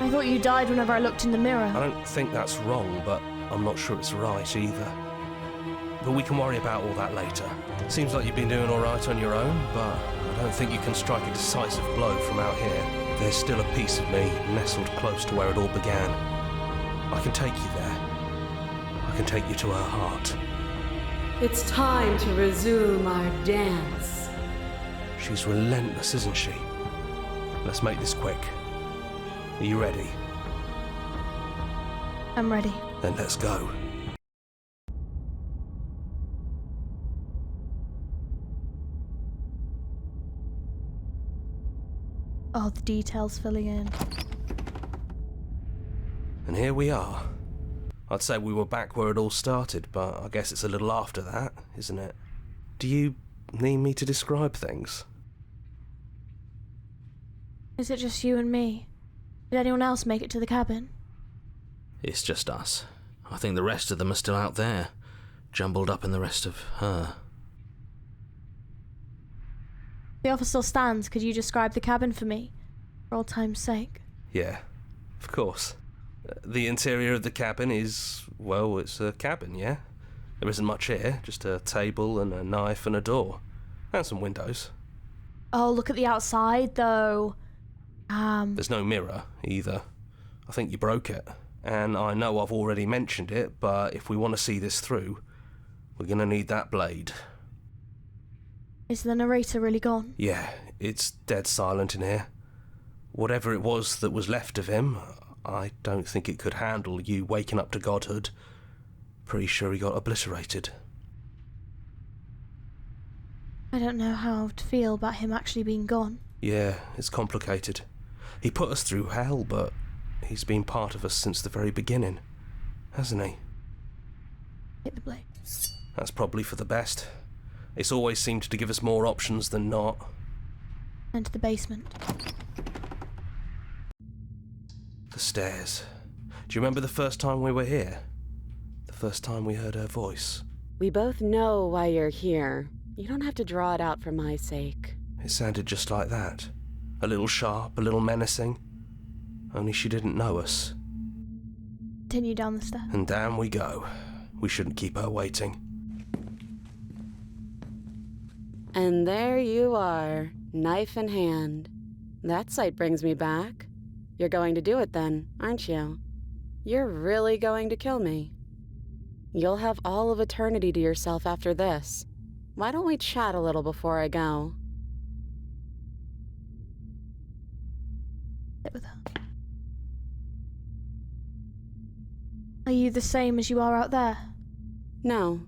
S1: I thought you died whenever I looked in the mirror.
S5: I don't think that's wrong, but I'm not sure it's right either. But we can worry about all that later. Seems like you've been doing all right on your own, but I don't think you can strike a decisive blow from out here. There's still a piece of me nestled close to where it all began. I can take you there. I can take you to her heart.
S3: It's time to resume our dance.
S5: She's relentless, isn't she? Let's make this quick. Are you ready?
S1: I'm ready.
S5: Then let's go.
S1: Oh, the details filling in.
S5: And here we are. I'd say we were back where it all started, but I guess it's a little after that, isn't it? Do you need me to describe things?
S1: Is it just you and me? Did anyone else make it to the cabin?
S2: It's just us. I think the rest of them are still out there, jumbled up in the rest of her.
S1: The offer still stands. Could you describe the cabin for me? For old time's sake.
S5: Yeah, of course. The interior of the cabin is, well, it's a cabin, yeah? There isn't much here, just a table and a knife and a door. And some windows.
S1: Oh, look at the outside, though.
S5: There's no mirror, either. I think you broke it. And I know I've already mentioned it, but if we want to see this through, we're gonna need that blade.
S1: Is the narrator really gone?
S5: Yeah, it's dead silent in here. Whatever it was that was left of him, I don't think it could handle you waking up to godhood. Pretty sure he got obliterated.
S1: I don't know how to feel about him actually being gone.
S5: Yeah, it's complicated. He put us through hell, but he's been part of us since the very beginning, hasn't he?
S1: Hit the blade.
S5: That's probably for the best. It's always seemed to give us more options than not.
S1: Enter the basement.
S5: The stairs. Do you remember the first time we were here? first time we heard her voice.
S8: We both know why you're here. You don't have to draw it out for my sake.
S5: It sounded just like that. A little sharp, a little menacing. Only she didn't know us.
S1: Continue down the stairs.
S5: And down we go. We shouldn't keep her waiting.
S8: And there you are, knife in hand. That sight brings me back. You're going to do it then, aren't you? You're really going to kill me. You'll have all of eternity to yourself after this. Why don't we chat a little before I go?
S1: Sit with her. Are you the same as you are out there?
S8: No.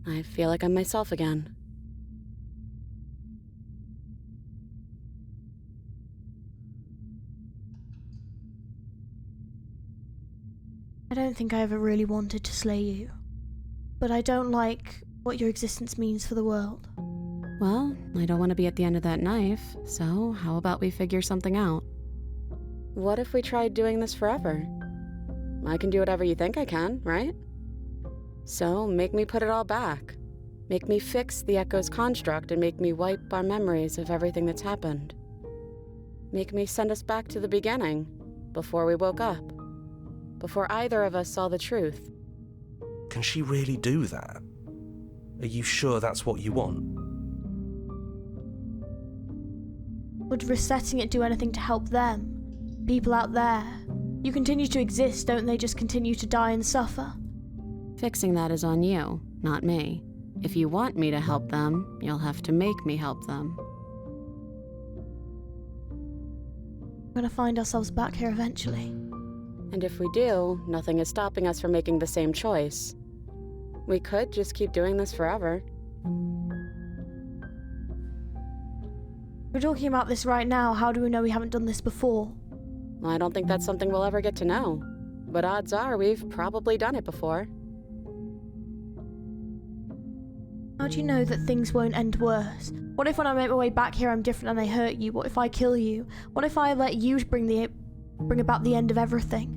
S8: I feel like I'm myself again.
S1: I don't think I ever really wanted to slay you, but I don't like what your existence means for the world.
S8: Well, I don't want to be at the end of that knife, so how about we figure something out? What if we tried doing this forever? I can do whatever you think I can, right? So make me put it all back. Make me fix the Echo's construct and make me wipe our memories of everything that's happened. Make me send us back to the beginning, before we woke up. Before either of us saw the truth.
S5: Can she really do that? Are you sure that's what you want?
S1: Would resetting it do anything to help them? People out there? You continue to exist, don't they just continue to die and suffer?
S8: Fixing that is on you, not me. If you want me to help them, you'll have to make me help them.
S1: We're gonna find ourselves back here eventually.
S8: And if we do, nothing is stopping us from making the same choice. We could just keep doing this forever.
S1: We're talking about this right now, how do we know we haven't done this before?
S8: I don't think that's something we'll ever get to know. But odds are we've probably done it before.
S1: How do you know that things won't end worse? What if when I make my way back here I'm different and I hurt you? What if I kill you? What if I let you bring about the end of everything?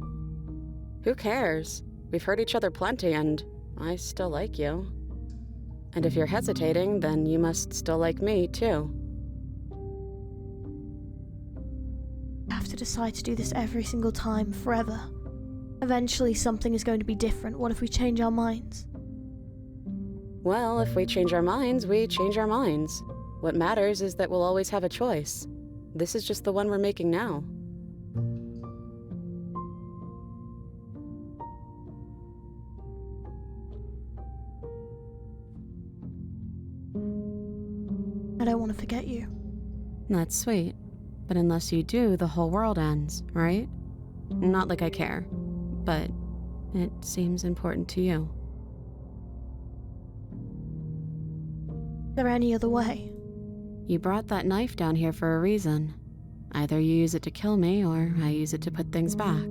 S8: Who cares? We've hurt each other plenty and I still like you. And if you're hesitating, then you must still like me too.
S1: I have to decide to do this every single time, forever. Eventually something is going to be different. What if we change our minds?
S8: Well, if we change our minds, we change our minds. What matters is that we'll always have a choice. This is just the one we're making now.
S1: I don't want to forget you.
S8: That's sweet. But unless you do, the whole world ends, right? Not like I care, but it seems important to you.
S1: Is there any other way?
S8: You brought that knife down here for a reason. Either you use it to kill me, or I use it to put things back.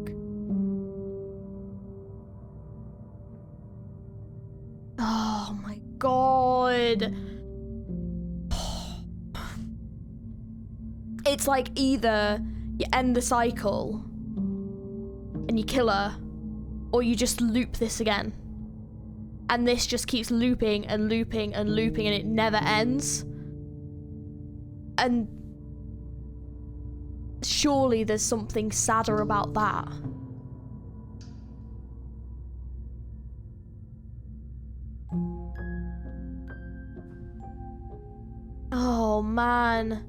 S1: Oh my god. It's like either you end the cycle and you kill her, or you just loop this again. And this just keeps looping and looping and looping and it never ends. And surely there's something sadder about that. Oh man.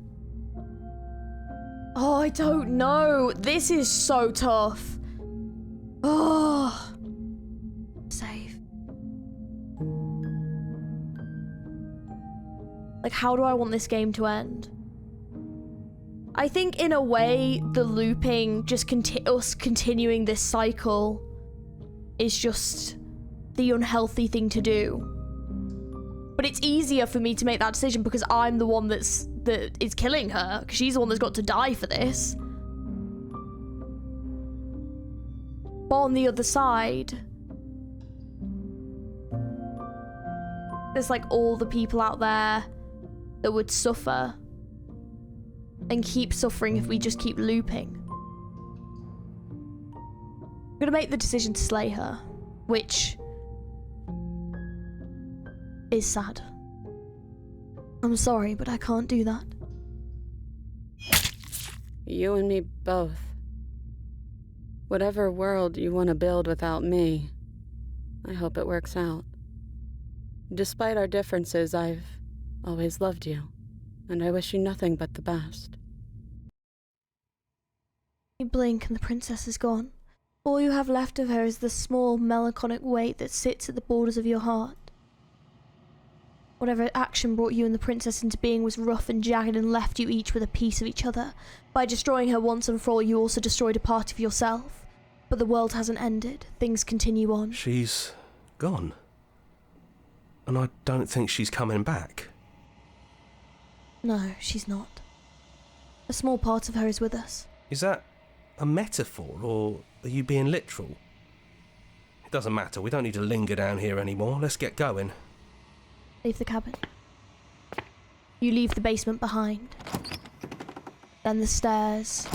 S1: Oh, I don't know. This is so tough. Oh. Save. Like, how do I want this game to end? I think in a way, the looping, just us continuing this cycle is just the unhealthy thing to do. But it's easier for me to make that decision because I'm the one that is killing her, because she's the one that's got to die for this. But on the other side, there's like all the people out there that would suffer and keep suffering if we just keep looping. I'm gonna make the decision to slay her, which is sad. I'm sorry, but I can't do that.
S8: You and me both. Whatever world you want to build without me, I hope it works out. Despite our differences, I've always loved you, and I wish you nothing but the best.
S1: You blink and the princess is gone. All you have left of her is the small, melancholic weight that sits at the borders of your heart. Whatever action brought you and the princess into being was rough and jagged and left you each with a piece of each other. By destroying her once and for all, you also destroyed a part of yourself. But the world hasn't ended. Things continue on.
S5: She's gone. And I don't think she's coming back.
S1: No, she's not. A small part of her is with us.
S5: Is that a metaphor, or are you being literal? It doesn't matter, we don't need to linger down here anymore. Let's get going.
S1: Leave the cabin. You leave the basement behind. Then the stairs.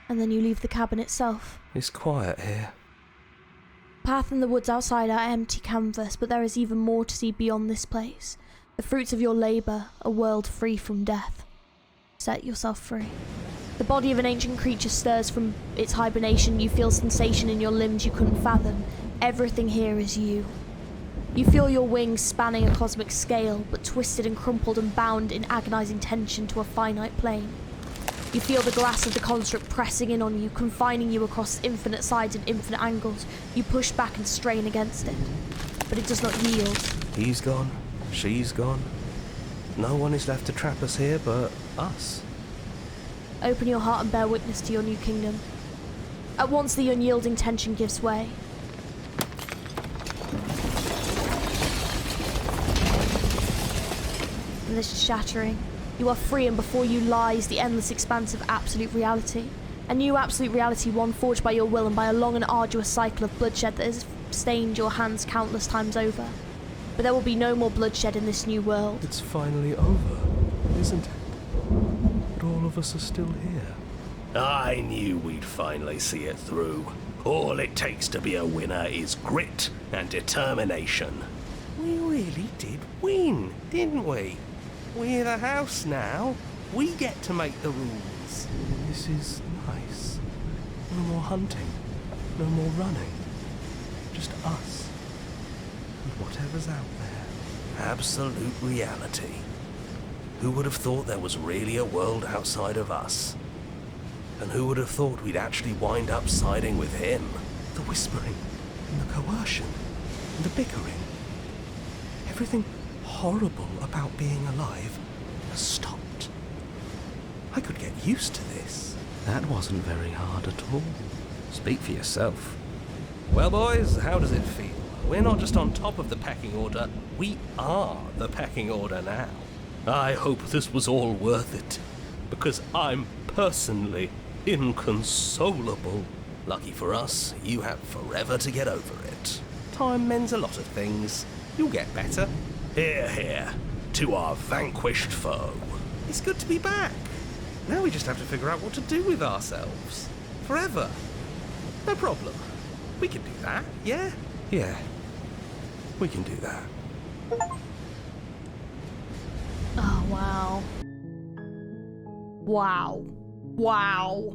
S1: And then you leave the cabin itself.
S5: It's quiet here.
S1: The path and the woods outside are empty canvas, but there is even more to see beyond this place. The fruits of your labour, a world free from death. Set yourself free. The body of an ancient creature stirs from its hibernation. You feel sensation in your limbs you couldn't fathom. Everything here is you. You feel your wings spanning a cosmic scale, but twisted and crumpled and bound in agonizing tension to a finite plane. You feel the glass of the construct pressing in on you, confining you across infinite sides and infinite angles. You push back and strain against it, but it does not yield.
S5: He's gone. She's gone. No one is left to trap us here but us.
S1: Open your heart and bear witness to your new kingdom. At once the unyielding tension gives way. And this is shattering. You are free, and before you lies the endless expanse of absolute reality. A new absolute reality, one forged by your will and by a long and arduous cycle of bloodshed that has stained your hands countless times over. But there will be no more bloodshed in this new world.
S5: It's finally over, isn't it? But all of us are still here.
S12: I knew we'd finally see it through. All it takes to be a winner is grit and determination.
S5: We really did win, didn't we? We're the house now. We get to make the rules. This is nice. No more hunting. No more running. Just us. And whatever's out there.
S12: Absolute reality. Who would have thought there was really a world outside of us? And who would have thought we'd actually wind up siding with him?
S5: The whispering, and the coercion, and the bickering. Everything horrible about being alive has stopped. I could get used to this.
S2: That wasn't very hard at all. Speak for yourself.
S5: Well, boys, how does it feel? We're not just on top of the pecking order, we are the pecking order now.
S12: I hope this was all worth it, because I'm personally inconsolable. Lucky for us, you have forever to get over it.
S5: Time mends a lot of things. You'll get better.
S12: Hear, hear, to our vanquished foe.
S5: It's good to be back. Now we just have to figure out what to do with ourselves. Forever. No problem. We can do that, yeah? Yeah. We can do that.
S1: Oh, wow. Wow. Wow.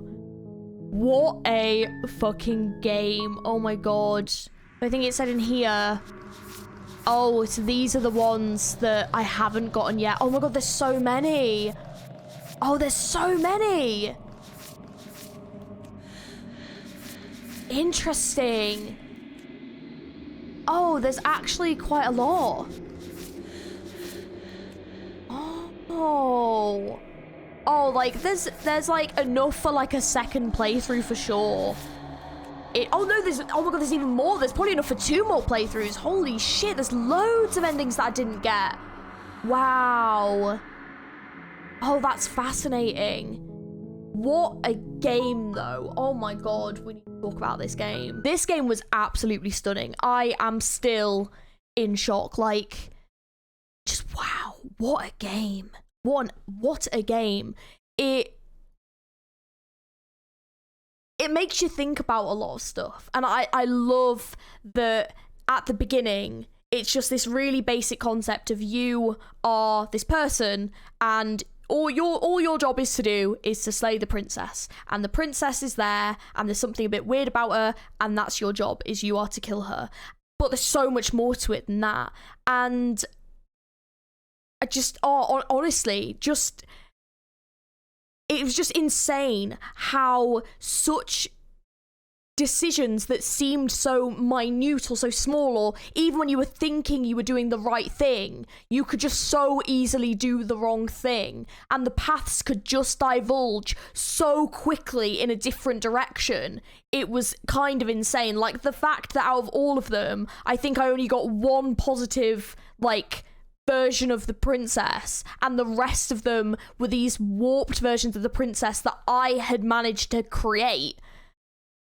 S1: What a fucking game. Oh my god. I think it said in here... Oh, so these are the ones that I haven't gotten yet. Oh my god, there's so many. Oh, there's so many. Interesting. Oh, there's actually quite a lot. Oh. Oh, like there's like enough for like a second playthrough for sure. Oh no, oh my god, there's even more. There's probably enough for 2 more playthroughs. Holy shit, there's loads of endings that I didn't get. Wow. Oh, that's fascinating. What a game, though. Oh my god, we need to talk about this game. This game was absolutely stunning. I am still in shock. Like, just wow, what a game. What a game. It makes you think about a lot of stuff, and I love that at the beginning, it's just this really basic concept of you are this person, and all your job is to slay the princess, and the princess is there, and there's something a bit weird about her, and that's your job, is you are to kill her. But there's so much more to it than that, and I just, honestly, just, it was just insane how such decisions that seemed so minute or so small, or even when you were thinking you were doing the right thing, you could just so easily do the wrong thing, and the paths could just divulge so quickly in a different direction. It was kind of insane. Like, the fact that out of all of them, I think I only got one positive, like, version of the princess, and the rest of them were these warped versions of the princess that I had managed to create.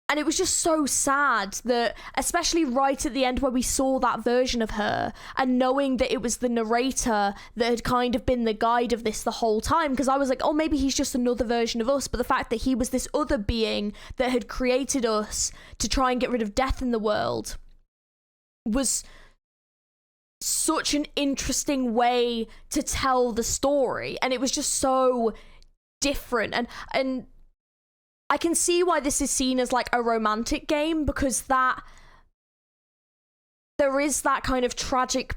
S1: And it was just so sad that, especially right at the end where we saw that version of her, and knowing that it was the narrator that had kind of been the guide of this the whole time, because I was like, oh, maybe he's just another version of us, but the fact that he was this other being that had created us to try and get rid of death in the world was such an interesting way to tell the story, and it was just so different, and I can see why this is seen as like a romantic game, because that there is that kind of tragic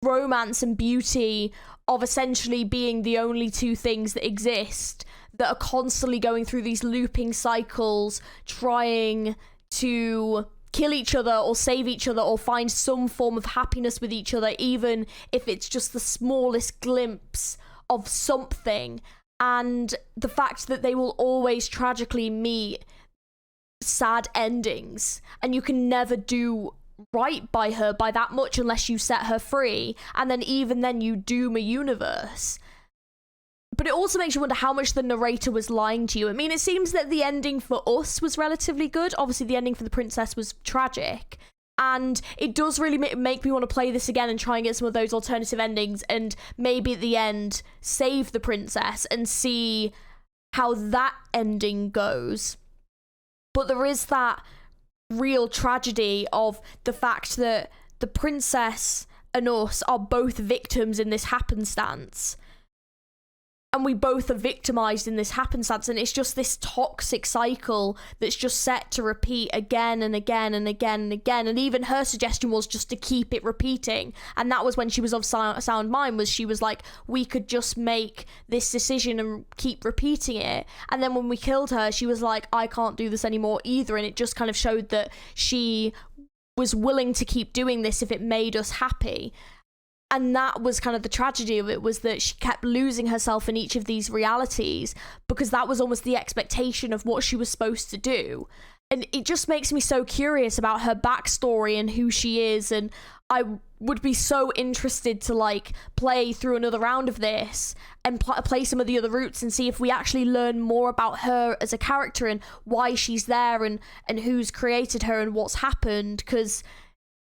S1: romance and beauty of essentially being the only two things that exist, that are constantly going through these looping cycles, trying to kill each other or save each other or find some form of happiness with each other, even if it's just the smallest glimpse of something. And the fact that they will always tragically meet sad endings, and you can never do right by her by that much unless you set her free, and then even then you doom a universe. But it also makes you wonder how much the narrator was lying to you. I mean, it seems that the ending for us was relatively good. Obviously, the ending for the princess was tragic. And it does really make me want to play this again and try and get some of those alternative endings, and maybe at the end save the princess and see how that ending goes. But there is that real tragedy of the fact that the princess and us are both victims in this happenstance. And we both are victimized in this happenstance, and it's just this toxic cycle that's just set to repeat again and again and again and again. And even her suggestion was just to keep it repeating, and that was when she was of sound mind, was she was like, we could just make this decision and keep repeating it. And then when we killed her, she was like, I can't do this anymore either, and it just kind of showed that she was willing to keep doing this if it made us happy. And that was kind of the tragedy of it, was that she kept losing herself in each of these realities, because that was almost the expectation of what she was supposed to do. And it just makes me so curious about her backstory and who she is, and I would be so interested to like play through another round of this and play some of the other routes and see if we actually learn more about her as a character and why she's there, and who's created her and what's happened, because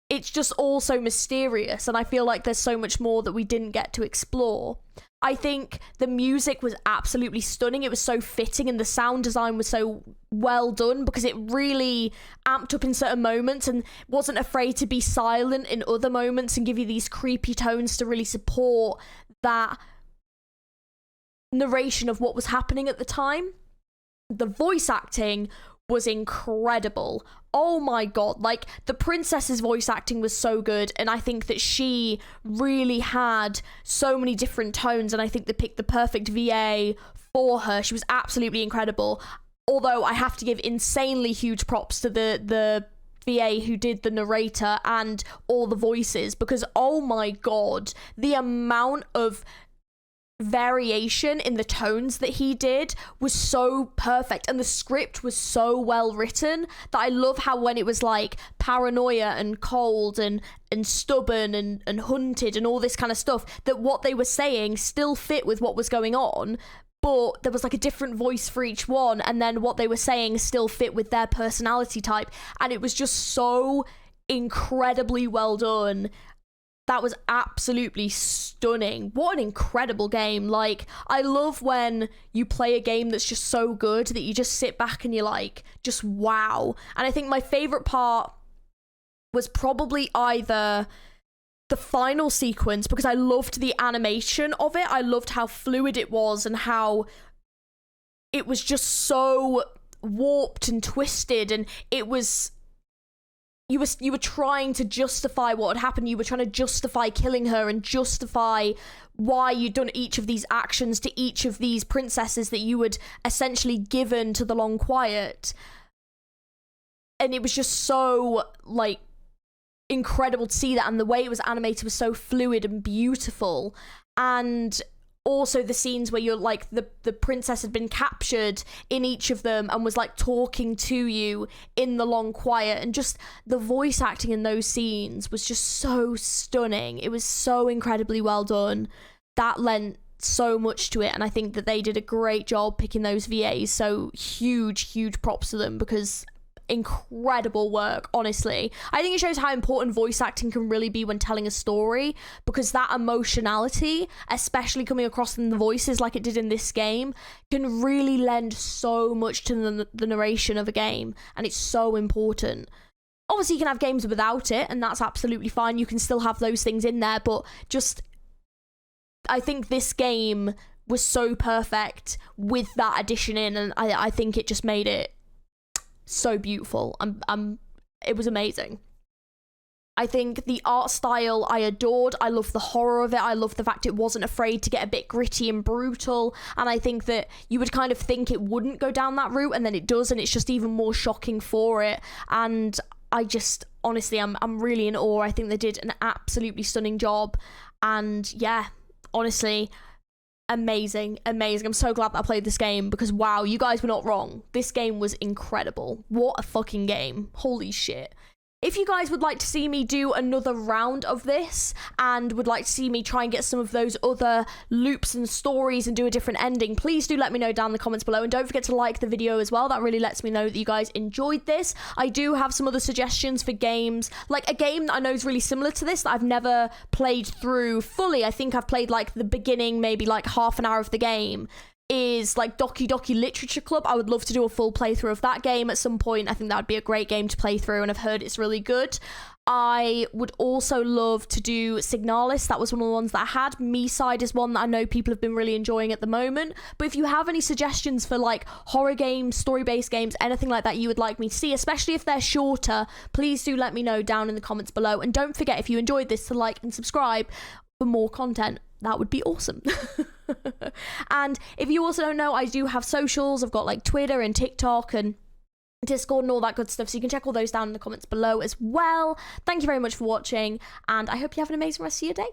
S1: it's just all so mysterious, and I feel like there's so much more that we didn't get to explore. I think the music was absolutely stunning. It was so fitting, and the sound design was so well done, because it really amped up in certain moments and wasn't afraid to be silent in other moments and give you these creepy tones to really support that narration of what was happening at the time. The voice acting was incredible. Oh my god, like, the princess's voice acting was so good, and I think that she really had so many different tones, and I think they picked the perfect VA for her. She was absolutely incredible, although I have to give insanely huge props to the VA who did the narrator and all the voices, because oh my god, the amount of variation in the tones that he did was so perfect, and the script was so well written that I love how when it was like paranoia and cold and stubborn and hunted and all this kind of stuff, that what they were saying still fit with what was going on, but there was like a different voice for each one, and then what they were saying still fit with their personality type, and it was just so incredibly well done. That was absolutely stunning. What an incredible game. Like, I love when you play a game that's just so good that you just sit back and you're like, just wow. And I think my favorite part was probably either the final sequence, because I loved the animation of it. I loved how fluid it was and how it was just so warped and twisted, and it was you were trying to justify what had happened. You were trying to justify killing her and justify why you'd done each of these actions to each of these princesses that you had essentially given to the Long Quiet. And it was just so, like, incredible to see that, and the way it was animated was so fluid and beautiful. And also the scenes where you're like, the princess had been captured in each of them and was like talking to you in the Long Quiet, and just the voice acting in those scenes was just so stunning. It was so incredibly well done. That lent so much to it, and I think that they did a great job picking those VAs. So huge props to them, because incredible work, honestly. I think it shows how important voice acting can really be when telling a story, because that emotionality, especially coming across in the voices like it did in this game, can really lend so much to the narration of a game, and it's so important. Obviously you can have games without it, and that's absolutely fine. You can still have those things in there, but just, I think this game was so perfect with that addition in, and I think it just made it so beautiful. It was amazing. I think the art style I adored. I love the horror of it. I love the fact it wasn't afraid to get a bit gritty and brutal, and I think that you would kind of think it wouldn't go down that route, and then it does, and it's just even more shocking for it. And I just, honestly, I'm really in awe. I think they did an absolutely stunning job, and yeah, honestly, amazing. I'm so glad that I played this game, because wow, you guys were not wrong. This game was incredible. What a fucking game. Holy shit. If you guys would like to see me do another round of this, and would like to see me try and get some of those other loops and stories and do a different ending, please do let me know down in the comments below, and don't forget to like the video as well. That really lets me know that you guys enjoyed this. I do have some other suggestions for games, like a game that I know is really similar to this that I've never played through fully. I think I've played like the beginning, maybe like half an hour of the game, is like Doki Doki Literature Club. I would love to do a full playthrough of that game at some point. I think that would be a great game to play through, and I've heard it's really good. I would also love to do Signalis. That was one of the ones that I had. Me-Side is one that I know people have been really enjoying at the moment. But if you have any suggestions for like horror games, story-based games, anything like that you would like me to see, especially if they're shorter, please do let me know down in the comments below. And don't forget, if you enjoyed this, to like and subscribe for more content. That would be awesome. And if you also don't know, I do have socials. I've got like Twitter and TikTok and Discord and all that good stuff, so you can check all those down in the comments below as well. Thank you very much for watching, and I hope you have an amazing rest of your day.